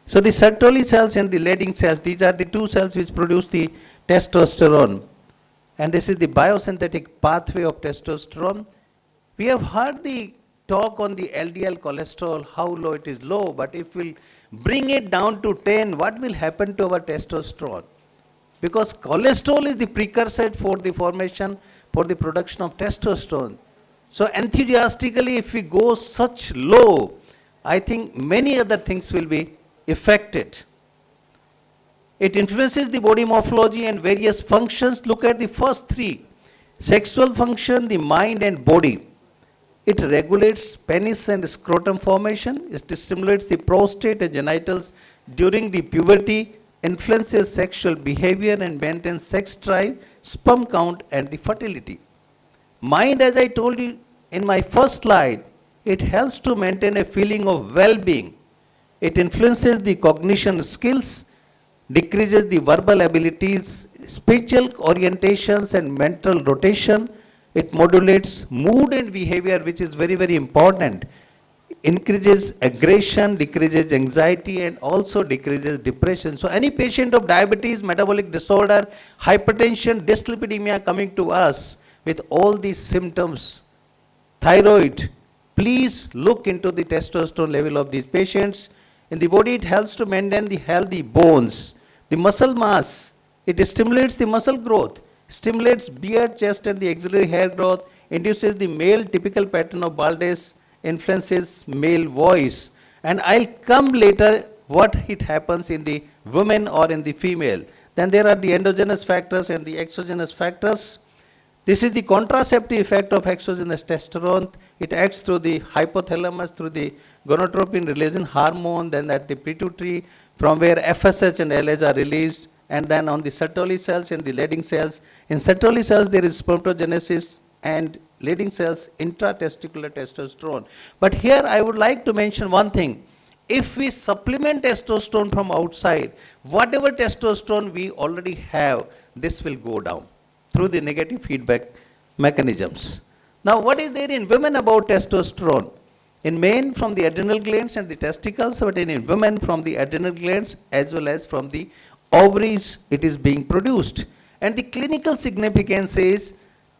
Speaker 12: So the Sertoli cells and the Leydig cells, these are the two cells which produce the testosterone. And this is the biosynthetic pathway of testosterone. We have heard the talk on the LDL cholesterol, how low it is low, but if we'll bring it down to 10, what will happen to our testosterone? Because cholesterol is the precursor for the formation, for the production of testosterone. So enthusiastically, if we go such low, I think many other things will be affected. It influences the body morphology and various functions. Look at the first three. Sexual function, the mind and body. It regulates penis and scrotum formation. It stimulates the prostate and genitals during the puberty, influences sexual behavior and maintains sex drive, sperm count and the fertility. Mind, as I told you in my first slide, it helps to maintain a feeling of well-being. It influences the cognition skills, decreases the verbal abilities, spatial orientations and mental rotation. It modulates mood and behavior, which is very, very important. Increases aggression, decreases anxiety, and also decreases depression. So any patient of diabetes, metabolic disorder, hypertension, dyslipidemia coming to us with all these symptoms, thyroid, please look into the testosterone level of these patients. In the body, it helps to maintain the healthy bones. The muscle mass, it stimulates the muscle growth, stimulates beard, chest, and the axillary hair growth, induces the male typical pattern of baldness, influences male voice. And I'll come later what it happens in the women or in the female. Then there are the endogenous factors and the exogenous factors. This is the contraceptive effect of exogenous testosterone. It acts through the hypothalamus, through the gonadotropin releasing hormone, then at the pituitary, from where FSH and LH are released, and then on the Sertoli cells and the Leydig cells. In Sertoli cells, there is spermatogenesis, and Leydig cells, intratesticular testosterone. But here I would like to mention one thing. If we supplement testosterone from outside, whatever testosterone we already have, this will go down through the negative feedback mechanisms. Now, what is there in women about testosterone? In men from the adrenal glands and the testicles, but in women from the adrenal glands as well as from the ovaries, it is being produced. And the clinical significance is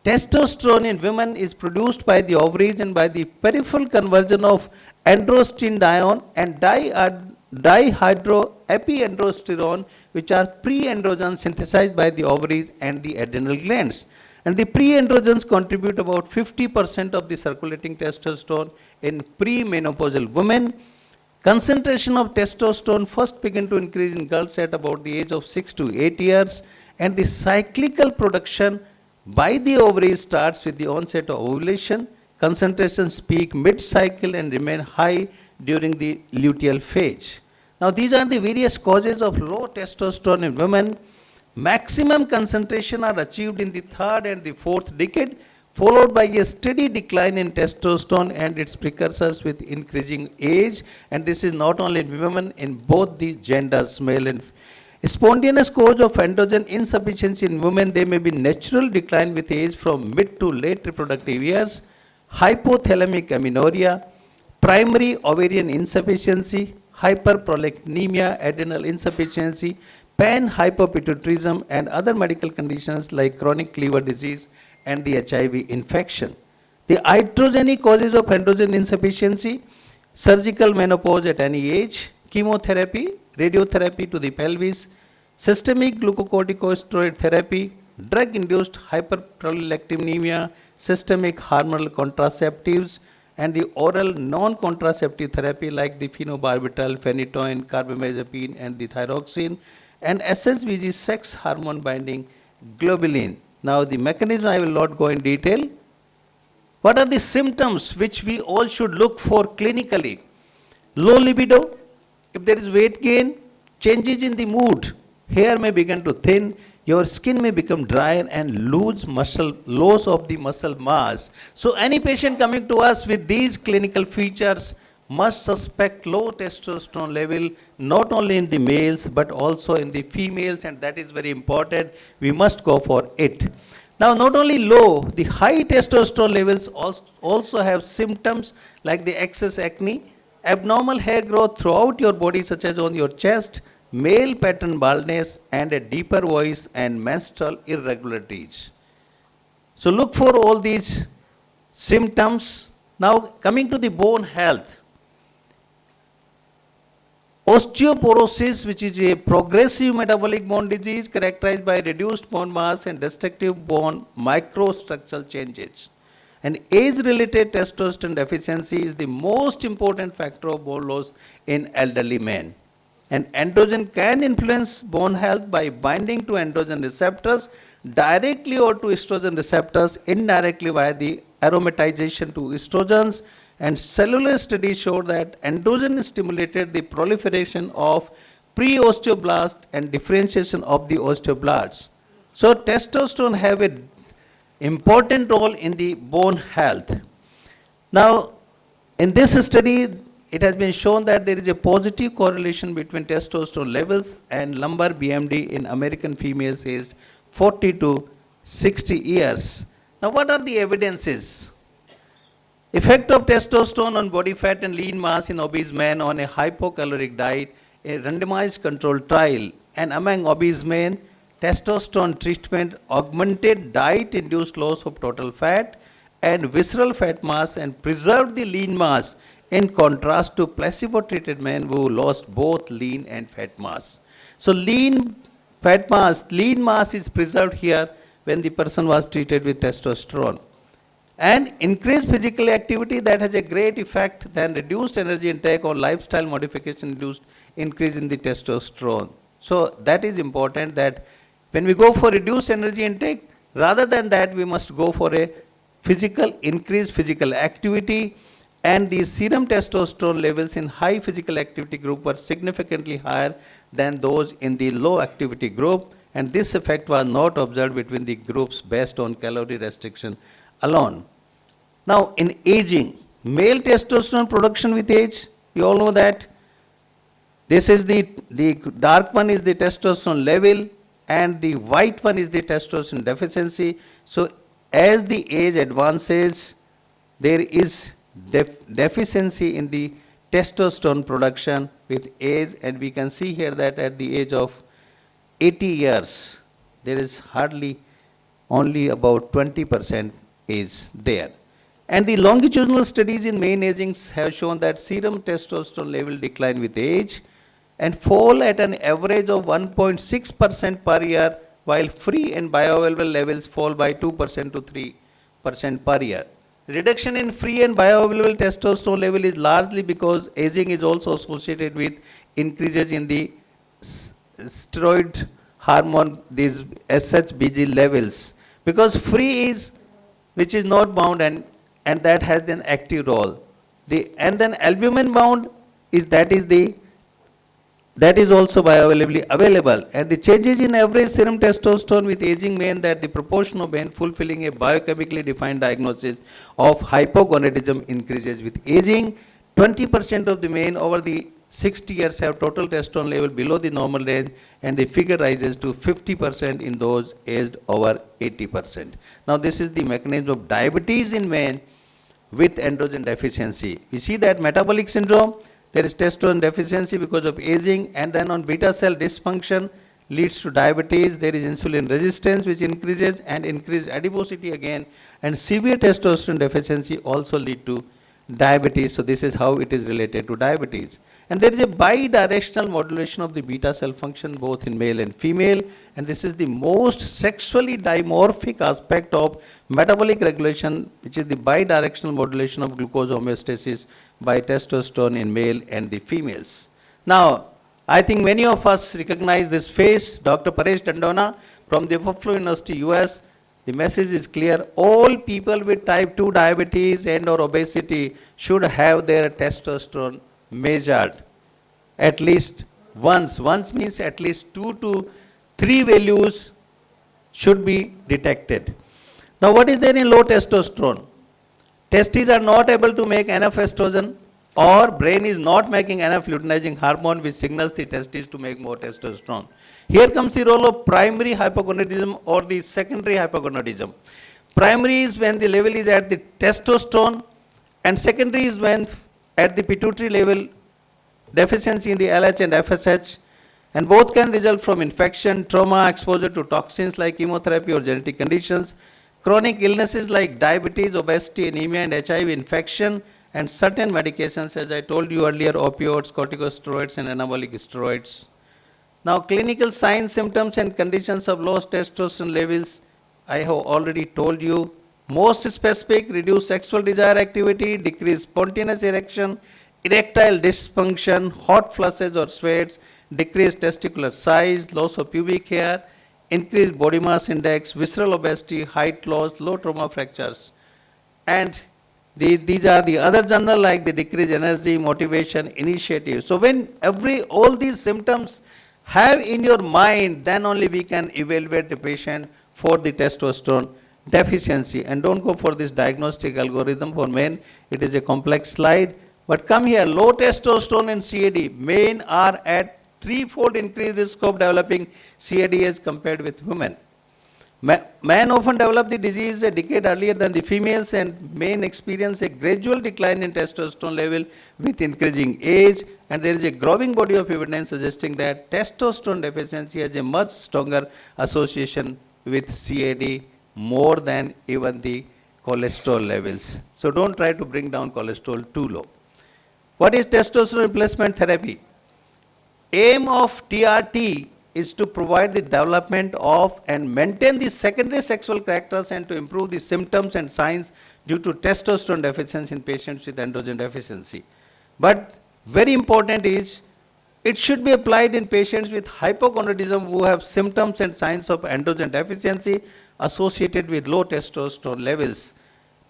Speaker 12: testosterone in women is produced by the ovaries and by the peripheral conversion of androstenedione and dihydroepiandrosterone, which are pre-androgens synthesized by the ovaries and the adrenal glands. And the pre-androgens contribute about 50% of the circulating testosterone in premenopausal women. Concentration of testosterone first begin to increase in girls at about the age of 6 to 8 years, and the cyclical production by the ovaries starts with the onset of ovulation. Concentrations peak mid-cycle and remain high during the luteal phase. Now, these are the various causes of low testosterone in women. Maximum concentration are achieved in the third and the fourth decade, followed by a steady decline in testosterone and its precursors with increasing age. And this is not only in women, in both the genders, male and female. Spontaneous cause of androgen insufficiency in women, they may be natural decline with age from mid to late reproductive years, hypothalamic amenorrhea, primary ovarian insufficiency, hyperprolactinemia, adrenal insufficiency, panhypopituitarism, and other medical conditions like chronic liver disease and the HIV infection. The iatrogenic causes of androgen insufficiency: surgical menopause at any age, chemotherapy, radiotherapy to the pelvis, systemic glucocorticosteroid therapy, drug-induced hyperprolactinemia, systemic hormonal contraceptives, and the oral non-contraceptive therapy like the phenobarbital, phenytoin, carbamazepine, and the thyroxine, and SSVG, sex hormone binding globulin. Now, the mechanism I will not go in detail. What are the symptoms which we all should look for clinically? Low libido. If there is weight gain, changes in the mood, hair may begin to thin, your skin may become drier and loss of the muscle mass. So any patient coming to us with these clinical features must suspect low testosterone level, not only in the males but also in the females, and that is very important. We must go for it. Now, not only low, the high testosterone levels also have symptoms like the excess acne, abnormal hair growth throughout your body such as on your chest, male pattern baldness, and a deeper voice and menstrual irregularities. So look for all these symptoms. Now, coming to the bone health. Osteoporosis, which is a progressive metabolic bone disease characterized by reduced bone mass and destructive bone microstructural changes. And age-related testosterone deficiency is the most important factor of bone loss in elderly men. And androgen can influence bone health by binding to androgen receptors directly or to estrogen receptors indirectly via the aromatization to estrogens. And cellular studies show that androgen stimulated the proliferation of pre-osteoblasts and differentiation of the osteoblasts. So testosterone have an important role in the bone health. Now, in this study, it has been shown that there is a positive correlation between testosterone levels and lumbar BMD in American females aged 40 to 60 years. Now, what are the evidences? Effect of testosterone on body fat and lean mass in obese men on a hypocaloric diet, a randomized controlled trial, and among obese men, testosterone treatment augmented diet-induced loss of total fat and visceral fat mass and preserved the lean mass, in contrast to placebo-treated men who lost both lean and fat mass. So lean mass is preserved here when the person was treated with testosterone. and increased physical activity that has a great effect than reduced energy intake or lifestyle modification induced increase in the testosterone. So that is important, that when we go for reduced energy intake, rather than that we must go for a increased physical activity, and the serum testosterone levels in high physical activity group were significantly higher than those in the low activity group, and this effect was not observed between the groups based on calorie restriction alone. Now, in aging, male testosterone production with age, you all know that this is the dark one is the testosterone level and the white one is the testosterone deficiency. So, as the age advances, there is deficiency in the testosterone production with age, and we can see here that at the age of 80 years, there is hardly only about 20% is there. And the longitudinal studies in male aging have shown that serum testosterone level decline with age and fall at an average of 1.6% per year, while free and bioavailable levels fall by 2% to 3% per year. Reduction in free and bioavailable testosterone level is largely because aging is also associated with increases in the steroid hormone, these SHBG levels, because free is which is not bound and that has an active role. And then albumin bound is that is also bioavailably available, and the changes in average serum testosterone with aging mean that the proportion of men fulfilling a biochemically defined diagnosis of hypogonadism increases with aging. 20% of the men over the 60 years have total testosterone level below the normal range, and the figure rises to 50% in those aged over 80%. Now this is the mechanism of diabetes in men with androgen deficiency. We see that metabolic syndrome, there is testosterone deficiency because of aging, and then on beta cell dysfunction leads to diabetes. There is insulin resistance which increases and increased adiposity again, and severe testosterone deficiency also lead to diabetes. So this is how it is related to diabetes. And there is a bidirectional modulation of the beta cell function both in male and female, and this is the most sexually dimorphic aspect of metabolic regulation, which is the bidirectional modulation of glucose homeostasis by testosterone in male and the females. Now, I think many of us recognize this face, Dr. Paresh Dandona from the Buffalo University, US. The message is clear. All people with type 2 diabetes and or obesity should have their testosterone measured at least once. Once means at least 2 to 3 values should be detected. Now, what is there in low testosterone? Testes are not able to make enough estrogen, or brain is not making enough luteinizing hormone which signals the testes to make more testosterone. Here comes the role of primary hypogonadism or the secondary hypogonadism. Primary is when the level is at the testosterone, and secondary is when at the pituitary level deficiency in the LH and FSH, and both can result from infection, trauma, exposure to toxins like chemotherapy or genetic conditions, chronic illnesses like diabetes, obesity, anemia, and HIV infection, and certain medications, as I told you earlier, opioids, corticosteroids, and anabolic steroids. Now, clinical signs, symptoms, and conditions of low testosterone levels, I have already told you. Most specific, reduced sexual desire activity, decreased spontaneous erection, erectile dysfunction, hot flushes or sweats, decreased testicular size, loss of pubic hair, increased body mass index, visceral obesity, height loss, low trauma fractures. And these are the other general like the decreased energy, motivation, initiative. So when all these symptoms have in your mind, then only we can evaluate the patient for the testosterone deficiency. And don't go for this diagnostic algorithm for men. It is a complex slide. But come here, low testosterone and CAD, men are at 3-fold increased risk of developing CAD as compared with women. Men often develop the disease a decade earlier than the females, and men experience a gradual decline in testosterone level with increasing age, and there is a growing body of evidence suggesting that testosterone deficiency has a much stronger association with CAD more than even the cholesterol levels. So don't try to bring down cholesterol too low. What is testosterone replacement therapy? Aim of TRT is to provide the development of and maintain the secondary sexual characters and to improve the symptoms and signs due to testosterone deficiency in patients with androgen deficiency. But very important is it should be applied in patients with hypogonadism who have symptoms and signs of androgen deficiency associated with low testosterone levels.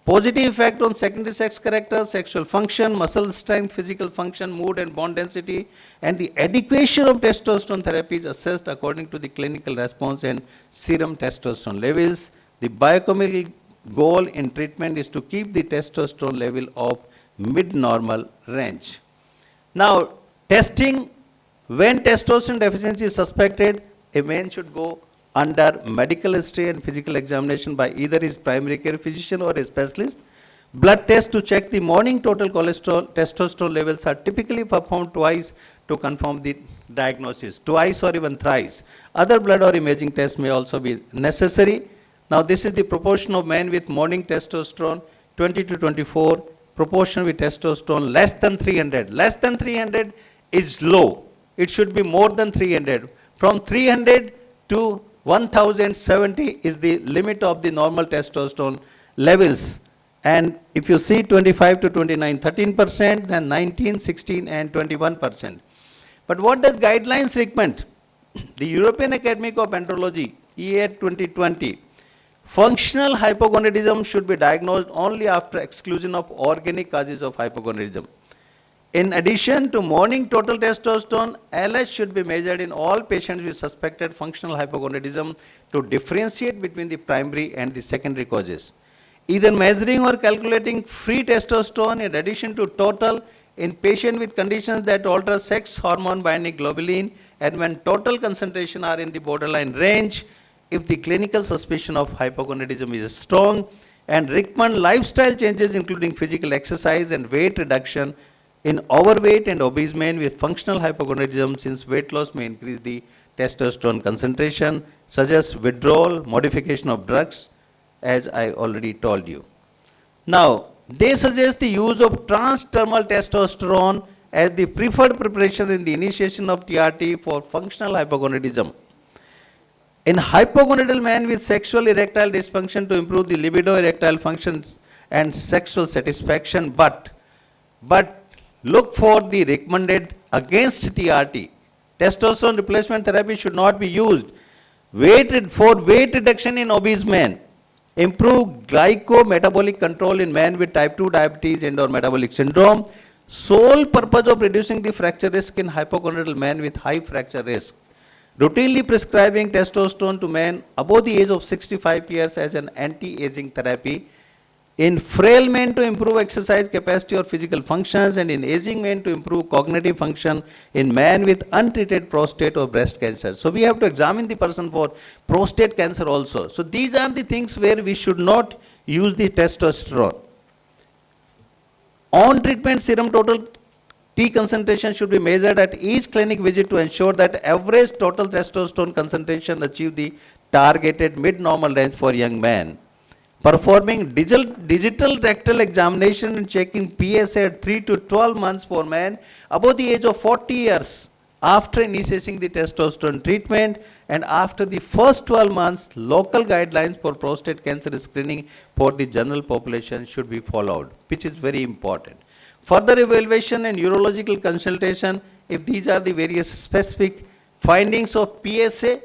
Speaker 12: Positive effect on secondary sex character, sexual function, muscle strength, physical function, mood and bone density, and the adequacy of testosterone therapy is assessed according to the clinical response and serum testosterone levels. The biochemical goal in treatment is to keep the testosterone level of mid-normal range. Now, testing when testosterone deficiency is suspected, a man should go under medical history and physical examination by either his primary care physician or a specialist. Blood tests to check the morning total cholesterol, testosterone levels are typically performed twice to confirm the diagnosis, twice or even thrice. Other blood or imaging tests may also be necessary. Now, this is the proportion of men with morning testosterone 20 to 24, proportion with testosterone less than 300. Less than 300 is low. It should be more than 300. From 300 to 1070 is the limit of the normal testosterone levels. And if you see 25 to 29, 13%, then 19, 16, and 21%. But what does guidelines recommend? The European Academy of Andrology, EA 2020, functional hypogonadism should be diagnosed only after exclusion of organic causes of hypogonadism. In addition to morning total testosterone, LH should be measured in all patients with suspected functional hypogonadism to differentiate between the primary and the secondary causes. Either measuring or calculating free testosterone in addition to total in patients with conditions that alter sex hormone binding globulin and when total concentration are in the borderline range, if the clinical suspicion of hypogonadism is strong, and recommend lifestyle changes including physical exercise and weight reduction in overweight and obese men with functional hypogonadism, since weight loss may increase the testosterone concentration, such as withdrawal, modification of drugs, as I already told you. Now, they suggest the use of transdermal testosterone as the preferred preparation in the initiation of TRT for functional hypogonadism. In hypogonadal men with sexual erectile dysfunction to improve the libido, erectile functions and sexual satisfaction, but look for the recommended against TRT. Testosterone replacement therapy should not be used. For weight reduction in obese men, improve glycometabolic control in men with type 2 diabetes and or metabolic syndrome. Sole purpose of reducing the fracture risk in hypogonadal men with high fracture risk. Routinely prescribing testosterone to men above the age of 65 years as an anti-aging therapy. In frail men to improve exercise capacity or physical functions, and in aging men to improve cognitive function in men with untreated prostate or breast cancer. So we have to examine the person for prostate cancer also. So these are the things where we should not use the testosterone. On treatment, serum total T concentration should be measured at each clinic visit to ensure that average total testosterone concentration achieve the targeted mid-normal range for young men. Performing digital rectal examination and checking PSA at 3 to 12 months for men above the age of 40 years after initiating the testosterone treatment, and after the first 12 months, local guidelines for prostate cancer screening for the general population should be followed, which is very important. Further evaluation and urological consultation, if these are the various specific findings of PSA,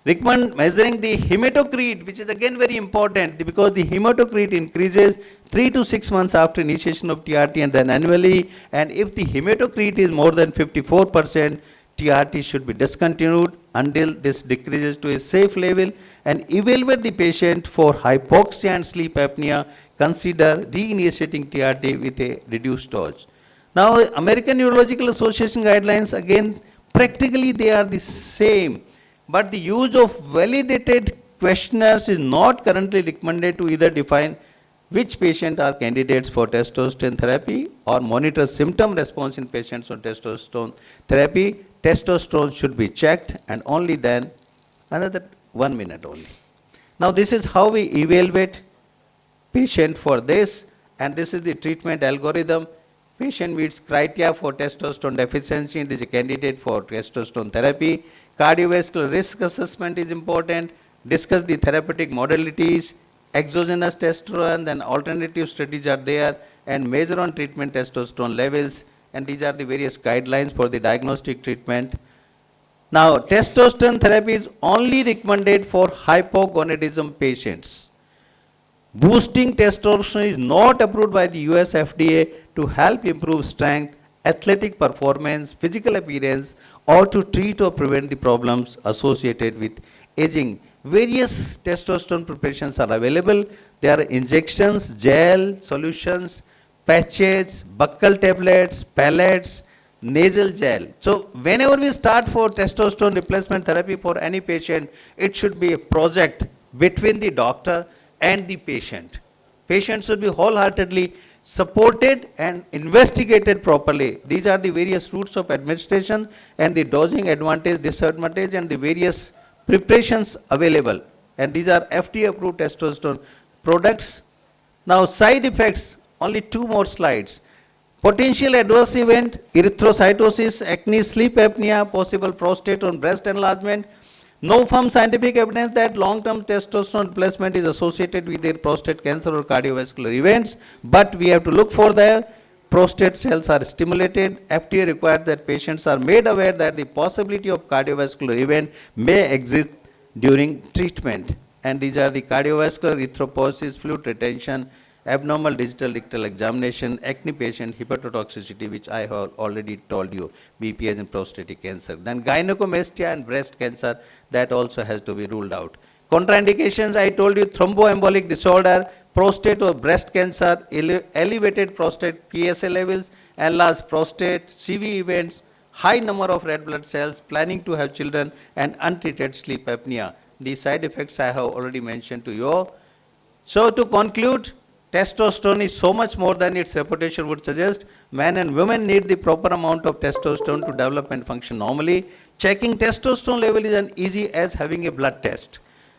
Speaker 12: recommend measuring the hematocrit, which is again very important because the hematocrit increases 3 to 6 months after initiation of TRT and then annually. And if the hematocrit is more than 54%, TRT should be discontinued until this decreases to a safe level, and evaluate the patient for hypoxia and sleep apnea. Consider reinitiating TRT with a reduced dose. Now, American Urological Association guidelines, again, practically they are the same. But the use of validated questionnaires is not currently recommended to either define which patients are candidates for testosterone therapy or monitor symptom response in patients on testosterone therapy. Testosterone should be checked, and only then, another 1 minute only. Now this is how we evaluate patient for this, and this is the treatment algorithm. Patient meets criteria for testosterone deficiency and is a candidate for testosterone therapy. Cardiovascular risk assessment is important. Discuss the therapeutic modalities. exogenous testosterone, then alternative strategies are there, and measure on treatment testosterone levels, and these are the various guidelines for the diagnostic treatment. Now, testosterone therapy is only recommended for hypogonadism patients. Boosting testosterone is not approved by the US FDA to help improve strength, athletic performance, physical appearance, or to treat or prevent the problems associated with aging. Various testosterone preparations are available. There are injections, gel, solutions, patches, buccal tablets, pellets, nasal gel. So whenever we start for testosterone replacement therapy for any patient, it should be a project between the doctor and the patient. Patient should be wholeheartedly supported and investigated properly. These are the various routes of administration and the dosing advantage, disadvantage, and the various preparations available. And these are FDA approved testosterone products. Now side effects, only two more slides. Potential adverse event, erythrocytosis, acne, sleep apnea, possible prostate or breast enlargement. No firm scientific evidence that long-term testosterone replacement is associated with their prostate cancer or cardiovascular events, but we have to look for the prostate cells are stimulated. FDA requires that patients are made aware that the possibility of cardiovascular event may exist during treatment. And these are the cardiovascular, erythropoiesis, fluid retention, abnormal digital rectal examination, acne patient, hepatotoxicity, which I have already told you, BPH and prostatic cancer. Then gynecomastia and breast cancer, that also has to be ruled out. Contraindications, I told you, thromboembolic disorder, prostate or breast cancer, elevated prostate PSA levels, enlarged prostate, CV events, high number of red blood cells, planning to have children, and untreated sleep apnea. These side effects I have already mentioned to you. So to conclude, testosterone is so much more than its reputation would suggest. Men and women need the proper amount of testosterone to develop and function normally. Checking testosterone level is as easy as having a blood test.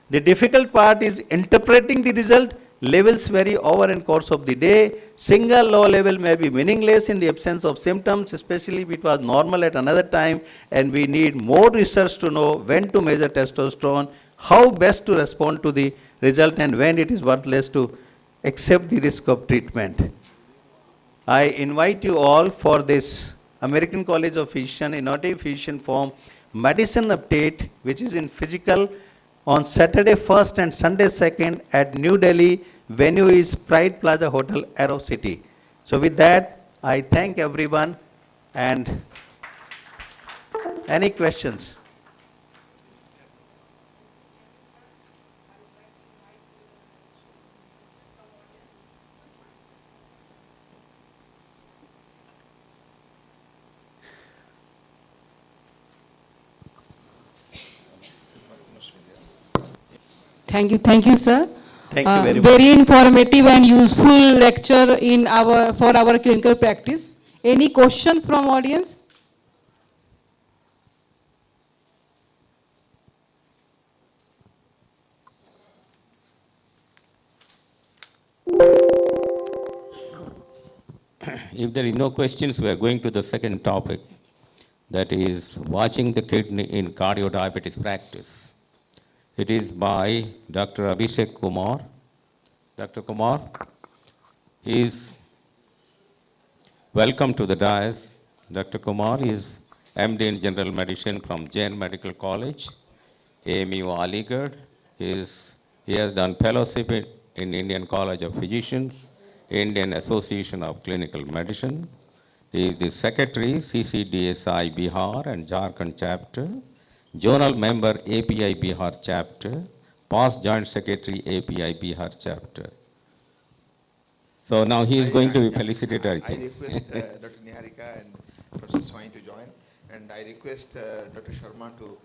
Speaker 12: The difficult part is interpreting the result. Levels vary over and course of the day. Single low level may be meaningless in the absence of symptoms, especially if it was normal at another time, and we need more research to know when to measure testosterone, how best to respond to the result, and when it is worthless to accept the risk of treatment. I invite you all for this American College of Physicians Innovative Physician Forum Medicine Update, which is in physical on Saturday 1st and Sunday 2nd at New Delhi. Venue is Pride Plaza Hotel, Aero City. So with that, I thank everyone, and any questions?
Speaker 13: Thank you, sir.
Speaker 12: Thank you very much.
Speaker 13: Very informative and useful lecture in for our clinical practice. Any question from audience?
Speaker 14: If there is no questions, we are going to the second topic, that is watching the kidney in cardio-diabetes practice. It is by Dr. Abhishek Kumar. Dr. Kumar is welcome to the dais. Dr. Kumar is MD in General Medicine from Jain Medical College, AMU Aligarh. He has done fellowship in Indian College of Physicians, Indian Association of Clinical Medicine. He is the Secretary, CCDSI Bihar and Jharkhand Chapter, Journal Member, API Bihar Chapter, Past Joint Secretary, API Bihar Chapter. So now he is going to be felicitated, I think.
Speaker 2: I request Dr. Niharika and Professor Swain to join, and I request Dr. Sharma to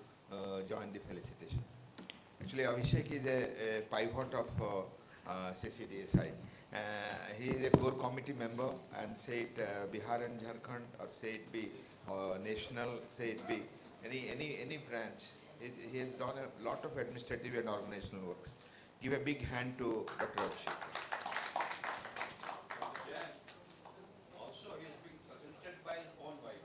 Speaker 2: join the felicitation. Actually, Abhishek is a pivot of CCDSI. He is a core committee member, and say it Bihar and Jharkhand, or say it be national, say it be any branch. He has done a lot of administrative and organizational works. Give a big hand to Dr. Abhishek.
Speaker 1: Also, he is being presented by his own wife.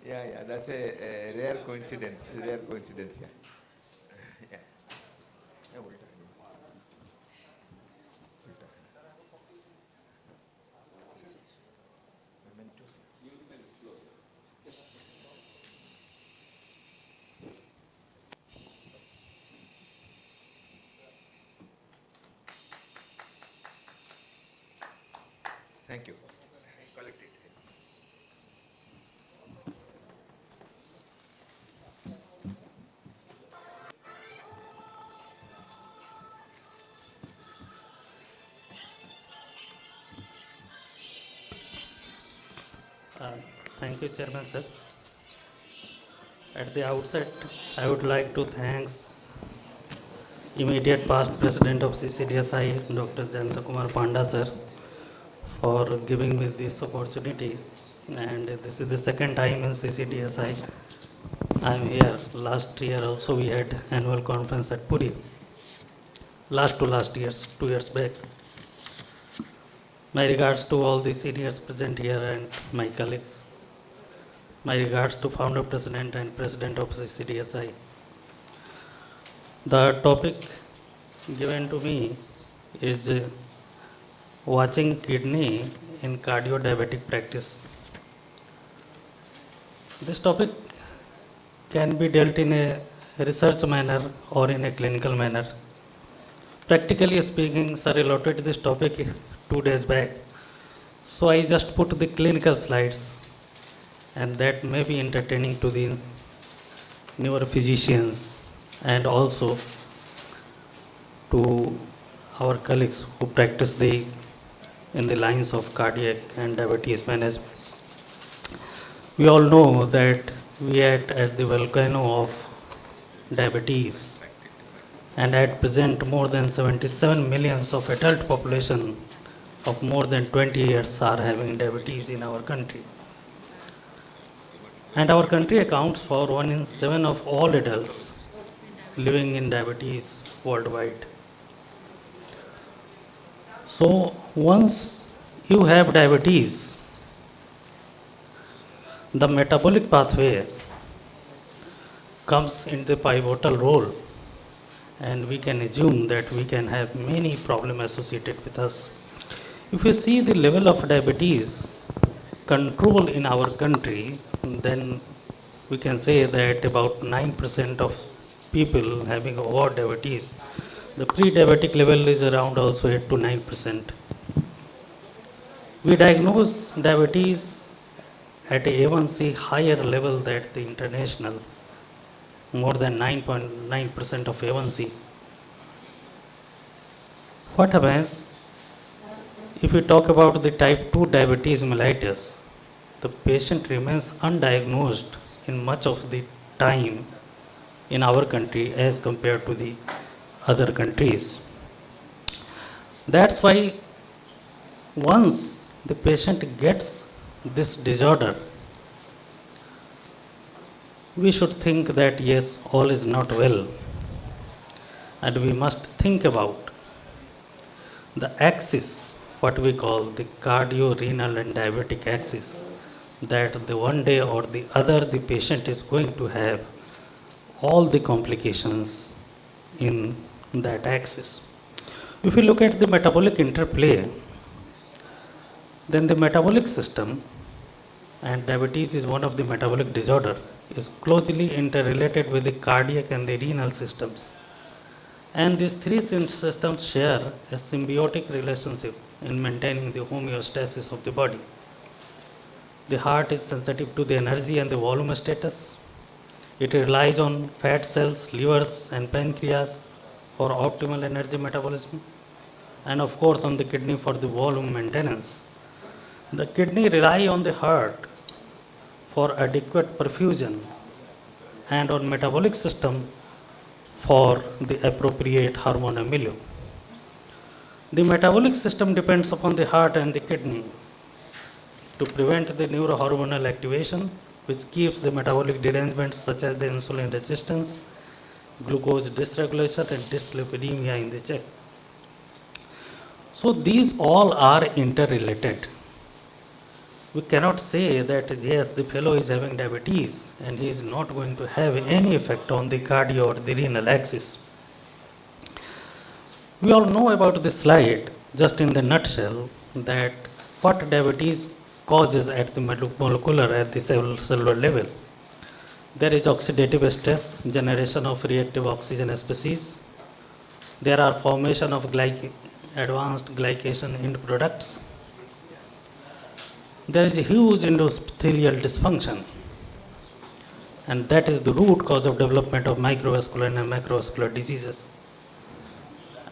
Speaker 2: Yeah, that's a rare coincidence, yeah. Yeah. Thank you. Collect it.
Speaker 18: Thank you, Chairman, sir. At the outset, I would like to thanks immediate past President of CCDSI, Dr. Jayanta Kumar Panda, sir, for giving me this opportunity. And this is the second time in CCDSI I'm here. Last year also we had annual conference at Puri. Last to last years, 2 years back. My regards to all the seniors present here and my colleagues. My regards to founder president and president of the CDSI. The topic given to me is watching kidney in cardio-diabetic practice. This topic can be dealt in a research manner or in a clinical manner. Practically speaking, sir allotted this topic 2 days back. So I just put the clinical slides, and that may be entertaining to the neurophysicians and also to our colleagues who practice in the lines of cardiac and diabetes management. We all know that we are at the volcano of diabetes, and at present more than 77 millions of adult population of more than 20 years are having diabetes in our country. And our country accounts for 1 in 7 of all adults living in diabetes worldwide. So once you have diabetes, the metabolic pathway comes in the pivotal role, and we can assume that we can have many problems associated with us. If you see the level of diabetes control in our country, then we can say that about 9% of people having over diabetes, the pre-diabetic level is around also 8 to 9%. We diagnose diabetes at a A1C higher level than the international, more than 9.9% of A1C. What happens if we talk about the type 2 diabetes mellitus? The patient remains undiagnosed in much of the time in our country as compared to the other countries. That's why once the patient gets this disorder, we should think that yes, all is not well, and we must think about the axis, what we call the cardio-renal and diabetic axis, that the one day or the other the patient is going to have all the complications in that axis. If you look at the metabolic interplay, then the metabolic system, and diabetes is one of the metabolic disorder, is closely interrelated with the cardiac and the renal systems. And these three systems share a symbiotic relationship in maintaining the homeostasis of the body. The heart is sensitive to the energy and the volume status. It relies on fat cells, livers and pancreas for optimal energy metabolism, and of course on the kidney for the volume maintenance. The kidney rely on the heart for adequate perfusion and on metabolic system for the appropriate hormonal milieu. The metabolic system depends upon the heart and the kidney to prevent the neurohormonal activation, which keeps the metabolic derangements such as the insulin resistance, glucose dysregulation and dyslipidemia in the check. So these all are interrelated. We cannot say that yes, the fellow is having diabetes and he is not going to have any effect on the cardio or the renal axis. We all know about this slide, just in the nutshell, that what diabetes causes at the molecular, at the cellular level. There is oxidative stress, generation of reactive oxygen species. There are formation of advanced glycation end products. there is a huge endothelial dysfunction, and that is the root cause of development of microvascular and macrovascular diseases.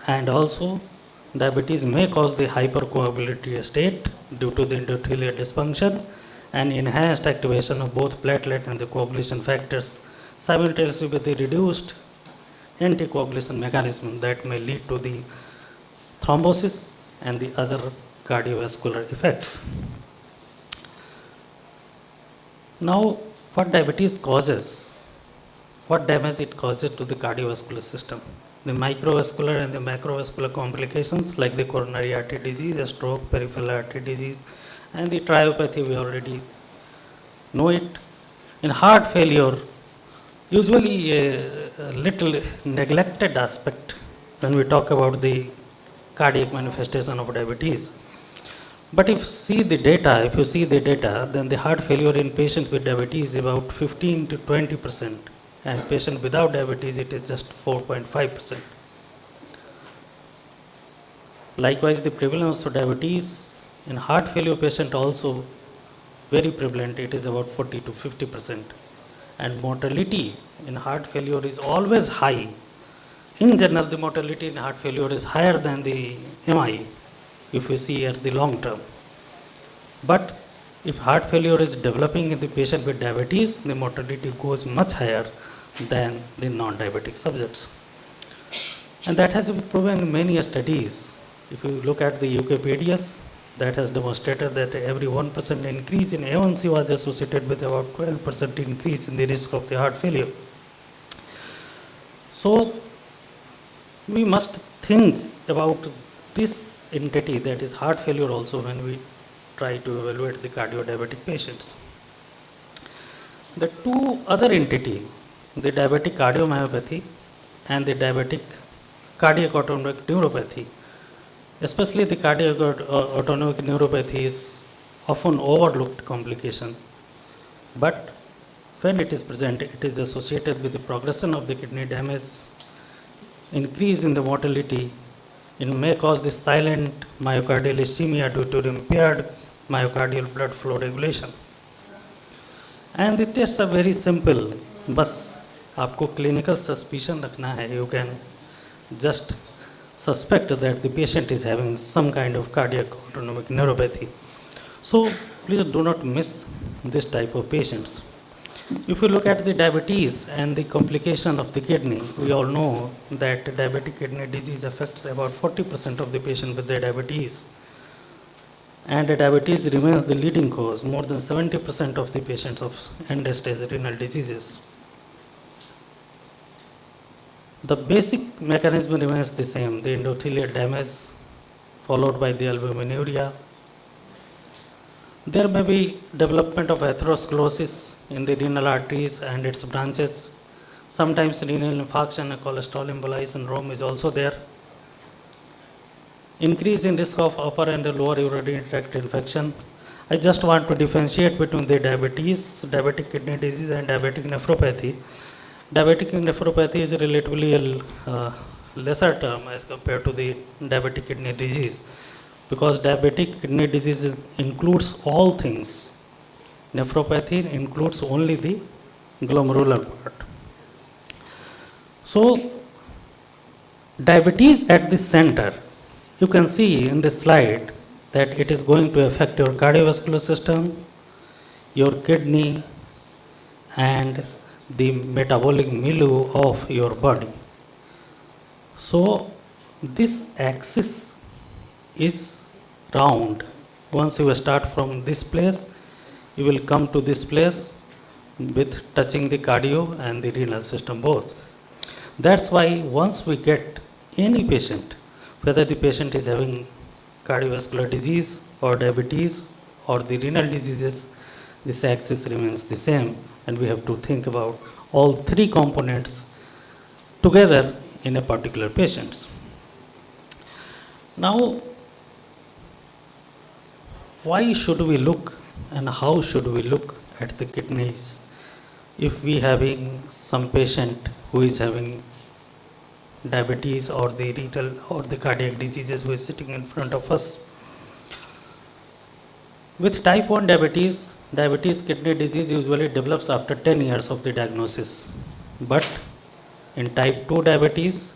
Speaker 18: And also, diabetes may cause the hypercoagulatory state due to the endothelial dysfunction and enhanced activation of both platelet and the coagulation factors, simultaneously with the reduced anticoagulation mechanism that may lead to the thrombosis and the other cardiovascular effects. Now, what diabetes causes, what damage it causes to the cardiovascular system. The microvascular and the macrovascular complications like the coronary artery disease, stroke, peripheral artery disease, and the triopathy, we already know it. In heart failure, usually a little neglected aspect when we talk about the cardiac manifestation of diabetes. But if you see the data, then the heart failure in patients with diabetes is about 15 to 20%, and patient without diabetes it is just 4.5%. Likewise, the prevalence of diabetes in heart failure patient also very prevalent, it is about 40 to 50%. And mortality in heart failure is always high. In general, the mortality in heart failure is higher than the MI, if we see at the long term. But if heart failure is developing in the patient with diabetes, the mortality goes much higher than the non-diabetic subjects. And that has been proven in many studies. If you look at the Wikipedias, that has demonstrated that every 1% increase in A1C was associated with about 12% increase in the risk of the heart failure. So we must think about this entity, that is heart failure, also when we try to evaluate the cardiodiabetic patients. The two other entities, the diabetic cardiomyopathy and the diabetic cardiac autonomic neuropathy, especially the cardiac autonomic neuropathy is often overlooked complication, but when it is present, it is associated with the progression of the kidney damage, increase in the mortality. It may cause the silent myocardial ischemia due to impaired myocardial blood flow regulation. And the tests are very simple. बस आपको clinical suspicion रखना है. You can just suspect that the patient is having some kind of cardiac autonomic neuropathy. So please do not miss this type of patients. If you look at the diabetes and the complication of the kidney, we all know that diabetic kidney disease affects about 40% of the patient with the diabetes. And diabetes remains the leading cause, more than 70% of the patients of end-stage renal diseases. The basic mechanism remains the same, the endothelial damage followed by the albuminuria. There may be development of atherosclerosis in the renal arteries and its branches. Sometimes renal infarction and cholesterol emboli syndrome is also there. Increase in risk of upper and lower urinary tract infection. I just want to differentiate between the diabetes, diabetic kidney disease and diabetic nephropathy. Diabetic nephropathy is a relatively lesser term as compared to the diabetic kidney disease, because diabetic kidney disease includes all things. Nephropathy includes only the glomerular part. So, diabetes at the center, you can see in this slide that it is going to affect your cardiovascular system, your kidney, and the metabolic milieu of your body. So, this axis is round. Once you start from this place, you will come to this place with touching the cardio and the renal system both. That's why once we get any patient, whether the patient is having cardiovascular disease or diabetes or the renal diseases, this axis remains the same, and we have to think about all three components together in a particular patient. Now, why should we look and how should we look at the kidneys if we having some patient who is having diabetes or the renal or the cardiac diseases who is sitting in front of us? With type 1 diabetes, diabetes kidney disease usually develops after 10 years of the diagnosis. But in type 2 diabetes,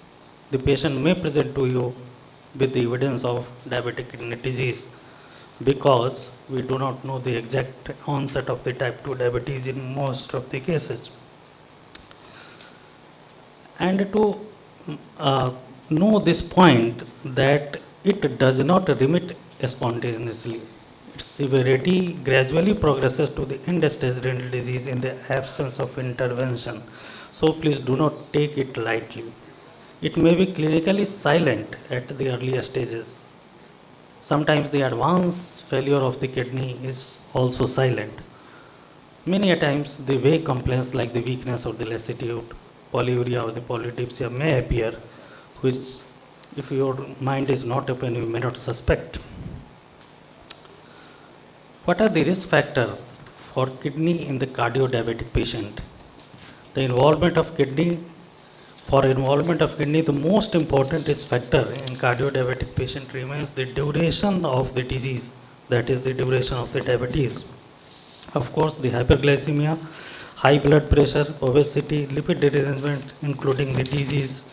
Speaker 18: the patient may present to you with the evidence of diabetic kidney disease because we do not know the exact onset of the type 2 diabetes in most of the cases. And to know this point that it does not remit spontaneously. Its severity gradually progresses to the end-stage renal disease in the absence of intervention. So please do not take it lightly. It may be clinically silent at the earlier stages. Sometimes the advanced failure of the kidney is also silent. Many a times the vague complaints like the weakness or the lassitude, polyuria or the polydipsia may appear, which if your mind is not open, you may not suspect. What are the risk factors for kidney in the cardio-diabetic patient? The involvement of kidney, the most important risk factor in cardio-diabetic patient remains the duration of the disease, that is the duration of the diabetes. Of course, the hyperglycemia, high blood pressure, obesity, lipid derangement, including the disease,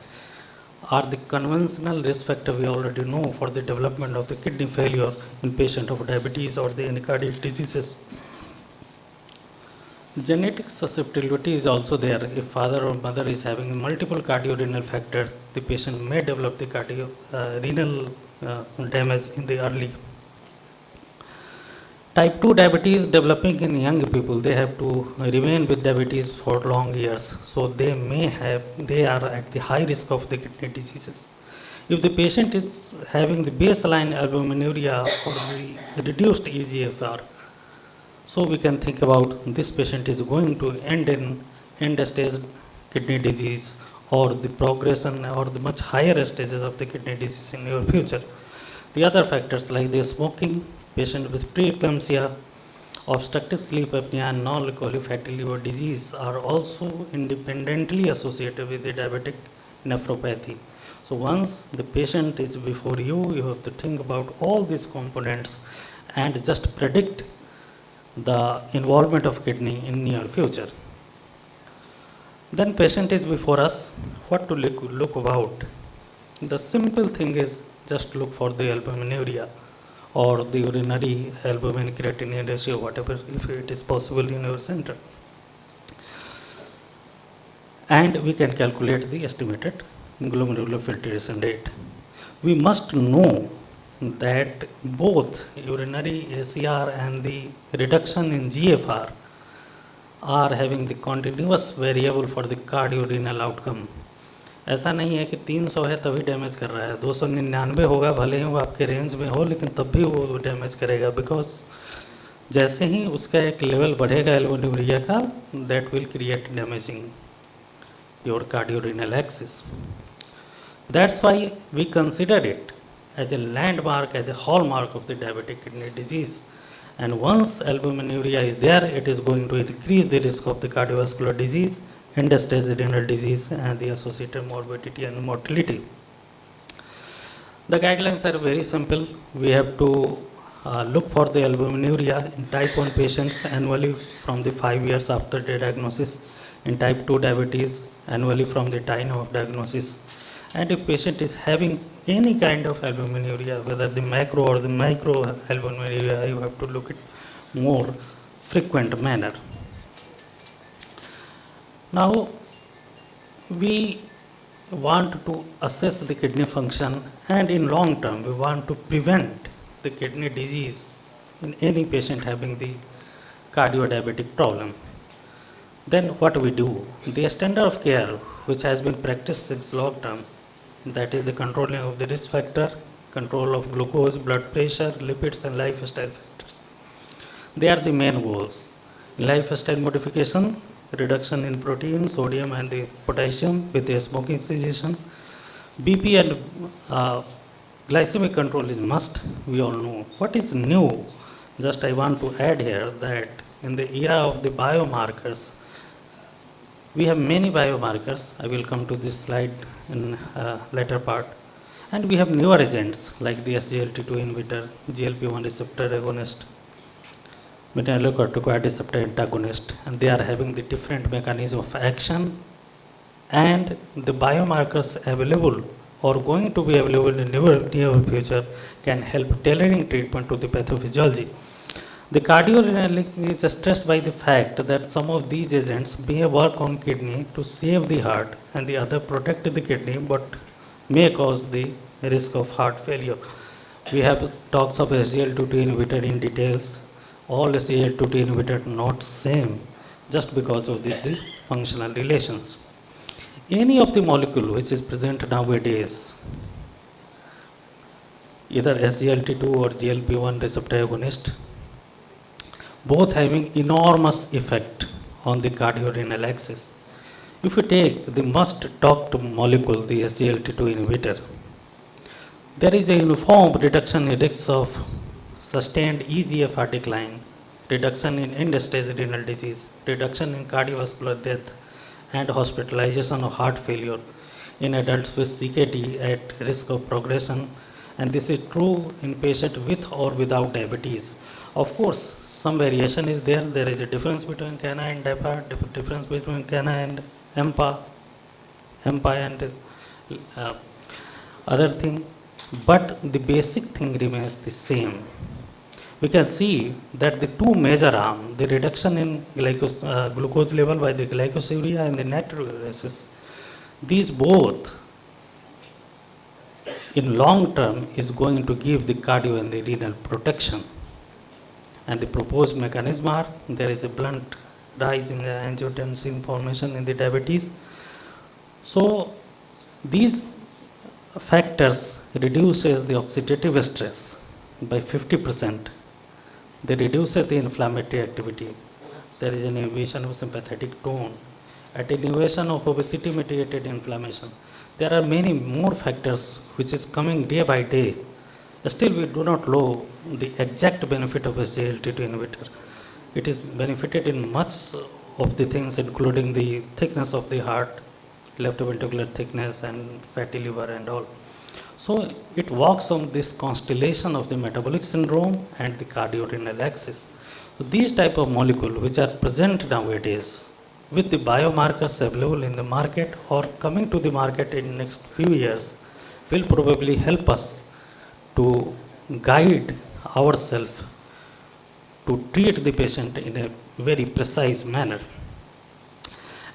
Speaker 18: are the conventional risk factor we already know for the development of the kidney failure in patient of diabetes or the any cardiac diseases. Genetic susceptibility is also there. If father or mother is having multiple cardiorenal factors, the patient may develop the renal damage in the early. Type 2 diabetes developing in young people, they have to remain with diabetes for long years. So they are at the high risk of the kidney diseases. If the patient is having the baseline albuminuria or the reduced EGFR, so we can think about this patient is going to end in end-stage kidney disease or the progression or the much higher stages of the kidney disease in your future. The other factors like the smoking, patient with preeclampsia, obstructive sleep apnea and non-alcoholic fatty liver disease are also independently associated with the diabetic nephropathy. So once the patient is before you, you have to think about all these components and just predict the involvement of kidney in near future. Then patient is before us, what to look about? The simple thing is just look for the albuminuria or the urinary albumin creatinine ratio, whatever, if it is possible in your center. And we can calculate the estimated glomerular filtration rate. We must know that both urinary ACR and the reduction in GFR are having the continuous variable for the cardiorenal outcome. ऐसा नहीं है कि 300 है तभी damage कर रहा है, 299 होगा भले ही वो आपके रेंज में हो लेकिन तब भी वो डैमेज करेगा बिकॉज जैसे ही उसका एक लेवल बढ़ेगा एल्बुमिनुरिया का that will create damaging your cardiorenal axis. That's why we consider it as a landmark, as a hallmark of the diabetic kidney disease. And once albuminuria is there, it is going to increase the risk of the cardiovascular disease, end-stage renal disease, and the associated morbidity and mortality. The guidelines are very simple. We have to look for the albuminuria in type 1 patients annually from the 5 years after the diagnosis, in type 2 diabetes annually from the time of diagnosis. And if patient is having any kind of albuminuria, whether the macro or the micro albuminuria, you have to look at more frequent manner. Now, we want to assess the kidney function, and in long term, we want to prevent the kidney disease in any patient having the cardiodiabetic problem. Then what we do? The standard of care, which has been practiced since long term, that is the controlling of the risk factor, control of glucose, blood pressure, lipids, and lifestyle factors. They are the main goals. Lifestyle modification, reduction in protein, sodium, and the potassium with a smoking cessation. BP and glycemic control is must, we all know. What is new? Just I want to add here that in the era of the biomarkers, we have many biomarkers. I will come to this slide in later part. And we have newer agents like the SGLT2 inhibitor, GLP-1 receptor agonist, mineralocorticoid receptor antagonist, and they are having the different mechanism of action, and the biomarkers available or going to be available in the near future can help tailoring treatment to the pathophysiology. The cardiorenal is stressed by the fact that some of these agents may work on kidney to save the heart and the other protect the kidney but may cause the risk of heart failure. We have talks of SGLT2 inhibitor in details. All SGLT2 inhibitors not same just because of these functional relations. Any of the molecule which is present nowadays, either SGLT2 or GLP-1 receptor agonist, both having enormous effect on the cardiorenal axis. If you take the most talked molecule, the SGLT2 inhibitor, there is a uniform reduction in risks of sustained eGFR decline, reduction in end-stage renal disease, reduction in cardiovascular death, and hospitalization of heart failure in adults with CKD at risk of progression, and this is true in patients with or without diabetes. Of course, some variation is there. There is a difference between CANA and DAPA, difference between CANA and EMPA and other thing, but the basic thing remains the same. We can see that the two major arms, the reduction in glucose level by the glycosuria and the natriuresis, these both in long term is going to give the cardio and the renal protection. And the proposed mechanism are, there is the blunt rise in the angiotensin formation in the diabetes. So these factors reduces the oxidative stress by 50%. They reduce the inflammatory activity. There is an inhibition of sympathetic tone, attenuation of obesity mediated inflammation. There are many more factors which is coming day by day. Still we do not know the exact benefit of SGLT2 inhibitor. It is benefited in much of the things including the thickness of the heart, left ventricular thickness and fatty liver and all. So it works on this constellation of the metabolic syndrome and the cardiorenal axis. So these type of molecules which are present nowadays with the biomarkers available in the market or coming to the market in next few years will probably help us to guide ourselves to treat the patient in a very precise manner.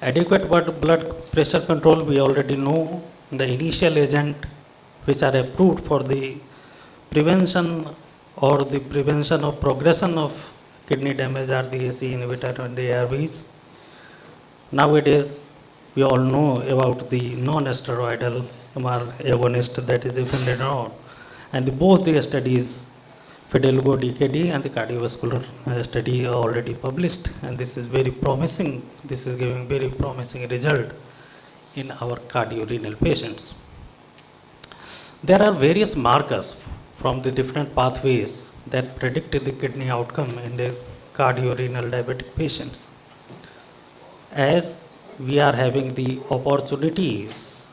Speaker 18: Adequate blood pressure control, we already know the initial agent which are approved for the prevention or the prevention of progression of kidney damage are the ACE inhibitor and the ARBs. Nowadays, we all know about the non-steroidal MR agonist, that is the epinephrine, and both the studies, Fidelgo DKD and the cardiovascular study are already published, and this is very promising. This is giving very promising result in our cardiorenal patients. There are various markers from the different pathways that predict the kidney outcome in the cardiorenal diabetic patients. As we are having the opportunities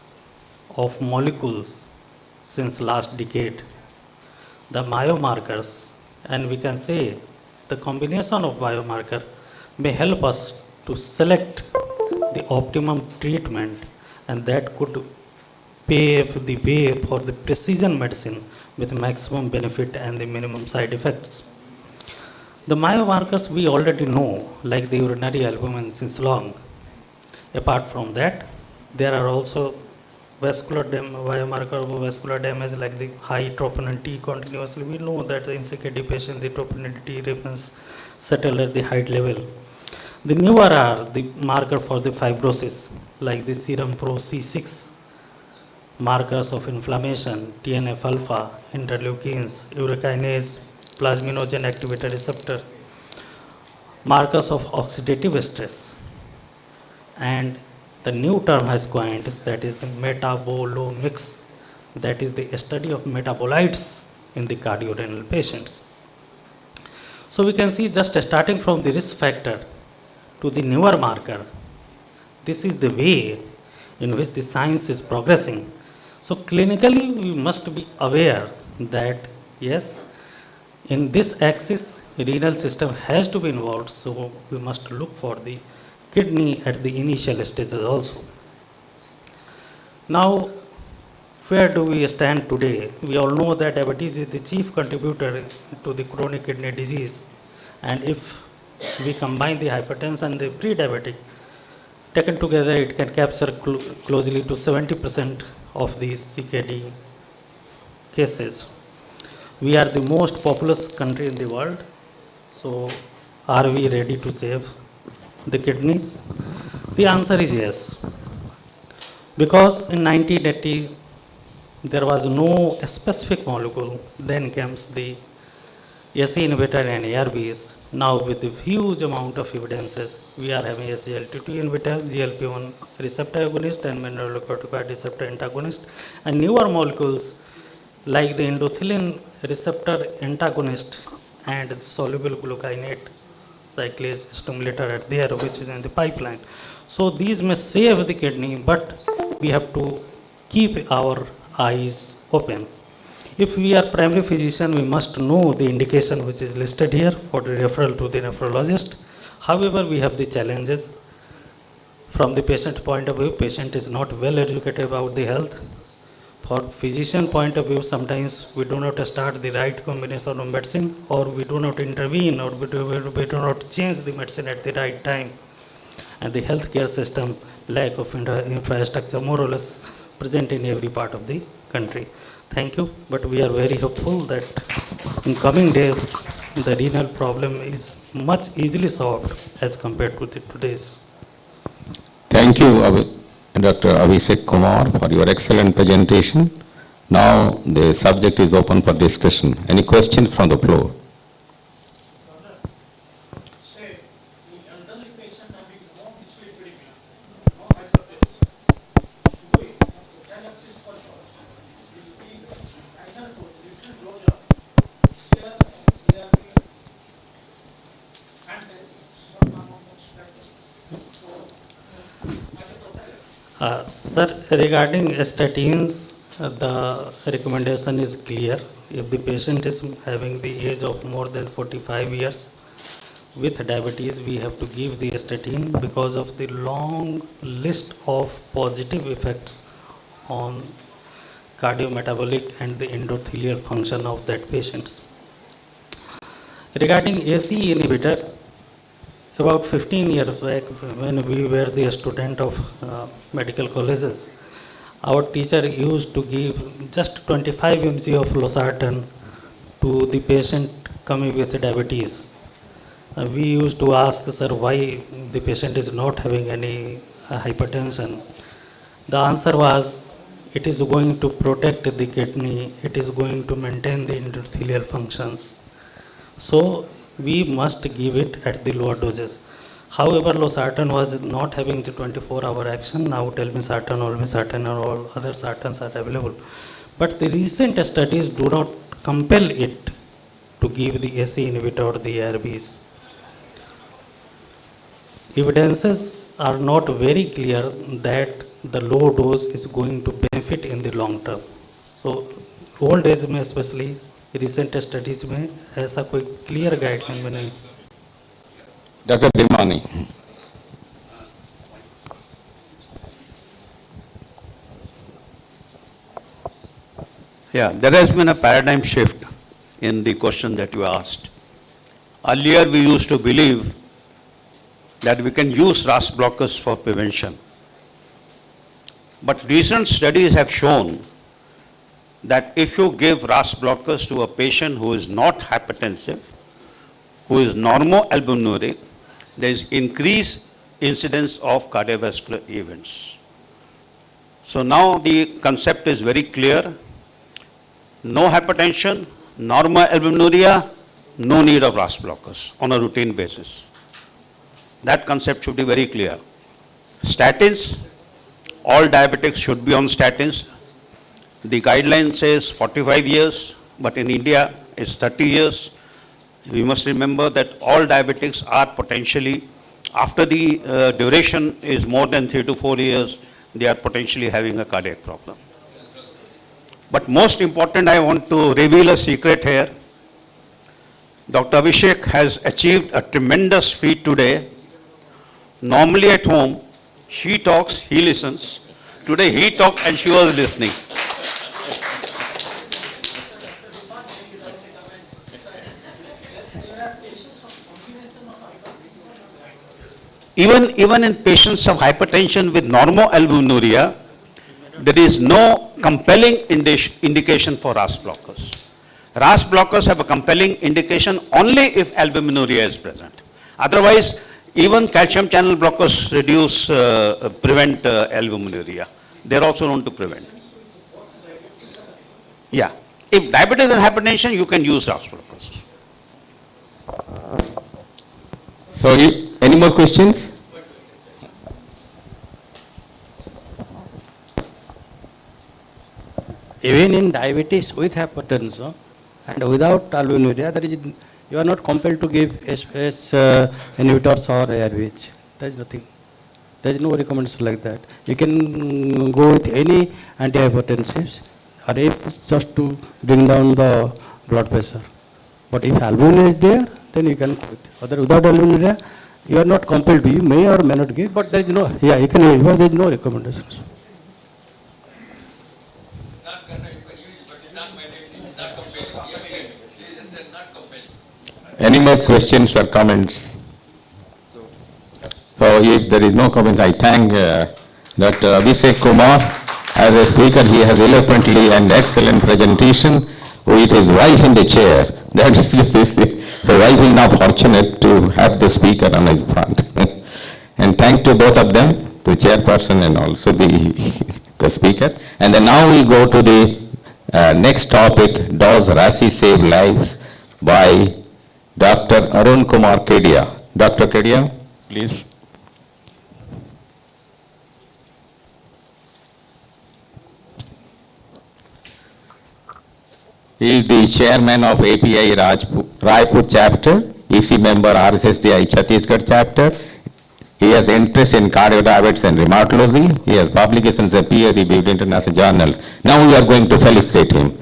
Speaker 18: of molecules since last decade, the biomarkers, and we can say the combination of biomarker may help us to select the optimum treatment, and that could pave the way for the precision medicine with maximum benefit and the minimum side effects. The biomarkers we already know, like the urinary albumin since long. Apart from that, there are also biomarker of vascular damage like the high troponin T continuously. We know that in CKD patient the troponin T remains settled at the height level. The newer are the marker for the fibrosis like the serum pro C6, markers of inflammation, TNF alpha, interleukins, urokinase, plasminogen activator receptor, markers of oxidative stress, and the new term has coined, that is the metabolomics, that is the study of metabolites in the cardiorenal patients. So we can see just starting from the risk factor to the newer marker, this is the way in which the science is progressing. So clinically we must be aware that yes, in this axis renal system has to be involved, so we must look for the kidney at the initial stages also. Now, where do we stand today? We all know that diabetes is the chief contributor to the chronic kidney disease, and if we combine the hypertension and the pre-diabetic, taken together it can capture closely to 70% of these CKD cases. We are the most populous country in the world, so are we ready to save the kidneys? The answer is yes. Because in 1980, there was no specific molecule, then comes the AC inhibitor and ARBs. Now with the huge amount of evidences, we are having SGLT2 inhibitor, GLP-1 receptor agonist and mineralocorticoid receptor antagonist, and newer molecules like the endothelin receptor antagonist and the soluble glucokinate cyclase stimulator are there, which is in the pipeline. So these may save the kidney, but we have to keep our eyes open. If we are primary physician, we must know the indication which is listed here for the referral to the nephrologist. However, we have the challenges from the patient point of view. Patient is not well educated about the health. For physician point of view, sometimes we do not start the right combination of medicine, or we do not intervene, or we do not change the medicine at the right time. And the healthcare system lack of infrastructure more or less present in every part of the country. Thank you, but we are very hopeful that in coming days the renal problem is much easily solved as compared to today's.
Speaker 14: Thank you, Dr. Abhishek Kumar, for your excellent presentation. Now the subject is open for discussion. Any questions from the floor?
Speaker 18: Sir, regarding statins, the recommendation is clear. If the patient is having the age of more than 45 years with diabetes, we have to give the statin because of the long list of positive effects on cardiometabolic and the endothelial function of that patient. Regarding AC inhibitor, about 15 years back, when we were the student of medical colleges, our teacher used to give just 25 mg of losartan to the patient coming with diabetes. We used to ask, sir, why the patient is not having any hypertension. The answer was, it is going to protect the kidney, it is going to maintain the endothelial functions. So we must give it at the lower doses. However, losartan was not having the 24-hour action. Now telmisartan, olmesartan, or all other sartans are available. But the recent studies do not compel it to give the AC inhibitor or the ARBs. Evidences are not very clear that the low dose is going to benefit in the long term. So old age में especially recent studies में ऐसा कोई clear guideline में नहीं.
Speaker 14: Dr. Dimani.
Speaker 11: Yeah, there has been a paradigm shift in the question that you asked. Earlier, we used to believe that we can use RAS blockers for prevention. But recent studies have shown that if you give RAS blockers to a patient who is not hypertensive, who is normoalbuminuric, there is increased incidence of cardiovascular events. So now the concept is very clear. No hypertension, normoalbuminuria, no need of RAS blockers on a routine basis. That concept should be very clear. Statins, all diabetics should be on statins. The guideline says 45 years, but in India it's 30 years. We must remember that all diabetics are potentially, after the duration is more than 3 to 4 years, they are potentially having a cardiac problem. But most important, I want to reveal a secret here. Dr. Abhishek has achieved a tremendous feat today. Normally at home, she talks, he listens. Today he talked and she was listening. Even in patients of hypertension with normoalbuminuria, there is no compelling indication for RAS blockers. RAS blockers have a compelling indication only if albuminuria is present. Otherwise, even calcium channel blockers prevent albuminuria. They are also known to prevent. Yeah. If diabetes and hypertension, you can use RAS blockers.
Speaker 14: So, any more questions?
Speaker 15: Even in diabetes with hypertension and without albuminuria, you are not compelled to give S inhibitors or ARVs. There is nothing. There is no recommendation like that. You can go with any antihypertensives or if just to bring down the blood pressure. But if albuminuria is there, then you can go with. Other without albuminuria, you are not compelled to. You may or may not give, but there is no. Yeah, you can use, but there is no recommendations.
Speaker 14: Any more questions or comments? So if there is no comment, I thank Dr. Abhishek Kumar as a speaker. He has eloquently and excellent presentation with his wife in the chair. That is so wife is now fortunate to have the speaker on his front. And thank to both of them, the chairperson and also the speaker. And then now we go to the next topic, Does RASI Save Lives? By Dr. Arun Kumar Kedia. Dr. Kedia, please. He is the chairman of API Raipur chapter, EC member RSSDI Chhattisgarh chapter. He has interest in cardiodiabetes and rheumatology. He has publications in peer-reviewed international journals. Now we are going to felicitate him.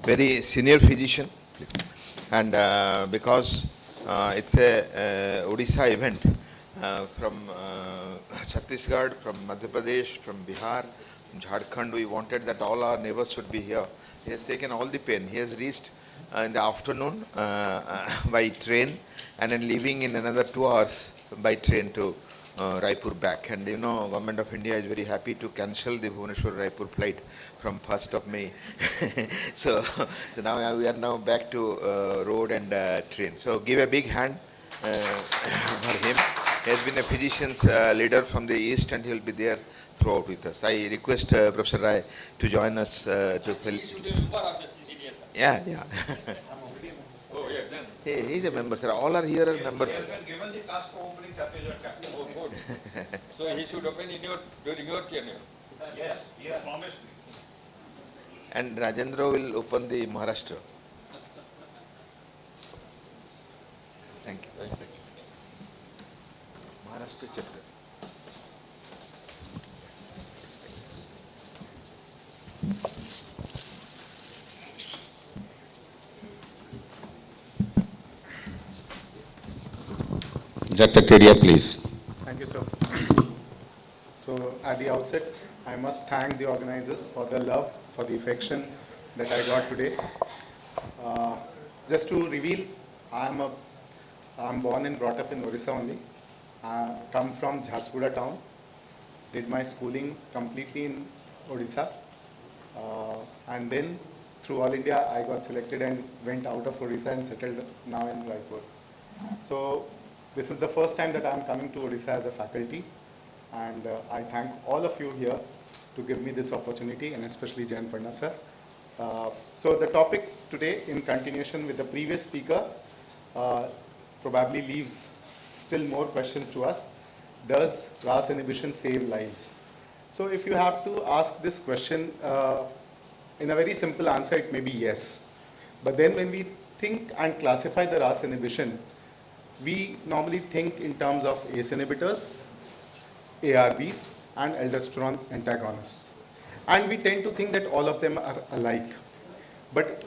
Speaker 2: Very senior physician, and because it's a Odisha event from Chhattisgarh, from Madhya Pradesh, from Bihar, from Jharkhand, we wanted that all our neighbors should be here. He has taken all the pain. He has reached in the afternoon by train and then leaving in another 2 hours by train to Raipur back. And you know, Government of India is very happy to cancel the Bhubaneswar-Raipur flight from 1st of May. so now we are now back to road and train. So give a big hand for him. He has been a physician's leader from the East and he will be there throughout with us. I request Professor Rai to join us to fill. Yeah. He is a member, sir. All are here as members.
Speaker 19: Given the task for opening so he should open during your tenure. Yes, he has promised me.
Speaker 2: And Rajendra will open the Maharashtra. Thank you. Maharashtra chapter.
Speaker 14: Dr. Kedia, please.
Speaker 23: Thank you, sir. So at the outset, I must thank the organizers for the love, for the affection that I got today. Just to reveal, I'm born and brought up in Orissa only. Come from Jharsuguda town. Did my schooling completely in Odisha. And then through All India, I got selected and went out of Odisha and settled now in Raipur. So this is the first time that I'm coming to Odisha as a faculty. And I thank all of you here to give me this opportunity, and especially Jayan Panna sir. So the topic today, in continuation with the previous speaker, probably leaves still more questions to us. Does RAS inhibition save lives? So if you have to ask this question, in a very simple answer, it may be yes. But then when we think and classify the RAS inhibition, we normally think in terms of ACE inhibitors, ARBs, and aldosterone antagonists. And we tend to think that all of them are alike. But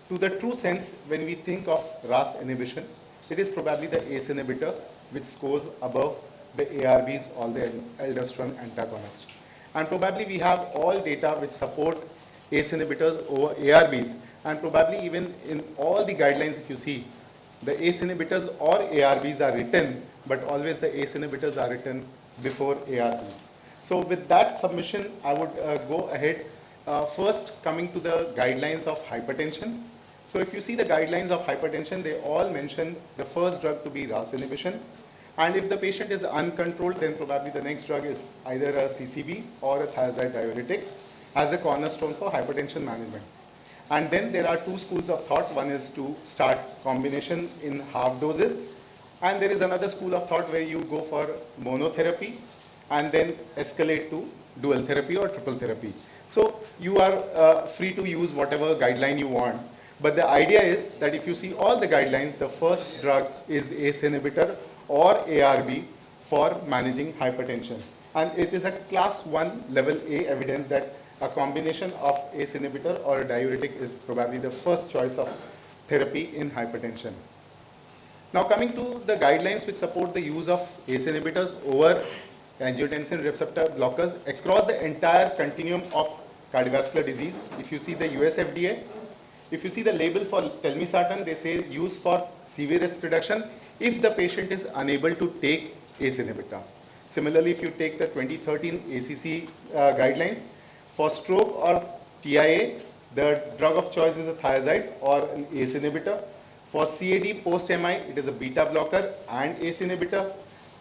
Speaker 23: to the true sense, when we think of RAS inhibition, it is probably the ACE inhibitor which scores above the ARBs or the aldosterone antagonist. And probably we have all data which support ACE inhibitors over ARBs, and probably even in all the guidelines, if you see, the ACE inhibitors or ARBs are written, but always the ACE inhibitors are written before ARBs. So with that submission, I would go ahead. First, coming to the guidelines of hypertension. So if you see the guidelines of hypertension, they all mention the first drug to be RAS inhibition. And if the patient is uncontrolled, then probably the next drug is either a CCB or a thiazide diuretic as a cornerstone for hypertension management. And then there are two schools of thought. One is to start combination in half doses. And there is another school of thought where you go for monotherapy and then escalate to dual therapy or triple therapy. So you are free to use whatever guideline you want. But the idea is that if you see all the guidelines, the first drug is ACE inhibitor or ARB for managing hypertension. And it is a class 1 level A evidence that a combination of ACE inhibitor or a diuretic is probably the first choice of therapy in hypertension. Now coming to the guidelines which support the use of ACE inhibitors over angiotensin receptor blockers across the entire continuum of cardiovascular disease. If you see the US FDA, if you see the label for telmisartan, they say use for severe risk reduction if the patient is unable to take ACE inhibitor. Similarly, if you take the 2013 ACC guidelines, for stroke or TIA, the drug of choice is a thiazide or an ACE inhibitor. For CAD post-MI, it is a beta blocker and ACE inhibitor.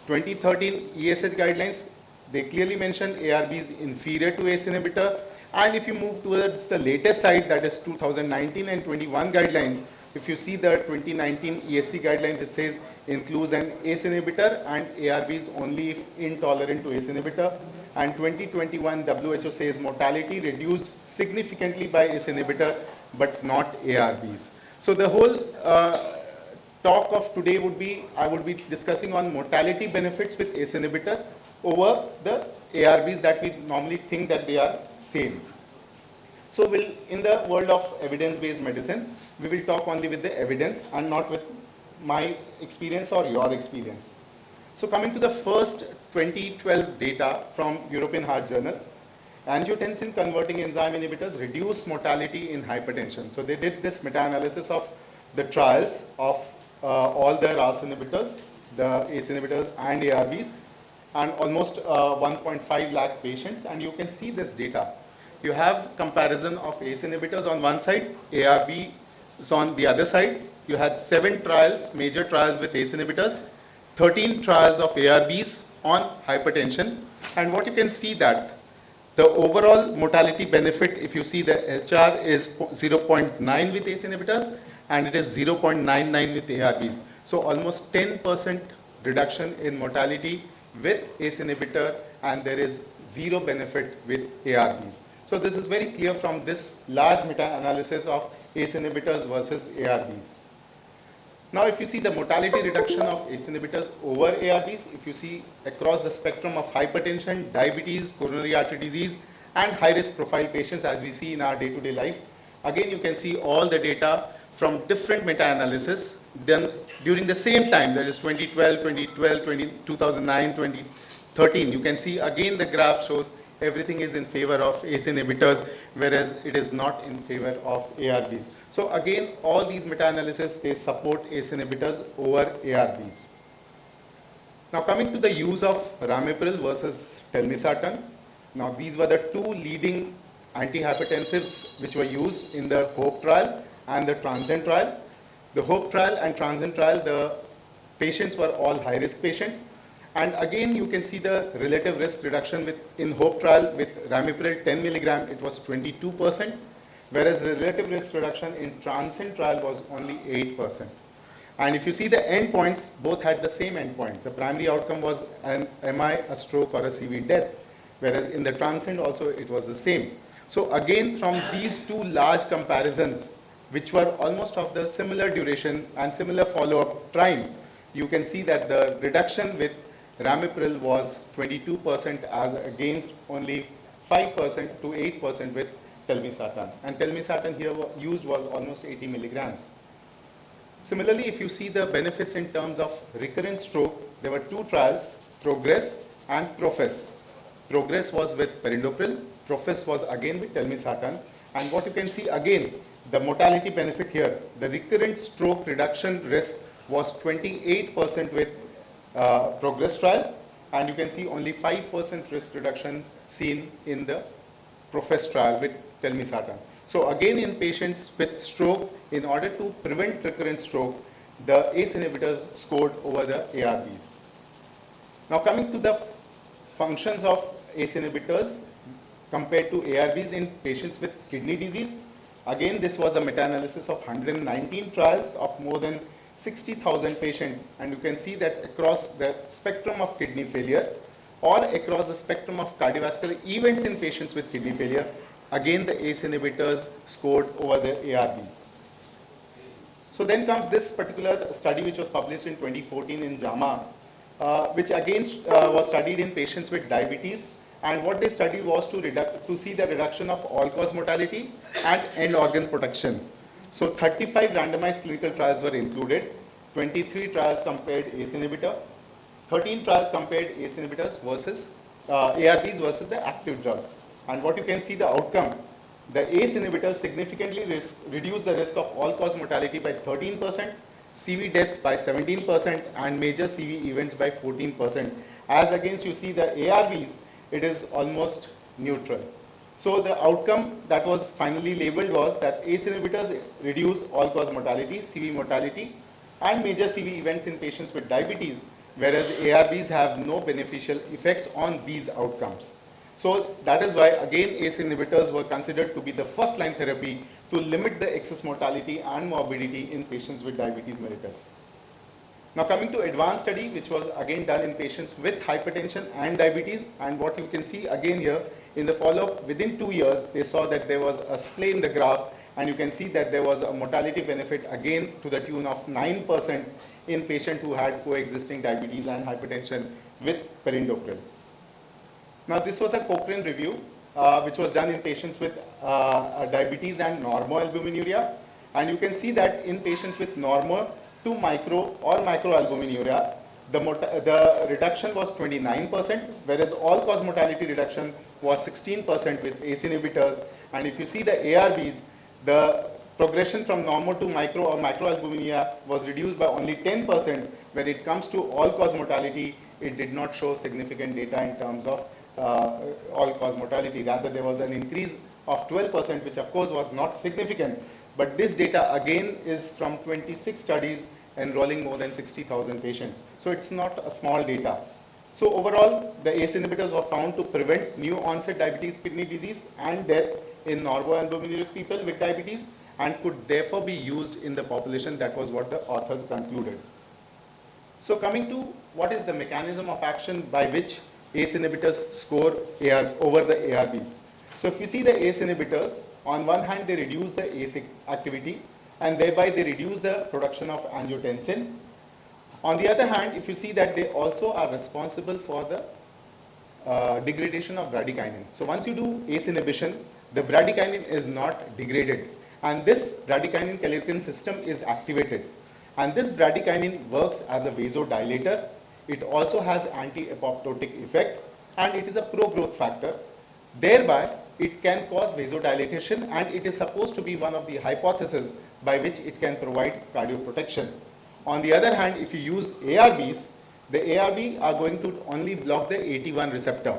Speaker 23: 2013 ESH guidelines, they clearly mention ARB is inferior to ACE inhibitor. And if you move towards the latest side, that is 2019 and 21 guidelines, if you see the 2019 ESC guidelines, it says includes an ACE inhibitor and ARBs only if intolerant to ACE inhibitor. And 2021 WHO says mortality reduced significantly by ACE inhibitor, but not ARBs. So the whole talk of today would be, I would be discussing on mortality benefits with ACE inhibitor over the ARBs that we normally think that they are same. So in the world of evidence-based medicine, we will talk only with the evidence and not with my experience or your experience. So coming to the first 2012 data from European Heart Journal, angiotensin converting enzyme inhibitors reduce mortality in hypertension. So they did this meta-analysis of the trials of all the RAS inhibitors, the ACE inhibitors and ARBs, and almost 1.5 lakh patients, and you can see this data. You have comparison of ACE inhibitors on one side, ARB is on the other side. You had 7 trials, major trials with ACE inhibitors, 13 trials of ARBs on hypertension, and what you can see that the overall mortality benefit, if you see the HR is 0.9 with ACE inhibitors and it is 0.99 with ARBs. So almost 10% reduction in mortality with ACE inhibitor, and there is zero benefit with ARBs. So this is very clear from this large meta-analysis of ACE inhibitors versus ARBs. Now if you see the mortality reduction of ACE inhibitors over ARBs, if you see across the spectrum of hypertension, diabetes, coronary artery disease and high-risk profile patients as we see in our day-to-day life, again you can see all the data from different meta-analysis done during the same time, that is 2012, 2009, 2013. You can see again the graph shows everything is in favor of ACE inhibitors, whereas it is not in favor of ARBs. So again, all these meta-analysis, they support ACE inhibitors over ARBs. Now coming to the use of ramipril versus telmisartan. Now these were the two leading antihypertensives which were used in the HOPE trial and the TRANSCEND trial. The HOPE trial and TRANSCEND trial, the patients were all high-risk patients. And again, you can see the relative risk reduction in HOPE trial with ramipril 10 milligram, it was 22%, whereas the relative risk reduction in TRANSCEND trial was only 8%. And if you see the endpoints, both had the same endpoints. The primary outcome was an MI, a stroke or a CV death, whereas in the TRANSCEND also it was the same. So again, from these two large comparisons, which were almost of the similar duration and similar follow-up time, you can see that the reduction with Ramipril was 22% as against only 5% to 8% with telmisartan. And telmisartan here used was almost 80 milligrams. Similarly, if you see the benefits in terms of recurrent stroke, there were two trials, Progress and Profess. Progress was with perindopril, Profess was again with telmisartan. And what you can see again, the mortality benefit here, the recurrent stroke reduction risk was 28% with Progress trial, and you can see only 5% risk reduction seen in the Profess trial with telmisartan. So again, in patients with stroke, in order to prevent recurrent stroke, the ACE inhibitors scored over the ARBs. Now coming to the functions of ACE inhibitors compared to ARBs in patients with kidney disease. Again, this was a meta-analysis of 119 trials of more than 60,000 patients, and you can see that across the spectrum of kidney failure or across the spectrum of cardiovascular events in patients with kidney failure, again the ACE inhibitors scored over the ARBs. So then comes this particular study which was published in 2014 in JAMA, which again was studied in patients with diabetes, and what they studied was to see the reduction of all-cause mortality and end organ protection. So 35 randomized clinical trials were included, 23 trials compared ACE inhibitor, 13 trials compared ACE inhibitors versus ARBs versus the active drugs. And what you can see the outcome, the ACE inhibitors significantly reduce the risk of all-cause mortality by 13%, CV death by 17%, and major CV events by 14%. As against you see the ARBs, it is almost neutral. So the outcome that was finally labeled was that ACE inhibitors reduce all-cause mortality, CV mortality, and major CV events in patients with diabetes, whereas ARBs have no beneficial effects on these outcomes. So that is why again ACE inhibitors were considered to be the first line therapy to limit the excess mortality and morbidity in patients with diabetes mellitus. Now coming to advanced study, which was again done in patients with hypertension and diabetes, and what you can see again here in the follow-up within 2 years, they saw that there was a splay in the graph, and you can see that there was a mortality benefit again to the tune of 9% in patients who had coexisting diabetes and hypertension with perindopril. Now this was a Cochrane review which was done in patients with diabetes and normoalbuminuria, and you can see that in patients with normo to micro or microalbuminuria, the reduction was 29%, whereas all-cause mortality reduction was 16% with ACE inhibitors. And if you see the ARBs, the progression from normo to micro or microalbuminuria was reduced by only 10%. When it comes to all-cause mortality, it did not show significant data in terms of all-cause mortality. Rather, there was an increase of 12%, which of course was not significant. But this data again is from 26 studies enrolling more than 60,000 patients. So it's not a small data. So overall, the ACE inhibitors were found to prevent new onset diabetes kidney disease and death in normoalbuminuric people with diabetes, and could therefore be used in the population. That was what the authors concluded. So coming to what is the mechanism of action by which ACE inhibitors score over the ARBs. So if you see the ACE inhibitors, on one hand they reduce the ACE activity, and thereby they reduce the production of angiotensin. On the other hand, if you see that they also are responsible for the degradation of bradykinin. So once you do ACE inhibition, the bradykinin is not degraded, and this bradykinin-kallikrein system is activated. And this bradykinin works as a vasodilator. It also has anti-apoptotic effect, and it is a pro-growth factor. Thereby, it can cause vasodilation, and it is supposed to be one of the hypotheses by which it can provide cardioprotection. On the other hand, if you use ARBs, the ARB are going to only block the AT1 receptor.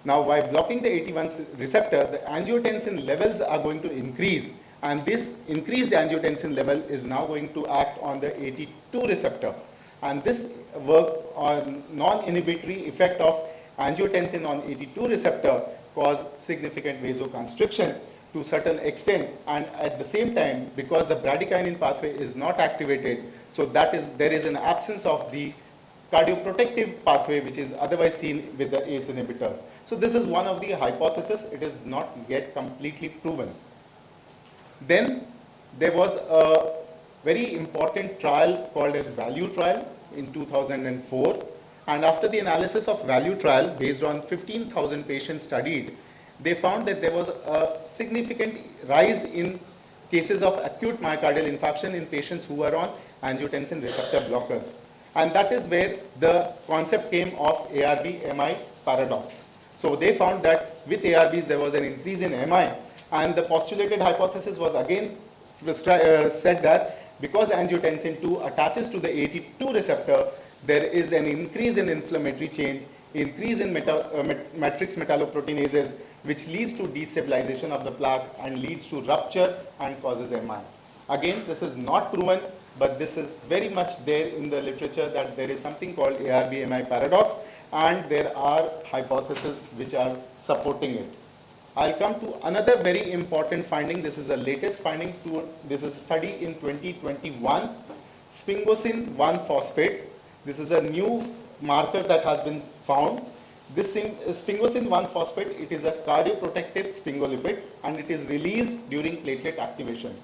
Speaker 23: Now, by blocking the AT1 receptor, the angiotensin levels are going to increase, and this increased angiotensin level is now going to act on the AT2 receptor. And this work on non-inhibitory effect of angiotensin on AT2 receptor cause significant vasoconstriction to a certain extent, and at the same time, because the bradykinin pathway is not activated, so that is, there is an absence of the cardioprotective pathway which is otherwise seen with the ACE inhibitors. So this is one of the hypotheses. It is not yet completely proven. Then there was a very important trial called as VALUE trial in 2004, And after the analysis of value trial based on 15,000 patients studied, they found that there was a significant rise in cases of acute myocardial infarction in patients who were on angiotensin receptor blockers. And that is where the concept came of ARB-MI paradox. So they found that with ARBs there was an increase in MI, and the postulated hypothesis was again said that because angiotensin 2 attaches to the AT2 receptor, there is an increase in inflammatory change, increase in matrix metalloproteinases, which leads to destabilization of the plaque and leads to rupture and causes MI. Again, this is not proven, but this is very much there in the literature that there is something called ARB-MI paradox, and there are hypotheses which are supporting it. I'll come to another very important finding. This is the latest finding. This is a study in 2021, sphingosine 1-phosphate. This is a new marker that has been found. This sphingosine 1-phosphate, it is a cardioprotective sphingolipid, and it is released during platelet activation.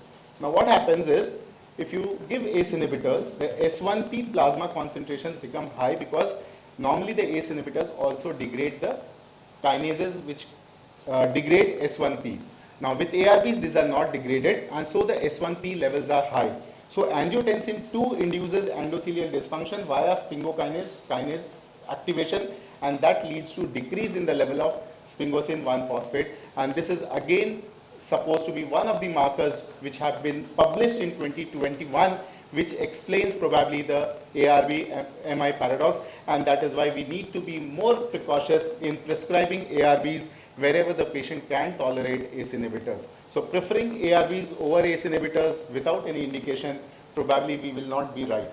Speaker 23: Now what happens is, if you give ACE inhibitors, the S1P plasma concentrations become high because normally the ACE inhibitors also degrade the kinases which degrade S1P. Now with ARBs, these are not degraded, and so the S1P levels are high. So angiotensin 2 induces endothelial dysfunction via sphingokines activation, and that leads to decrease in the level of sphingosine 1-phosphate. And this is again supposed to be one of the markers which have been published in 2021, which explains probably the ARB-MI paradox, and that is why we need to be more precautious in prescribing ARBs wherever the patient can tolerate ACE inhibitors. So preferring ARBs over ACE inhibitors without any indication, probably we will not be right.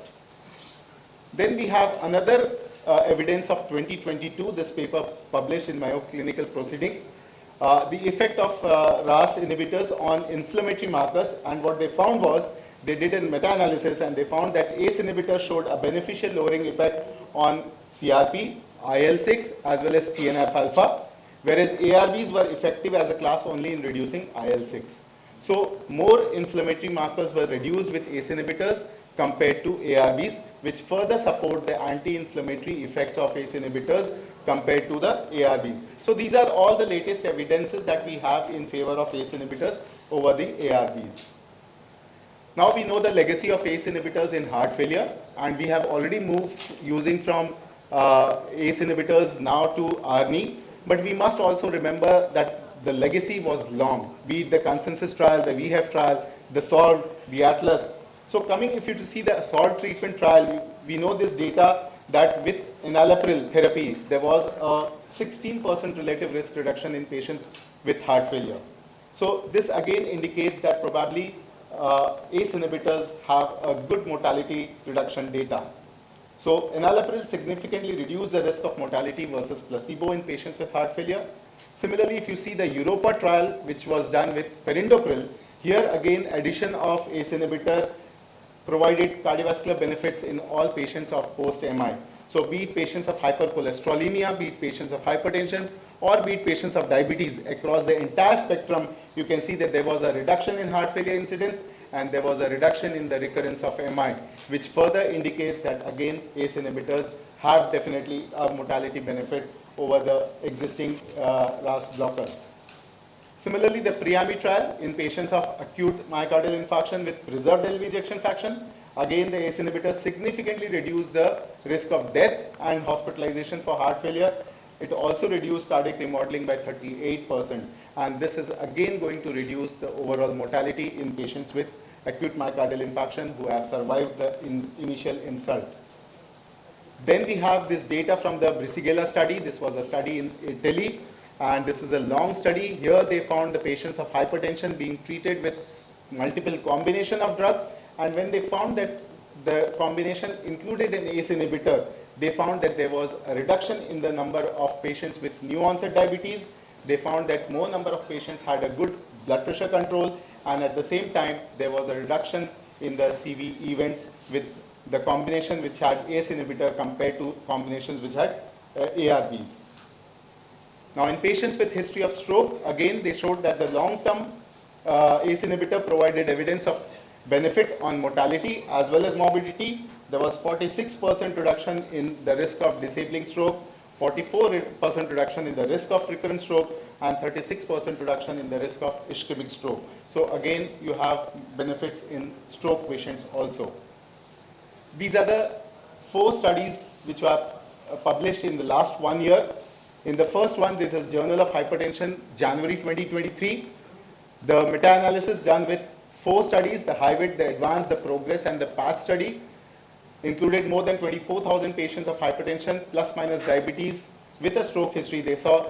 Speaker 23: Then we have another evidence of 2022, this paper published in Mayo Clinical Proceedings, the effect of RAS inhibitors on inflammatory markers, and what they found was, they did a meta-analysis and they found that ACE inhibitors showed a beneficial lowering effect on CRP, IL-6 as well as TNF-alpha, whereas ARBs were effective as a class only in reducing IL-6. So more inflammatory markers were reduced with ACE inhibitors compared to ARBs, which further support the anti-inflammatory effects of ACE inhibitors compared to the ARBs. So these are all the latest evidences that we have in favor of ACE inhibitors over the ARBs. Now we know the legacy of ACE inhibitors in heart failure, and we have already moved using from ACE inhibitors now to ARNI, but we must also remember that the legacy was long, be it the consensus trial, the VHF trial, the SALT, the ATLAS. So coming, if you to see the SALT treatment trial, we know this data that with enalapril therapy, there was a 16% relative risk reduction in patients with heart failure. So this again indicates that probably ACE inhibitors have a good mortality reduction data. So enalapril significantly reduced the risk of mortality versus placebo in patients with heart failure. Similarly, if you see the Europa trial, which was done with perindopril, here again addition of ACE inhibitor provided cardiovascular benefits in all patients of post-MI. So be it patients of hypercholesterolemia, be it patients of hypertension, or be it patients of diabetes, across the entire spectrum, you can see that there was a reduction in heart failure incidence and there was a reduction in the recurrence of MI, which further indicates that again ACE inhibitors have definitely a mortality benefit over the existing RAS blockers. Similarly, the PRIAMI trial in patients of acute myocardial infarction with preserved LV ejection fraction, again the ACE inhibitors significantly reduced the risk of death and hospitalization for heart failure. It also reduced cardiac remodeling by 38%, and this is again going to reduce the overall mortality in patients with acute myocardial infarction who have survived the initial insult. Then we have this data from the Brisigella study. This was a study in Italy, and this is a long study. Here they found the patients of hypertension being treated with multiple combination of drugs, and when they found that the combination included an ACE inhibitor, they found that there was a reduction in the number of patients with new onset diabetes. They found that more number of patients had a good blood pressure control, and at the same time there was a reduction in the CV events with the combination which had ACE inhibitor compared to combinations which had ARBs. Now in patients with history of stroke, again they showed that the long-term ACE inhibitor provided evidence of benefit on mortality as well as morbidity, there was 46% reduction in the risk of disabling stroke, 44% reduction in the risk of recurrent stroke, and 36% reduction in the risk of ischemic stroke. So again, you have benefits in stroke patients also. These are the 4 studies which were published in the last 1 year. In the first one, this is Journal of Hypertension, January 2023. The meta-analysis done with 4 studies, the HIVIT, the ADVANCE, the PROGRESS, and the PATH study, included more than 24,000 patients of hypertension plus minus diabetes with a stroke history. They saw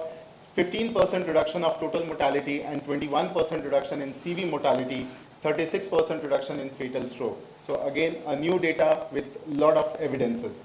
Speaker 23: 15% reduction of total mortality and 21% reduction in CV mortality, 36% reduction in fatal stroke. So again, a new data with a lot of evidences.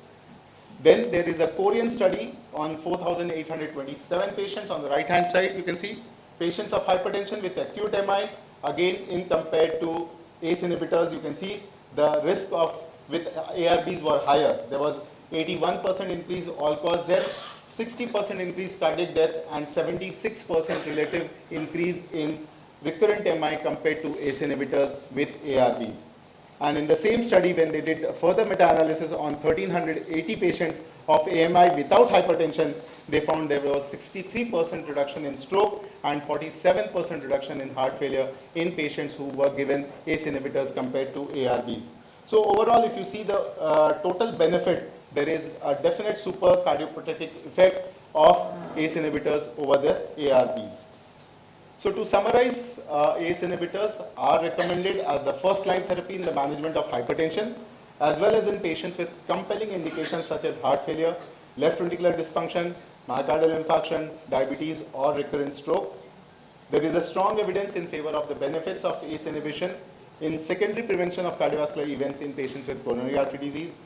Speaker 23: Then there is a Korean study on 4,827 patients. On the right-hand side, you can see patients of hypertension with acute MI. Again, in compared to ACE inhibitors, you can see the risk of with ARBs were higher. There was 81% increase all-cause death, 60% increase cardiac death, and 76% relative increase in recurrent MI compared to ACE inhibitors with ARBs. And in the same study, when they did further meta-analysis on 1,380 patients of AMI without hypertension, they found there was 63% reduction in stroke and 47% reduction in heart failure in patients who were given ACE inhibitors compared to ARBs. So overall, if you see the total benefit, there is a definite super cardioprotective effect of ACE inhibitors over the ARBs. So to summarize, ACE inhibitors are recommended as the first-line therapy in the management of hypertension, as well as in patients with compelling indications such as heart failure, left ventricular dysfunction, myocardial infarction, diabetes, or recurrent stroke. There is a strong evidence in favor of the benefits of ACE inhibition in secondary prevention of cardiovascular events in patients with coronary artery disease.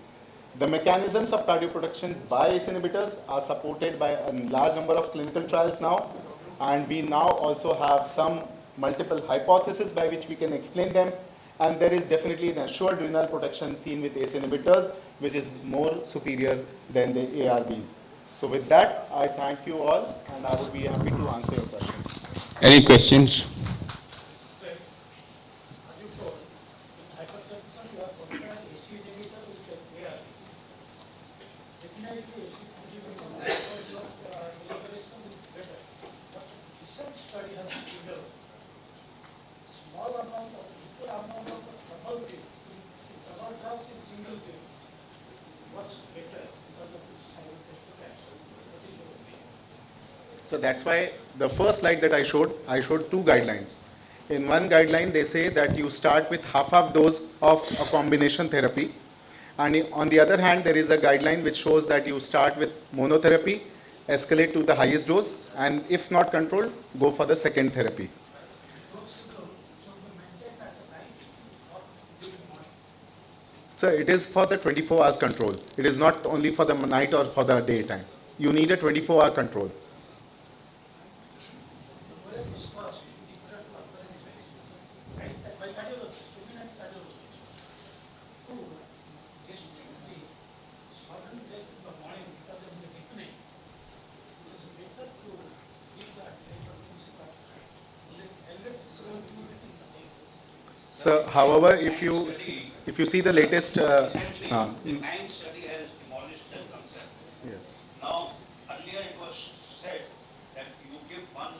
Speaker 23: The mechanisms of cardioprotection by ACE inhibitors are supported by a large number of clinical trials now, and we now also have some multiple hypotheses by which we can explain them, and there is definitely an assured renal protection seen with ACE inhibitors, which is more superior than the ARBs. So with that, I thank you all, and I would be happy to answer your questions.
Speaker 14: Any questions?
Speaker 23: So that's why the first slide that I showed 2 guidelines. In one guideline, they say that you start with half dose of a combination therapy. And on the other hand, there is a guideline which shows that you start with monotherapy, escalate to the highest dose, and if not controlled, go for the second therapy. So it is for the 24 hours control. It is not only for the night or for the daytime. You need a 24-hour control. So, however, if you see the latest,
Speaker 1: The time study has demolished that concept.
Speaker 23: Yes.
Speaker 1: Now, earlier it was said that you give one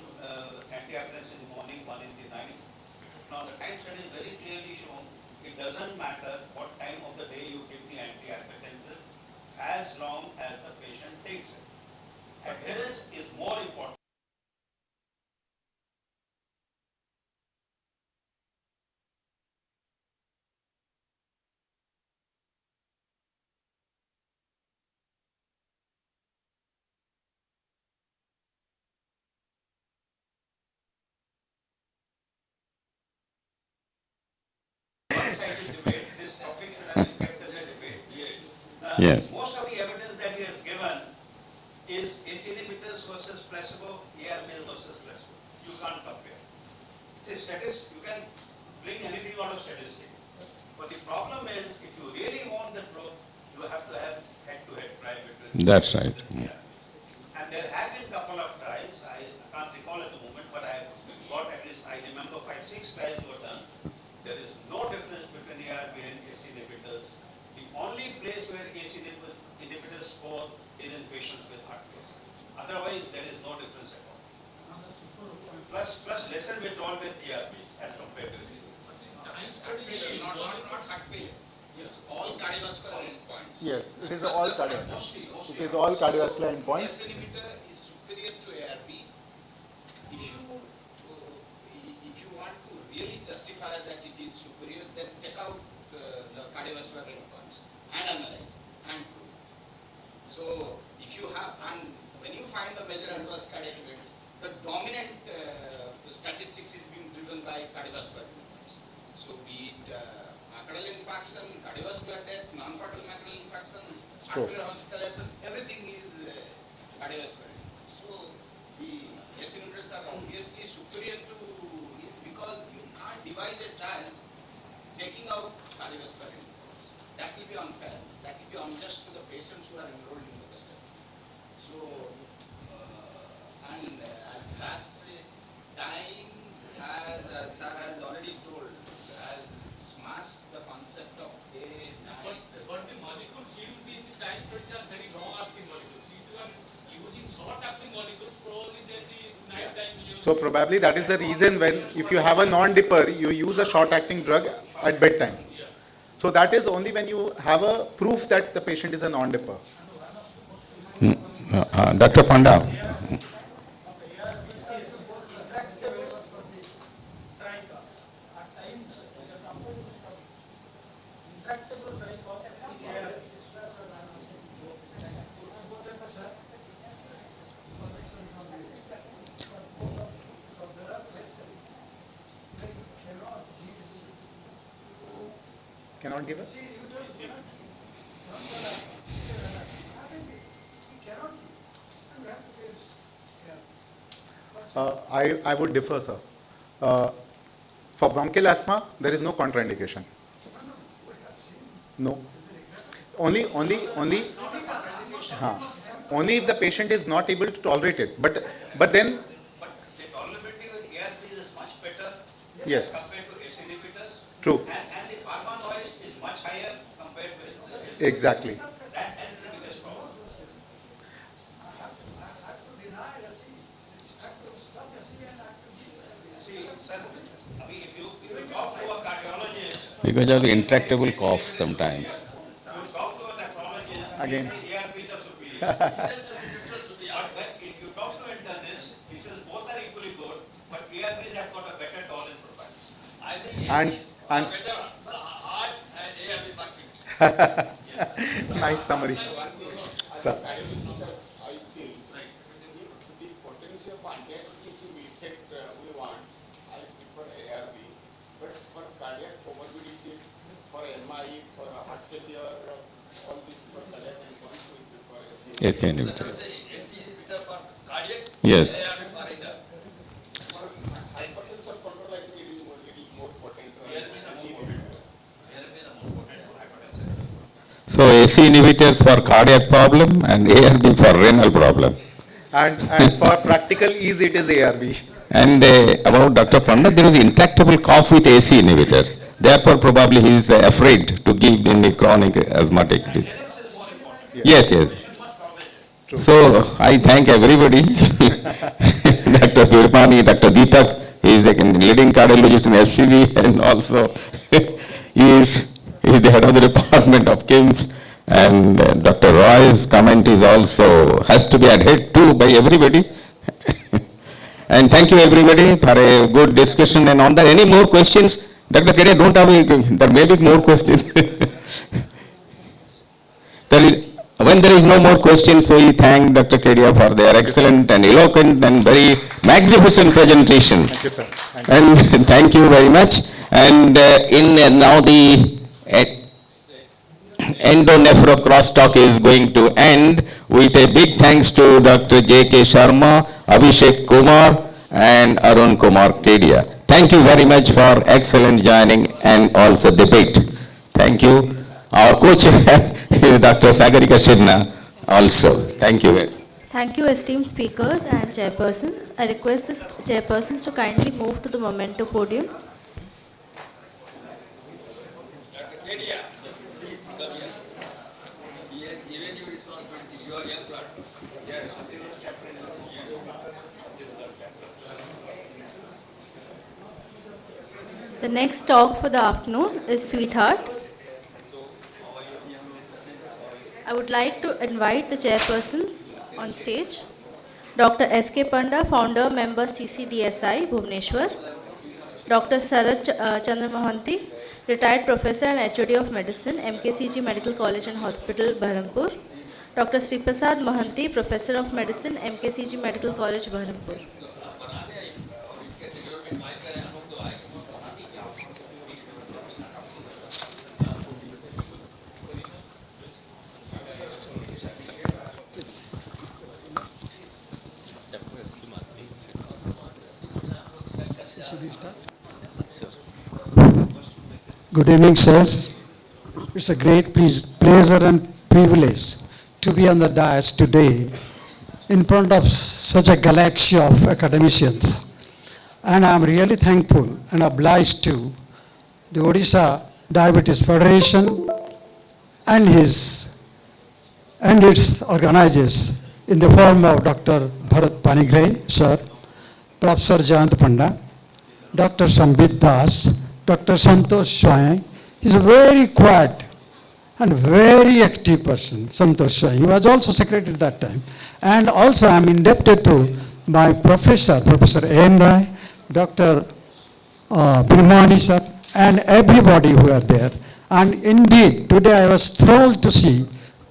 Speaker 1: antihypertensive in the morning, one in the night. Now, the time study is very clearly shown it doesn't matter what time of the day you give the antihypertensive as long as the patient takes it. Adherence is more important. One-sided debate, this topic should have been kept as a debate.
Speaker 14: Yes.
Speaker 1: Most of the evidence that he has given is ACE inhibitors versus placebo, ARBs versus placebo. You can't compare. It's a you can bring anything out of statistics. But the problem is, if you really want the truth, you have to have head-to-head trial between.
Speaker 14: That's right.
Speaker 1: Yeah. And there have been a couple of trials, I can't recall at the moment, but I have got at least, I remember 5-6 trials were done. There is no difference between ARB and ACE inhibitors. The only patients with heart failure. Otherwise, there is no difference at all. Plus lesser withdrawal with ARBs as compared to
Speaker 22: Not heart failure. Yes, all cardiovascular endpoints.
Speaker 23: Yes, it is
Speaker 22: Just-
Speaker 23: all
Speaker 22: just
Speaker 23: cardiovascular.
Speaker 22: mostly
Speaker 23: It is all cardiovascular endpoints.
Speaker 22: S inhibitor is superior to ARB. If you want to really justify that it is superior, then take out the cardiovascular endpoints and analyze and prove. So if you have, and when you find the major adverse cardiac events, the dominant statistics is being driven by cardiovascular endpoints. So be it myocardial infarction, cardiovascular death, non-fatal myocardial infarction,
Speaker 23: Stroke.
Speaker 22: arterial hospitalization, everything is cardiovascular. So the S inhibitors are obviously superior to it because you can't devise a child taking out cardiovascular endpoints. That will be unfair. That will be unjust to the patients who are enrolled in the study. So, as time has, as sir has already told, has smashed the concept of day, night.
Speaker 19: But the molecules used in this time studies are very long-acting molecules. If you are using short-acting molecules, probably that the night time use.
Speaker 23: So probably that is the reason when, if you have a non-dipper, you use a short-acting drug at bedtime. So that is only when you have a proof that the patient is a non-dipper.
Speaker 14: Dr. Panda.
Speaker 23: Cannot give us? I would differ, sir. For bronchial asthma, there is no contraindication. No. Only if the patient is not able to tolerate it. But then,
Speaker 1: But the tolerability with ARBs is much better
Speaker 23: yes,
Speaker 1: compared to S inhibitors.
Speaker 23: true.
Speaker 1: And the pharma noise is much higher compared with
Speaker 23: Exactly.
Speaker 1: That is the biggest problem. See, sir, I mean, if you talk to a cardiologist,
Speaker 14: Because of the intractable cough sometimes.
Speaker 1: you talk to a nephrologist,
Speaker 23: Again.
Speaker 1: he says ARBs are superior. But if you talk to a internist, he says both are equally good, but ARBs have got a better tolerance profile.
Speaker 19: I think
Speaker 23: And
Speaker 19: better heart and ARB marketing.
Speaker 23: nice summary. Sir.
Speaker 17: I feel if the potency of anti-hypertensive effect we want, I prefer ARB. But for cardiac comorbidity, for MI, for heart failure, all these for cardiac endpoints, we prefer SC.
Speaker 14: SC inhibitor.
Speaker 19: SC inhibitor for cardiac.
Speaker 14: Yes.
Speaker 19: ARB for either.
Speaker 17: For hypertension control, I think it is little more potent than SC inhibitor.
Speaker 14: So AC inhibitors for cardiac problem and ARB for renal problem.
Speaker 23: And for practical ease, it is ARB.
Speaker 14: And about Dr. Panda, there is intractable cough with AC inhibitors. Therefore, probably he is afraid to give any chronic asthmatic. Yes, yes. So I thank everybody. Dr. Virmani, Dr. Deepak, he is a leading cardiologist in SCV, and also he is the head of the department of KIMS. And Dr. Roy's comment is also has to be adhered to by everybody. And thank you everybody for a good discussion. And on that, any more questions? Dr. Kedia, don't have there may be more questions. When there is no more questions, we thank Dr. Kedia for their excellent and eloquent and very magnificent presentation.
Speaker 23: Thank you, sir. Thank you.
Speaker 14: And thank you very much. And now the endonephro crosstalk is going to end with a big thanks to Dr. J.K. Sharma, Abhishek Kumar, and Arun Kumar Kedia. Thank you very much for excellent joining and also debate. Thank you. Our co-chair, Dr. Sagarika Shinna, also. Thank you.
Speaker 8: Thank you, esteemed speakers and chairpersons. I request the chairpersons to kindly move to the memento podium.
Speaker 19: Dr. Kedia, please come here. He has given you responsibility. You are young blood.
Speaker 8: The next talk for the afternoon is Sweetheart. I would like to invite the chairpersons on stage. Dr. S.K. Panda, founder, member CCDSI, Bhubaneswar. Dr. Sarat Chandra Mohanty, retired professor and HOD of medicine, MKCG Medical College and Hospital, Berhampur. Dr. Sriprasad Mohanty, professor of medicine, MKCG Medical College, Berhampur.
Speaker 16: Good evening, sirs. It's a great pleasure and privilege to be on the dais today in front of such a galaxy of academicians. And I'm really thankful and obliged to the Odisha Diabetes Federation and its organizers in the form of Dr. Bharat Panigre, sir, Professor Jayant Panda, Dr. Sambit Das, Dr. Santosh Swai. He's a very quiet and very active person, Santosh Swai. He was also secretary at that time. And also I'm indebted to my professor, Professor A.N. Rai, Dr. Birmani sir, and everybody who are there. And indeed, today I was thrilled to see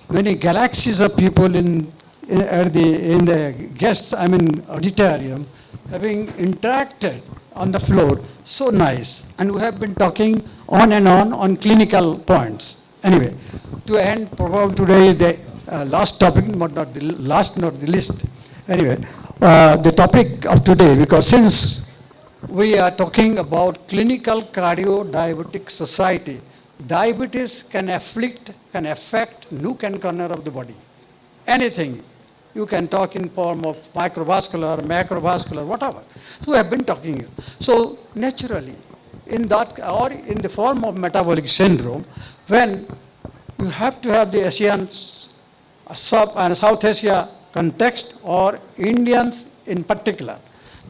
Speaker 16: many galaxies of people in the guests, auditorium, having interacted on the floor. So nice. And we have been talking on and on clinical points. Anyway, to end, probably today is the last topic, but not the last, not the least. Anyway, the topic of today, because since we are talking about clinical cardio-diabetic society, diabetes can affect nook and corner of the body. Anything. You can talk in form of microvascular, macrovascular, whatever. So we have been talking. So naturally, in that or in the form of metabolic syndrome, when you have to have the ASEAN, and South Asia context, or Indians in particular,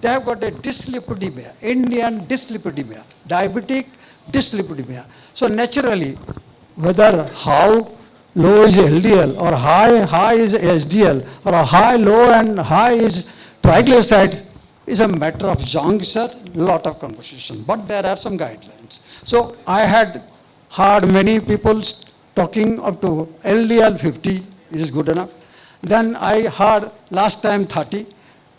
Speaker 16: they have got a dyslipidemia, Indian dyslipidemia, diabetic dyslipidemia. So naturally, whether how low is LDL or high is HDL, or low and high is triglycerides, is a matter of juncture, lot of conversation. But there are some guidelines. So I had heard many people talking up to LDL 50 is good enough. Then I heard last time 30.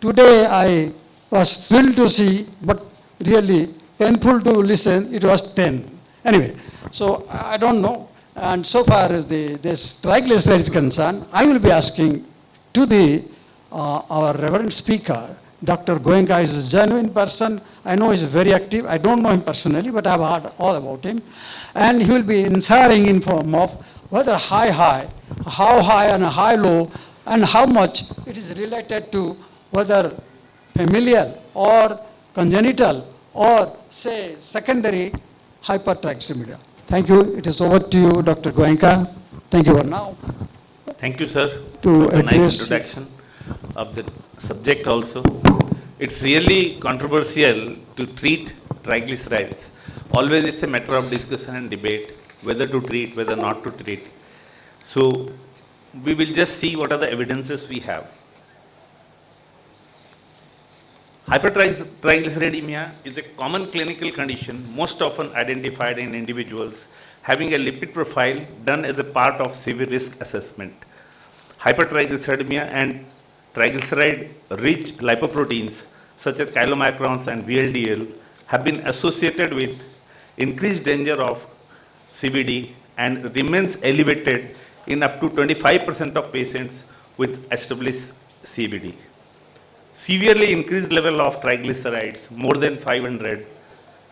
Speaker 16: Today I was thrilled to see, but really painful to listen, it was 10. Anyway, so I don't know. And so far as this triglyceride is concerned, I will be asking to our reverend speaker, Dr. Goenka is a genuine person. I know he's very active. I don't know him personally, but I've heard all about him. And he will be inspiring in form of whether high, how high and high low, and how much it is related to whether familial or congenital or say secondary hypertriglyceridemia. Thank you. It is over to you, Dr. Goenka. Thank you for now.
Speaker 20: Thank you, sir,
Speaker 16: To
Speaker 20: for the nice
Speaker 16: address-
Speaker 20: introduction of the subject also. It's really controversial to treat triglycerides. Always it's a matter of discussion and debate, whether to treat, whether not to treat. So we will just see what are the evidences we have. Hypertriglyceridemia is a common clinical condition most often identified in individuals having a lipid profile done as a part of severe risk assessment. Hypertriglyceridemia and triglyceride-rich lipoproteins such as chylomicrons and VLDL have been associated with increased danger of CVD and remains elevated in up to 25% of patients with established CVD. Severely increased level of triglycerides, more than 500,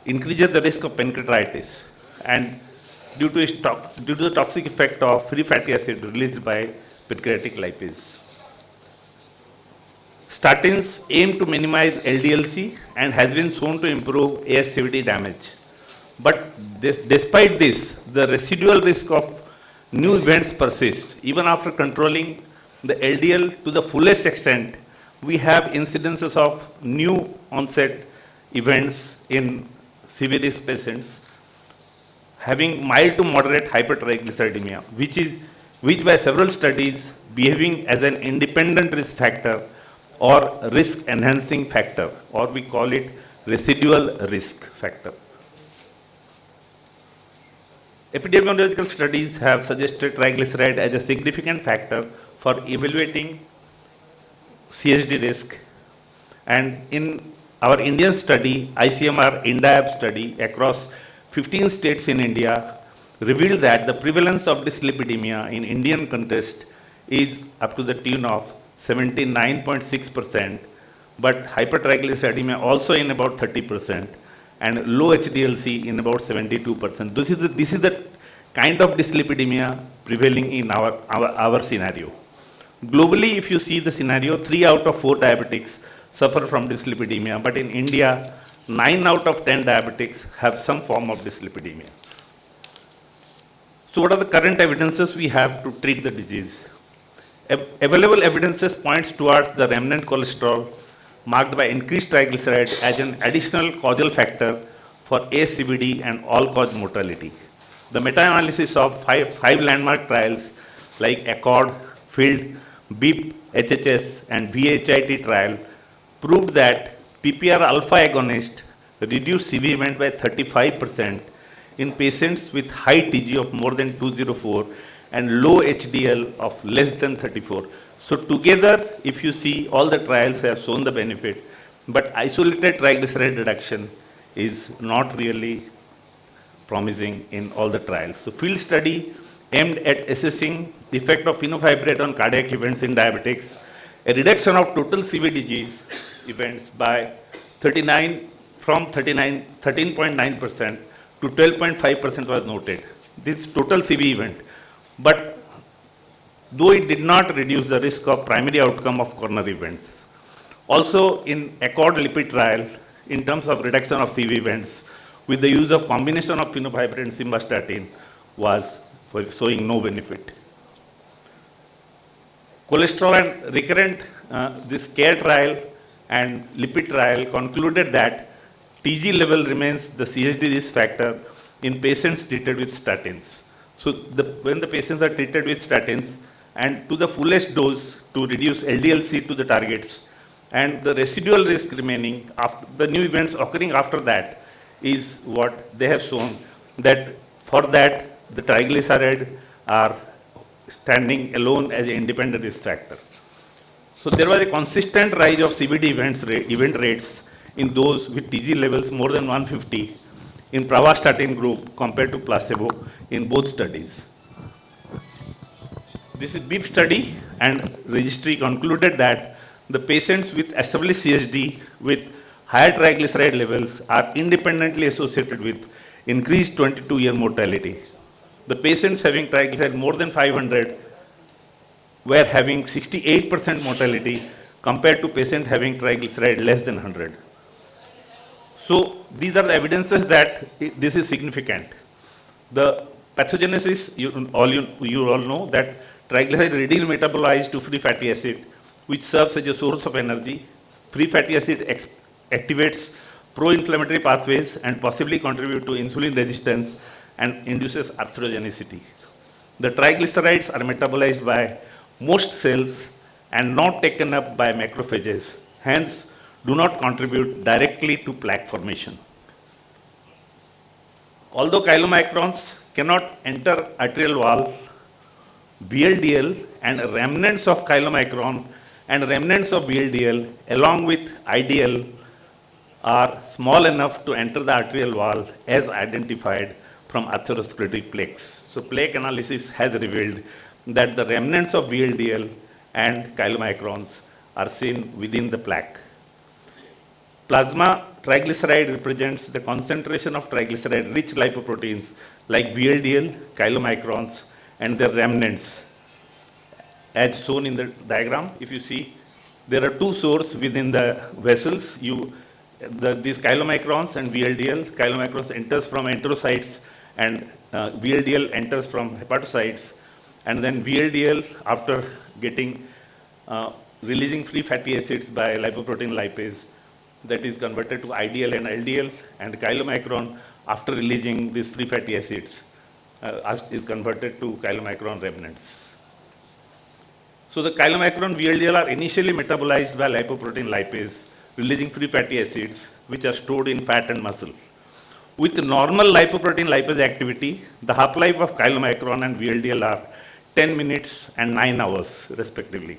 Speaker 20: increases the risk of pancreatitis and due to the toxic effect of free fatty acid released by pancreatic lipase. Statins aim to minimize LDL-C and has been shown to improve ASCVD damage. But despite this, the residual risk of new events persist. Even after controlling the LDL to the fullest extent, we have incidences of new onset events in severe risk patients having mild to moderate hypertriglyceridemia, which by several studies behaving as an independent risk factor or risk enhancing factor, or we call it residual risk factor. Epidemiological studies have suggested triglyceride as a significant factor for evaluating CHD risk, and in our Indian study, ICMR INDIAB study across 15 states in India revealed that the prevalence of dyslipidemia in Indian context is up to the tune of 79.6%, but hypertriglyceridemia also in about 30%, and low HDLC in about 72%. This is the kind of dyslipidemia prevailing in our scenario. Globally, if you see the scenario, 3 out of 4 diabetics suffer from dyslipidemia, but in India, 9 out of 10 diabetics have some form of dyslipidemia. So what are the current evidences we have to treat the disease? Available evidences points towards the remnant cholesterol marked by increased triglyceride as an additional causal factor for ASCVD and all-cause mortality. The meta-analysis of five landmark trials like ACCORD, FIELD, BIP, HHS, and VHIT trial proved that PPR alpha agonist reduced CV event by 35% in patients with high TG of more than 204 and low HDL of less than 34. So together, if you see, all the trials have shown the benefit, but isolated triglyceride reduction is not really promising in all the trials. So field study aimed at assessing the effect of fenofibrate on cardiac events in diabetics, a reduction of total CVDG events by 13.9% to 12.5% was noted. This total CV event, but though it did not reduce the risk of primary outcome of coronary events. Also in ACCORD lipid trial, in terms of reduction of CV events, with the use of combination of fenofibrate and simvastatin was showing no benefit. Cholesterol and recurrent, this CARE trial and lipid trial concluded that TG level remains the CHD risk factor in patients treated with statins. So when the patients are treated with statins and to the fullest dose to reduce LDLC to the targets, and the residual risk remaining after the new events occurring after that is what they have shown, that for that the triglyceride are standing alone as an independent risk factor. So there was a consistent rise of CVD event rates in those with TG levels more than 150 in pravastatin group compared to placebo in both studies. This is BIP study, and registry concluded that the patients with established CHD with higher triglyceride levels are independently associated with increased 22-year mortality. The patients having triglyceride more than 500 were having 68% mortality compared to patients having triglyceride less than 100. So these are the evidences that this is significant. The pathogenesis, you all know that triglyceride readily metabolized to free fatty acid, which serves as a source of energy. Free fatty acid activates pro-inflammatory pathways and possibly contribute to insulin resistance and induces arthrogenicity. The triglycerides are metabolized by most cells and not taken up by macrophages, hence do not contribute directly to plaque formation. Although chylomicrons cannot enter arterial wall, VLDL and remnants of chylomicron and remnants of VLDL along with IDL are small enough to enter the arterial wall as identified from atherosclerotic plaques. So plaque analysis has revealed that the remnants of VLDL and chylomicrons are seen within the plaque. Plasma triglyceride represents the concentration of triglyceride-rich lipoproteins like VLDL, chylomicrons, and their remnants. As shown in the diagram, if you see, there are two sources within the vessels. These chylomicrons and VLDL, chylomicrons enters from enterocytes and VLDL enters from hepatocytes, and then VLDL, after getting releasing free fatty acids by lipoprotein lipase, that is converted to IDL and LDL, and chylomicron after releasing these free fatty acids is converted to chylomicron remnants. So the chylomicron VLDL are initially metabolized by lipoprotein lipase, releasing free fatty acids which are stored in fat and muscle. With normal lipoprotein lipase activity, the half-life of chylomicron and VLDL are 10 minutes and 9 hours respectively.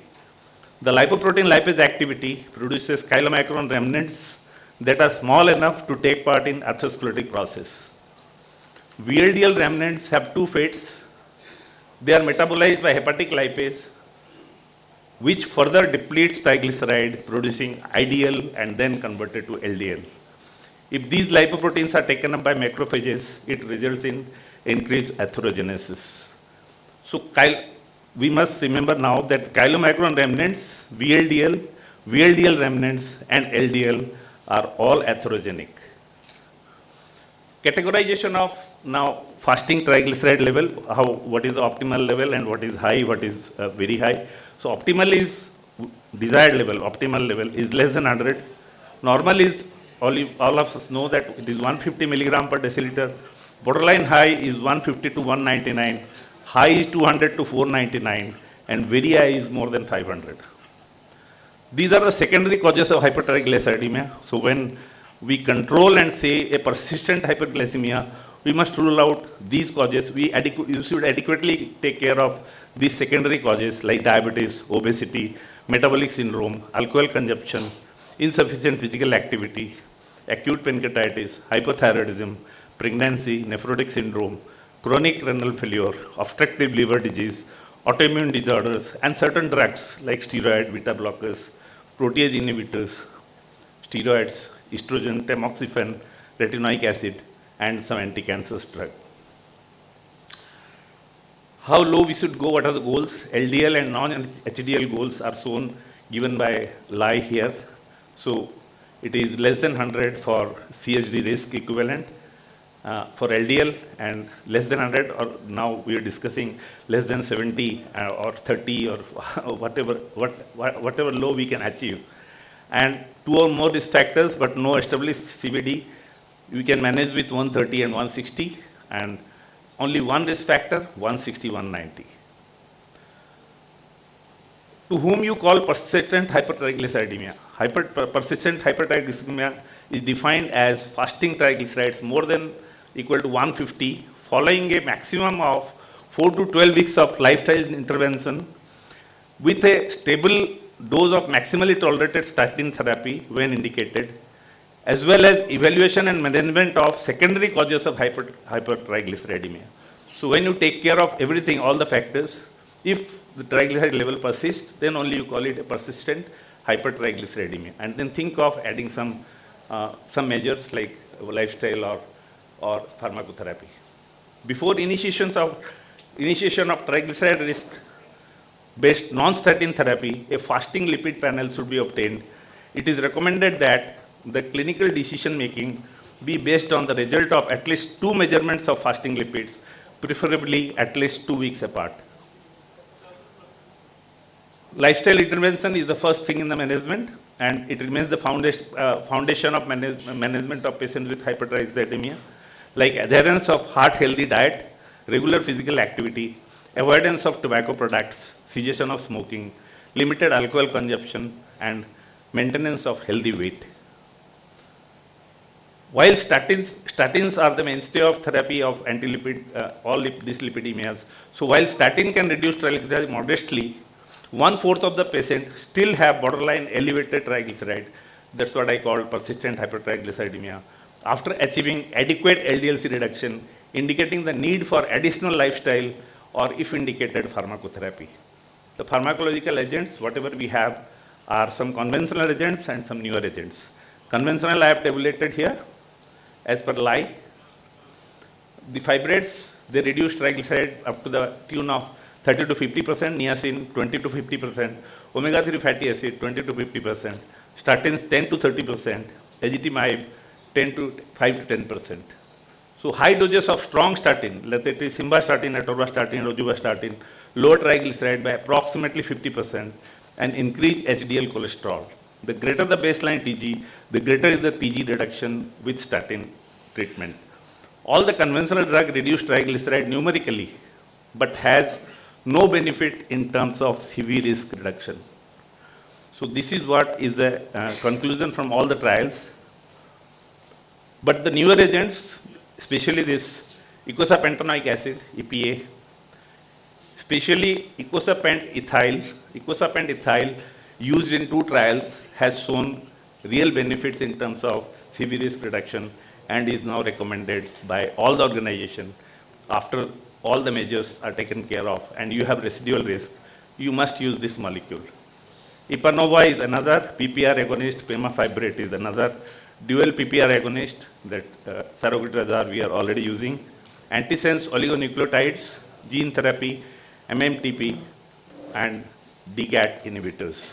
Speaker 20: The lipoprotein lipase activity produces chylomicron remnants that are small enough to take part in atherosclerotic process. VLDL remnants have two fates. They are metabolized by hepatic lipase, which further depletes triglyceride, producing IDL and then converted to LDL. If these lipoproteins are taken up by macrophages, it results in increased atherogenesis. So we must remember now that chylomicron remnants, VLDL remnants, and LDL are all atherogenic. Categorization of now fasting triglyceride level, what is the optimal level and what is high, what is very high. So optimal is desired level, optimal level is less than 100. Normal is, all of us know that it is 150 milligram per deciliter. Borderline high is 150 to 199. High is 200 to 499. And very high is more than 500. These are the secondary causes of hypertriglyceridemia. So when we control and say a persistent hyperglycemia, we must rule out these causes. You should adequately take care of these secondary causes like diabetes, obesity, metabolic syndrome, alcohol consumption, insufficient physical activity, acute pancreatitis, hypothyroidism, pregnancy, nephrotic syndrome, chronic renal failure, obstructive liver disease, autoimmune disorders, and certain drugs like steroid, beta blockers, protease inhibitors, steroids, estrogen, tamoxifen, retinoic acid, and some anti-cancer drug. How low we should go, what are the goals? LDL and non-HDL goals are shown, given by lie here. So it is less than 100 for CHD risk equivalent for LDL, and less than 100, or now we are discussing less than 70 or 30 or whatever low we can achieve. And 2 or more risk factors, but no established CVD, we can manage with 130 and 160, and only one risk factor, 160, 190. To whom you call persistent hypertriglyceridemia? Persistent hypertriglyceridemia is defined as fasting triglycerides more than equal to 150 following a maximum of 4 to 12 weeks of lifestyle intervention with a stable dose of maximally tolerated statin therapy when indicated, as well as evaluation and management of secondary causes of hypertriglyceridemia. So when you take care of everything, all the factors, if the triglyceride level persists, then only you call it a persistent hypertriglyceridemia. And then think of adding some measures like lifestyle or pharmacotherapy. Before initiation of triglyceride risk-based non-statin therapy, a fasting lipid panel should be obtained. It is recommended that the clinical decision making be based on the result of at least 2 measurements of fasting lipids, preferably at least 2 weeks apart. Lifestyle intervention is the first thing in the management, and it remains the foundation of management of patients with hypertriglyceridemia, like adherence of heart-healthy diet, regular physical activity, avoidance of tobacco products, cessation of smoking, limited alcohol consumption, and maintenance of healthy weight. While statins are the mainstay of therapy of antilipid, all dyslipidemias, so while statin can reduce triglycerides modestly, 1/4 of the patients still have borderline elevated triglyceride. That's what I call persistent hypertriglyceridemia. After achieving adequate LDL-C reduction, indicating the need for additional lifestyle or, if indicated, pharmacotherapy. The pharmacological agents, whatever we have, are some conventional agents and some newer agents. Conventional I have tabulated here as per lie. The fibrates, they reduce triglyceride up to the tune of 30 to 50%, niacin 20 to 50%, omega-3 fatty acid 20 to 50%, statins 10 to 30%, ezetimibe 5 to 10%. So high doses of strong statin, let's say it is simvastatin, atorvastatin, rosuvastatin, lower triglyceride by approximately 50% and increase HDL cholesterol. The greater the baseline TG, the greater is the TG reduction with statin treatment. All the conventional drug reduce triglyceride numerically, but has no benefit in terms of CV risk reduction. So this is what is the conclusion from all the trials. But the newer agents, especially this eicosapentaenoic acid, EPA, especially icosapent ethyl used in 2 trials has shown real benefits in terms of CV risk reduction and is now recommended by all the organization. After all the measures are taken care of and you have residual risk, you must use this molecule. Ipanova is another PPR agonist, pemafibrate is another dual PPR agonist that saroglitazar we are already using. Antisense oligonucleotides, gene therapy, MMTP, and DGAT inhibitors.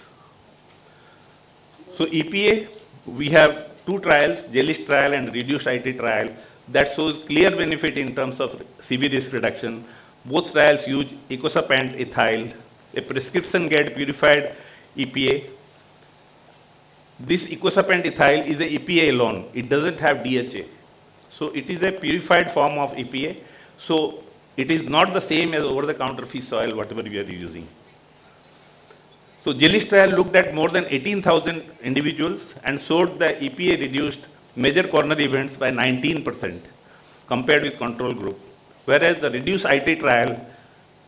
Speaker 20: So EPA, we have 2 trials, JELIS trial and reduced IT trial, that shows clear benefit in terms of CV risk reduction. Both trials use eicosapent ethyl, a prescription grade purified EPA. This eicosapent ethyl is a EPA alone. It doesn't have DHA. So it is a purified form of EPA. So it is not the same as over-the-counter fish oil, whatever we are using. So JELIS trial looked at more than 18,000 individuals and showed the EPA reduced major coronary events by 19% compared with control group. Whereas the reduced IT trial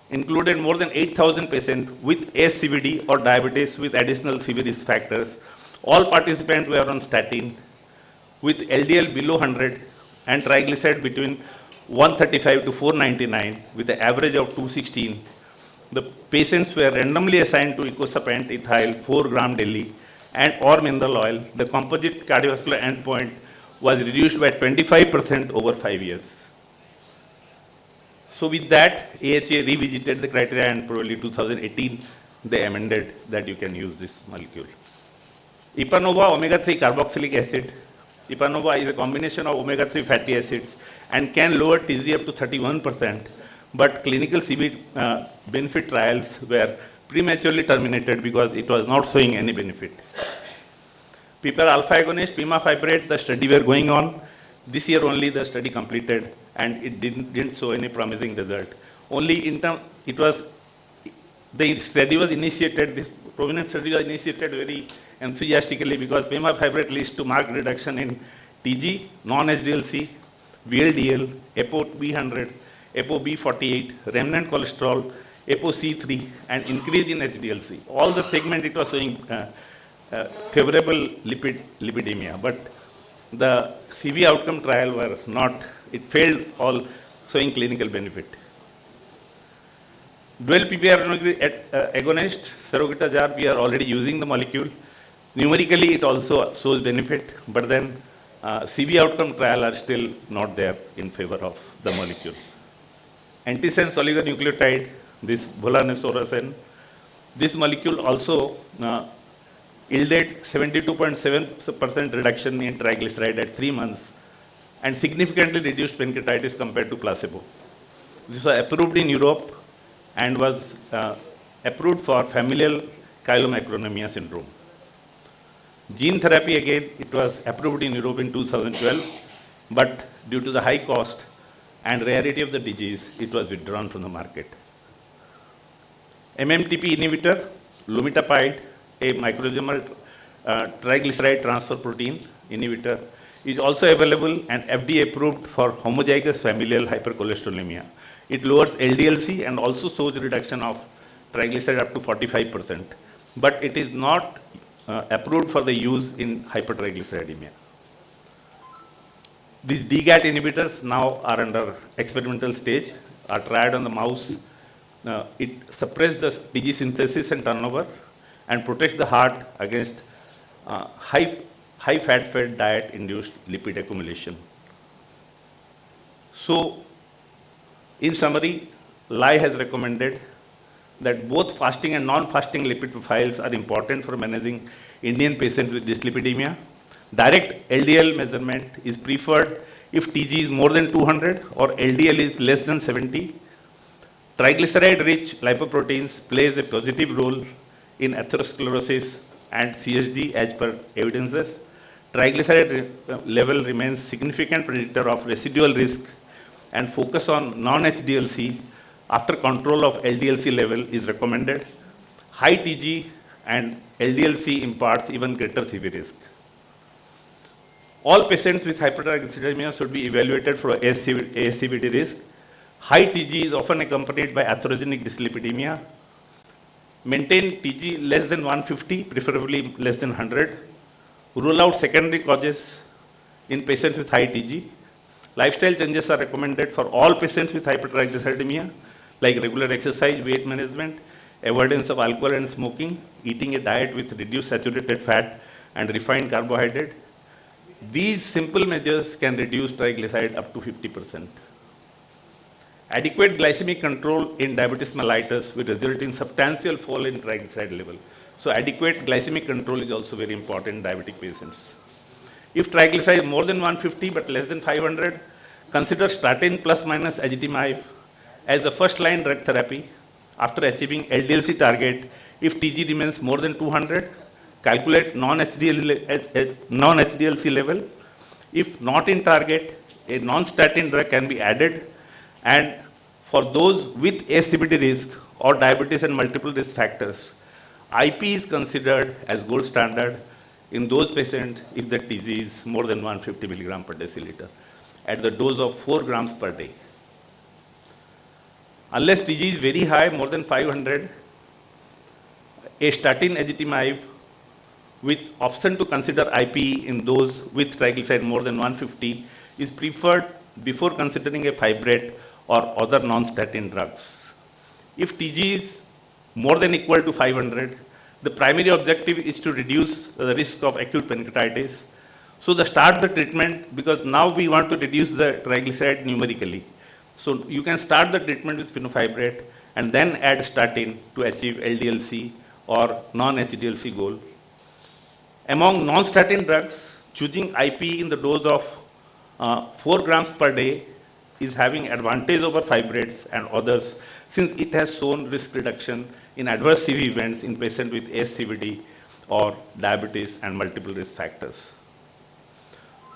Speaker 20: included more than 8,000 patients with ASCVD or diabetes with additional CV risk factors. All participants were on statin with LDL below 100 and triglyceride between 135 to 499 with an average of 216. The patients were randomly assigned to eicosapent ethyl 4 gram daily and or mineral oil. The composite cardiovascular endpoint was reduced by 25% over 5 years. So with that, AHA revisited the criteria and probably 2018 they amended that you can use this molecule. Ipanova omega-3 carboxylic acid. Ipanova is a combination of omega-3 fatty acids and can lower TG up to 31%, but clinical CV benefit trials were prematurely terminated because it was not showing any benefit. PPAR alpha agonist, pemafibrate, the study were going on. This year only the study completed and it didn't show any promising result. Only in term, the study was initiated, this prominent study was initiated very enthusiastically because pemafibrate leads to marked reduction in TG, non-HDLC, VLDL, ApoB100, ApoB48, remnant cholesterol, ApoC3, and increase in HDLC. All the segment it was showing favorable lipidemia, but the CV outcome trial were not, it failed all showing clinical benefit. Dual PPR agonist, saroglitazar, we are already using the molecule. Numerically, it also shows benefit, but then CV outcome trial are still not there in favor of the molecule. Antisense oligonucleotide, this volanesorsen, this molecule also yielded 72.7% reduction in triglyceride at 3 months and significantly reduced pancreatitis compared to placebo. This was approved in Europe and was approved for familial chylomicronemia syndrome. Gene therapy, again, it was approved in Europe in 2012, but due to the high cost and rarity of the disease, it was withdrawn from the market. MMTP inhibitor, lumitapide, a microsomal triglyceride transfer protein inhibitor, is also available and FDA approved for homozygous familial hypercholesterolemia. It lowers LDLC and also shows reduction of triglyceride up to 45%, but it is not approved for the use in hypertriglyceridemia. These DGAT inhibitors now are under experimental stage, are tried on the mouse. It suppresses the TG synthesis and turnover and protects the heart against high fat-fed diet-induced lipid accumulation. So, in summary, Lai has recommended that both fasting and non-fasting lipid profiles are important for managing Indian patients with dyslipidemia. Direct LDL measurement is preferred if TG is more than 200 or LDL is less than 70. Triglyceride-rich lipoproteins plays a positive role in atherosclerosis and CHD as per evidences. Triglyceride level remains significant predictor of residual risk, and focus on non-HDLC after control of LDLC level is recommended. High TG and LDLC imparts even greater CV risk. All patients with hypertriglyceridemia should be evaluated for ASCVD risk. High TG is often accompanied by atherogenic dyslipidemia. Maintain TG less than 150, preferably less than 100. Rule out secondary causes in patients with high TG. Lifestyle changes are recommended for all patients with hypertriglyceridemia, like regular exercise, weight management, avoidance of alcohol and smoking, eating a diet with reduced saturated fat and refined carbohydrate. These simple measures can reduce triglyceride up to 50%. Adequate glycemic control in diabetes mellitus will result in substantial fall in triglyceride level. So adequate glycemic control is also very important in diabetic patients. If triglyceride is more than 150 but less than 500, consider statin plus minus ezetimibe as the first line drug therapy after achieving LDLC target. If TG remains more than 200, calculate non-HDLC level. If not in target, a non-statin drug can be added. And for those with ASCVD risk or diabetes and multiple risk factors, IP is considered as gold standard in those patients if the TG is more than 150 milligram per deciliter at the dose of 4 grams per day. Unless TG is very high, more than 500, a statin ezetimibe with option to consider IP in those with triglyceride more than 150 is preferred before considering a fibrate or other non-statin drugs. If TG is more than equal to 500, the primary objective is to reduce the risk of acute pancreatitis. So start the treatment, because now we want to reduce the triglyceride numerically. So you can start the treatment with fenofibrate and then add statin to achieve LDLC or non-HDLC goal. Among non-statin drugs, choosing IP in the dose of 4 grams per day is having advantage over fibrates and others, since it has shown risk reduction in adverse CV events in patients with ASCVD or diabetes and multiple risk factors.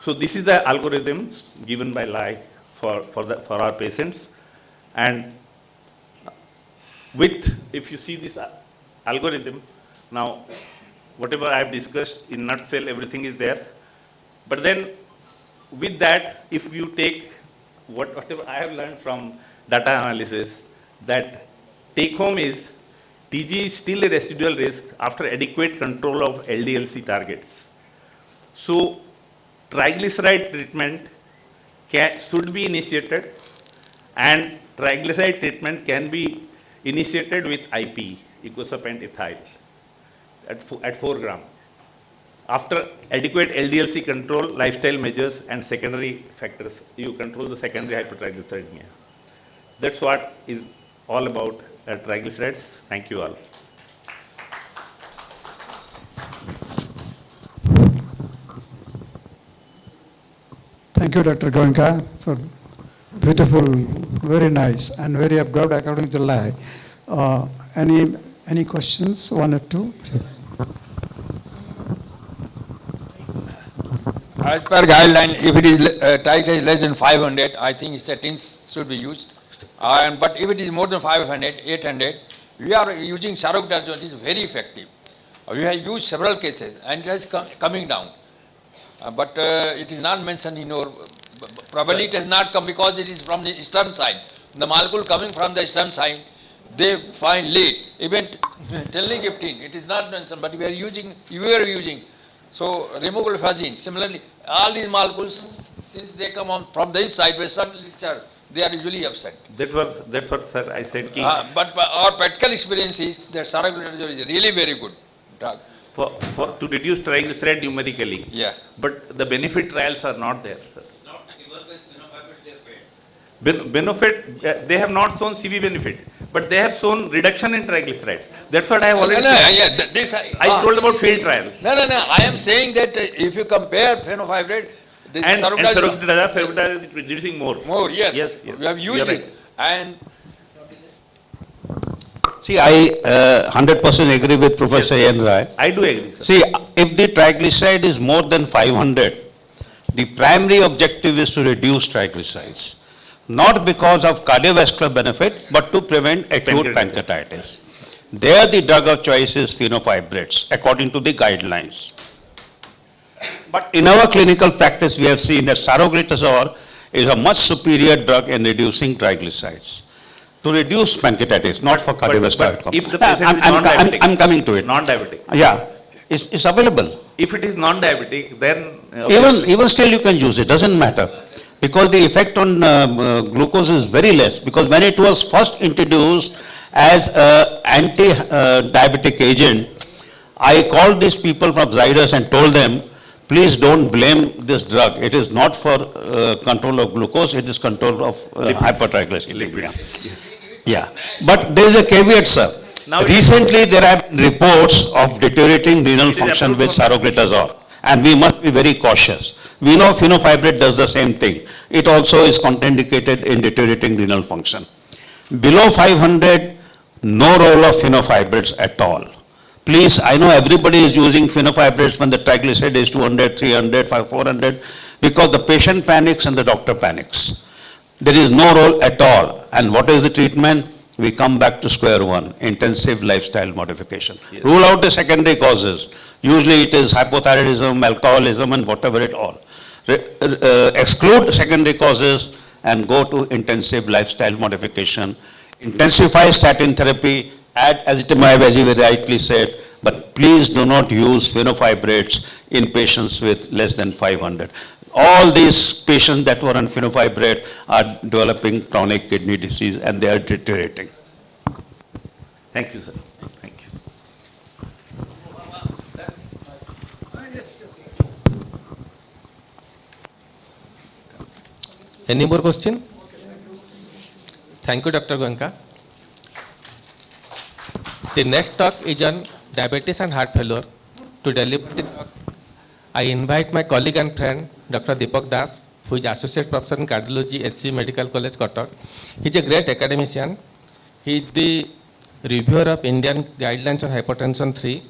Speaker 20: So this is the algorithm given by Lai for our patients. And if you see this algorithm, now whatever I have discussed in nutshell, everything is there. But then with that, if you take whatever I have learned from data analysis, that take home is TG is still a residual risk after adequate control of LDLC targets. So triglyceride treatment should be initiated, and triglyceride treatment can be initiated with IP, icosapent ethyl, at 4 gram. After adequate LDLC control, lifestyle measures, and secondary factors, you control the secondary hypertriglyceridemia. That's what is all about triglycerides. Thank you all.
Speaker 16: Thank you, Dr. Goenka, for beautiful, very nice, and very abrupt according to Lai. Any questions? One or two?
Speaker 3: As per guideline, if it is triglyceride less than 500, I think statins should be used. But if it is more than 500, 800, we are using saroglitazone. It is very effective. We have used several cases and it is coming down. But it is not mentioned in your, probably it has not come because it is from the eastern side. The molecule coming from the eastern side, they find late. Even telnigiptine, it is not mentioned, but we are using, you are using. So remugulfazine, similarly, all these molecules, since they come on from this side, western literature, they are usually absent.
Speaker 20: That's what sir, I said.
Speaker 3: But our practical experience is that saroglitazone is really very good drug.
Speaker 20: To reduce triglyceride numerically.
Speaker 3: Yeah.
Speaker 20: But the benefit trials are not there, sir. Benefit, they have not shown CV benefit, but they have shown reduction in triglycerides. That's what I have already said. I told about field trial.
Speaker 3: No. I am saying that if you compare fenofibrate, this
Speaker 20: saroglitazone is reducing more.
Speaker 3: More, yes. We have used it. And
Speaker 11: See, I 100% agree with Professor N. Rai.
Speaker 20: I do agree, sir.
Speaker 11: See, if the triglyceride is more than 500, the primary objective is to reduce triglycerides. Not because of cardiovascular benefit, but to prevent acute pancreatitis. There the drug of choice is fenofibrates, according to the guidelines. But in our clinical practice, we have seen that saroglitazole is a much superior drug in reducing triglycerides. To reduce pancreatitis, not for cardiovascular outcome.
Speaker 20: If the patient is non-diabetic.
Speaker 11: I'm coming to it.
Speaker 20: Non-diabetic.
Speaker 11: Yeah, it's available.
Speaker 20: If it is non-diabetic, then
Speaker 11: Even still you can use it, doesn't matter. Because the effect on glucose is very less. Because when it was first introduced as an anti-diabetic agent, I called these people from Zydus and told them, please don't blame this drug. It is not for control of glucose, it is control of hypertriglyceridemia. Yeah, but there is a caveat, sir.
Speaker 20: Now
Speaker 11: Recently, there have been reports of deteriorating renal function with saroglitazole, and we must be very cautious. We know fenofibrate does the same thing. It also is contraindicated in deteriorating renal function. Below 500, no role of fenofibrates at all. Please, I know everybody is using fenofibrates when the triglyceride is 200, 300, 400, because the patient panics and the doctor panics. There is no role at all. And what is the treatment? We come back to square one, intensive lifestyle modification.
Speaker 20: Yes.
Speaker 11: Rule out the secondary causes. Usually it is hypothyroidism, alcoholism, and whatever it all. Exclude secondary causes and go to intensive lifestyle modification. Intensify statin therapy, add ezetimibe, as you very rightly said, but please do not use fenofibrates in patients with less than 500. All these patients that were on fenofibrate are developing chronic kidney disease and they are deteriorating.
Speaker 20: Thank you, sir. Thank you.
Speaker 6: Any more question? Thank you, Dr. Goenka. The next talk is on diabetes and heart failure. To deliver the talk, I invite my colleague and friend, Dr. Deepak Das, who is Associate Professor in Cardiology, SC Medical College, Cuttack. He is a great academician. He is the reviewer of Indian Guidelines on Hypertension 3.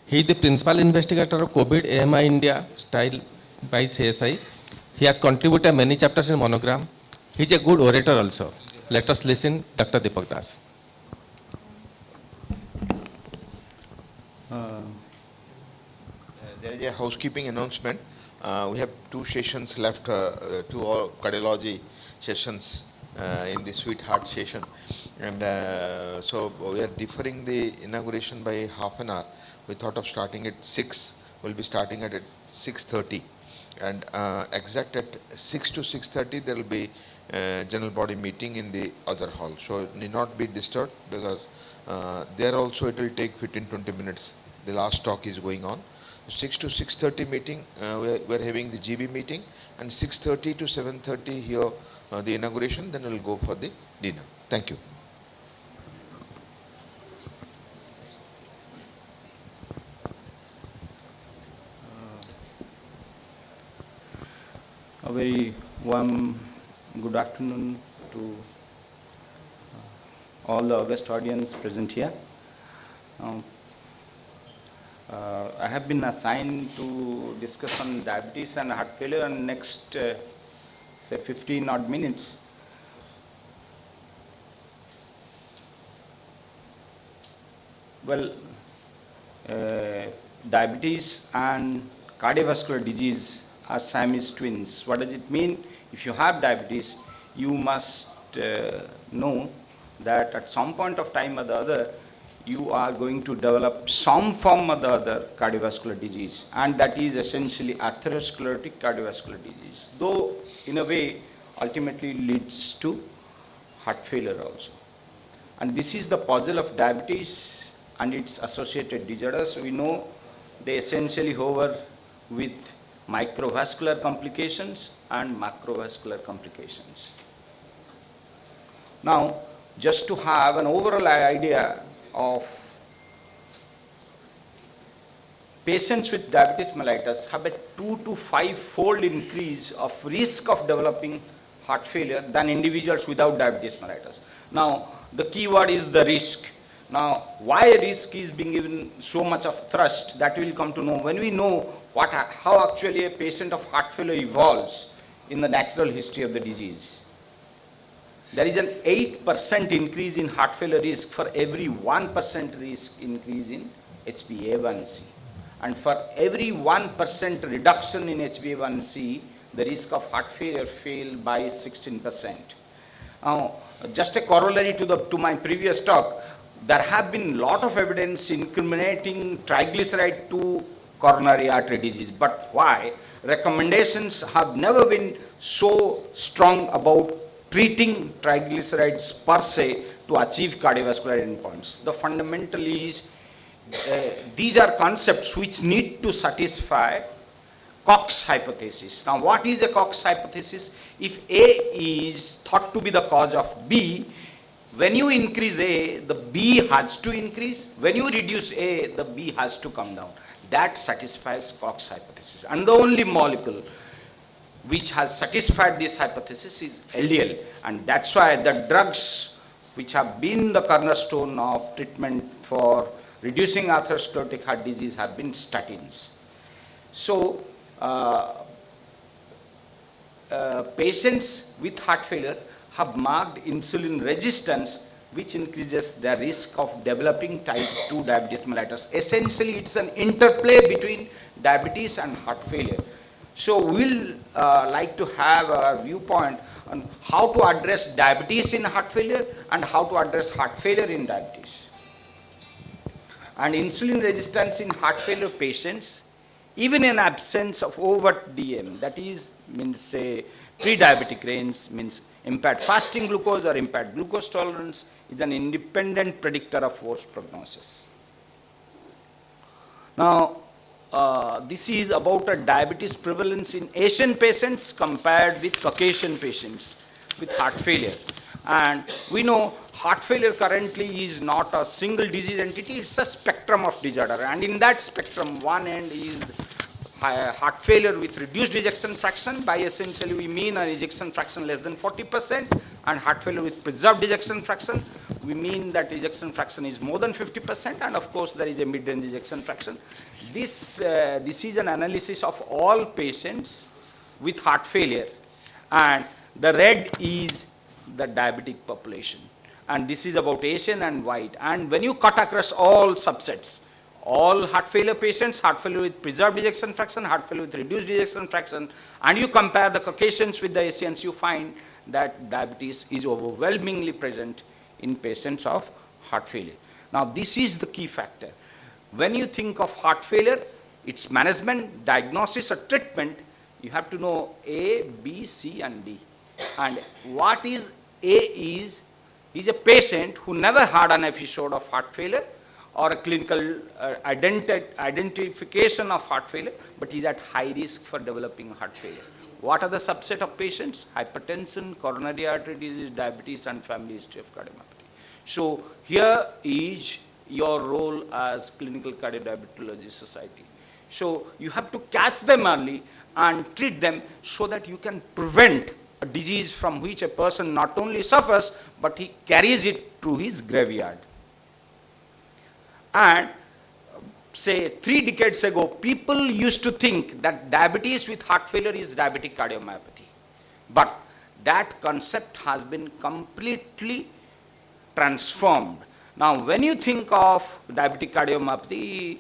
Speaker 6: He is the principal investigator of COVID AMI India style by CSI. He has contributed many chapters in Monogram. He is a good orator also. Let us listen Dr. Deepak Das.
Speaker 2: There is a housekeeping announcement. We have 2 sessions left, 2 cardiology sessions in the sweetheart session. And so we are deferring the inauguration by half an hour. We thought of starting at 6. We'll be starting at 6:30. And exact at 6 to 6:30, there will be general body meeting in the other hall. So it need not be disturbed because there also it will take 15-20 minutes. The last talk is going on. 6 to 6:30 meeting, we're having the GB meeting, and 6:30 to 7:30 here the inauguration, then we'll go for the dinner. Thank you.
Speaker 7: A very warm good afternoon to all the august audience present here. I have been assigned to discuss on diabetes and heart failure in next say 15 odd minutes. Well, diabetes and cardiovascular disease are Siamese twins. What does it mean? If you have diabetes, you must know that at some point of time or the other, you are going to develop some form or the other cardiovascular disease, and that is essentially atherosclerotic cardiovascular disease, though in a way ultimately leads to heart failure also. And this is the puzzle of diabetes and its associated disorders. We know they essentially hover with microvascular complications and macrovascular complications. Now, just to have an overall idea of patients with diabetes mellitus have a 2 to 5-fold increase of risk of developing heart failure than individuals without diabetes mellitus. Now, the key word is the risk. Now, why risk is being given so much of thrust, that we will come to know when we know how actually a patient of heart failure evolves in the natural history of the disease. There is an 8% increase in heart failure risk for every 1% risk increase in HbA1c. And for every 1% reduction in HbA1c, the risk of heart failure fell by 16%. Now, just a corollary to my previous talk, there have been lot of evidence incriminating triglyceride to coronary artery disease. But why? Recommendations have never been so strong about treating triglycerides per se to achieve cardiovascular endpoints. The fundamental is, these are concepts which need to satisfy Cox hypothesis. Now, what is a Cox hypothesis? If A is thought to be the cause of B, when you increase A, the B has to increase. When you reduce A, the B has to come down. That satisfies Cox hypothesis. And the only molecule which has satisfied this hypothesis is LDL. And that's why the drugs which have been the cornerstone of treatment for reducing atherosclerotic heart disease have been statins. So, patients with heart failure have marked insulin resistance, which increases their risk of developing type 2 diabetes mellitus. Essentially, it's an interplay between diabetes and heart failure. So we'll like to have a viewpoint on how to address diabetes in heart failure and how to address heart failure in diabetes. And insulin resistance in heart failure patients, even in absence of overt DM, that is, means say pre-diabetic range, means impaired fasting glucose or impaired glucose tolerance, is an independent predictor of worse prognosis. Now, this is about a diabetes prevalence in Asian patients compared with Caucasian patients with heart failure. And we know heart failure currently is not a single disease entity, it's a spectrum of disorder. And in that spectrum, one end is heart failure with reduced ejection fraction. By essentially we mean an ejection fraction less than 40%, and heart failure with preserved ejection fraction, we mean that ejection fraction is more than 50%, and of course there is a mid-range ejection fraction. This is an analysis of all patients with heart failure, and the red is the diabetic population, and this is about Asian and white. And when you cut across all subsets, all heart failure patients, heart failure with preserved ejection fraction, heart failure with reduced ejection fraction, and you compare the Caucasians with the Asians, you find that diabetes is overwhelmingly present in patients of heart failure. Now, this is the key factor. When you think of heart failure, its management, diagnosis, or treatment, you have to know A, B, C, and D. And what is A is a patient who never had an episode of heart failure or a clinical identification of heart failure, but is at high risk for developing heart failure. What are the subset of patients? Hypertension, coronary artery disease, diabetes, and family history of cardiomyopathy. So here is your role as clinical cardiodiabetology society. So you have to catch them early and treat them so that you can prevent a disease from which a person not only suffers, but he carries it to his graveyard. And say 3 decades ago, people used to think that diabetes with heart failure is diabetic cardiomyopathy. But that concept has been completely transformed. Now, when you think of diabetic cardiomyopathy,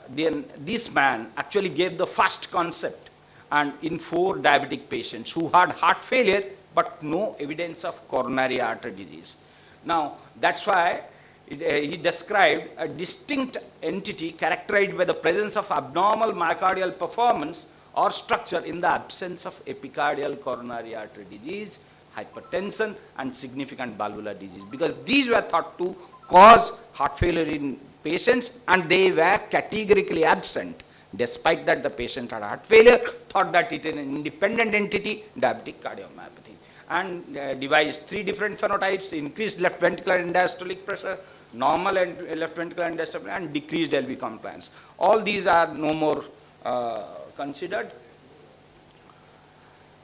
Speaker 7: then this man actually gave the first concept, and in 4 diabetic patients who had heart failure but no evidence of coronary artery disease. Now, that's why he described a distinct entity characterized by the presence of abnormal myocardial performance or structure in the absence of epicardial coronary artery disease, hypertension, and significant valvular disease, because these were thought to cause heart failure in patients, and they were categorically absent. Despite that, the patient had heart failure, thought that it is an independent entity, diabetic cardiomyopathy, and devised 3 different phenotypes: increased left ventricular end diastolic pressure, normal left ventricular end diastolic pressure, and decreased LV compliance. All these are no more considered.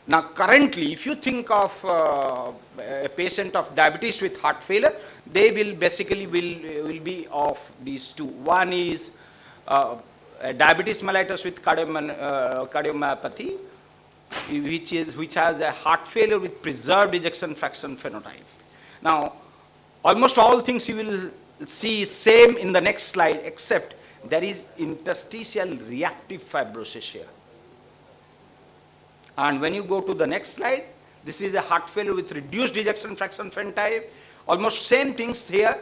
Speaker 7: Now, currently, if you think of a patient of diabetes with heart failure, they will basically will be of these two. One is diabetes mellitus with cardiomyopathy, which has a heart failure with preserved ejection fraction phenotype. Now, almost all things you will see same in the next slide, except there is interstitial reactive fibrosis here. And when you go to the next slide, this is a heart failure with reduced ejection fraction phenotype. Almost same things here,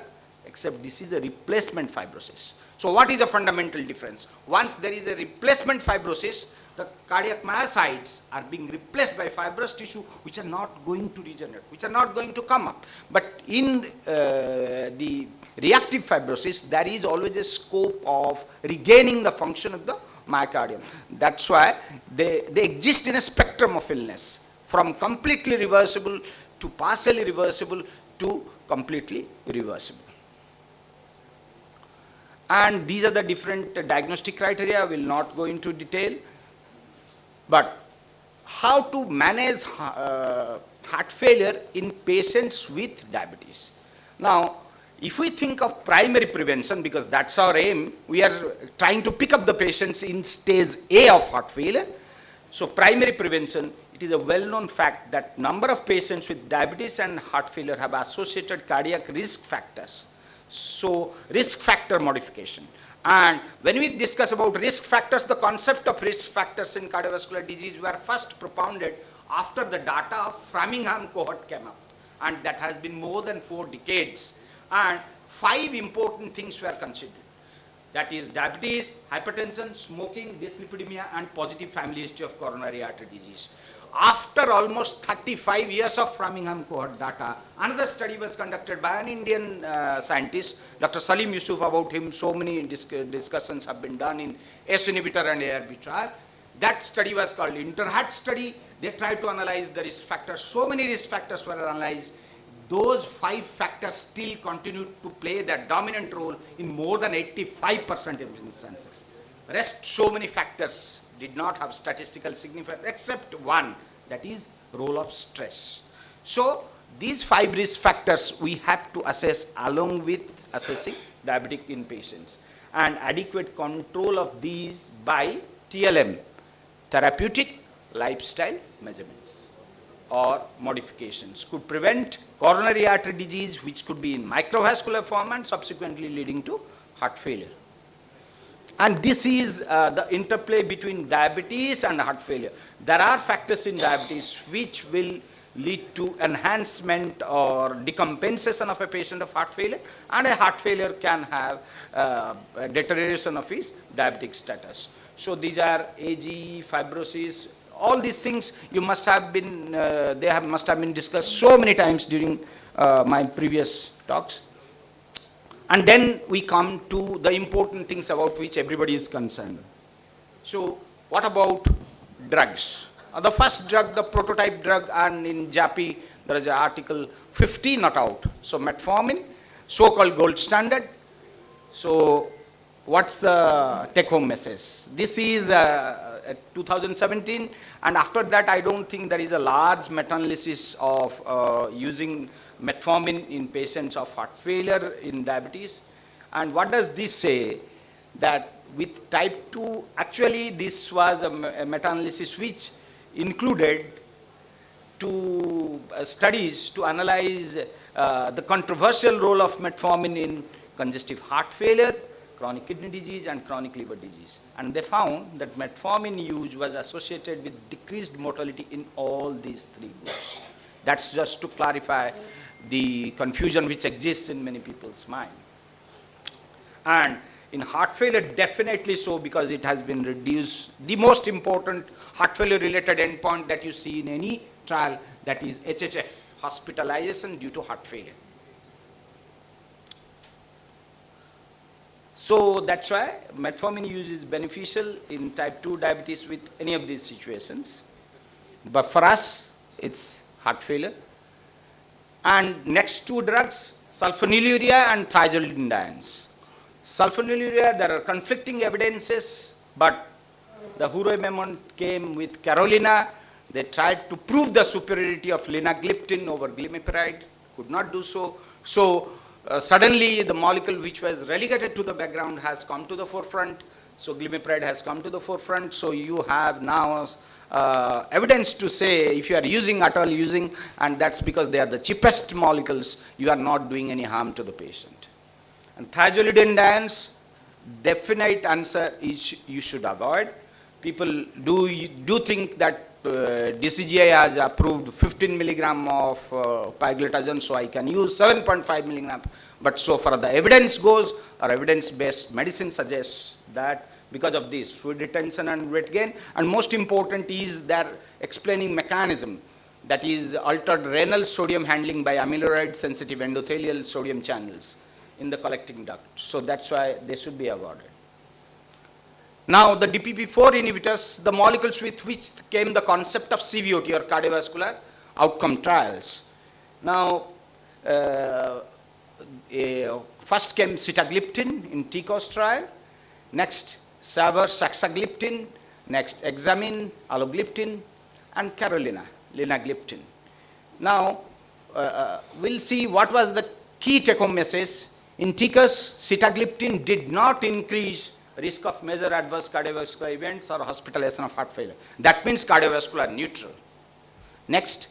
Speaker 7: except this is a replacement fibrosis. So what is a fundamental difference? Once there is a replacement fibrosis, the cardiac myocytes are being replaced by fibrous tissue which are not going to regenerate, which are not going to come up. But in the reactive fibrosis, there is always a scope of regaining the function of the myocardium. That's why they exist in a spectrum of illness, from completely reversible to partially reversible to completely irreversible. And these are the different diagnostic criteria. I will not go into detail. But how to manage heart failure in patients with diabetes? Now, if we think of primary prevention, because that's our aim, we are trying to pick up the patients in stage A of heart failure. So primary prevention, it is a well-known fact that number of patients with diabetes and heart failure have associated cardiac risk factors. So risk factor modification. And when we discuss about risk factors, the concept of risk factors in cardiovascular disease were first propounded after the data of Framingham cohort came up. And that has been more than 4 decades. And 5 important things were considered. That is diabetes, hypertension, smoking, dyslipidemia, and positive family history of coronary artery disease. After almost 35 years of Framingham cohort data, another study was conducted by an Indian scientist, Dr. Salim Yusuf. About him, so many discussions have been done in S inhibitor and ARB trial. That study was called Interheart study. They tried to analyze the risk factors. So many risk factors were analyzed. Those 5 factors still continue to play their dominant role in more than 85% of instances. Rest, so many factors did not have statistical significance except one, that is role of stress. So these 5 risk factors we have to assess along with assessing diabetic in patients, and adequate control of these by TLM, therapeutic lifestyle measurements or modifications, could prevent coronary artery disease, which could be in microvascular form and subsequently leading to heart failure. And this is the interplay between diabetes and heart failure. There are factors in diabetes which will lead to enhancement or decompensation of a patient of heart failure, and a heart failure can have a deterioration of his diabetic status. So these are AG, fibrosis, all these things you must have been, must have been discussed so many times during my previous talks. And then we come to the important things about which everybody is concerned. So what about drugs? The first drug, the prototype drug, and in JAPI there is an article 50 not out. So metformin, so-called gold standard. So what's the take-home message? This is 2017, and after that I don't think there is a large meta-analysis of using metformin in patients of heart failure in diabetes. And what does this say? That with type 2, actually this was a meta-analysis which included studies to analyze the controversial role of metformin in congestive heart failure, chronic kidney disease, and chronic liver disease. And they found that metformin use was associated with decreased mortality in all these 3 groups. That's just to clarify the confusion which exists in many people's mind. And in heart failure, definitely so, because it has been reduced. The most important heart failure related endpoint that you see in any trial, that is HHF, hospitalization due to heart failure. So that's why metformin use is beneficial in type 2 diabetes with any of these situations. But for us, it's heart failure. And next 2 drugs, sulfonylurea and thiazolidinediones. Sulfonylurea, there are conflicting evidences, but the Huroi came with Carolina. They tried to prove the superiority of linagliptin over glimepiride, could not do so. So suddenly the molecule which was relegated to the background has come to the forefront. So glimepiride has come to the forefront. So you have now evidence to say if you are using at all using, and that's because they are the cheapest molecules, you are not doing any harm to the patient. And thiazolidine, definite answer is you should avoid. People do think that DCGI has approved 15 milligram of pioglitazone, so I can use 7.5 milligram. But so far the evidence goes, or evidence-based medicine suggests that because of this fluid retention and weight gain, and most important is their explaining mechanism, that is altered renal sodium handling by amyloid sensitive endothelial sodium channels in the collecting duct. So that's why they should be avoided. Now the DPP-4 inhibitors, the molecules with which came the concept of CVOT or cardiovascular outcome trials. Now first came sitagliptin in TCOS trial, next saxagliptin, next Examine, alogliptin, and Carolina, linagliptin. Now we'll see what was the key take-home message. In TCOS, sitagliptin did not increase risk of major adverse cardiovascular events or hospitalization of heart failure. That means cardiovascular neutral. Next,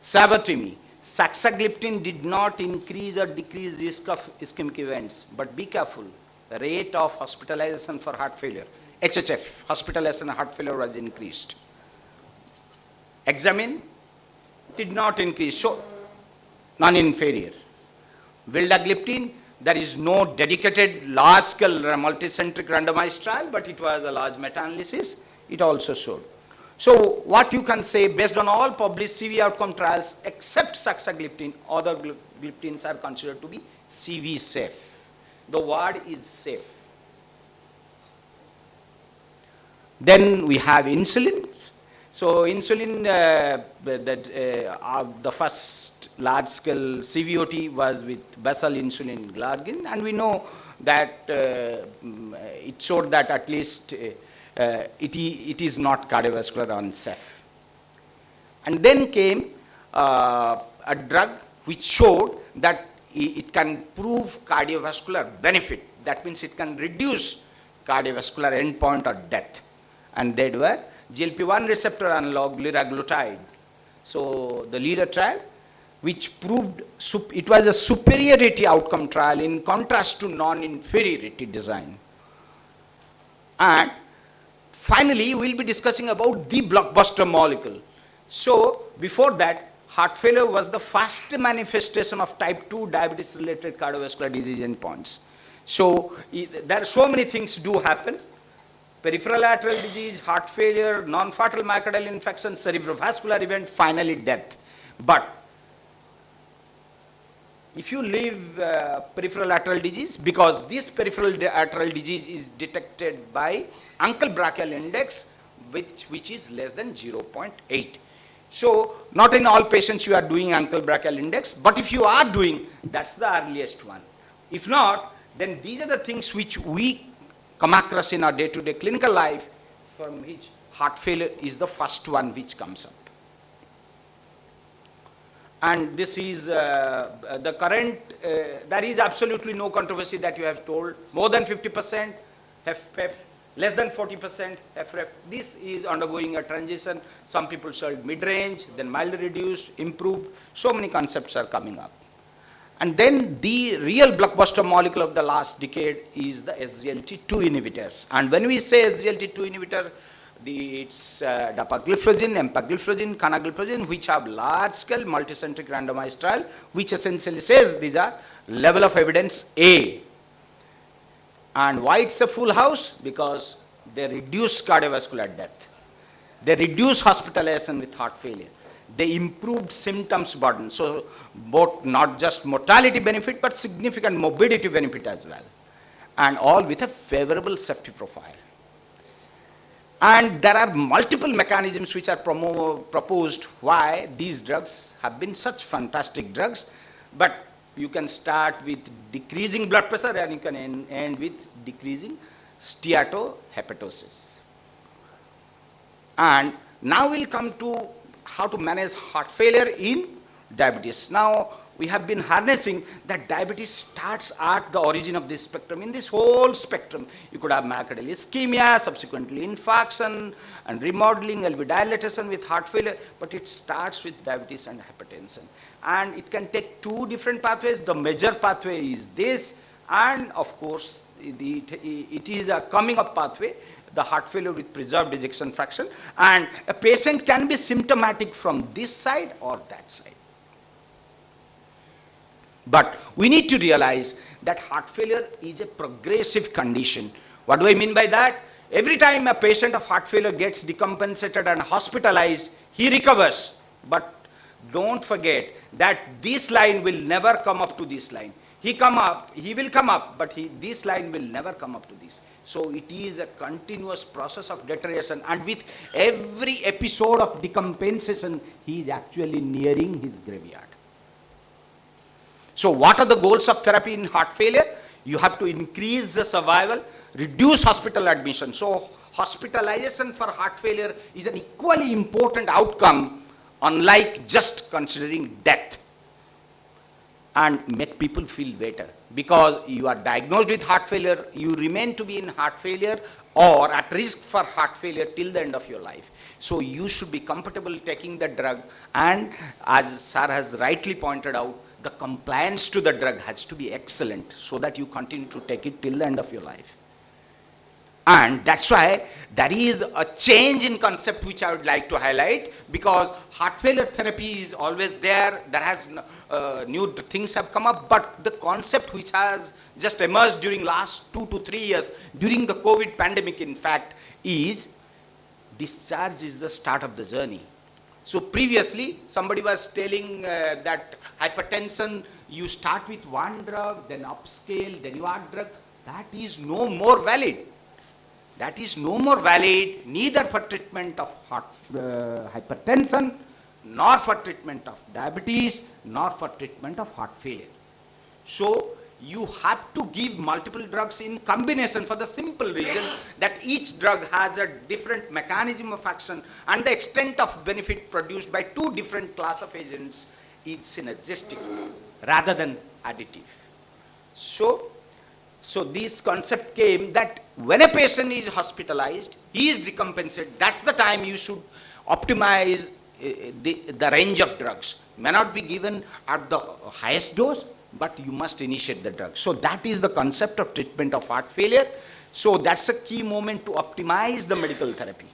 Speaker 7: sabertimi. Saxagliptin did not increase or decrease risk of ischemic events, but be careful, the rate of hospitalization for heart failure, HHF, hospitalization and heart failure was increased. Examine did not increase, so non-inferior. Vildagliptin, there is no dedicated large-scale multicentric randomized trial, but it was a large meta-analysis. It also showed. So what you can say, based on all published CV outcome trials, except saxagliptin, other gliptins are considered to be CV safe. The word is safe. Then we have insulin. So insulin, the first large-scale CVOT was with basal insulin glargine, and we know that it showed that at least it is not cardiovascular unsafe. And then came a drug which showed that it can prove cardiovascular benefit. That means it can reduce cardiovascular endpoint or death. And they were GLP-1 receptor analog liraglutide. So the LIRA trial, which proved it was a superiority outcome trial in contrast to non-inferiority design. And finally, we'll be discussing about the blockbuster molecule. So before that, heart failure was the first manifestation of type 2 diabetes-related cardiovascular disease endpoints. So there are so many things do happen. Peripheral arterial disease, heart failure, non-fatal myocardial infarction, cerebrovascular event, finally death. But if you leave peripheral arterial disease, because this peripheral arterial disease is detected by ankle brachial index, which is less than 0.8. So not in all patients you are doing ankle brachial index, but if you are doing, that's the earliest one. If not, then these are the things which we come across in our day-to-day clinical life, from which heart failure is the first one which comes up. And this is the current, there is absolutely no controversy that you have told. More than 50% HFpEF, less than 40% HFrEF. This is undergoing a transition. Some people said mid-range, then mildly reduced, improved. So many concepts are coming up. And then the real blockbuster molecule of the last decade is the SGLT2 inhibitors. And when we say SGLT2 inhibitor, it's dapagliflozin, empagliflozin, canagliflozin, which have large-scale multicentric randomized trial, which essentially says these are level of evidence A. And why it's a full house? Because they reduce cardiovascular death. They reduce hospitalization with heart failure. They improved symptoms burden. So both not just mortality benefit, but significant morbidity benefit as well. And all with a favorable safety profile. And there are multiple mechanisms which are proposed why these drugs have been such fantastic drugs. But you can start with decreasing blood pressure and you can end with decreasing steatohepatosis. And now we'll come to how to manage heart failure in diabetes. Now, we have been harnessing that diabetes starts at the origin of this spectrum. In this whole spectrum, you could have myocardial ischemia, subsequently infarction and remodeling, LV dilatation with heart failure, but it starts with diabetes and hypertension. And it can take two different pathways. The major pathway is this, and of course, it is a coming up pathway, the heart failure with preserved ejection fraction, and a patient can be symptomatic from this side or that side. But we need to realize that heart failure is a progressive condition. What do I mean by that? Every time a patient of heart failure gets decompensated and hospitalized, he recovers. But don't forget that this line will never come up to this line. He will come up, but this line will never come up to this. So it is a continuous process of deterioration, and with every episode of decompensation, he is actually nearing his graveyard. So what are the goals of therapy in heart failure? You have to increase the survival, reduce hospital admission. So hospitalization for heart failure is an equally important outcome, unlike just considering death, and make people feel better. Because you are diagnosed with heart failure, you remain to be in heart failure or at risk for heart failure till the end of your life. So you should be comfortable taking the drug, and as Sir has rightly pointed out, the compliance to the drug has to be excellent so that you continue to take it till the end of your life. And that's why there is a change in concept which I would like to highlight, because heart failure therapy is always there. There has new things have come up, but the concept which has just emerged during last 2 to 3 years, during the COVID pandemic in fact, is discharge is the start of the journey. So previously, somebody was telling that hypertension, you start with one drug, then upscale, then you add drug. That is no more valid. That is no more valid, neither for treatment of hypertension, nor for treatment of diabetes, nor for treatment of heart failure. So you have to give multiple drugs in combination for the simple reason that each drug has a different mechanism of action, and the extent of benefit produced by two different class of agents is synergistic rather than additive. So this concept came that when a patient is hospitalized, he is decompensated, that's the time you should optimize the range of drugs. May not be given at the highest dose, but you must initiate the drug. So that is the concept of treatment of heart failure. So that's a key moment to optimize the medical therapy.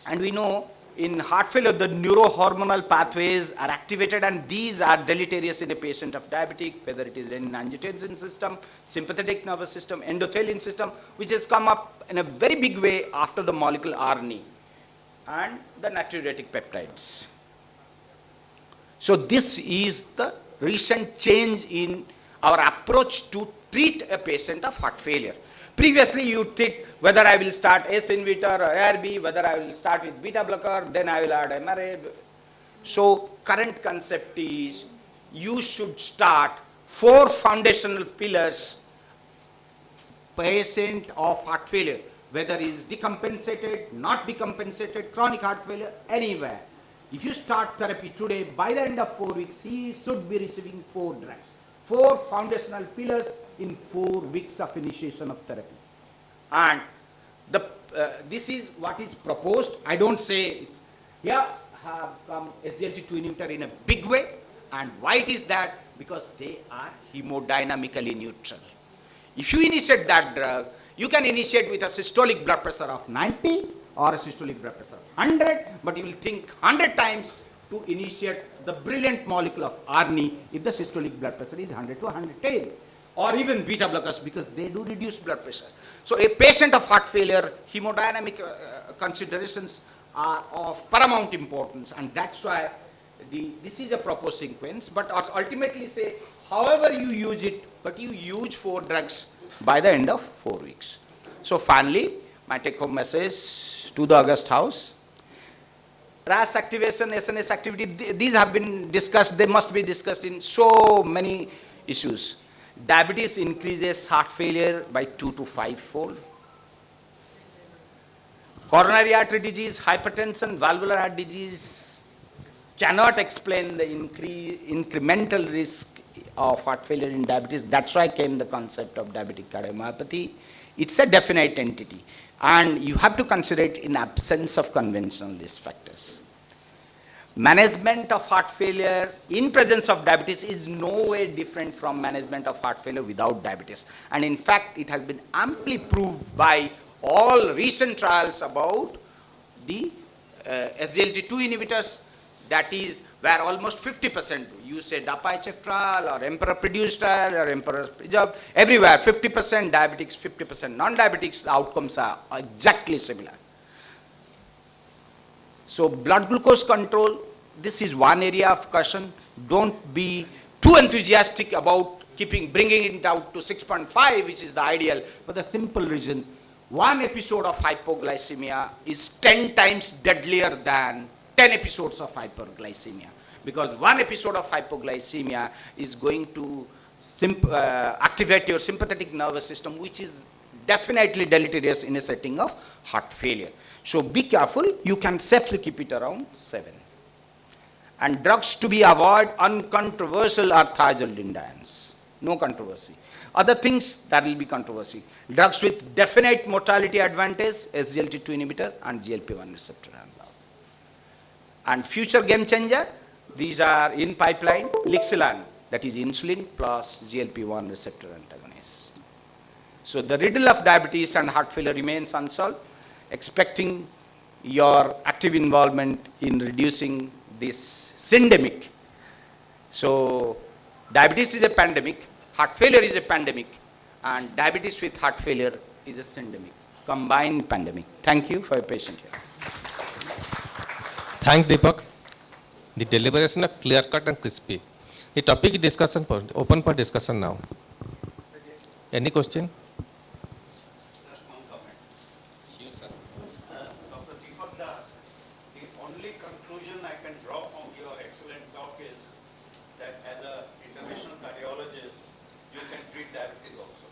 Speaker 7: And we know in heart failure, the neurohormonal pathways are activated, and these are deleterious in a patient of diabetic, whether it is renin-angiotensin system, sympathetic nervous system, endothelin system, which has come up in a very big way after the molecule RNA and the natriuretic peptides. So this is the recent change in our approach to treat a patient of heart failure. Previously, you think whether I will start ACE inhibitor or ARB, whether I will start with beta blocker, then I will add MRA. So current concept is you should start 4 foundational pillars. Patient of heart failure, whether he is decompensated, not decompensated, chronic heart failure, anywhere. If you start therapy today, by the end of 4 weeks, he should be receiving 4 drugs. 4 foundational pillars in 4 weeks of initiation of therapy. And this is what is proposed. I don't say it's, here have come SGLT2 inhibitor in a big way. And why it is that? Because they are hemodynamically neutral. If you initiate that drug, you can initiate with a systolic blood pressure of 90 or a systolic blood pressure of 100, but you will think 100 times to initiate the brilliant molecule of ARNI if the systolic blood pressure is 100 to 110, or even beta blockers, because they do reduce blood pressure. So a patient of heart failure, hemodynamic considerations are of paramount importance, and that's why this is a proposed sequence, but ultimately say, however you use it, but you use 4 drugs by the end of 4 weeks. So finally, my take-home message to the August House: RAS activation, SNS activity, these have been discussed, they must be discussed in so many issues. Diabetes increases heart failure by 2 to 5-fold. Coronary artery disease, hypertension, valvular heart disease, cannot explain the incremental risk of heart failure in diabetes. That's why came the concept of diabetic cardiomyopathy. It's a definite entity, and you have to consider it in absence of conventional risk factors. Management of heart failure in presence of diabetes is no way different from management of heart failure without diabetes. And in fact, it has been amply proved by all recent trials about the SGLT2 inhibitors, that is where almost 50%, you say DAPA-HF trial or Emperor-produced trial or Emperor-preserved, everywhere 50% diabetics, 50% non-diabetics, the outcomes are exactly similar. So blood glucose control, this is one area of caution. Don't be too enthusiastic about bringing it out to 6.5, which is the ideal, for the simple reason, one episode of hypoglycemia is 10 times deadlier than 10 episodes of hyperglycemia, because one episode of hypoglycemia is going to activate your sympathetic nervous system, which is definitely deleterious in a setting of heart failure. So be careful, you can safely keep it around 7. And drugs to be avoided, uncontroversial are thiazolidines, no controversy. Other things, there will be controversy. Drugs with definite mortality advantage, SGLT2 inhibitor and GLP-1 receptor analog. And future game changer, these are in pipeline, Lixilan, that is insulin plus GLP-1 receptor antagonist. So the riddle of diabetes and heart failure remains unsolved, expecting your active involvement in reducing this syndemic. So diabetes is a pandemic, heart failure is a pandemic, and diabetes with heart failure is a syndemic, combined pandemic. Thank you for your patience here.
Speaker 6: Thank Deepak. The deliberation are clear cut and crispy. The topic discussion open for discussion now. Any question?
Speaker 1: Dr. Deepak Das, the only conclusion I can draw from your excellent talk is that as an interventional cardiologist, you can treat diabetes also.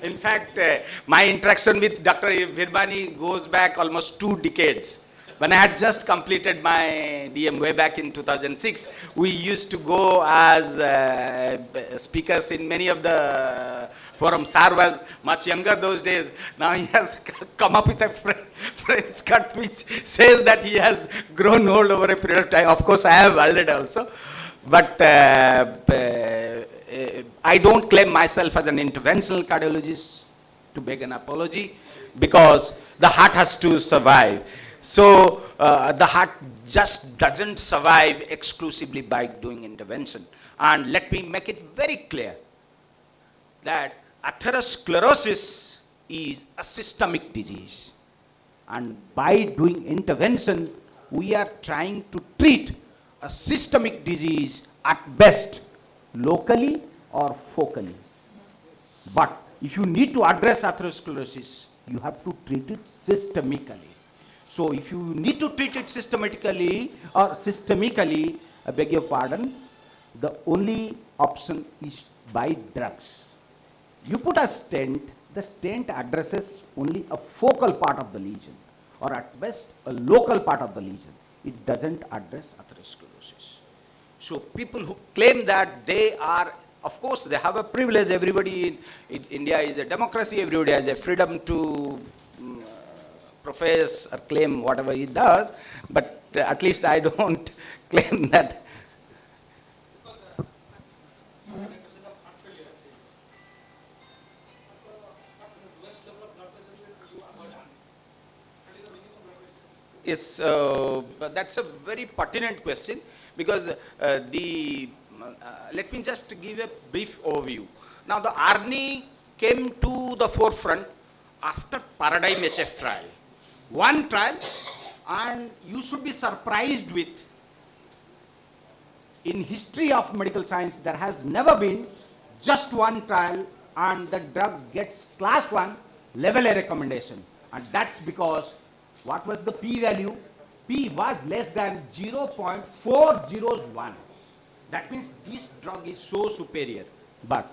Speaker 7: In fact, my interaction with Dr. Virbani goes back almost 2 decades. When I had just completed my DM way back in 2006, we used to go as speakers in many of the forums. Sir was much younger those days. Now he has come up with a French cut which says that he has grown old over a period of time. Of course, I have already also. But I don't claim myself as an interventional cardiologist, to beg an apology, because the heart has to survive. So the heart just doesn't survive exclusively by doing intervention. And let me make it very clear that atherosclerosis is a systemic disease. And by doing intervention, we are trying to treat a systemic disease at best, locally or focally. But if you need to address atherosclerosis, you have to treat it systemically. So if you need to treat it systematically or systemically, I beg your pardon, the only option is by drugs. You put a stent, the stent addresses only a focal part of the lesion, or at best a local part of the lesion. It doesn't address atherosclerosis. So people who claim that they are, of course, they have a privilege. Everybody in India is a democracy. Everybody has a freedom to profess or claim whatever he does. But at least I don't claim that. Yes, that's a very pertinent question, because let me just give a brief overview. Now the ARNI came to the forefront after Paradigm HF trial. One trial, and you should be surprised with, in history of medical science, there has never been just one trial and the drug gets class 1 level A recommendation. And that's because what was the P value? P was less than 0.401. That means this drug is so superior. But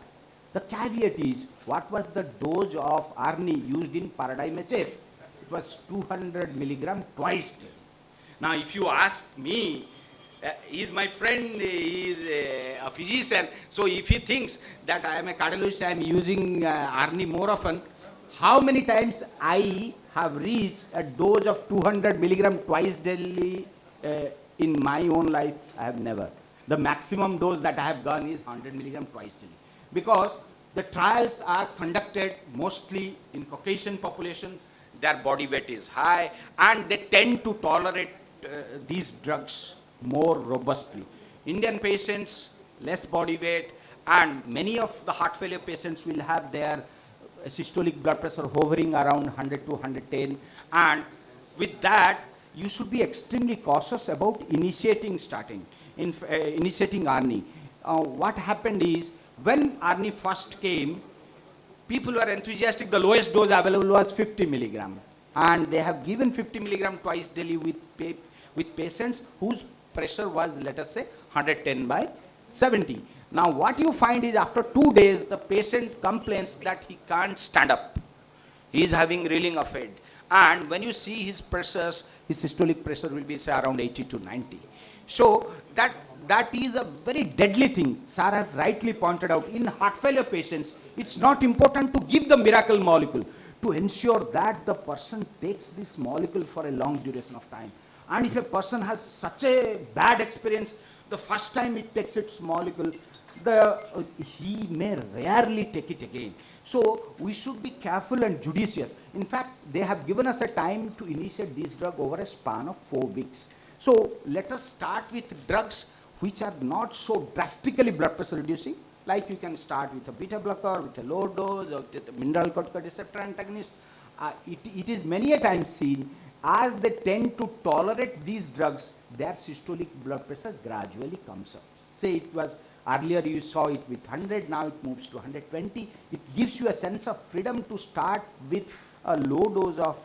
Speaker 7: the caveat is, what was the dose of ARNI used in Paradigm HF? It was 200 milligram twice daily.
Speaker 4: Now, if you ask me, he's my friend, he's a physician, so if he thinks that I am a cardiologist, I am using ARNI more often, how many times I have reached a dose of 200 milligram twice daily in my own life? I have never. The maximum dose that I have gone is 100 milligram twice daily. Because the trials are conducted mostly in Caucasian population, their body weight is high, and they tend to tolerate these drugs more robustly. Indian patients, less body weight, and many of the heart failure patients will have their systolic blood pressure hovering around 100 to 110, and with that, you should be extremely cautious about initiating ARNI. What happened is, when ARNI first came, people were enthusiastic. The lowest dose available was 50 milligram, and they have given 50 milligram twice daily with patients whose pressure was, let us say, 110/70. Now, what you find is, after 2 days, the patient complains that he can't stand up. He is having reeling of head. And when you see his pressures, his systolic pressure will be, say, around 80 to 90. So, that is a very deadly thing. Sir has rightly pointed out, in heart failure patients, it's not important to give the miracle molecule, to ensure that the person takes this molecule for a long duration of time. And if a person has such a bad experience, the first time it takes its molecule, he may rarely take it again. So we should be careful and judicious. In fact, they have given us a time to initiate this drug over a span of 4 weeks. So let us start with drugs which are not so drastically blood pressure reducing, like you can start with a beta blocker, with a low dose, or with a mineral corticoreceptor antagonist. It is many a time seen, as they tend to tolerate these drugs, their systolic blood pressure gradually comes up. Say it was, earlier you saw it with 100, now it moves to 120. It gives you a sense of freedom to start with a low dose of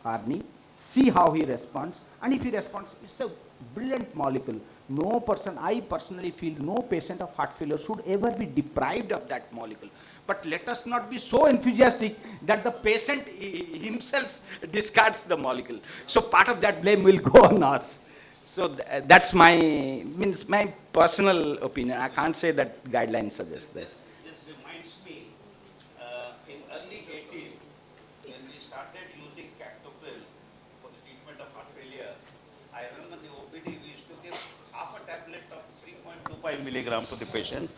Speaker 4: ARNI, see how he responds, and if he responds, it's a brilliant molecule. No person, I personally feel, no patient of heart failure should ever be deprived of that molecule. But let us not be so enthusiastic that the patient himself discards the molecule. So part of that blame will go on us. So that's my personal opinion. I can't say that guidelines suggest this.
Speaker 1: This reminds me, in early 80s, when we started using Cactopil for the treatment of heart failure, I remember in the OPD we used to give half a tablet of 3.25 milligram to the patient,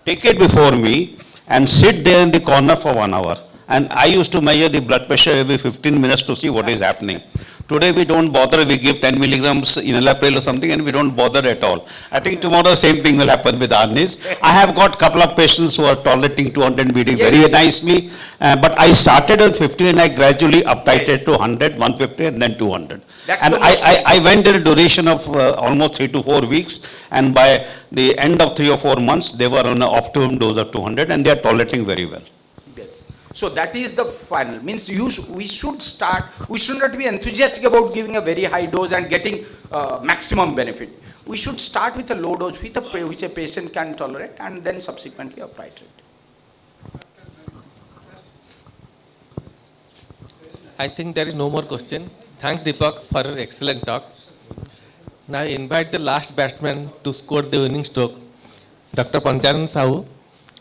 Speaker 1: take it before me, and sit there in the corner for 1 hour. And I used to measure the blood pressure every 15 minutes to see what is happening. Today we don't bother, we give 10 milligrams in enalapril or something, and we don't bother at all. I think tomorrow same thing will happen with ARNIs. I have got a couple of patients who are tolerating 200 BD very nicely, but I started on 50 and I gradually up-titrated to 100, 150 and then 200. And I went in a duration of almost 3 to 4 weeks, and by the end of 3 or 4 months, they were on an optimum dose of 200 and they are tolerating very well.
Speaker 4: Yes. So that is the final, means we should start, we should not be enthusiastic about giving a very high dose and getting maximum benefit. We should start with a low dose which a patient can tolerate, and then subsequently apply it.
Speaker 6: I think there is no more question. Thanks Deepak for an excellent talk. Now I invite the last batsman to score the winning stroke. Dr. Pancharan Sahu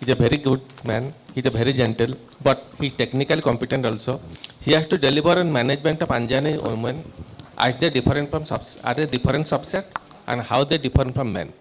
Speaker 6: is a very good man. He is a very gentle, but he is technically competent also. He has to deliver on management of angina women. Are they different from subset, and how they differ from men?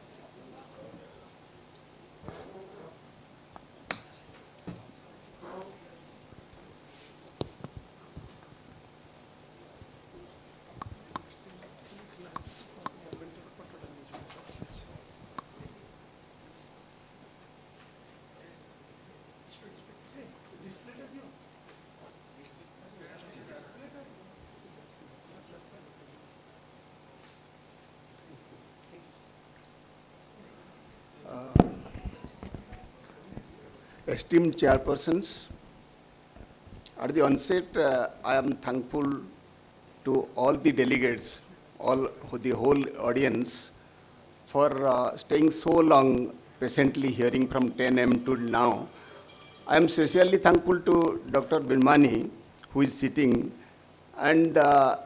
Speaker 17: Esteemed chairpersons, at the onset, I am thankful to all the delegates, the whole audience, for staying so long patiently hearing from 10 a.m. till now. I am sincerely thankful to Dr. Birmani, who is sitting And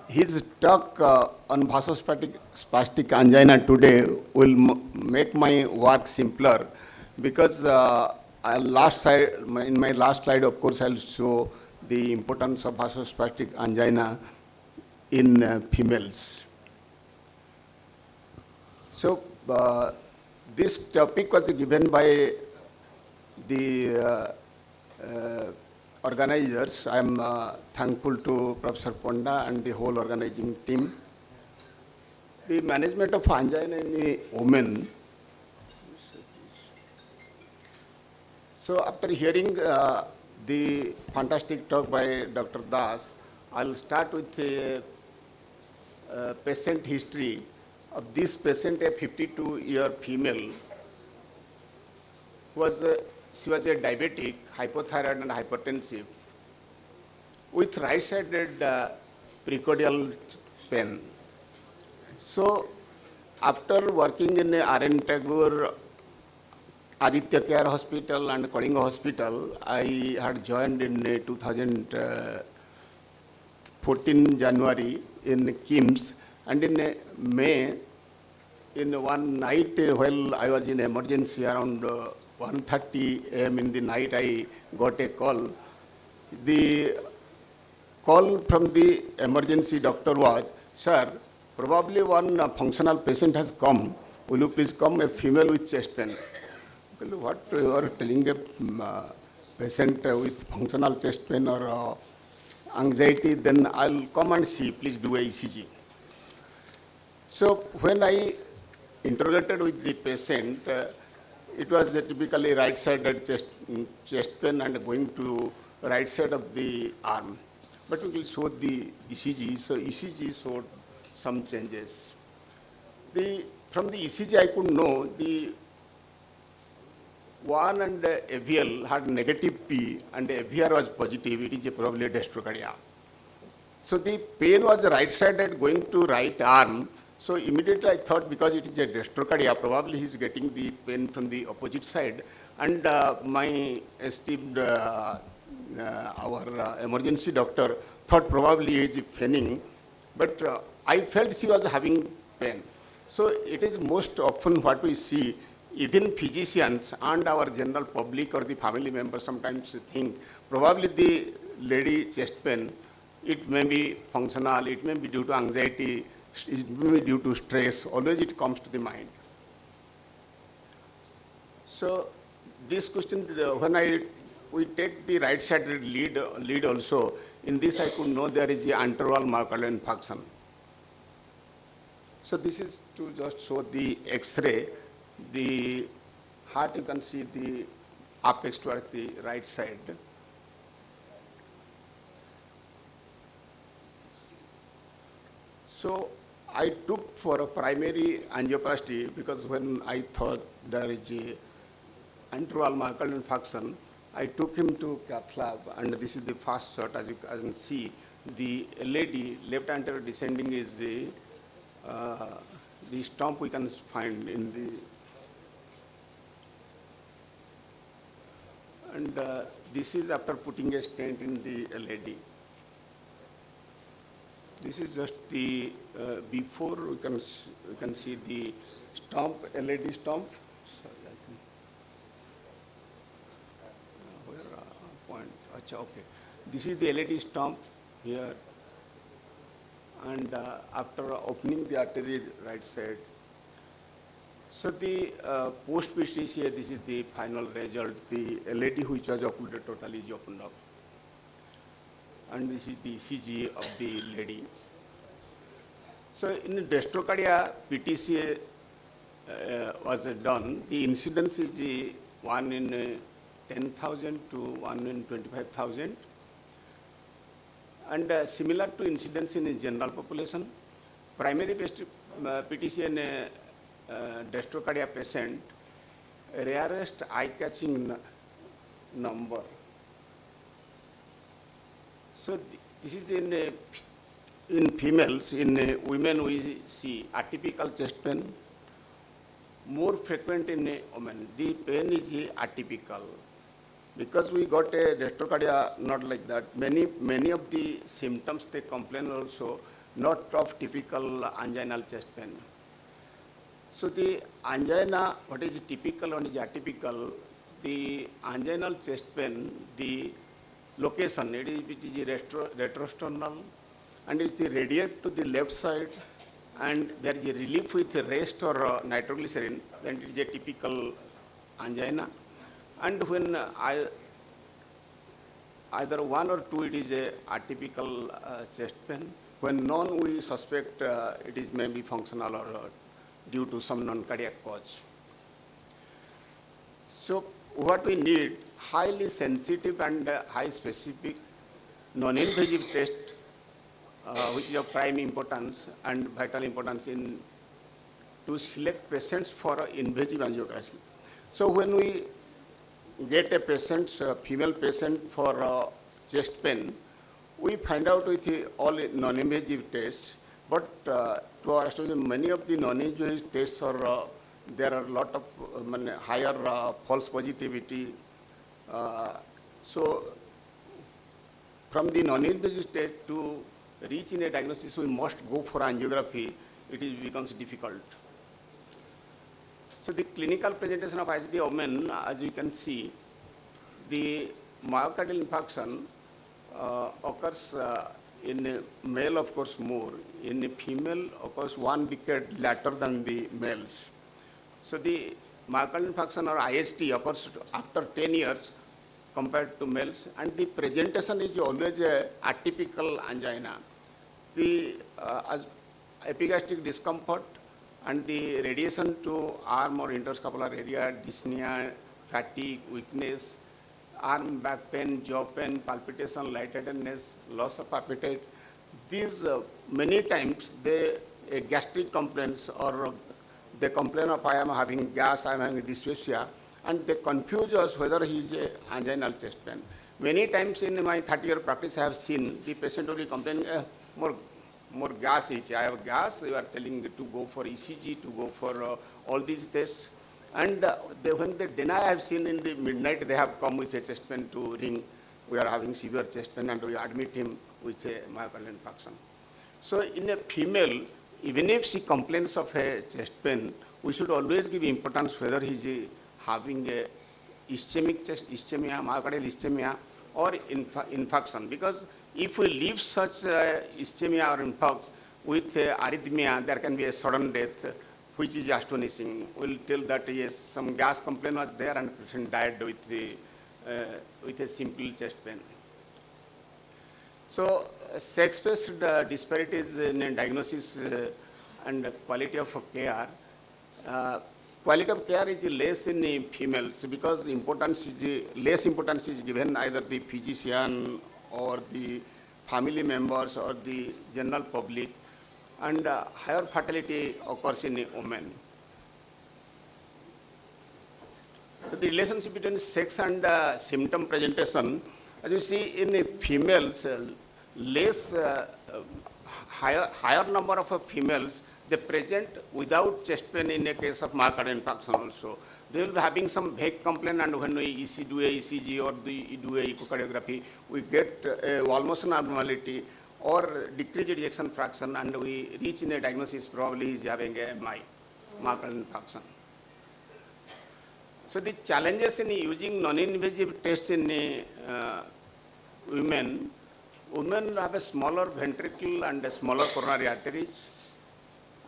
Speaker 17: his talk on vasospastic angina today will make my work simpler, because in my last slide, of course, I'll show the importance of vasospastic angina in females. So this topic was given by the organizers. I am thankful to Professor Ponda and the whole organizing team. The management of angina in women. So after hearing the fantastic talk by Dr. Das, I'll start with a patient history of this patient, a 52-year female, she was a diabetic, hypothyroid and hypertensive with right-sided precordial pain. So after working in R.N. Tagore, Aditya Care Hospital and Kalinga Hospital, I had joined in 2014 January in KIMS, and in May, in one night while I was in emergency around 1:30 a.m. in the night, I got a call. The call from the emergency doctor was, "Sir, probably one functional patient has come. Will you please come, a female with chest pain?" What you are telling a patient with functional chest pain or anxiety, then I'll come and see, please do a ECG. So when I interrogated with the patient, it was typically right-sided chest pain and going to right side of the arm. But we will show the ECG. So ECG showed some changes. From the ECG, I could know the one and AVL had negative P and AVR was positive. It is probably a dextrocardia. So the pain was right-sided going to right arm. So immediately I thought, because it is a dextrocardia, probably he is getting the pain from the opposite side. And my esteemed our emergency doctor thought probably he is feigning, but I felt she was having pain. So it is most often what we see. Even physicians and our general public or the family members sometimes think probably the lady chest pain, it may be functional, it may be due to anxiety, it may be due to stress, always it comes to the mind. So this question, when we take the right sided lead also, in this I could know there is the anterval myocardial infarction. So this is to just show the X-ray. The heart, you can see the apex towards the right side. So I took for a primary angioplasty, because when I thought there is a anterval myocardial infarction, I took him to cath lab, and this is the first shot. As you can see, the LAD, left anterior descending, is the stump we can find in the. And this is after putting a stent in the LAD. This is just the before. We can see the stump, LAD stump. Sorry, I can. Where point? Acha, okay. This is the LAD stump here, and after opening the artery right side. So the post-PTCA, this is the final result. The LAD which was occluded totally is opened up. And this is the ECG of the lady. So in dextrocardia, PTCA was done. The incidence is 1 in 10,000 to 1 in 25,000. And similar to incidence in the general population, primary PTCA in dextrocardia patient, rarest eye-catching number. So this is in females. In women we see atypical chest pain, more frequent in women. The pain is atypical. because we got a retrocardia, not like that. Many of the symptoms they complain also not of typical anginal chest pain. So the angina, what is typical and is atypical, the anginal chest pain, the location, it is retrosternal and it is radiate to the left side and there is a relief with rest or nitroglycerin, then it is a typical angina. And when either one or two, it is a atypical chest pain. When none, we suspect it is maybe functional or due to some non-cardiac cause. So what we need, highly sensitive and high specific non-invasive test, which is of prime importance and vital importance in to select patients for invasive angiography. So when we get a patient, female patient for chest pain, we find out with all non-invasive tests, but to our estimation, many of the non-invasive tests are, there are a lot of higher false positivity. So from the non-invasive test to reach in a diagnosis, we must go for angiography. It becomes difficult. So the clinical presentation of ICD women, as you can see, the myocardial infarction occurs in a male, of course, more. In a female, occurs 1 decade later than the males. So the myocardial infarction or IST occurs after 10 years compared to males, and the presentation is always a atypical angina. The as epigastric discomfort and the radiation to arm or interscapular area, dyspnea, fatigue, weakness, arm, back pain, jaw pain, palpitation, lightheadedness, loss of appetite. These many times they gastric complaints or they complain of I am having gas, I am having dyspepsia, and they confuse us whether he is a anginal chest pain. Many times in my 30-year practice I have seen the patient only complaining more gas is, I have gas, you are telling to go for ECG, to go for all these tests. And when they deny, I have seen in the midnight they have come with a chest pain to ring. We are having severe chest pain and we admit him with a myocardial infarction. So in a female, even if she complains of a chest pain, we should always give importance whether he is having a ischemic chest ischemia, myocardial ischemia or infarction. Because if we leave such ischemia or infarction with arrhythmia, there can be a sudden death, which is astonishing. We'll tell that yes, some gas complaint was there and the patient died with a simple chest pain. So sex-based disparities in diagnosis and quality of care. Quality of care is less in females because less importance is given either the physician or the family members or the general public, and higher fatality occurs in women. The relationship between sex and symptom presentation, as you see in females, higher number of females, they present without chest pain in a case of myocardial infarction also. They will be having some vague complaint, and when we do a ECG or do a echocardiography, we get a wall motion abnormality or decreased ejection fraction, and we reach in a diagnosis probably is having a myocardial infarction. So the challenges in using non-invasive tests in women have a smaller ventricle and a smaller coronary arteries,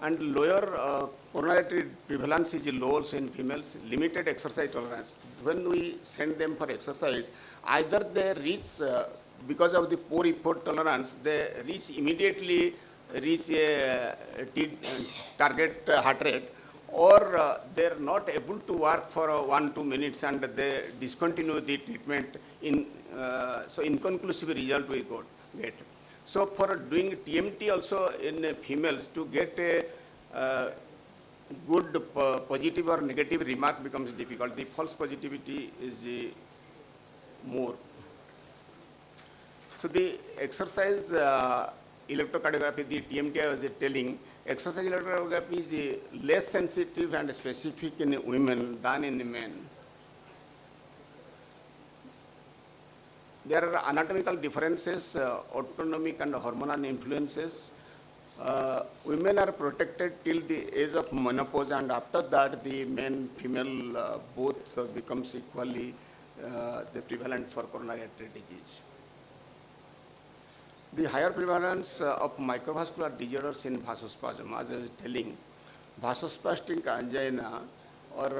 Speaker 17: and lower coronary artery prevalence is low also in females, limited exercise tolerance. When we send them for exercise, either they reach, because of the poor effort tolerance, they immediately reach a target heart rate, or they are not able to work for 1-2 minutes and they discontinue the treatment. So inconclusive result we get. So for doing TMT also in females, to get a good positive or negative remark becomes difficult. The false positivity is more. So the exercise electrocardiography, the TMT I was telling, exercise electrocardiography is less sensitive and specific in women than in men. there are anatomical differences, autonomic and hormonal influences. Women are protected till the age of menopause, and after that the men, female, both becomes equally the prevalent for coronary artery disease. The higher prevalence of microvascular disorders in vasospasm, as I was telling, vasospastic angina or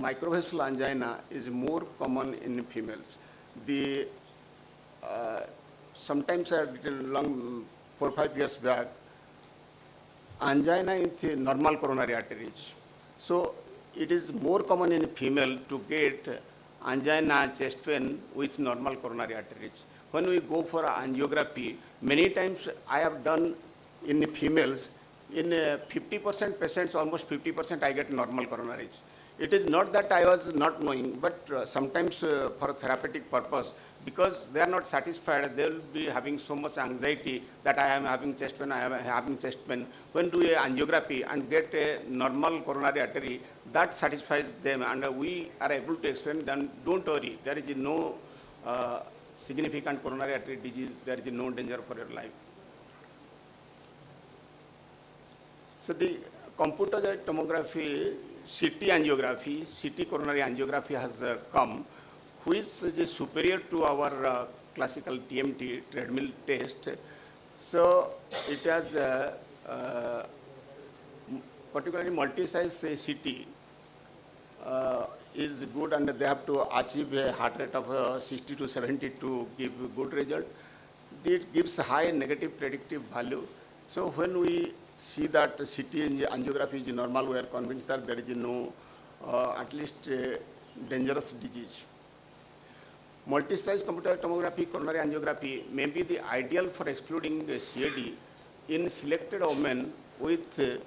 Speaker 17: microvascular angina is more common in females. The sometimes long 4 or 5 years back, angina in the normal coronary arteries. So it is more common in female to get angina, chest pain with normal coronary arteries. When we go for angiography, many times I have done in females, in 50% patients, almost 50% I get normal coronaries. It is not that I was not knowing, but sometimes for therapeutic purpose, because they are not satisfied, they will be having so much anxiety that I am having chest pain, I am having chest pain. When do a angiography and get a normal coronary artery, that satisfies them, and we are able to explain them, don't worry, there is no significant coronary artery disease, there is no danger for your life. So the computerized tomography, CT angiography, CT coronary angiography has come, which is superior to our classical TMT, treadmill test. So it has particularly multi-size CT is good, and they have to achieve a heart rate of 60 to 70 to give good result. It gives high negative predictive value. So when we see that CT angiography is normal, we are convinced that there is no at least dangerous disease. Multi-stage computer tomography, coronary angiography may be the ideal for excluding CAD in selected women with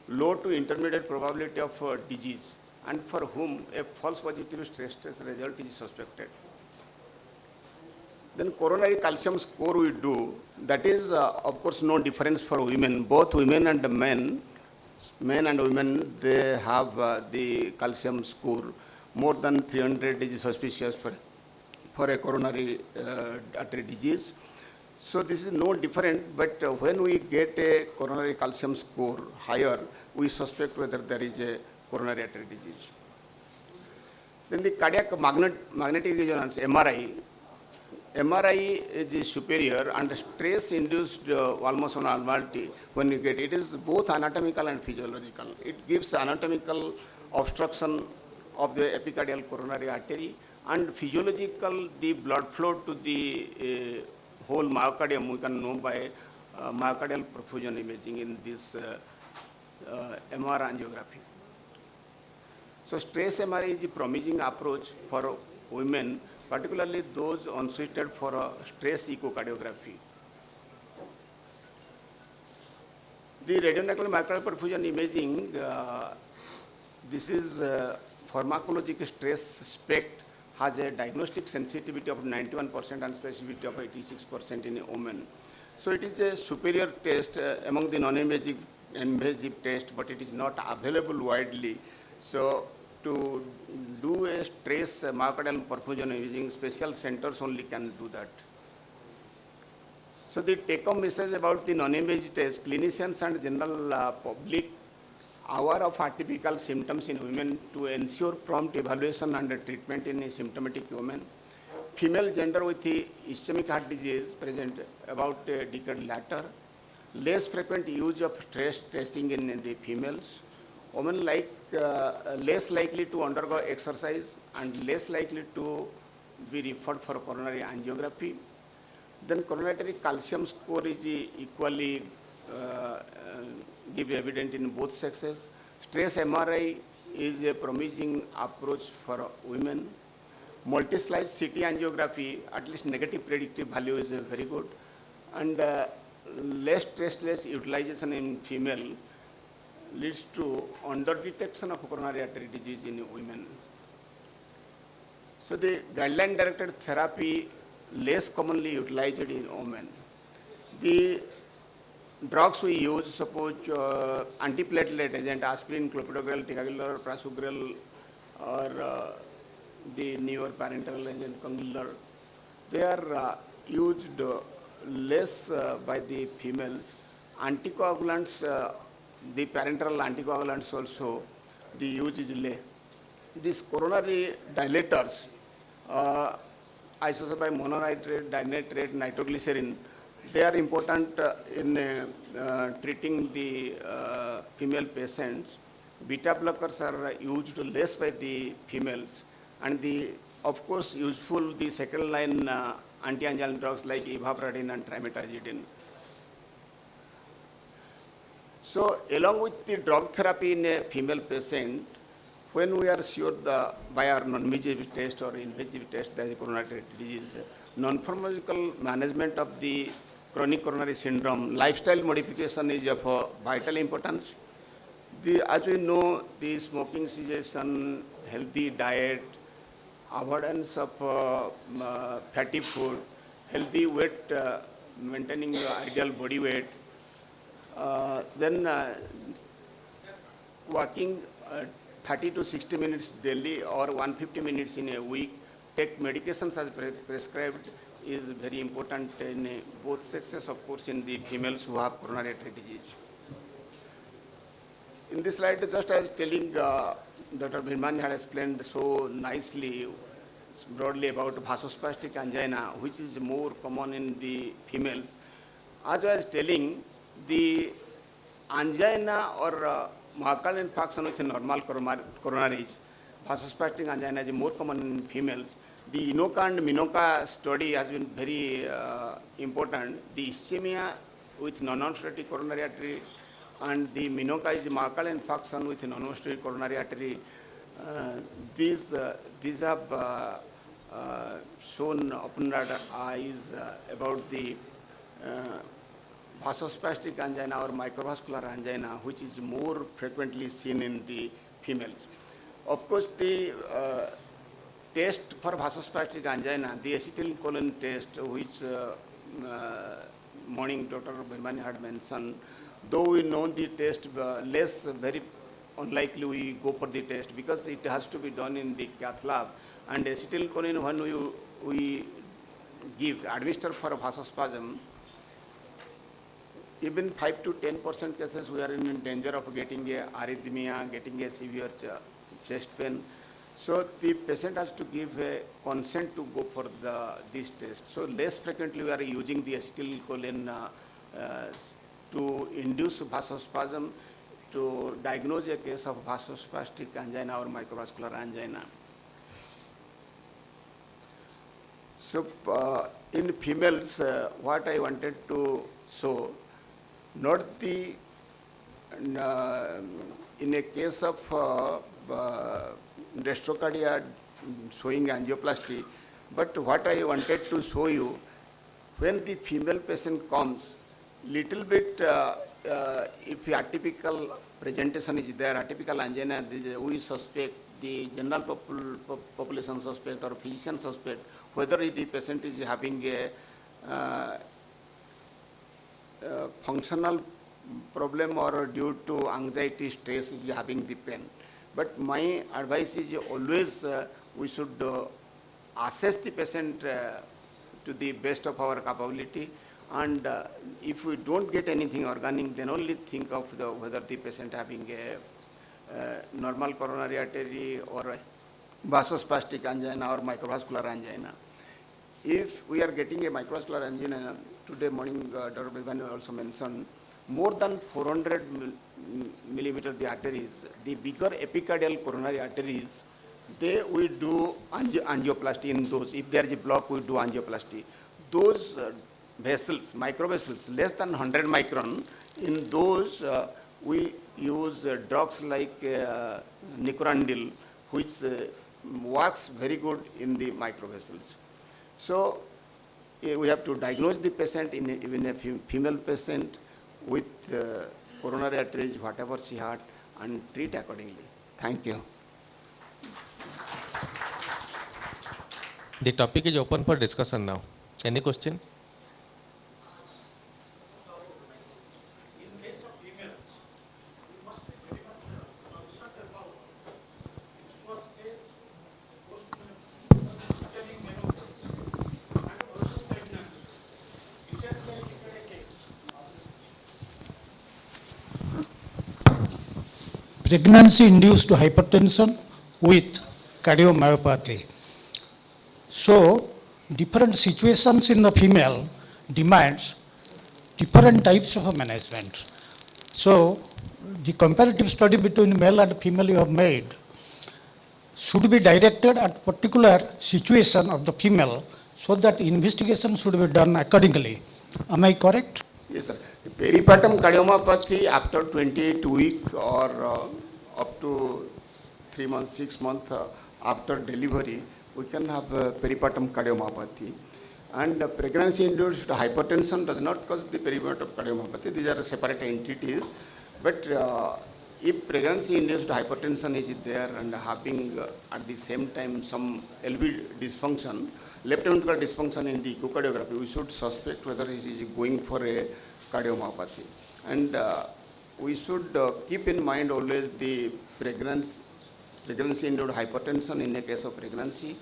Speaker 17: low to intermediate probability of disease, and for whom a false positive stress test result is suspected. Then coronary calcium score we do, that is of course no difference for women, both women and men and women, they have the calcium score more than 300 is suspicious for a coronary artery disease. So this is no different, but when we get a coronary calcium score higher, we suspect whether there is a coronary artery disease. Then the cardiac magnetic resonance, MRI is superior, and stress induced almost normality when you get it is both anatomical and physiological. It gives anatomical obstruction of the epicardial coronary artery, and physiological the blood flow to the whole myocardium we can know by myocardial perfusion imaging in this MR angiography. So stress MRI is a promising approach for women, particularly those unsuited for stress echocardiography. The radionuclide myocardial perfusion imaging, this is pharmacologic stress SPECT, has a diagnostic sensitivity of 91% and specificity of 86% in a woman. So it is a superior test among the non-invasive test, but it is not available widely. So to do a stress myocardial perfusion using special centers only can do that. So the take-home message about the non-invasive test, clinicians and general public aware of atypical symptoms in women to ensure prompt evaluation and treatment in symptomatic women. Female gender with the ischemic heart disease present about a decade later. Less frequent use of stress testing in the females. Women less likely to undergo exercise and less likely to be referred for coronary angiography. Then coronary calcium score is equally give evident in both sexes. Stress MRI is a promising approach for women. Multi-slice CT angiography, at least negative predictive value is very good. And less stressless utilization in female leads to under-detection of coronary artery disease in women. So the guideline-directed therapy less commonly utilized in women. The drugs we use, suppose antiplatelet agent, aspirin, clopidogrel, ticagrelor, prasugrel, or the newer parenteral engine congealer, they are used less by the females. Anticoagulants, the parenteral anticoagulants also, the use is less. These coronary dilators, isosapine mononitrate, dinitrate, nitroglycerin, they are important in treating the female patients. Beta blockers are used less by the females, and of course useful the second line anti-angiogenic drugs like ivabradine and trimetazidine. So along with the drug therapy in a female patient, when we are sure by our non-invasive test or invasive test there is coronary artery disease, non-pharmacological management of the chronic coronary syndrome, lifestyle modification is of vital importance. As we know, the smoking cessation, healthy diet, avoidance of fatty food, healthy weight, maintaining ideal body weight, then walking 30 to 60 minutes daily or 150 minutes in a week, take medications as prescribed is very important in both sexes, of course, in the females who have coronary artery disease. In this slide, just I was telling, Dr. Bhimani had explained so nicely, broadly about vasospastic angina, which is more common in the females. As I was telling, the angina or myocardial infarction with normal coronaries, vasospastic angina is more common in females. The INOCA and MINOCA study has been very important. The ischemia with non-obstructive coronary artery and the MINOCA is myocardial infarction with non-obstructive coronary artery. These have shown open eyes about the vasospastic angina or microvascular angina, which is more frequently seen in the females. Of course, the test for vasospastic angina, the acetylcholine test, which morning Dr. Bhimani had mentioned, though we know the test less, very unlikely we go for the test because it has to be done in the cath lab. And acetylcholine, when we administer for vasospasm, even 5 to 10% cases we are in danger of getting a arrhythmia, getting a severe chest pain. So the patient has to give a consent to go for this test. So less frequently we are using the acetylcholine to induce vasospasm, to diagnose a case of vasospastic angina or microvascular angina. So in females, what I wanted to show, not the, in a case of gastrocardia showing angioplasty, but what I wanted to show you, when the female patient comes, little bit, if atypical presentation is there, atypical angina, we suspect, the general population suspect or physician suspect, whether the patient is having a functional problem or due to anxiety, stress is having the pain. But my advice is always we should assess the patient to the best of our capability, and if we don't get anything organic, then only think of whether the patient having a normal coronary artery or vasospastic angina or microvascular angina. If we are getting a microvascular angina, today morning Dr. Bhimani also mentioned, more than 400 millimeter the arteries, the bigger epicardial coronary arteries, we do angioplasty in those. If there is a block, we do angioplasty. Those vessels, microvessels, less than 100 micron, in those we use drugs like nicorandil, which works very good in the microvessels. So we have to diagnose the patient, even a female patient, with coronary arteries, whatever she had, and treat accordingly. Thank you.
Speaker 6: The topic is open for discussion now. Any question?
Speaker 16: pregnancy-induced hypertension with cardiomyopathy. So, different situations in the female demands different types of management. So, the comparative study between male and female you have made should be directed at particular situation of the female so that investigation should be done accordingly. Am I correct?
Speaker 17: Yes, sir. Peripartum cardiomyopathy after 28 weeks or up to 3 months, 6 months after delivery, we can have peripartum cardiomyopathy. And pregnancy-induced hypertension does not cause the peripartum cardiomyopathy. These are separate entities. But if pregnancy-induced hypertension is there and having at the same time some LV dysfunction, left ventricular dysfunction in the echocardiography, we should suspect whether he is going for a cardiomyopathy. And we should keep in mind always the pregnancy-induced hypertension in a case of pregnancy,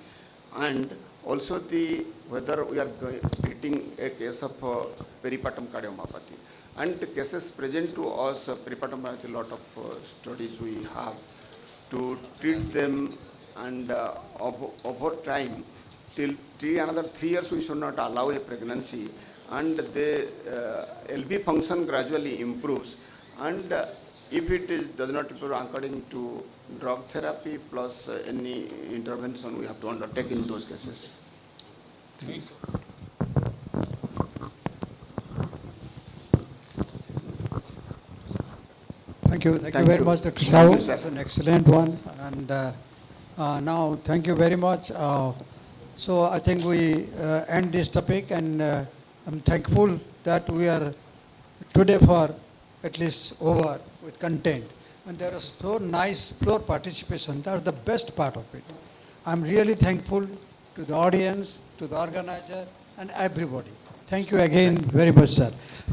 Speaker 17: and also the whether we are treating a case of peripartum cardiomyopathy. And the cases present to us, peripartum cardiomyopathy, a lot of studies we have to treat them, and over time, till another 3 years, we should not allow a pregnancy, and the LV function gradually improves. And if it does not improve according to drug therapy plus any intervention we have to undertake in those cases. Thanks.
Speaker 16: Thank you very much, Dr. Sahu. It's an excellent one. And now, thank you very much. So I think we end this topic, and I'm thankful that we are today for at least over with content. And there was so nice floor participation. That was the best part of it. I'm really thankful to the audience, to the organizer, and everybody. Thank you again very much, sir.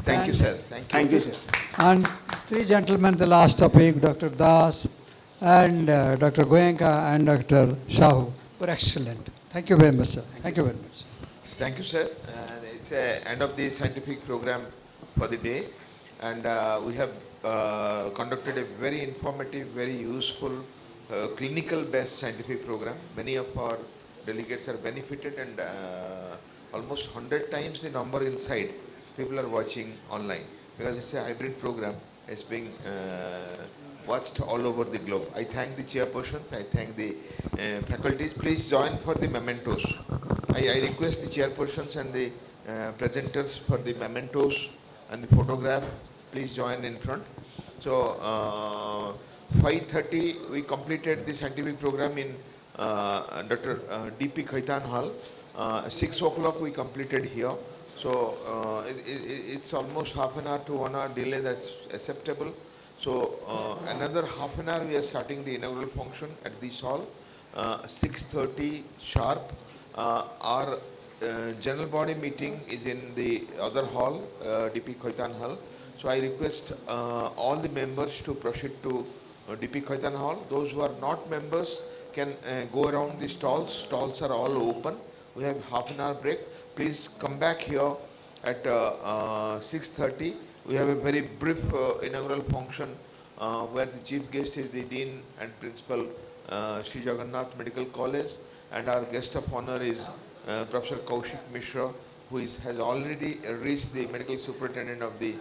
Speaker 2: Thank you, sir. Thank you, sir.
Speaker 16: And three gentlemen, the last topic, Dr. Das and Dr. Goenka and Dr. Sahu were excellent. Thank you very much, sir. Thank you very much.
Speaker 2: Thank you, sir. It's the end of the scientific program for the day, and we have conducted a very informative, very useful, clinical-based scientific program. Many of our delegates are benefited, and almost 100 times the number inside people are watching online, because it's a hybrid program. It's being watched all over the globe. I thank the chairpersons. I thank the faculties. Please join for the mementos. I request the chairpersons and the presenters for the mementos and the photograph. Please join in front. So 5:30 we completed the scientific program in Dr. D.P. Khaitan Hall. 6 o'clock we completed here. So it's almost half an hour to 1 hour delay, that's acceptable. So another half an hour we are starting the inaugural function at this hall. 6:30 sharp. Our general body meeting is in the other hall, D.P. Khaitan Hall. So I request all the members to proceed to D.P. Khaitan Hall. Those who are not members can go around the stalls. Stalls are all open. We have half an hour break. Please come back here at 6:30. We have a very brief inaugural function where the chief guest is the Dean and Principal Sri Jagannath Medical College, and our guest of honor is Professor Kaushik Mishra, who has already reached the medical superintendent of the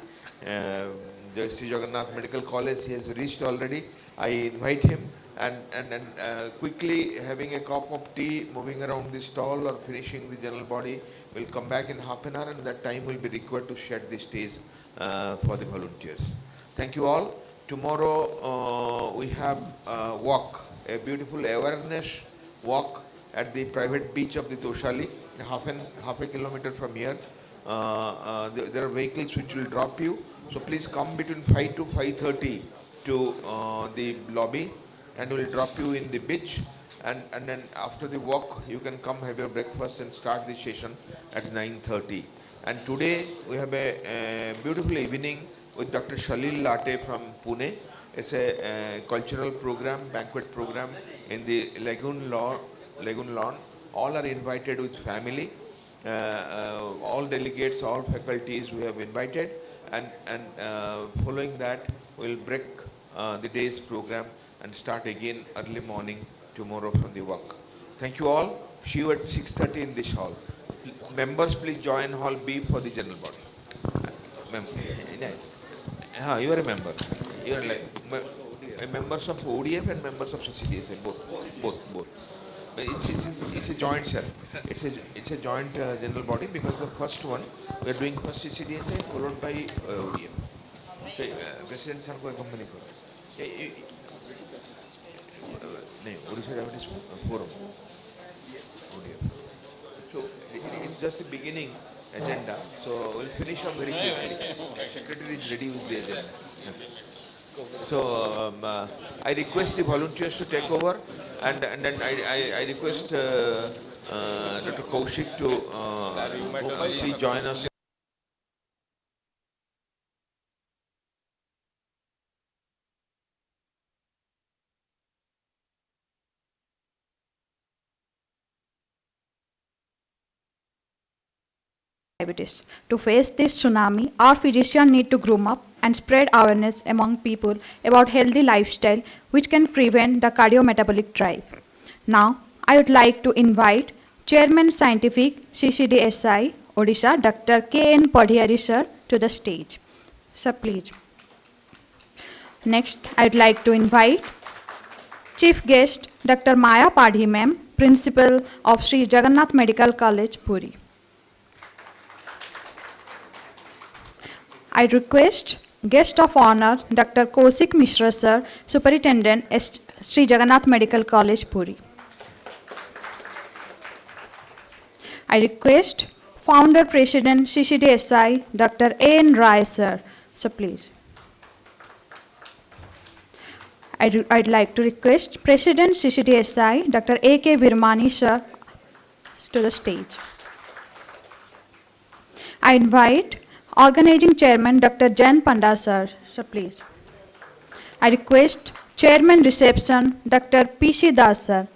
Speaker 2: Sri Jagannath Medical College. He has reached already. I invite him, and quickly having a cup of tea, moving around the stall or finishing the general body, we'll come back in half an hour, and that time will be required to shed the stage for the volunteers. Thank you all. Tomorrow we have a walk, a beautiful awareness walk at the private beach of the Toshali, half a kilometer from here. There are vehicles which will drop you. So please come between 5 to 5:30 to the lobby, and we'll drop you in the beach. And then after the walk, you can come have your breakfast and start the session at 9:30. And today we have a beautiful evening with Dr. Shalil Latte from Pune. It's a cultural program, banquet program in the Lagoon Lawn. All are invited with family. All delegates, all faculties we have invited. And following that, we'll break the day's program and start again early morning tomorrow from the work. Thank you all. See you at 6:30 in this hall. Members, please join hall B for the general body. You are a member. You are like members of ODF and members of CCDSA, both. It's a joint cell. It's a joint general body because the first one we are doing first CCDSA followed by ODF. President sir को accompany करो. नहीं, Odisha Diabetes Forum. ODF. So it's just the beginning agenda. So we'll finish up very quickly. Secretary is ready with the agenda. So I request the volunteers to take over, and then I request Dr. Kaushik to please join us.
Speaker 5: Diabetes. To face this tsunami, our physicians need to groom up and spread awareness among people about healthy lifestyle which can prevent the cardiometabolic drive. Now, I would like to invite Chairman Scientific CCDSI Odisha Dr. K.N. Padhiyari sir to the stage. Sir, please. Next, I would like to invite Chief Guest Dr. Maya Padhi ma'am, Principal of Sri Jagannath Medical College, Puri. I request Guest of Honor Dr. Kaushik Mishra sir, Superintendent Sri Jagannath Medical College, Puri. I request Founder President CCDSI Dr. A.N. Rai sir. So please. I'd like to request President CCDSI Dr. A.K. Virmani sir to the stage. I invite Organizing Chairman Dr. Jain Panda sir. So please. I request Chairman Reception Dr. P.C. Das sir.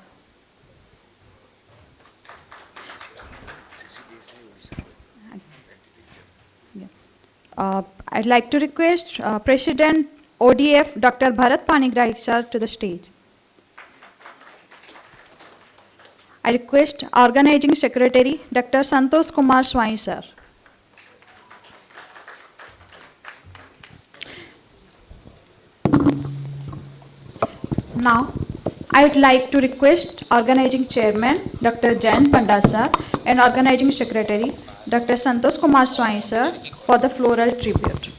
Speaker 5: I'd like to request President ODF Dr. Bharat Panigrahi sir to the stage. I request Organizing Secretary Dr. Santosh Kumar Swai sir. Now, I would like to request Organizing Chairman Dr. Jain Panda sir and Organizing Secretary Dr. Santosh Kumar Swai sir for the floral tribute.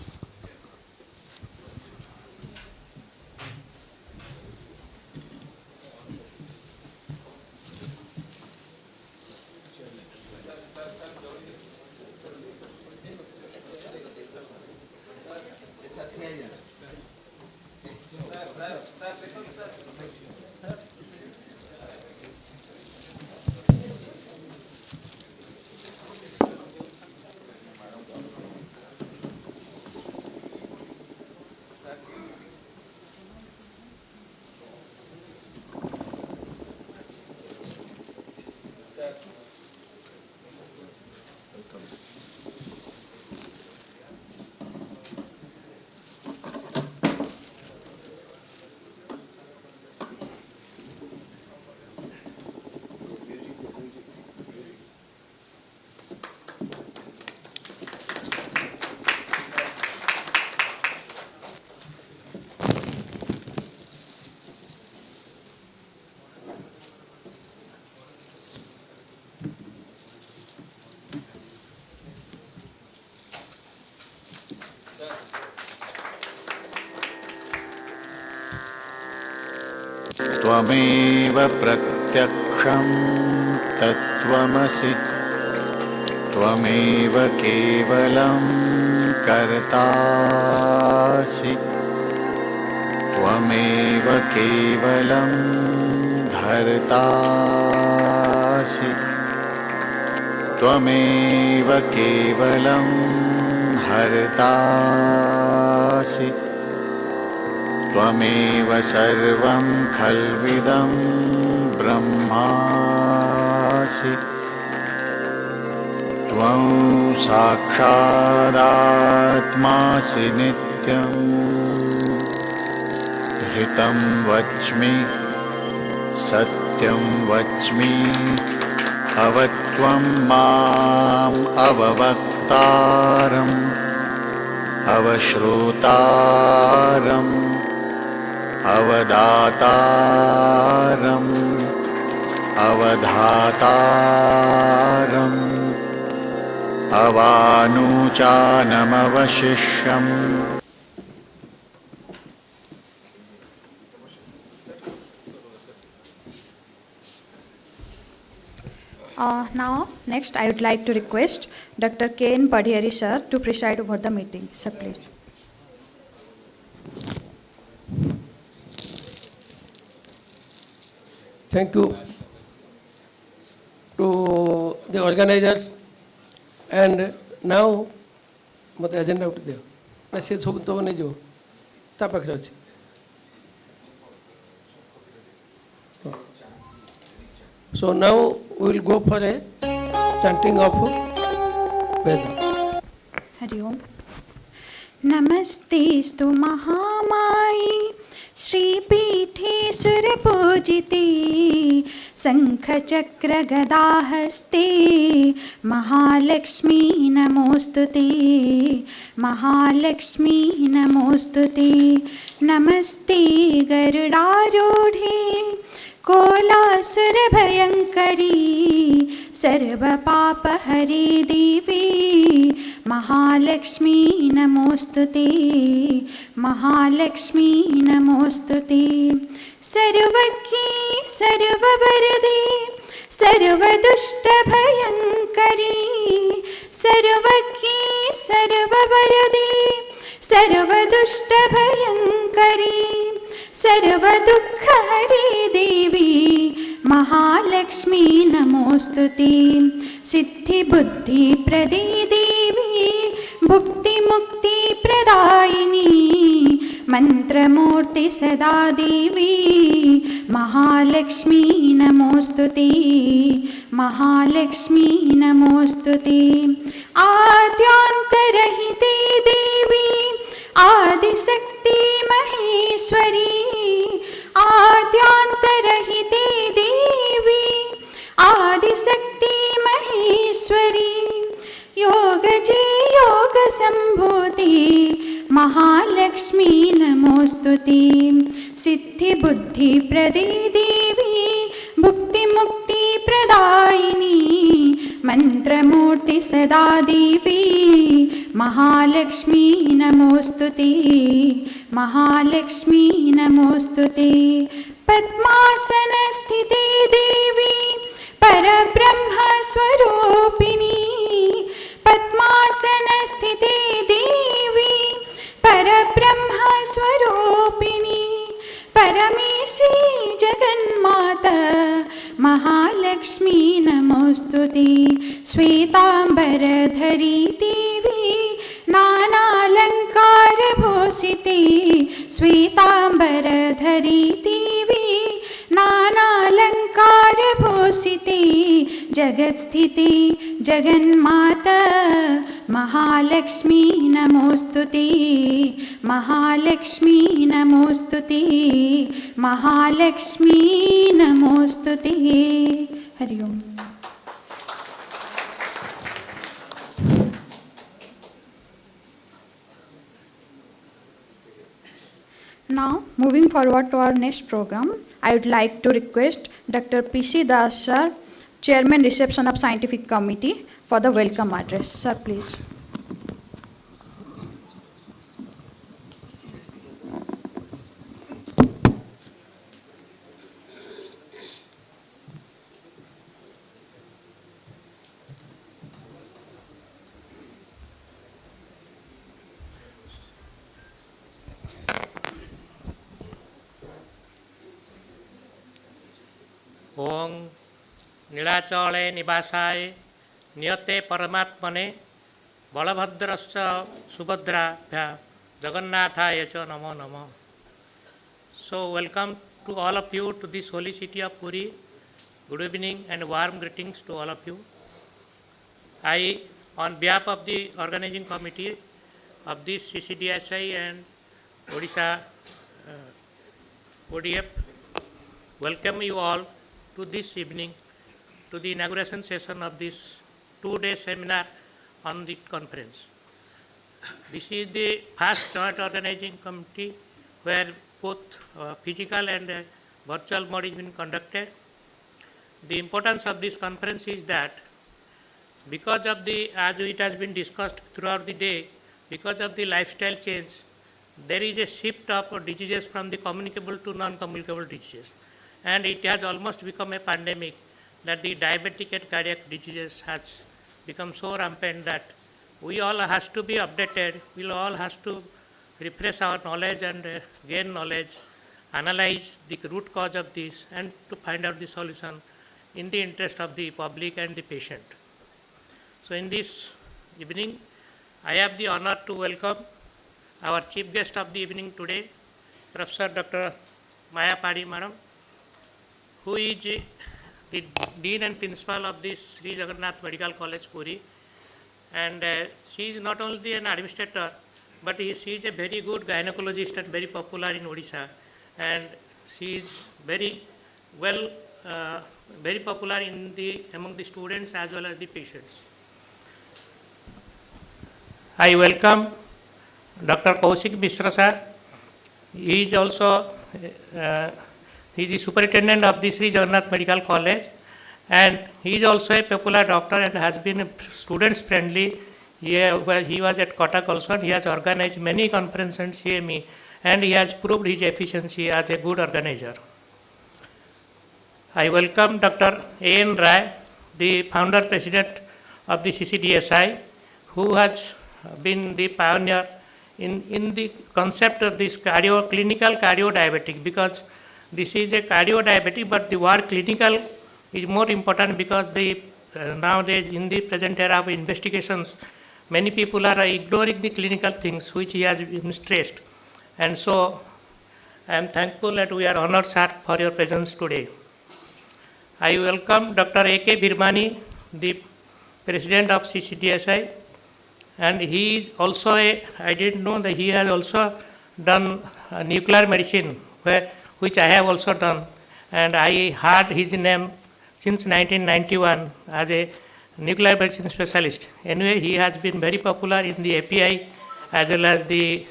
Speaker 9: त्वमेव प्रत्यक्षं तत्त्वमसि त्वमेव केवलं कर्तासि त्वमेव केवलं धर्तासि त्वमेव केवलं हर्तासि त्वमेव सर्वं खल्विदं ब्रह्मासि त्वं साक्षादात्मासि नित्यम् घृतं वच्मि सत्यं वच्मि अवत्वं माम् अववक्तारम् अवश्रोतारम् अवदातारम् अवधातारम् अवानुचानमवशिष्यम्
Speaker 5: Now, next, I would like to request Dr. K.N. Padhiyari sir to preside over the meeting. Sir, please.
Speaker 10: Thank you to the organizers. And now, what agenda out there? I said, so to one jo. Tapak So now we will go for a chanting of Veda.
Speaker 5: Hari Om. नमस्तेस्तु महामायी श्रीपीठे सुरपूजिते शङ्खचक्रगदाहस्ते महालक्ष्मी नमोऽस्तुते महालक्ष्मी नमोऽस्तुते नमस्ते गरुडारूढे कोलासुरभयङ्करी सर्वपापहरे देवी महालक्ष्मी नमोऽस्तुते महालक्ष्मी नमोऽस्तुते सर्वज्ञे सर्ववरदे सर्वदुष्टभयङ्करी सर्वज्ञे सर्ववरदे सर्वदुष्टभयङ्करी सर्वदुःखहरे देवी महालक्ष्मी नमोऽस्तुते सिद्धिबुद्धिप्रदे देवी भुक्तिमुक्तिप्रदायिनी मन्त्रमूर्ति सदा देवी महालक्ष्मी नमोऽस्तुते महालक्ष्मी नमोऽस्तुते आद्यान्तरहिते देवी आदिशक्ति महेश्वरी आद्यान्तरहिते देवी आदिशक्ति महेश्वरी योगजे योगसम्भूते महालक्ष्मी नमोऽस्तुते सिद्धिबुद्धिप्रदे देवी भुक्तिमुक्तिप्रदायिनी मन्त्रमूर्ति सदा देवी महालक्ष्मी नमोऽस्तुते महालक्ष्मी नमोऽस्तुते पद्मासनस्थिते देवी परब्रह्मस्वरूपिणी पद्मासनस्थिते देवी परब्रह्मस्वरूपिणी परमेशी जगन्माता महालक्ष्मी नमोऽस्तुते श्वेताम्बरधरी देवी नानालङ्कारभूषिते श्वेताम्बरधरी देवी नानालङ्कारभूषिते जगत्स्थिते जगन्माता महालक्ष्मी नमोऽस्तुते महालक्ष्मी नमोऽस्तुते महालक्ष्मी नमोऽस्तुते हरि ओम. Now, moving forward to our next program, I would like to request Dr. P.C. Das sir, Chairman Reception of Scientific Committee, for the welcome address. Sir, please.
Speaker 12: ओं नीलाचले निवासाय नियते परमात्मने बलभद्रश्च सुभद्राभ्या जगन्नाथाय च नमो नमः. So welcome to all of you to this holy city of Puri. Good evening and warm greetings to all of you. I, on behalf of the organizing committee of this CCDSI and Odisha ODF, welcome you all to this evening to the inauguration session of this two-day seminar on the conference. This is the first joint organizing committee where both physical and virtual mode is being conducted. The importance of this conference is that because of the, as it has been discussed throughout the day, because of the lifestyle change, there is a shift of diseases from the communicable to non-communicable diseases. And it has almost become a pandemic that the diabetic and cardiac diseases has become so rampant that we all has to be updated, we all has to refresh our knowledge and gain knowledge, analyze the root cause of this and to find out the solution in the interest of the public and the patient. So in this evening, I have the honor to welcome our chief guest of the evening today, Professor Dr. Maya Padi Madam, who is the Dean and Principal of this Sri Jagannath Medical College, Puri. And she is not only an administrator, but she is a very good gynecologist and very popular in Odisha. And she is very well, very popular in among the students as well as the patients. I welcome Dr. Kaushik Mishra sir. He is also he is the superintendent of the Sri Jagannath Medical College, and he is also a popular doctor and has been students friendly. He was at Kotak also, and he has organized many conferences and CME, and he has proved his efficiency as a good organizer. I welcome Dr. A.N. Rai, the founder president of the CCDSI, who has been the pioneer in the concept of this clinical cardio-diabetic, because this is a cardio-diabetic, but the word clinical is more important because nowadays in the present era of investigations, many people are ignoring the clinical things which he has been stressed. And so I am thankful that we are honored, sir, for your presence today. I welcome Dr. A.K. Birmani, the president of CCDSI, and he is also I didn't know that he has also done nuclear medicine, which I have also done, and I heard his name since 1991 as a nuclear medicine specialist. Anyway, he has been very popular in the API as well as the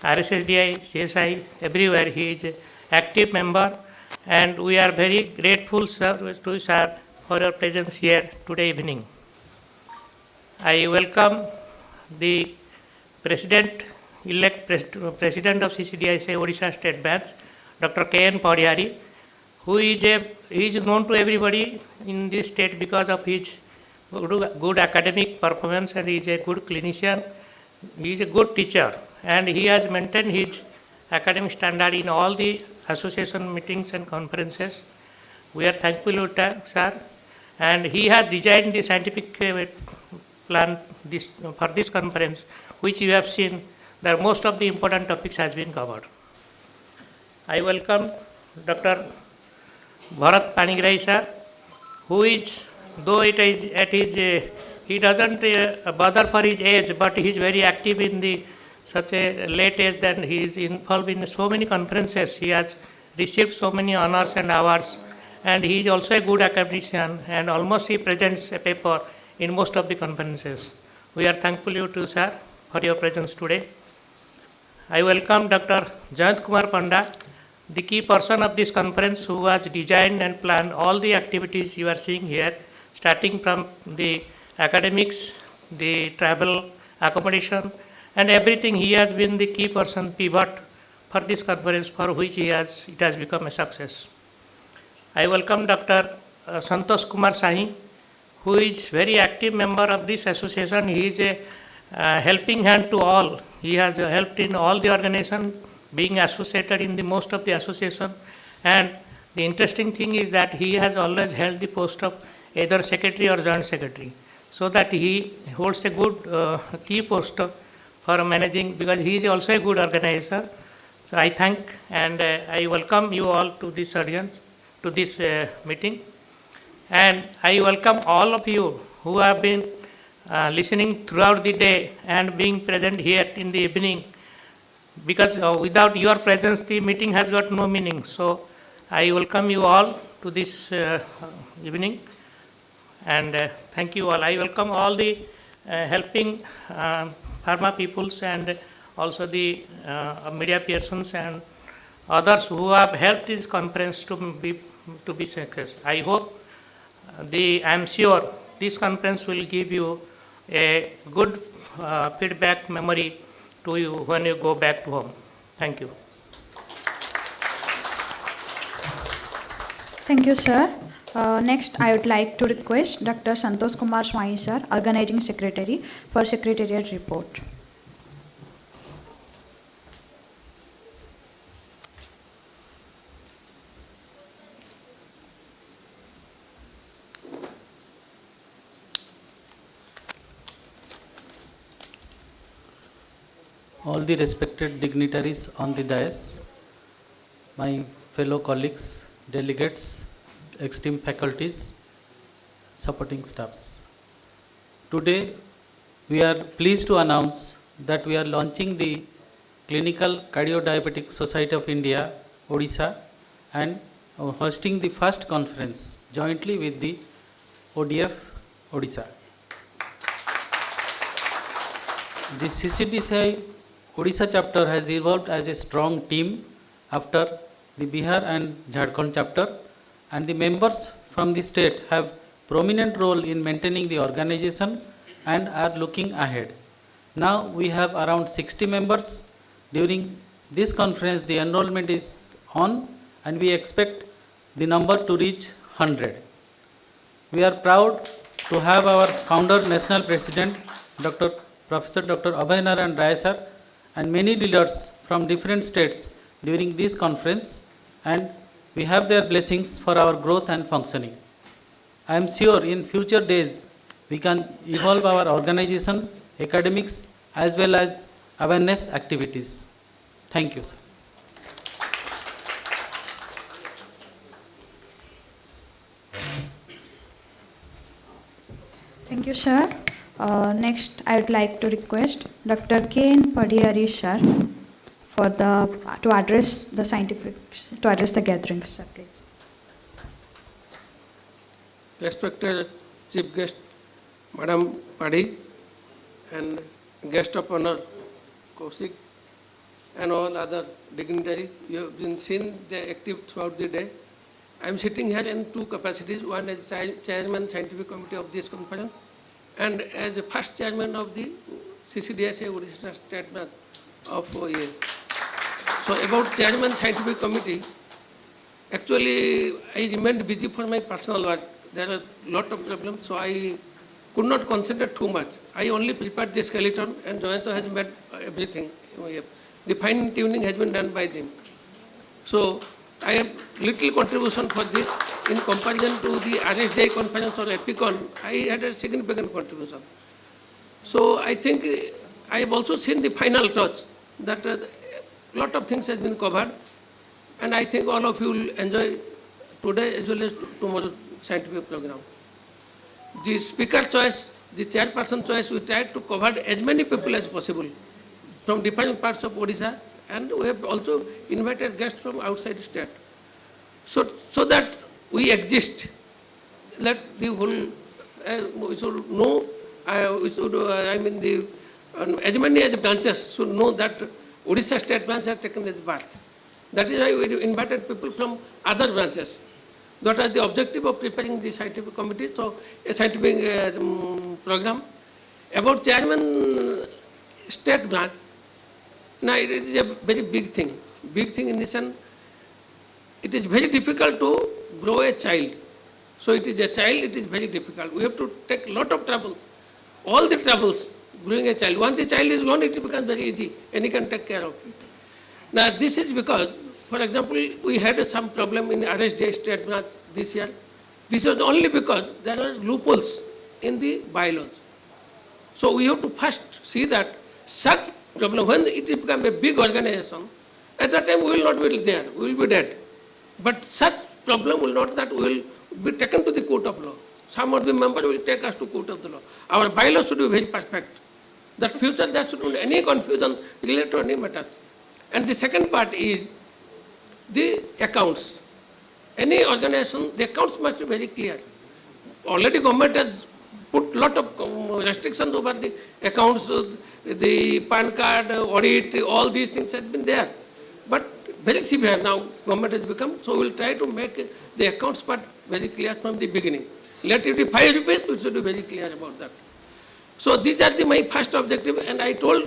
Speaker 12: RSSDI, CSI, everywhere. He is an active member, and we are very grateful, sir, to you, sir, for your presence here today evening. I welcome the president-elect president of CCDSI Odisha State Branch, Dr. K.N. Padiyari, who is known to everybody in this state because of his good academic performance, and he is a good clinician, he is a good teacher, and he has maintained his academic standard in all the association meetings and conferences. We are thankful to sir, and he has designed the scientific plan for this conference, which you have seen that most of the important topics has been covered. I welcome Dr. Bharat Panigrahi sir, who is, though it is at his, he doesn't bother for his age, but he is very active in such a late age that he is involved in so many conferences. He has received so many honors and awards, and he is also a good academician, and almost he presents a paper in most of the conferences. We are thankful to you, sir, for your presence today. I welcome Dr. Jayant Kumar Panda, the key person of this conference, who has designed and planned all the activities you are seeing here, starting from the academics, the travel, accommodation, and everything. He has been the key person, pivot for this conference, for which it has become a success. I welcome Dr. Santosh Kumar Sahi, who is very active member of this association. He is a helping hand to all. He has helped in all the organization, being associated in the most of the association, and the interesting thing is that he has always held the post of either secretary or joint secretary, so that he holds a good key post for managing, because he is also a good organizer. So I thank and I welcome you all to this audience, to this meeting, and I welcome all of you who have been listening throughout the day and being present here in the evening. because without your presence the meeting has got no meaning. So I welcome you all to this evening, and thank you all. I welcome all the helping pharma peoples and also the media persons and others who have helped this conference to be success. I hope I am sure this conference will give you a good feedback memory to you when you go back to home. Thank you.
Speaker 5: Thank you, sir. Next, I would like to request Dr. Santosh Kumar Swai, sir, Organizing Secretary, for Secretariat report.
Speaker 13: All the respected dignitaries on the dais, my fellow colleagues, delegates, esteemed faculties, supporting staffs. Today, we are pleased to announce that we are launching the Clinical Cardio-Diabetic Society of India, Odisha, and hosting the first conference jointly with the ODF, Odisha. The CCDCI Odisha chapter has evolved as a strong team after the Bihar and Jharkhand chapter, and the members from the state have prominent role in maintaining the organization and are looking ahead. Now we have around 60 members. During this conference, the enrollment is on, and we expect the number to reach 100. We are proud to have our founder, National President, Professor Dr. Abhay Narayan Rai sir, and many leaders from different states during this conference, and we have their blessings for our growth and functioning. I am sure in future days we can evolve our organization, academics, as well as awareness activities. Thank you, sir.
Speaker 5: Thank you, sir. Next, I would like to request Dr. K.N. Padiyari, sir, to address the gathering, sir, please.
Speaker 10: Respected Chief Guest, Madam Padi, and Guest of Honor, Kaushik, and all other dignitaries, you have been seen they active throughout the day. I am sitting here in two capacities, one as Chairman Scientific Committee of this conference, and as the first Chairman of the CCDSA Odisha State Branch of OEA. So about Chairman Scientific Committee, actually I remained busy for my personal work. There are a lot of problems, so I could not concentrate too much. I only prepared the skeleton, and Joyanto has made everything. The fine tuning has been done by them. So I have little contribution for this. In comparison to the RSDI conference or EPICON, I had a significant contribution. So I think I have also seen the final touch, that a lot of things has been covered, and I think all of you will enjoy today as well as tomorrow's scientific program. The speaker choice, the chairperson choice, we tried to cover as many people as possible from different parts of Odisha, and we have also invited guests from outside the state. So that we exist, let the whole, we should know, as many as branches should know that Odisha state branch has taken its birth. That is why we invited people from other branches. That is the objective of preparing the scientific committee, so a scientific program. About Chairman State Branch, now it is a very big thing in the sense, it is very difficult to grow a child. So it is a child, it is very difficult. We have to take a lot of troubles, all the troubles growing a child. Once the child is grown, it becomes very easy, and he can take care of it. Now this is because, for example, we had some problem in RSDI state branch this year. This was only because there were loopholes in the bylaws. So we have to first see that such problem, when it becomes a big organization, at that time we will not be there, we will be dead. But such problem will not that we will be taken to the court of law. Some of the members will take us to court of the law. Our bylaws should be very perfect. That future there should not be any confusion related to any matters. And the second part is the accounts. Any organization, the accounts must be very clear. Already government has put lot of restrictions over the accounts, the PAN card, audit, all these things have been there. But very severe now government has become, so we will try to make the accounts part very clear from the beginning. Let it be 5 rupees, we should be very clear about that. So these are my first objective, and I told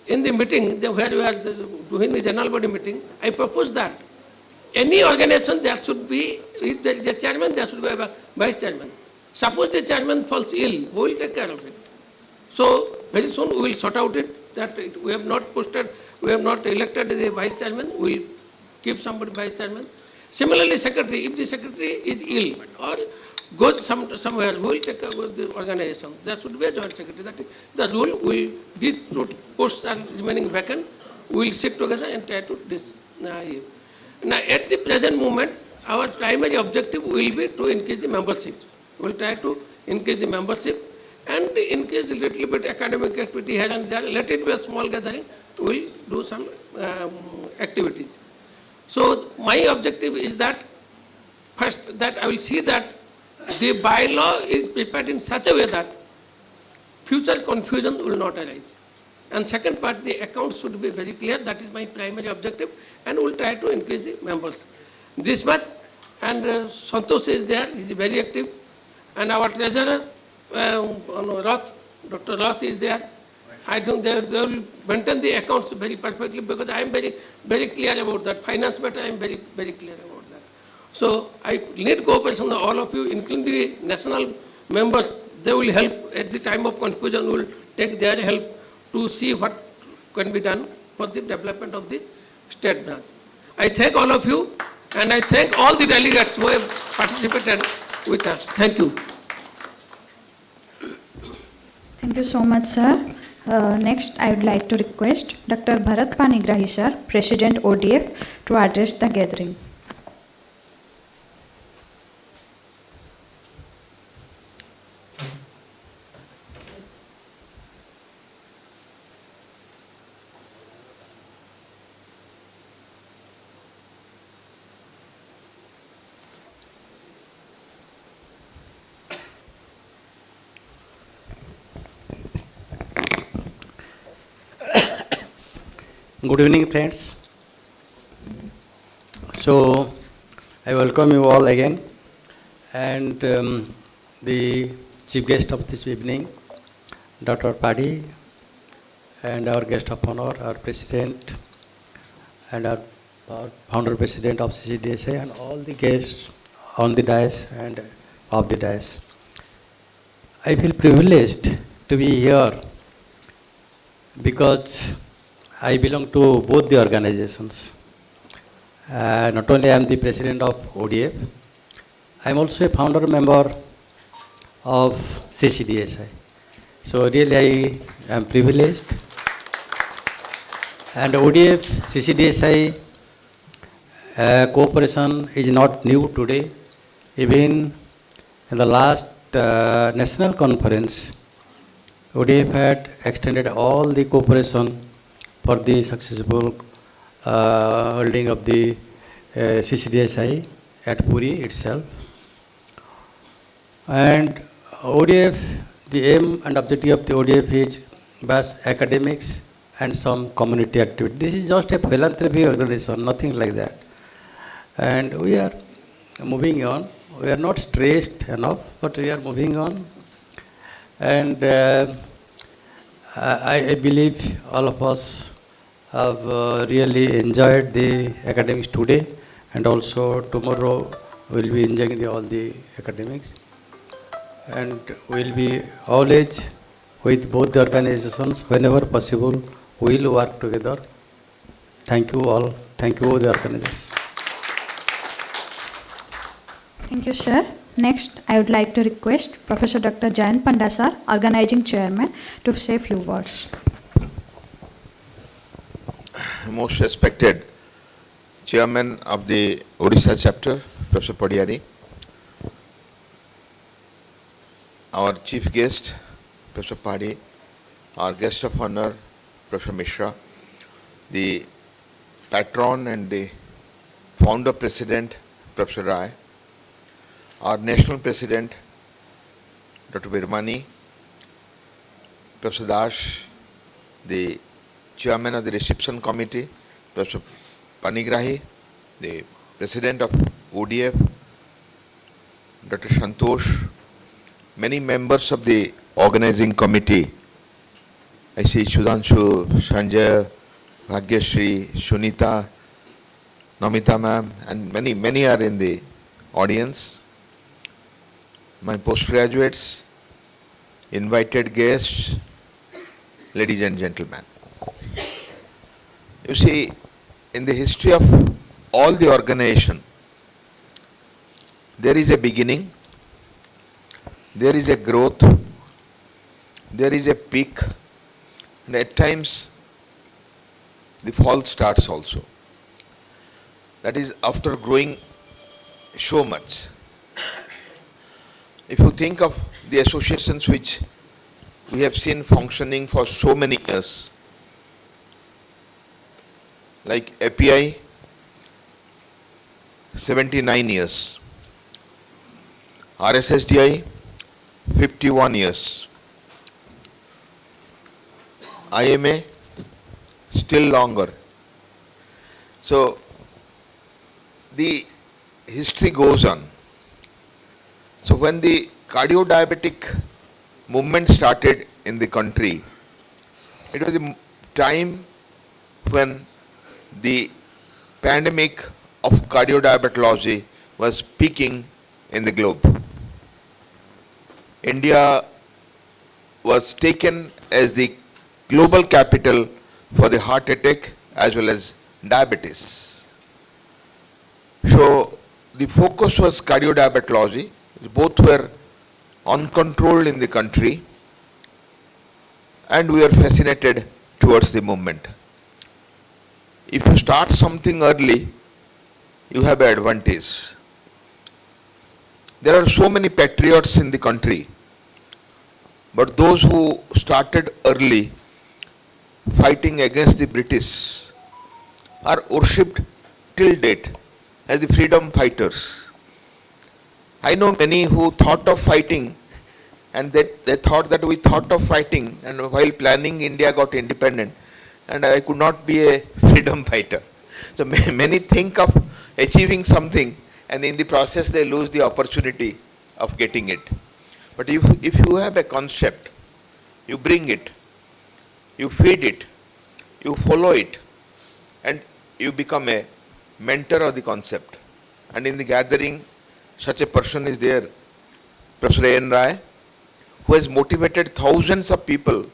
Speaker 10: in the meeting where we are doing the general body meeting, I proposed that any organization there should be, if there is a chairman, there should be a vice chairman. Suppose the chairman falls ill, who will take care of it? So very soon we will sort out it, that we have not posted, we have not elected the vice chairman, we will keep somebody vice chairman. Similarly, secretary, if the secretary is ill or goes somewhere, who will take care of the organization? There should be a joint secretary. That is the rule. These two posts are remaining vacant. We will sit together and try to now, at the present moment, our primary objective will be to increase the membership. We will try to increase the membership and increase a little bit academic activity here and there. Let it be a small gathering. We will do some activities. So my objective is that first, that I will see that the bylaw is prepared in such a way that future confusion will not arise. And second part, the accounts should be very clear. That is my primary objective, and we will try to increase the members. This much, and Santosh is there, he is very active, and our treasurer, Dr. Roth is there. I think they will maintain the accounts very perfectly, because I am very clear about that. Finance matter, I am very clear about that. So I need cooperation of all of you, including the national members. They will help at the time of confusion. We will take their help to see what can be done for the development of the state branch. I thank all of you, and I thank all the delegates who have participated with us. Thank you.
Speaker 5: Thank you so much, sir. Next, I would like to request Dr. Bharat Panigrahi, sir, President ODF, to address the gathering.
Speaker 15: Good evening, friends. So, I welcome you all again, and the chief guest of this evening, Dr. Padi, and our guest of honor, our president, and our founder president of CCDSA, and all the guests on the dais and off the dais. I feel privileged to be here because I belong to both the organizations. Not only I am the president of ODF, I am also a founder member of CCDSI. So really I am privileged. And ODF, CCDSI cooperation is not new today. Even in the last national conference, ODF had extended all the cooperation for the successful holding of the CCDSI at Puri itself. And ODF, the aim and objective of the ODF is both academics and some community activity. This is just a philanthropy organization, nothing like that. And we are moving on. We are not stressed enough, but we are moving on. And I believe all of us have really enjoyed the academics today, and also tomorrow we'll be enjoying all the academics. And we'll be always with both the organizations, whenever possible, we'll work together. Thank you all. Thank you, the organizers.
Speaker 5: Thank you, sir. Next, I would like to request Professor Dr. Jayant Panda, sir, organizing chairman, to say a few words.
Speaker 2: Most respected chairman of the Odisha chapter, Professor Padiyari, our chief guest, Professor Padi, our guest of honor, Professor Mishra, the patron and the founder president, Professor Rai, our national president, Dr. Virmani, Professor Das, the chairman of the reception committee, Professor Panigrahi, the president of ODF, Dr. Santosh, many members of the organizing committee. I see Sudhanshu, Sanjay, Bhagyashri, Sunita, Namita ma'am, and many are in the audience. My postgraduates, invited guests, ladies and gentlemen. You see, in the history of all the organization, there is a beginning, there is a growth, there is a peak, and at times the fall starts also. That is after growing so much. If you think of the associations which we have seen functioning for so many years, like API, 79 years, RSSDI, 51 years, IMA, still longer. So the history goes on. So when the cardio-diabetic movement started in the country, it was a time when the pandemic of cardiodiabetology was peaking in the globe. India was taken as the global capital for the heart attack as well as diabetes. So the focus was cardiodiabetology. Both were uncontrolled in the country, and we are fascinated towards the movement. If you start something early, you have an advantage. There are so many patriots in the country, but those who started early fighting against the British are worshipped till date as the freedom fighters. I know many who thought of fighting, and they thought that we thought of fighting, and while planning India got independent, and I could not be a freedom fighter. So many think of achieving something, and in the process they lose the opportunity of getting it. But if you have a concept, you bring it, you feed it, you follow it, and you become a mentor of the concept. And in the gathering, such a person is there, Professor A.N. Rai, who has motivated thousands of people,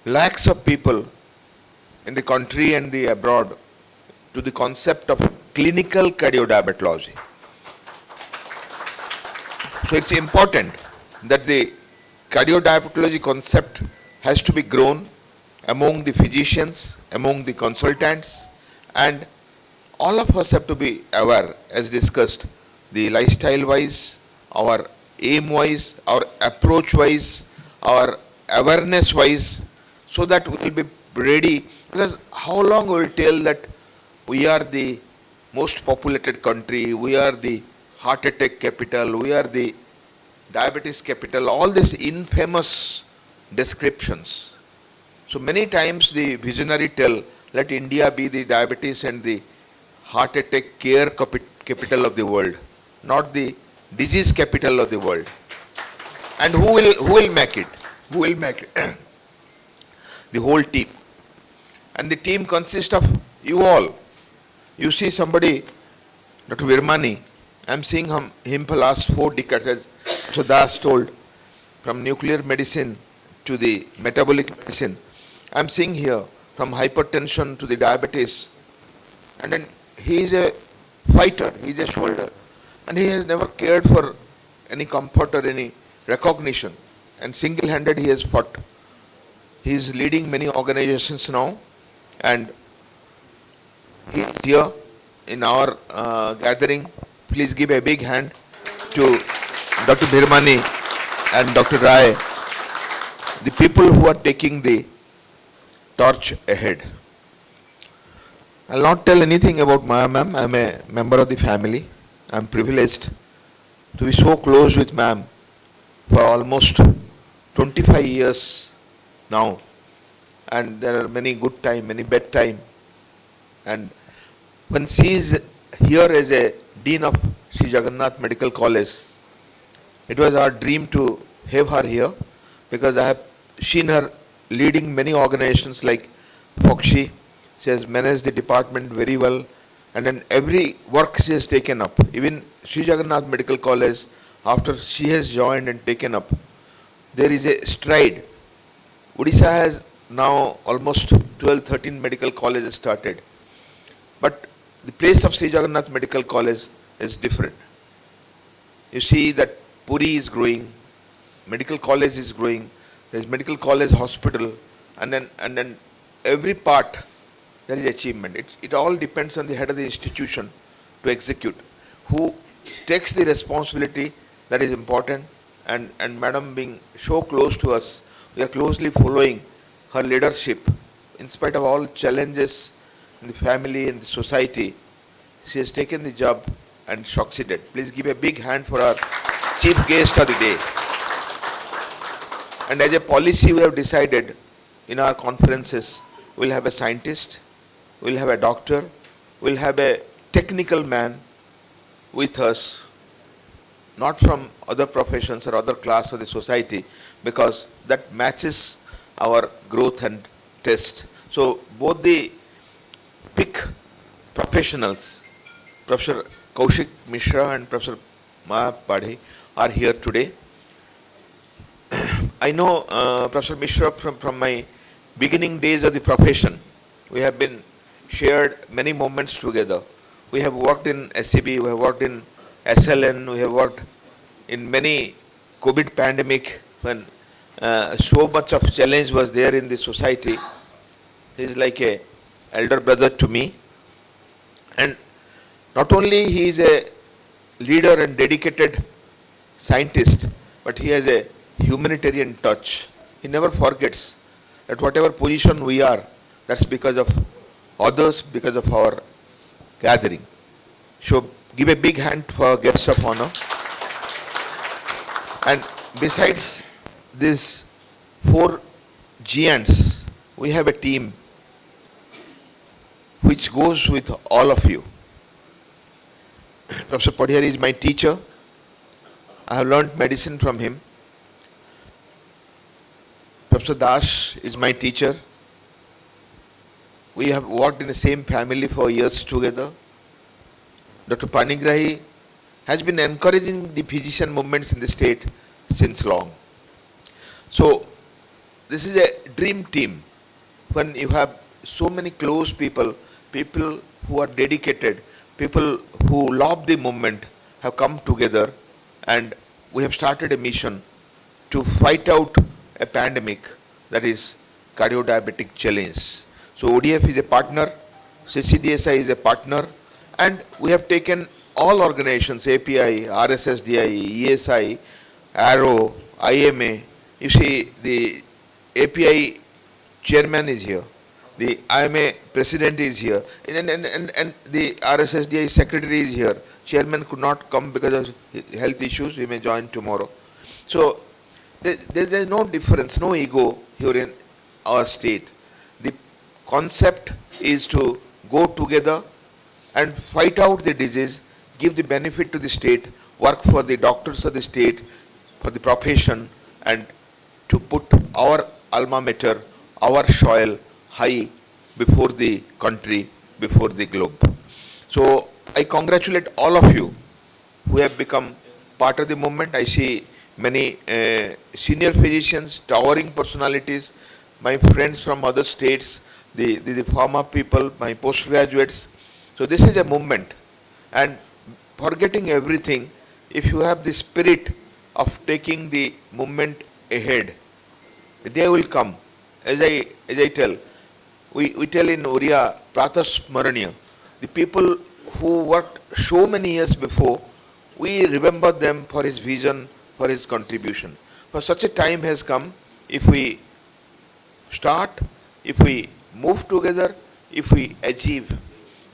Speaker 2: lakhs of people in the country and the abroad to the concept of clinical cardiodiabetology. So it's important that the cardiodiabetology concept has to be grown among the physicians, among the consultants, and all of us have to be aware, as discussed, the lifestyle-wise, our aim-wise, our approach-wise, our awareness-wise, so that we will be ready. Because how long we will tell that we are the most populated country, we are the heart attack capital, we are the diabetes capital, all these infamous descriptions. So many times the visionary tell, let India be the diabetes and the heart attack care capital of the world, not the disease capital of the world. And who will make it? Who will make it? The whole team. And the team consists of you all. You see somebody, Dr. Virmani, I'm seeing him for last 4 decades, as so Das told, from nuclear medicine to the metabolic medicine. I'm seeing here from hypertension to the diabetes. And then he is a fighter, he is a soldier. And he has never cared for any comfort or any recognition. And single-handed he has fought. He is leading many organizations now. And he is here in our gathering. Please give a big hand to Dr. Virmani and Dr. Rai, the people who are taking the torch ahead. I'll not tell anything about Maya ma'am. I'm a member of the family. I'm privileged to be so close with ma'am for almost 25 years now. And there are many good time, many bad time. And when she is here as a Dean of Sri Jagannath Medical College, it was our dream to have her here because I have seen her leading many organizations like Foxy. She has managed the department very well, and then every work she has taken up. Even Sri Jagannath Medical College, after she has joined and taken up, there is a stride. Odisha has now almost 12, 13 medical colleges started. But the place of Sri Jagannath Medical College is different. You see that Puri is growing, medical college is growing, there is medical college hospital, and then every part there is achievement. It all depends on the head of the institution to execute. Who takes the responsibility, that is important, and madam being so close to us, we are closely following her leadership. In spite of all challenges in the family and the society, she has taken the job and succeeded. Please give a big hand for our chief guest of the day. And as a policy, we have decided in our conferences, we'll have a scientist, we'll have a doctor, we'll have a technical man with us, not from other professions or other class of the society, because that matches our growth and test. So both the peak professionals, Professor Kaushik Mishra and Professor Maya Padhi, are here today. I know Professor Mishra from my beginning days of the profession. We have been shared many moments together. We have worked in SCB, we have worked in SLN, we have worked in many COVID pandemic when so much of challenge was there in the society. He is like a elder brother to me. And not only he is a leader and dedicated scientist, but he has a humanitarian touch. He never forgets that whatever position we are, that's because of others, because of our gathering. So give a big hand for our guest of honor. And besides these 4 giants, we have a team which goes with all of you. Professor Padhiyar is my teacher. I have learned medicine from him. Professor Das is my teacher. We have worked in the same family for years together. Dr. Panigrahi has been encouraging the physician movements in the state since long. So this is a dream team when you have so many close people, people who are dedicated, people who love the movement have come together, and we have started a mission to fight out a pandemic, that is cardio-diabetic challenge. So ODF is a partner, CCDSI is a partner, and we have taken all organizations, API, RSSDI, ESI, ARROW, IMA. You see, the API chairman is here, the IMA president is here, and the RSSDI secretary is here. Chairman could not come because of health issues, he may join tomorrow. So there is no difference, no ego here in our state. The concept is to go together and fight out the disease, give the benefit to the state, work for the doctors of the state, for the profession, and to put our alma mater, our soil high before the country, before the globe. So I congratulate all of you who have become part of the movement. I see many senior physicians, towering personalities, my friends from other states, the pharma people, my postgraduates. So this is a movement, and forgetting everything, if you have the spirit of taking the movement ahead, the day will come. As I tell, we tell in Oriya, Pratas Smaraniya, the people who worked so many years before, we remember them for his vision, for his contribution. For such a time has come, if we start, if we move together, if we achieve,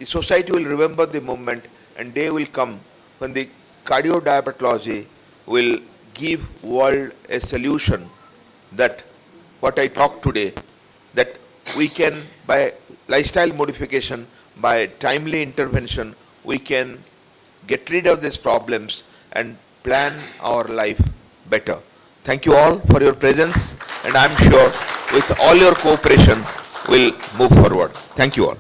Speaker 2: the society will remember the moment, and day will come when the cardiodiabetology will give world a solution that what I talked today, that we can, by lifestyle modification, by timely intervention, we can get rid of these problems and plan our life better. Thank you all for your presence, and I'm sure with all your cooperation, we'll move forward. Thank you all.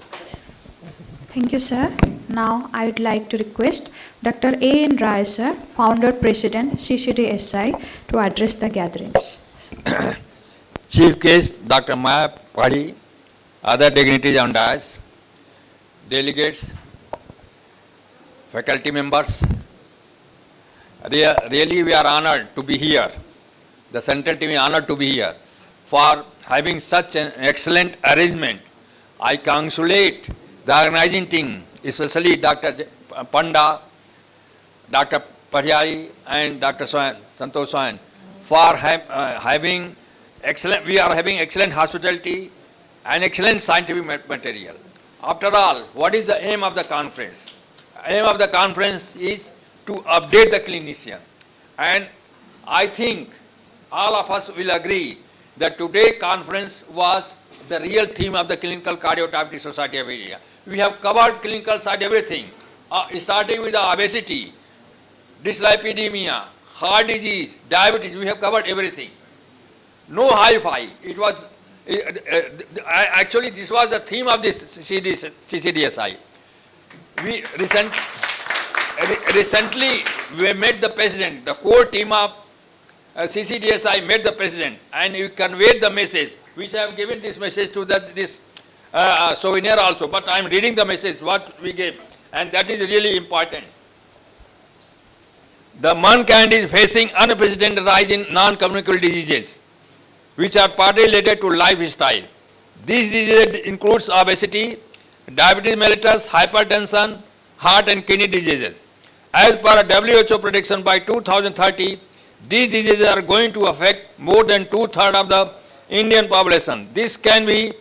Speaker 5: Thank you, sir. Now, I would like to request Dr. A. N. Rai, sir, Founder President, CCDSI, to address the gatherings.
Speaker 3: Chief guest, Dr. Maya Padi, other dignitaries on dais, delegates, faculty members. Really, we are honored to be here. The central team is honored to be here for having such an excellent arrangement. I congratulate the organizing team, especially Dr. Panda, Dr. Parjari, and Dr. Santosh Swain, for having excellent. We are having excellent hospitality and excellent scientific material. After all, what is the aim of the conference? Aim of the conference is to update the clinician, and I think all of us will agree that today's conference was the real theme of the Clinical Cardiothoracic Society of India. We have covered clinical side everything, starting with the obesity, dyslipidemia, heart disease, diabetes. We have covered everything. No hi-fi. It was actually this was the theme of this CCDSI. We recently we met the president. The core team of CCDSI met the president, and you conveyed the message, which I have given this message to this souvenir also, but I am reading the message what we gave, and that is really important. The mankind is facing unprecedented rise in non-communicable diseases, which are partly related to lifestyle. These diseases includes obesity, diabetes mellitus, hypertension, heart and kidney diseases. As per a WHO prediction, by 2030, these diseases are going to affect more than 2/3 of the Indian population. This can be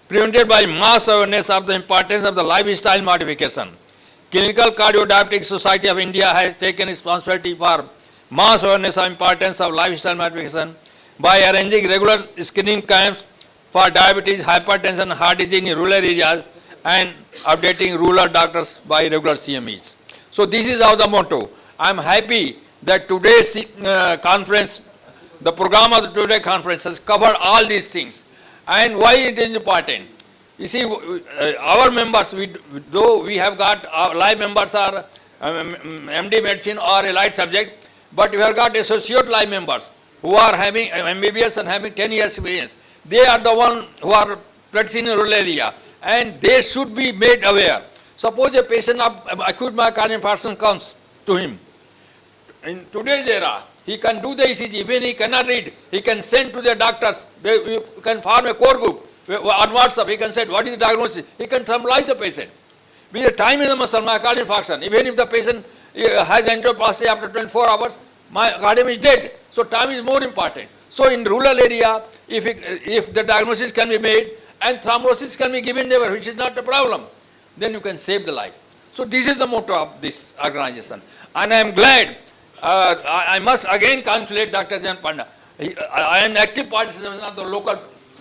Speaker 3: prevented by mass awareness of the importance of the lifestyle modification. Clinical Cardiodiabetic Society of India has taken responsibility for mass awareness of importance of lifestyle modification by arranging regular screening camps for diabetes, hypertension, heart disease in rural areas, and updating rural doctors by regular CMEs. So this is our the motto. I am happy that today's conference, the program of the today's conference has covered all these things. And why it is important? You see, our members, though we have got, our live members are MD medicine or allied subject, but we have got associate live members who are having MBBS and having 10 years experience. They are the ones who are practicing in rural area, and they should be made aware. Suppose a patient of acute myocardial infarction comes to him. In today's era, he can do the ECG. When he cannot read, he can send to the doctors. You can form a core group on WhatsApp. He can say, what is the diagnosis? He can tranquilize the patient. With the time in the muscle, myocardial infarction, even if the patient has angioplasty after 24 hours, myocardium is dead. So time is more important. So in rural area, if the diagnosis can be made and thrombosis can be given there, which is not a problem, then you can save the life. So this is the motto of this organization. And I am glad, I must again congratulate Dr. Jan Panda. I am active participant of the local,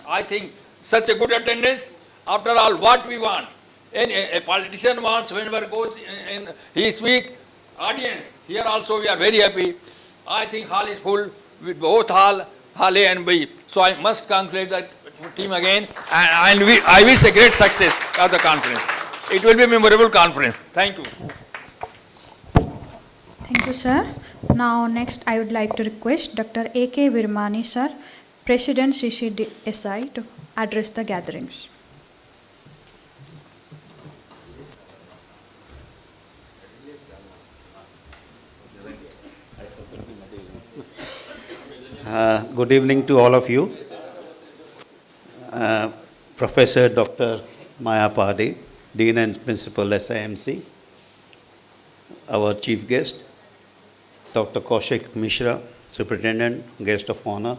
Speaker 3: I think, such a good attendance. After all, what we want, a politician wants, whenever goes in he speak, audience, here also we are very happy. I think hall is full with both hall A and B. So I must congratulate that team again, and I wish a great success of the conference. It will be a memorable conference. Thank you.
Speaker 5: Thank you, sir. Now, next, I would like to request Dr. A.K. Virmani, sir, President CCDSI, to address the gatherings.
Speaker 11: Good evening to all of you. Professor Dr. Maya Padi, Dean and Principal SIMC, our Chief Guest, Dr. Kaushik Mishra, Superintendent, Guest of Honor,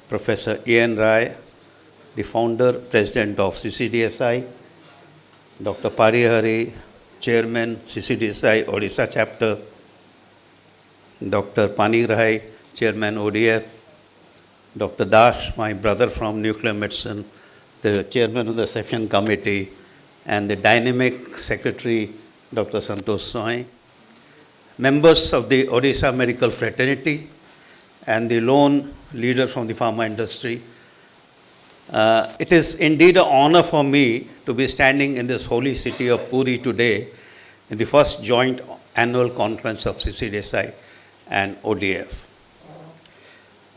Speaker 11: Professor A.N. Rai, the Founder, President of CCDSI, Dr. Parihari, Chairman, CCDSI Odisha Chapter, Dr. Panigrai, Chairman ODF, Dr. Dash, my brother from Nuclear Medicine, the Chairman of the Section Committee, and the dynamic Secretary, Dr. Santosh Soy, members of the Odisha Medical Fraternity, and the lone leader from the pharma industry. It is indeed an honor for me to be standing in this holy city of Puri today in the first joint annual conference of CCDSI and ODF.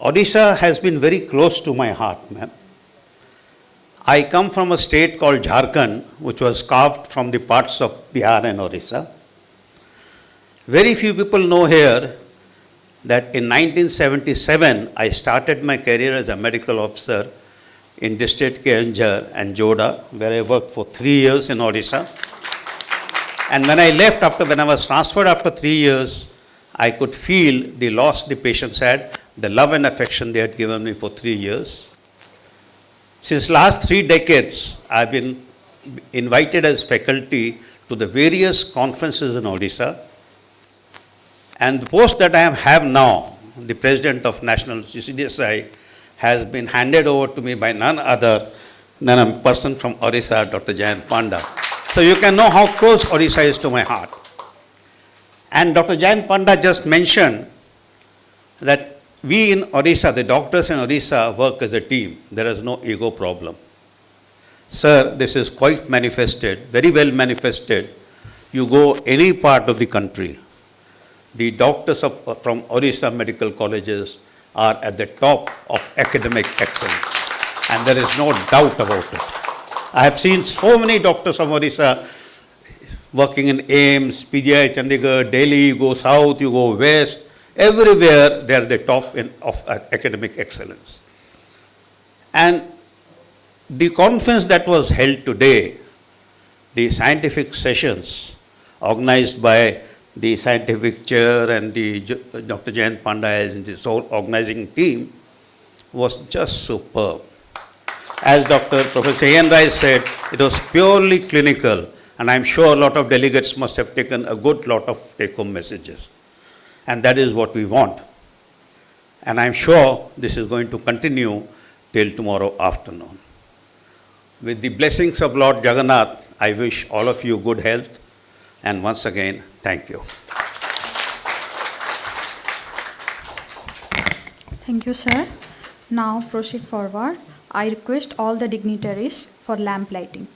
Speaker 11: Odisha has been very close to my heart, ma'am. I come from a state called Jharkhand, which was carved from the parts of Bihar and Odisha. Very few people know here that in 1977, I started my career as a medical officer in district Keonjhar and Joda, where I worked for 3 years in Odisha. And when I left when I was transferred after 3 years, I could feel the loss the patients had, the love and affection they had given me for 3 years. Since last 3 decades, I've been invited as faculty to the various conferences in Odisha. And the post that I have now, the President of National CCDSI, has been handed over to me by none other than a person from Odisha, Dr. Jayant Panda. So you can know how close Odisha is to my heart. And Dr. Jayant Panda just mentioned that we in Odisha, the doctors in Odisha, work as a team. There is no ego problem. Sir, this is quite manifested, very well manifested. You go any part of the country, the doctors from Odisha medical colleges are at the top of academic excellence. And there is no doubt about it. I have seen so many doctors from Odisha working in AIMS, PGI, Chandigarh, Delhi, you go south, you go west, everywhere they are the top of academic excellence. And the conference that was held today, the scientific sessions organized by the scientific chair and the Dr. Jayant Panda and this whole organizing team was just superb. As Professor Ian Rice said, it was purely clinical, and I'm sure a lot of delegates must have taken a good lot of take-home messages. And that is what we want. And I'm sure this is going to continue till tomorrow afternoon. With the blessings of Lord Jagannath, I wish all of you good health. And once again, thank you.
Speaker 5: Thank you, sir. Now proceed forward. I request all the dignitaries for lamp lighting.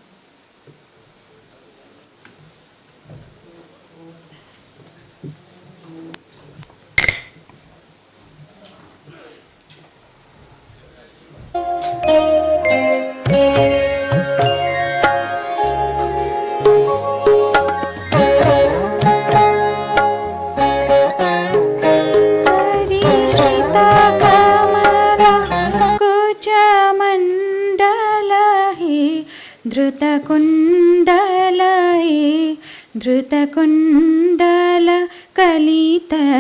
Speaker 18: धृतकुण्डल कलितललितवनमाला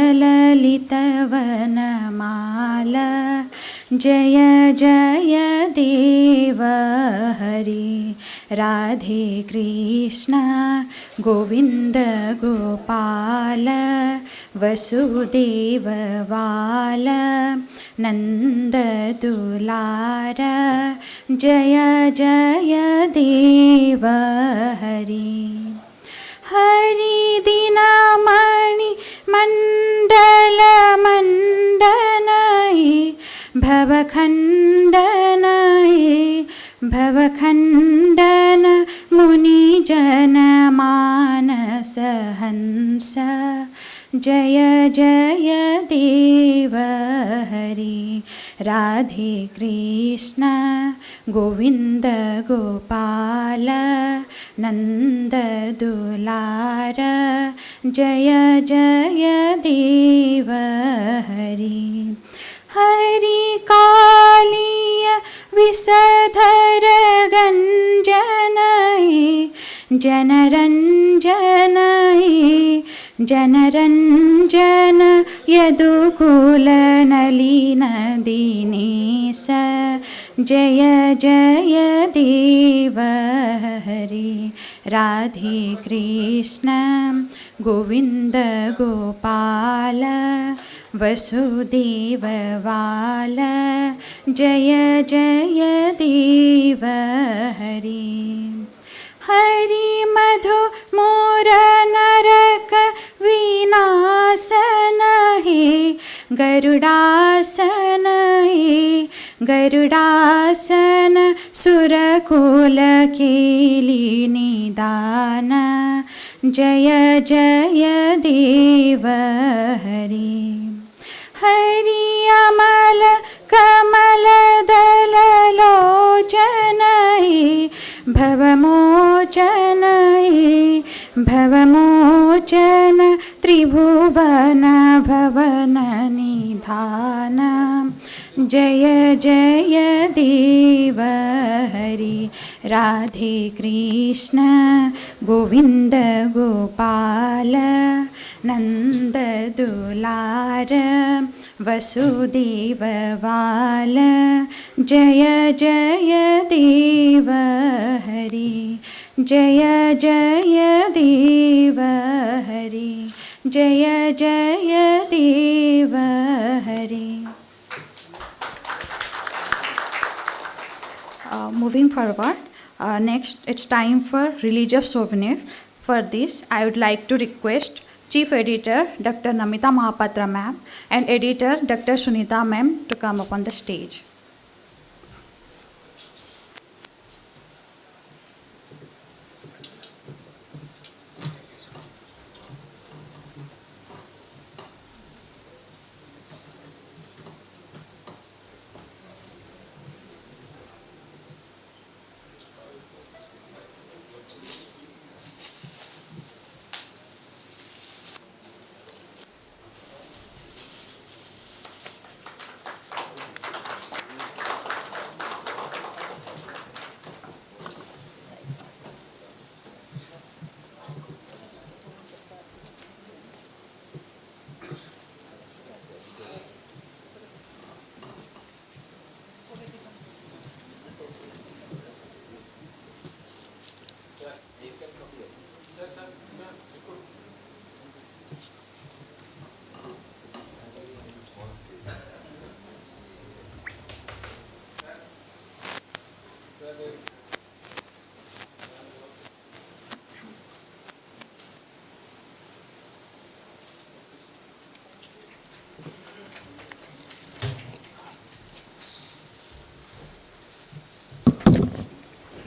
Speaker 18: जय जय देव हरि राधे कृष्ण गोविन्द गोपाल वसुदेव बाल नन्द दुलार जय जय देव हरि हरि दीनमणि मण्डल मण्डनाय भवखण्डनाय भवखण्डन मुनिजन मानस हंस जय जय देव हरि राधे कृष्ण गोविन्द गोपाल नन्द दुलार जय जय देव हरि हरि कालिय विषधर गञ्जनाय जनरञ्जनाय जनरञ्जन यदुकुलनलिन दीनेश जय जय देव हरि राधे कृष्ण गोविन्द गोपाल वसुदेववाल जय जय देव हरि हरि मधु मोर नरक विनाशन हे गरुडासन हे गरुडासन सुरकुल केली निदान जय जय देव हरि हरि अमल कमल दल लोचन हे भवमोचन भवमोचन त्रिभुवन भवन निधान जय जय देव हरि राधे कृष्ण गोविन्द गोपाल नंद दुलार वसुदेववाल जय जय देव हरि जय जय देव हरि जय जय देव Hari. Moving forward, next it's time for release of souvenir. For this, I would like to request Chief Editor Dr. Namita Mahapatra ma'am and Editor Dr. Sunita ma'am to come up on the stage.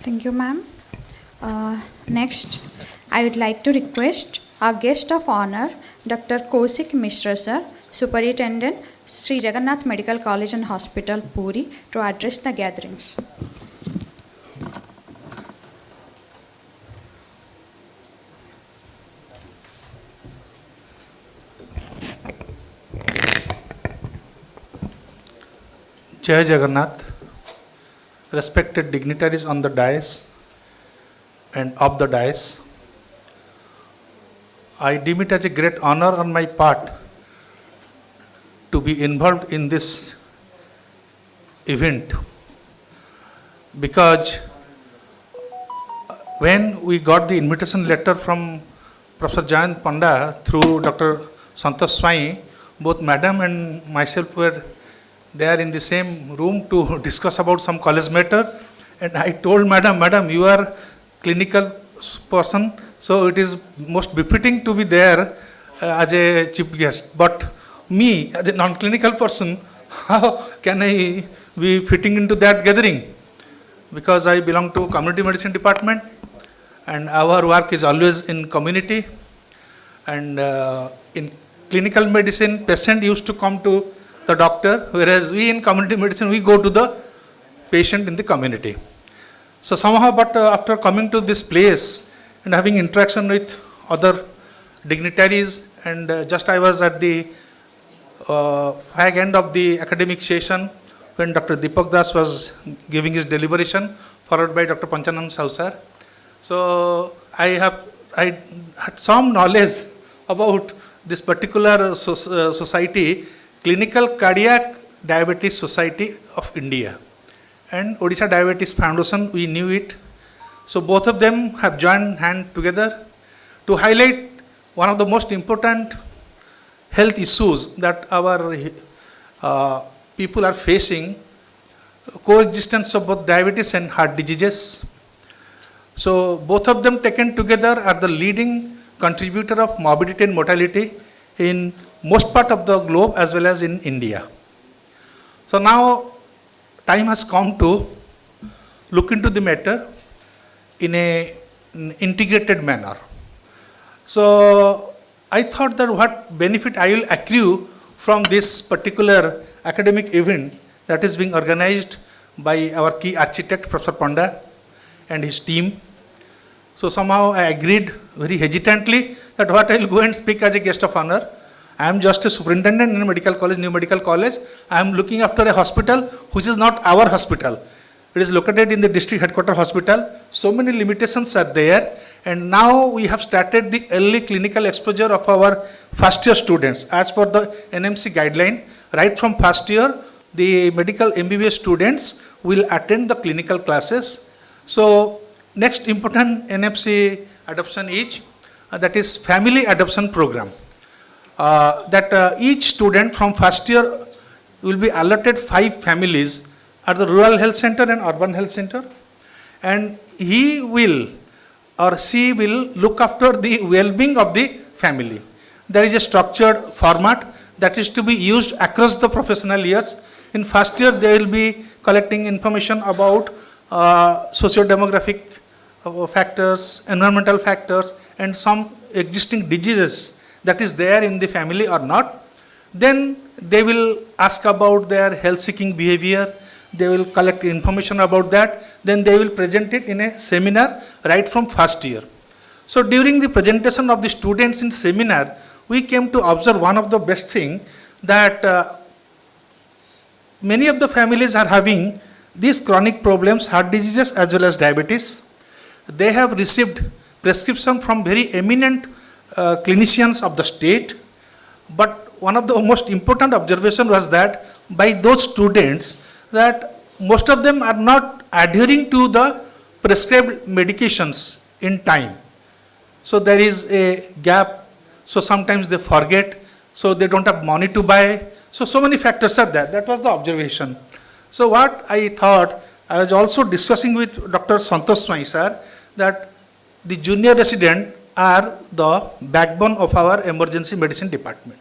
Speaker 18: Thank you, ma'am. Next, I would like to request our guest of honor, Dr. Kosik Mishra sir, Superintendent, Sri Jagannath Medical College and Hospital, Puri, to address the gatherings.
Speaker 21: Jai Jagannath, respected dignitaries on the dais and of the dais, I deem it as a great honor on my part to be involved in this event, because when we got the invitation letter from Professor Jayant Panda through Dr. Santosh Swai, both madam and myself were there in the same room to discuss about some college matter, and I told madam, you are clinical person, so it is most befitting to be there as a chief guest. But me, as a non-clinical person, how can I be fitting into that gathering? Because I belong to community medicine department, and our work is always in community. And in clinical medicine, patient used to come to the doctor, whereas we in community medicine, we go to the patient in the community. So somehow, but after coming to this place and having interaction with other dignitaries, and just I was at the fag end of the academic session when Dr. Deepak Das was giving his deliberation, followed by Dr. Panchanand Sahu sir. So I had some knowledge about this particular society, Clinical Cardiac Diabetes Society of India, and Odisha Diabetes Foundation, we knew it. So both of them have joined hand together to highlight one of the most important health issues that our people are facing, coexistence of both diabetes and heart diseases. So both of them taken together are the leading contributor of morbidity and mortality in most part of the globe as well as in India. So now time has come to look into the matter in an integrated manner. So I thought that what benefit I will accrue from this particular academic event that is being organized by our key architect, Professor Panda, and his team. So somehow I agreed very hesitantly that what I will go and speak as a guest of honor. I am just a superintendent in a medical college, new medical college. I am looking after a hospital which is not our hospital. It is located in the district headquarter hospital. So many limitations are there. And now we have started the early clinical exposure of our first year students. As per the NMC guideline, right from first year, the medical MBBS students will attend the clinical classes. So next important NFC adoption is, that is family adoption program. Each student from first year will be allotted 5 families at the rural health center and urban health center. And he will or she will look after the well-being of the family. There is a structured format that is to be used across the professional years. In first year, they will be collecting information about socio-demographic factors, environmental factors, and some existing diseases that is there in the family or not. Then they will ask about their health-seeking behavior. They will collect information about that. Then they will present it in a seminar right from first year. So during the presentation of the students in seminar, we came to observe one of the best thing that many of the families are having these chronic problems, heart diseases as well as diabetes. They have received prescription from very eminent clinicians of the state. But one of the most important observation was that by those students that most of them are not adhering to the prescribed medications in time. So there is a gap. So sometimes they forget. So they don't have money to buy. So many factors are there. That was the observation. So what I thought, I was also discussing with Dr. Santosh Swai sir, that the junior resident are the backbone of our emergency medicine department.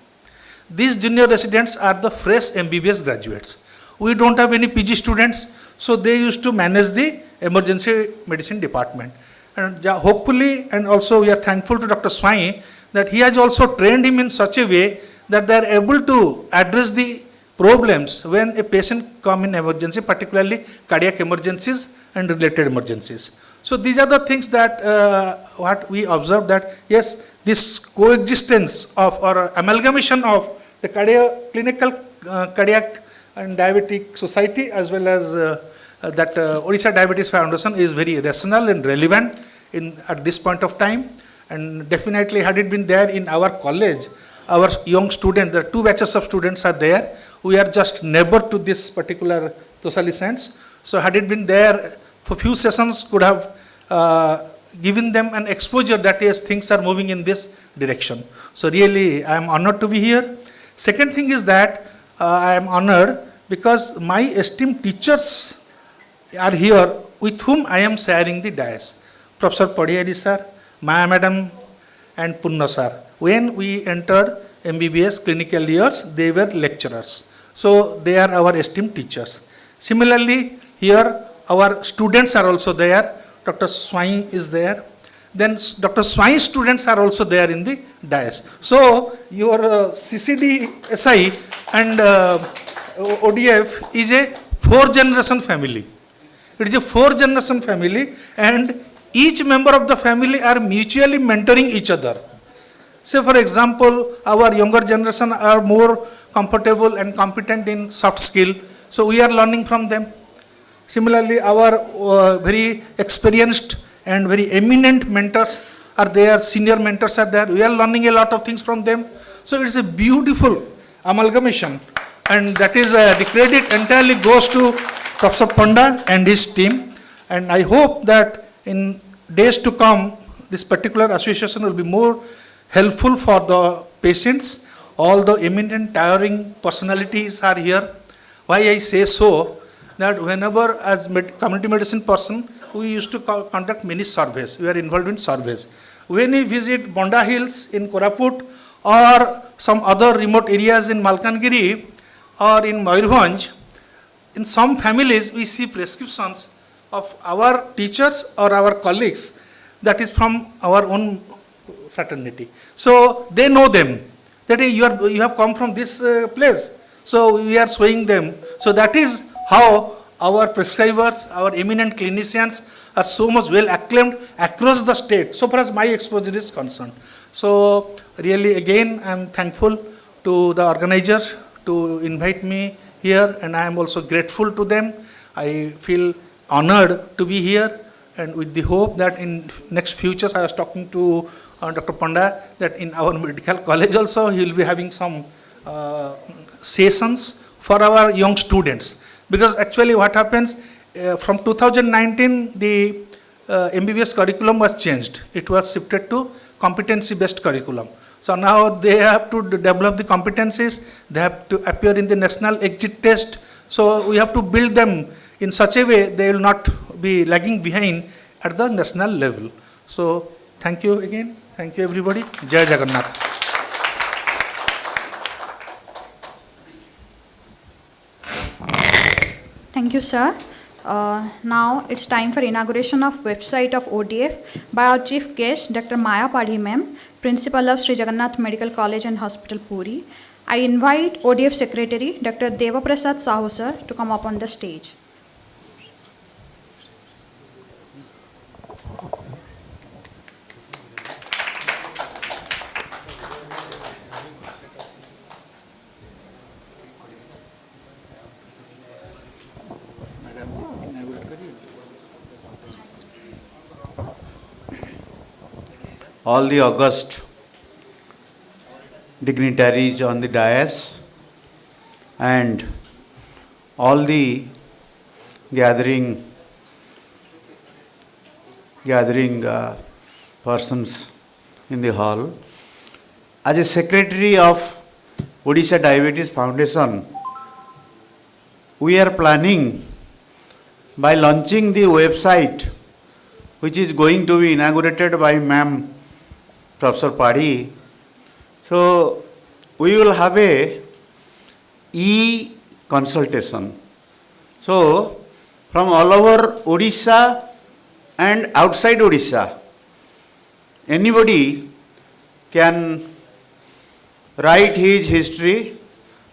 Speaker 21: These junior residents are the fresh MBBS graduates. We don't have any PG students, so they used to manage the emergency medicine department. And hopefully, and also we are thankful to Dr. Swai that he has also trained him in such a way that they are able to address the problems when a patient come in emergency, particularly cardiac emergencies and related emergencies. So these are the things that what we observed, that yes, this coexistence of or amalgamation of the clinical cardiac and diabetic society as well as that Odisha Diabetes Foundation is very rational and relevant at this point of time. And definitely had it been there in our college, our young students, there are 2 batches of students are there. We are just neighbor to this particular social science. So had it been there for few sessions, could have given them an exposure that yes, things are moving in this direction. So really, I am honored to be here. Second thing is that I am honored because my esteemed teachers are here with whom I am sharing the dais. Professor Padiyari sir, Maya madam, and Punna sir. When we entered MBBS clinical years, they were lecturers. So they are our esteemed teachers. Similarly, here our students are also there. Dr. Swai is there. Then Dr. Swai's students are also there in the dais. So your CCD SI and ODF is a 4-generation family. It is a 4-generation family, and each member of the family are mutually mentoring each other. Say for example, our younger generation are more comfortable and competent in soft skill, so we are learning from them. Similarly, our very experienced and very eminent mentors are there, senior mentors are there, we are learning a lot of things from them. So it is a beautiful amalgamation, and that is the credit entirely goes to Professor Panda and his team. And I hope that in days to come, this particular association will be more helpful for the patients. All the eminent towering personalities are here. Why I say so, that whenever as community medicine person, we used to conduct many surveys. We are involved in surveys. When we visit Bonda Hills in Koraput or some other remote areas in Malkangiri or in Mayurbhanj, in some families we see prescriptions of our teachers or our colleagues that is from our own fraternity. So they know them, that "Hey, you have come from this place." So we are showing them. So that is how our prescribers, our eminent clinicians are so much well acclaimed across the state, so far as my exposure is concerned. So really again I am thankful to the organizer to invite me here, and I am also grateful to them. I feel honored to be here, and with the hope that in next futures, I was talking to Dr. Panda, that in our medical college also he will be having some sessions for our young students. Because actually what happens, from 2019 the MBBS curriculum was changed. It was shifted to competency-based curriculum. So now they have to develop the competencies, they have to appear in the national exit test. So we have to build them in such a way they will not be lagging behind at the national level. So thank you again. Thank you everybody. Jai Jagannath.
Speaker 18: Thank you, sir. Now it's time for inauguration of website of ODF by our chief guest, Dr. Maya Padhi ma'am, Principal of Sri Jagannath Medical College and Hospital, Puri. I invite ODF Secretary, Dr. Devaprasad Sahu sir, to come up on the stage.
Speaker 9: All the august dignitaries on the dais and all the gathering persons in the hall. As a secretary of Odisha Diabetes Foundation, we are planning by launching the website which is going to be inaugurated by Ma'am Professor Padhi. So we will have a e-consultation. So from all over Odisha and outside Odisha, anybody can write his history,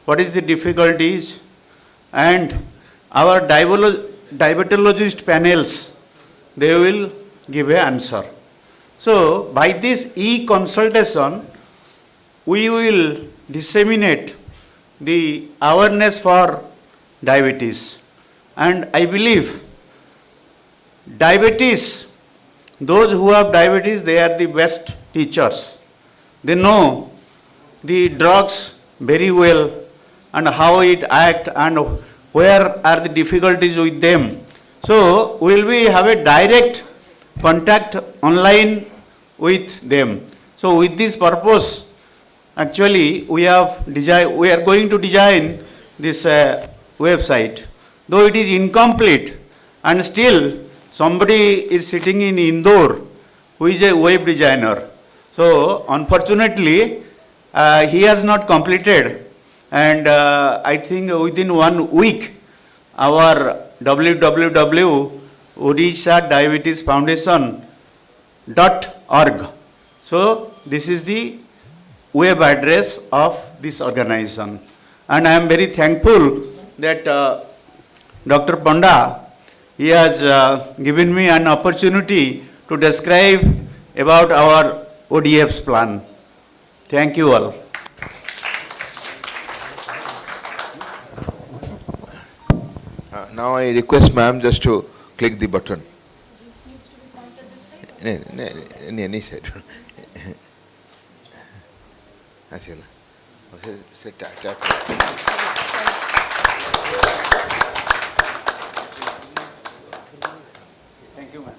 Speaker 9: what is the difficulties, and our diabetologist panels, they will give an answer. So by this e-consultation, we will disseminate the awareness for diabetes. And I believe diabetes, those who have diabetes, they are the best teachers. They know the drugs very well and how it acts and where are the difficulties with them. So we will have a direct contact online with them. So with this purpose, actually we are going to design this website. Though it is incomplete, and still somebody is sitting in Indore who is a web designer. So unfortunately he has not completed, and I think within 1 week our www.odishadiabetesfoundation.org. So this is the web address of this organization, and I am very thankful that Dr. Panda, he has given me an opportunity to describe about our ODF's plan. Thank you all.
Speaker 2: Now I request ma'am just to click the button. Any side. Tap.
Speaker 9: Thank you, ma'am.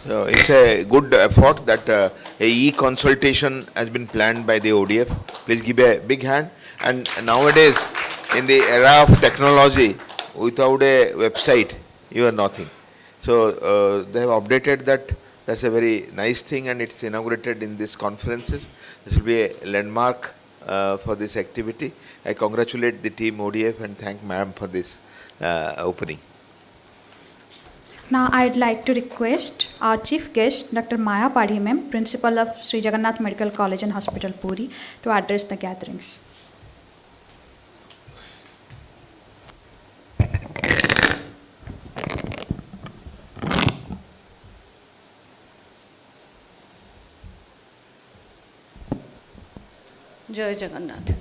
Speaker 2: So it's a good effort that a e-consultation has been planned by the ODF. Please give a big hand. And nowadays, in the era of technology, without a website, you are nothing. So they have updated that. That's a very nice thing, and it's inaugurated in these conferences. This will be a landmark for this activity. I congratulate the team ODF and thank ma'am for this opening.
Speaker 18: Now I'd like to request our chief guest, Dr. Maya Padhi ma'am, Principal of Sri Jagannath Medical College and Hospital, Puri, to address the gatherings.
Speaker 14: Jai Jagannath.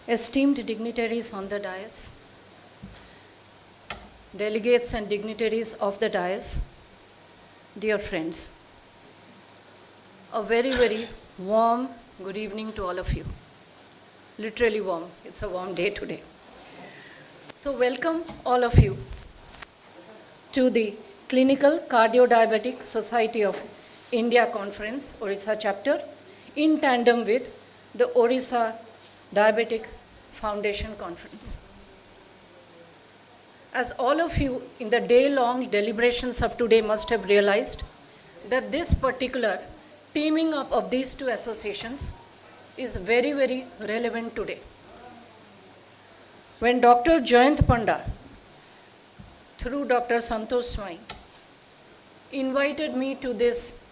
Speaker 14: Esteemed dignitaries on the dais, delegates and dignitaries of the dais, dear friends, a very, very warm good evening to all of you. Literally warm. It's a warm day today. So welcome all of you to the Clinical Cardio-Diabetic Society of India Conference, Orissa chapter, in tandem with the Orissa Diabetic Foundation Conference. As all of you in the day-long deliberations of today must have realized, that this particular teaming up of these two associations is very, very relevant today. When Dr. Jayant Panda, through Dr. Santosh Swai, invited me to this,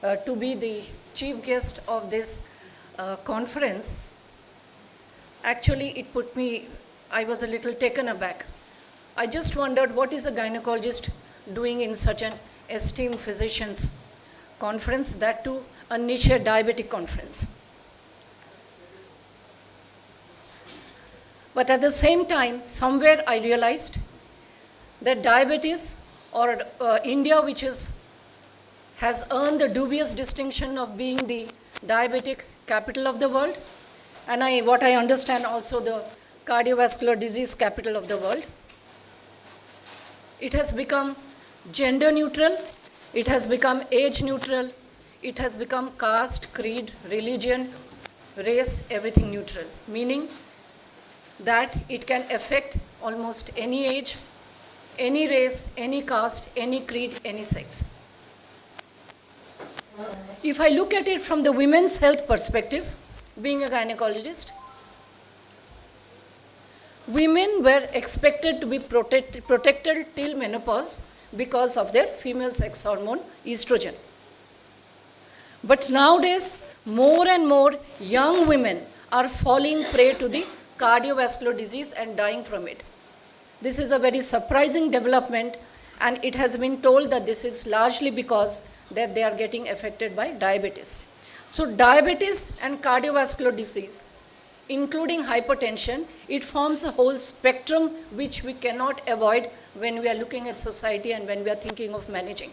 Speaker 14: to be the chief guest of this conference, actually it put me, I was a little taken aback. I just wondered what is a gynecologist doing in such an esteemed physicians conference, that too a niche diabetic conference. But at the same time, somewhere I realized that diabetes, or India, which has earned the dubious distinction of being the diabetic capital of the world, and what I understand also the cardiovascular disease capital of the world. It has become gender neutral, it has become age neutral, it has become caste, creed, religion, race, everything neutral, meaning that it can affect almost any age, any race, any caste, any creed, any sex. If I look at it from the women's health perspective, being a gynecologist, women were expected to be protected till menopause because of their female sex hormone, estrogen. But nowadays, more and more young women are falling prey to the cardiovascular disease and dying from it. This is a very surprising development, and it has been told that this is largely because that they are getting affected by diabetes. So diabetes and cardiovascular disease, including hypertension, it forms a whole spectrum which we cannot avoid when we are looking at society and when we are thinking of managing.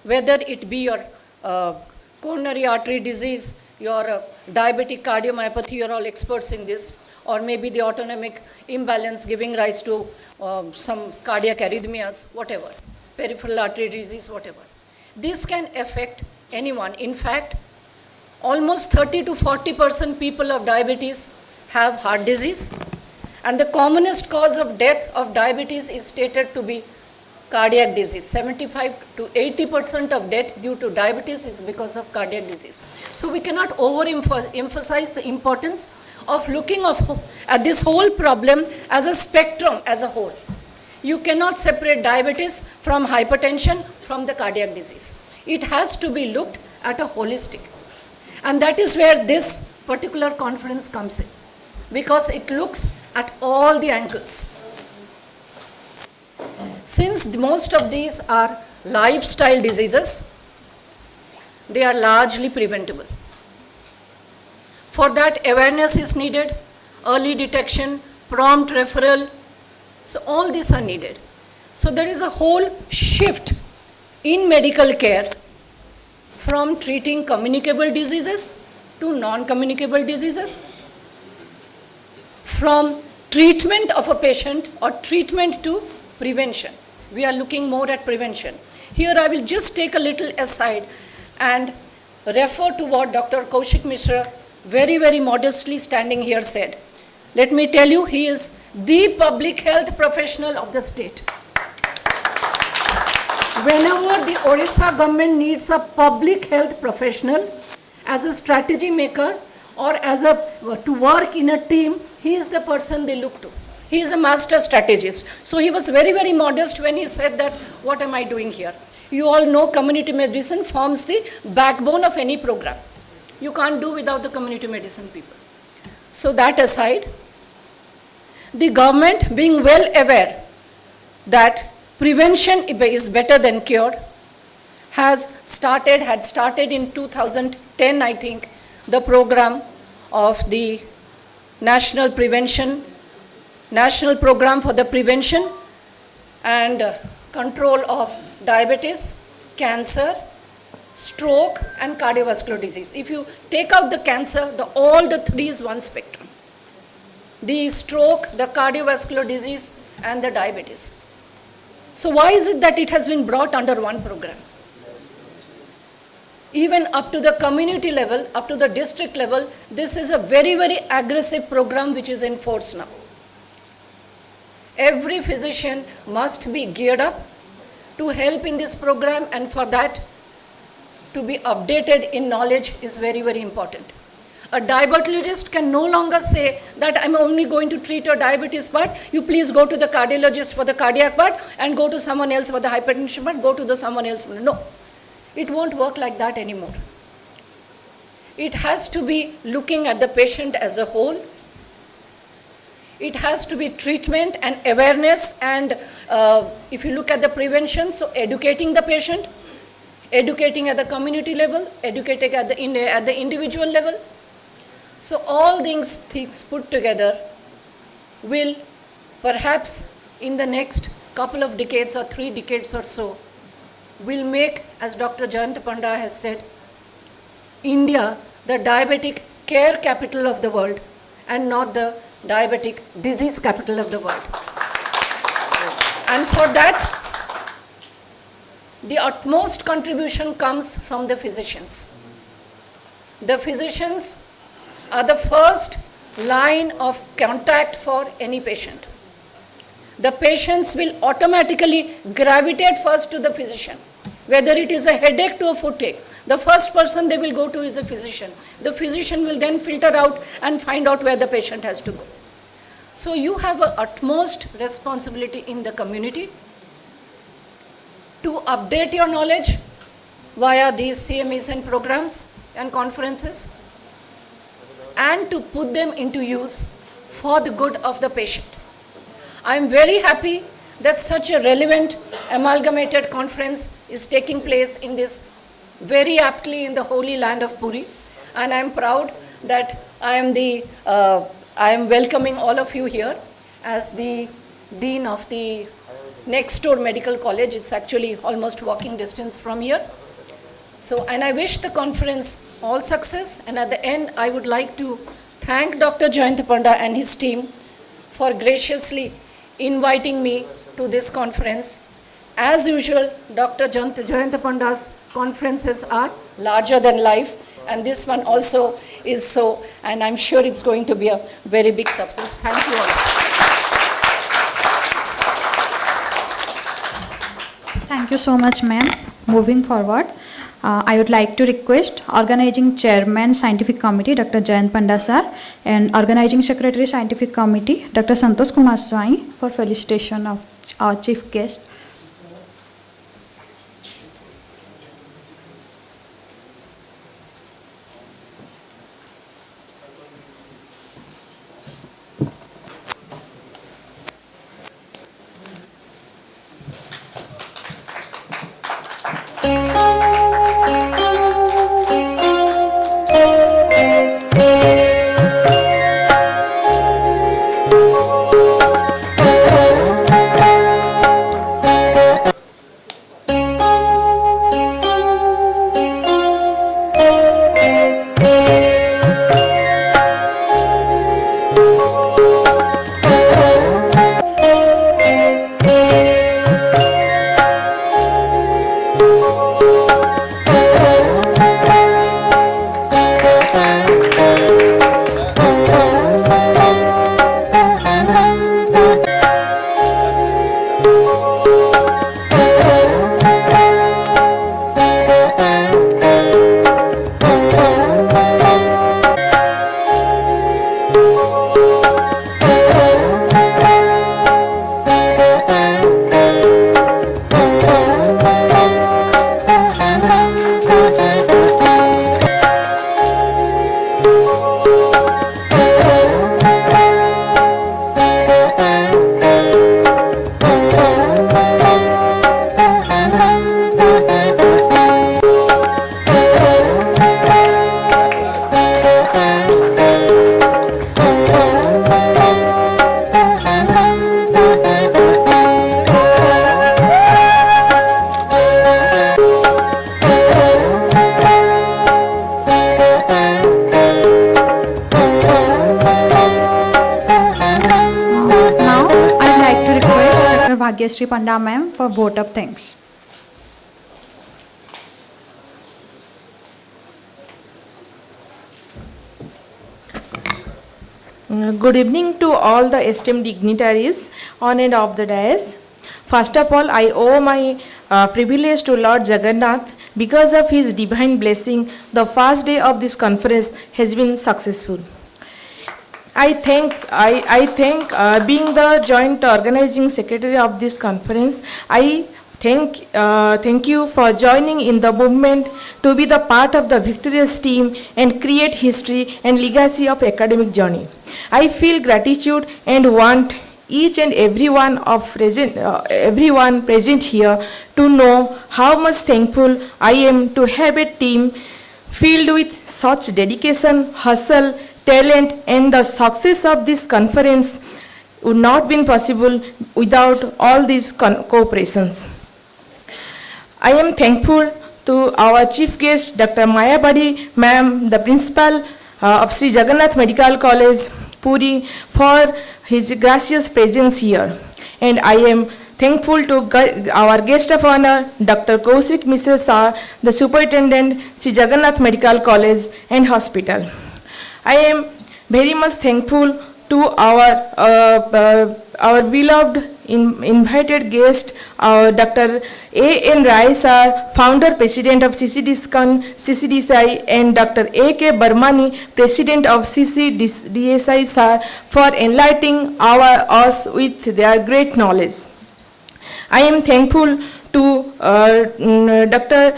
Speaker 14: Whether it be your coronary artery disease, your diabetic cardiomyopathy, you are all experts in this, or maybe the autonomic imbalance giving rise to some cardiac arrhythmias, whatever, peripheral artery disease, whatever. This can affect anyone. In fact, almost 30 to 40% people of diabetes have heart disease, and the commonest cause of death of diabetes is stated to be cardiac disease. 75 to 80% of death due to diabetes is because of cardiac disease. So we cannot overemphasize the importance of looking at this whole problem as a spectrum as a whole. You cannot separate diabetes from hypertension from the cardiac disease. It has to be looked at a holistic. And that is where this particular conference comes in, because it looks at all the angles. Since most of these are lifestyle diseases, they are largely preventable. For that, awareness is needed, early detection, prompt referral, so all these are needed. So there is a whole shift in medical care from treating communicable diseases to non-communicable diseases, from treatment of a patient or treatment to prevention. We are looking more at prevention. Here I will just take a little aside and refer to what Dr. Kaushik Mishra very, very modestly standing here said. Let me tell you, he is the public health professional of the state. Whenever the Odisha government needs a public health professional as a strategy maker or to work in a team, he is the person they look to. He is a master strategist. So he was very, very modest when he said that, what am I doing here? You all know community medicine forms the backbone of any program. You can't do without the community medicine people. So that aside, the government being well aware that prevention is better than cure, had started in 2010, I think, the program of the National Program for the Prevention and Control of Diabetes, Cancer, Stroke and Cardiovascular Disease. If you take out the cancer, all the three is one spectrum. The stroke, the cardiovascular disease and the diabetes. So why is it that it has been brought under one program? Even up to the community level, up to the district level, this is a very, very aggressive program which is in force now. Every physician must be geared up to help in this program, and for that to be updated in knowledge is very, very important. A diabetologist can no longer say that I'm only going to treat your diabetes part, you please go to the cardiologist for the cardiac part and go to someone else for the hypertension part, go to the someone else. No, it won't work like that anymore. It has to be looking at the patient as a whole. It has to be treatment and awareness, and if you look at the prevention, so educating the patient, educating at the community level, educating at the individual level. So all these things put together will perhaps in the next couple of decades or 3 decades or so will make, as Dr. Jayant Panda has said, India the diabetic care capital of the world and not the diabetic disease capital of the world. And for that, the utmost contribution comes from the physicians. The physicians are the first line of contact for any patient. The patients will automatically gravitate first to the physician. Whether it is a headache to a footache, the first person they will go to is a physician. The physician will then filter out and find out where the patient has to go. So you have an utmost responsibility in the community to update your knowledge via these CMEs and programs and conferences, and to put them into use for the good of the patient. I am very happy that such a relevant amalgamated conference is taking place in this very aptly in the holy land of Puri, and I am proud that I am welcoming all of you here as the Dean of the next door medical college. It's actually almost walking distance from here. So, and I wish the conference all success, and at the end I would like to thank Dr. Jayant Panda and his team for graciously inviting me to this conference. As usual, Dr. Jayant Panda's conferences are larger than life, and this one also is so, and I'm sure it's going to be a very big success. Thank you all.
Speaker 18: Thank you so much, ma'am. Moving forward, I would like to request Organizing Chairman Scientific Committee, Dr. Jayant Panda sir, and Organizing Secretary Scientific Committee, Dr. Santosh Kumar Swai, for felicitation of our chief guest. Bhagyashree Panda ma'am for vote of thanks.
Speaker 19: Good evening to all the esteemed dignitaries on and off the dais. First of all, I owe my privilege to Lord Jagannath. Because of his divine blessing, the first day of this conference has been successful. I thank being the joint organizing secretary of this conference. I thank you for joining in the movement to be the part of the victorious team and create history and legacy of academic journey. I feel gratitude and want each and everyone present here to know how much thankful I am to have a team filled with such dedication, hustle, talent, and the success of this conference would not been possible without all these cooperations. I am thankful to our chief guest, Dr. Mayabadi ma'am, the principal of Sri Jagannath Medical College, Puri, for his gracious presence here. And I am thankful to our guest of honor, Dr. Kausik Mishra Sir, the superintendent, Sri Jagannath Medical College and Hospital. I am very much thankful to our beloved invited guest, Dr. A.N. Rai Sir, founder president of CCDSI, and Dr. A.K. Barmani, president of CCDSI Sir, for enlightening us with their great knowledge. I am thankful to Dr.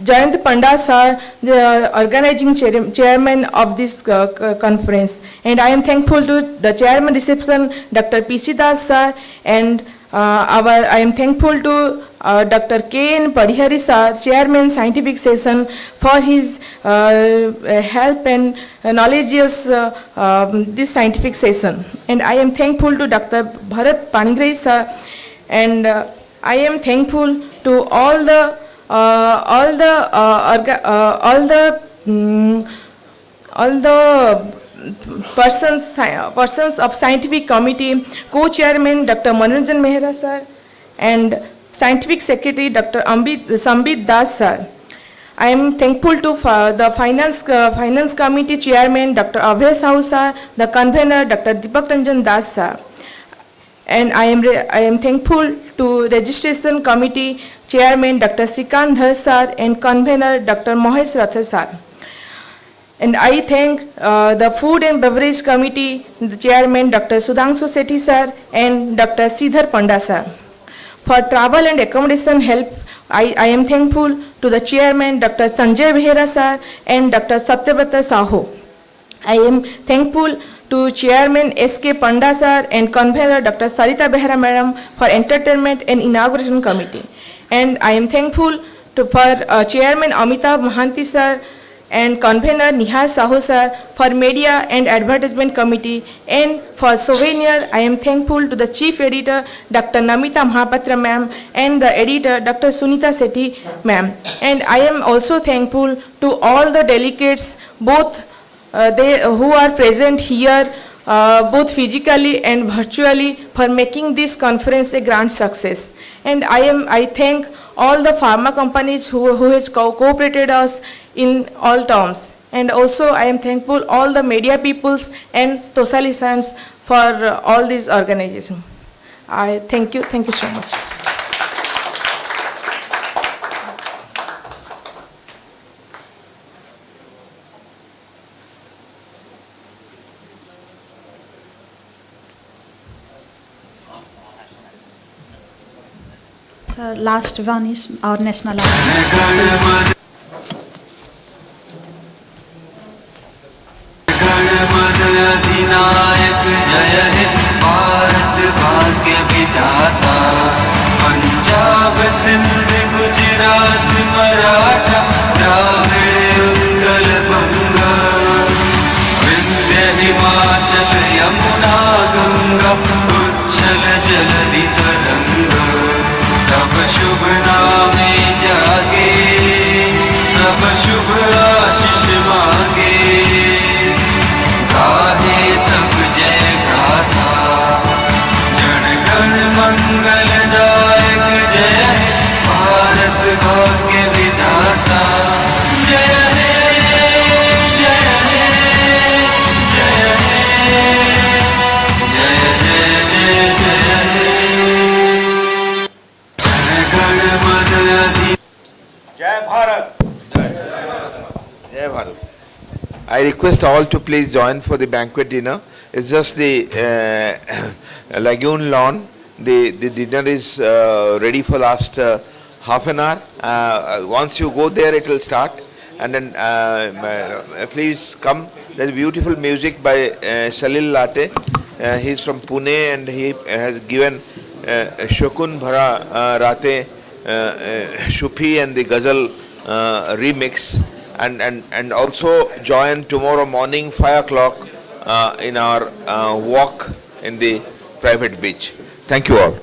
Speaker 19: Jayant Panda Sir, the organizing chairman of this conference, and I am thankful to the chairman reception, Dr. P.C. Das Sir, and I am thankful to Dr. K.N. Parihari Sir, chairman scientific session, for his help and knowledgeous this scientific session. And I am thankful to Dr. Bharat Panigrahi Sir, and I am thankful to all the persons of scientific committee, co-chairman Dr. Manoranjan Mehra Sir, and scientific secretary Dr. Sambit Das Sir. I am thankful to the finance committee chairman Dr. Abhay Sahu Sir, the convener Dr. Deepak Ranjan Das Sir. And I am thankful to registration committee chairman Dr. Srikant Dhar Sir and convener Dr. Mahesh Ratha Sir. And I thank the food and beverage committee, the chairman Dr. Sudhanshu Sethi Sir and Dr. Sridhar Panda Sir. For travel and accommodation help, I am thankful to the chairman Dr. Sanjay Behera Sir and Dr. Satyavrata Sahu. I am thankful to Chairman S.K. Panda Sir and convener Dr. Sarita Behera Madam for entertainment and inauguration committee. And I am thankful for Chairman Amitabh Mahanti Sir and convener Nihal Sahu Sir for media and advertisement committee. And for souvenir, I am thankful to the chief editor Dr. Namita Mahapatra ma'am and the editor Dr. Sunita Sethi ma'am. And I am also thankful to all the delegates, both who are present here, both physically and virtually, for making this conference a grand success. And I thank all the pharma companies who has cooperated us in all terms. And also I am thankful all the media peoples and Tosalisans for all these organizations. I thank you so much.
Speaker 18: Last one is our national anthem.
Speaker 22: अधिनायक जय हे भारत भाग्य विधाता पंजाब सिंध गुजरात मराठा द्राविड़ उत्कल बंगा विंध्य हिमाचल यमुना गंगा उच्छल जलधि तरंगा तब शुभ नामे जागे तब शुभ आशीष मांगे गाहे तब जय गाथा जन गण मंगल
Speaker 2: Bharat. I request all to please join for the banquet dinner. It's just the lagoon lawn. The dinner is ready for last half an hour. Once you go there, it will start. And then please come. There's beautiful music by Salil Latte. He's from Pune and he has given Shokun Bhara Rate Shupi and the Ghazal remix. And also join tomorrow morning 5 o'clock in our walk in the private beach. Thank you all.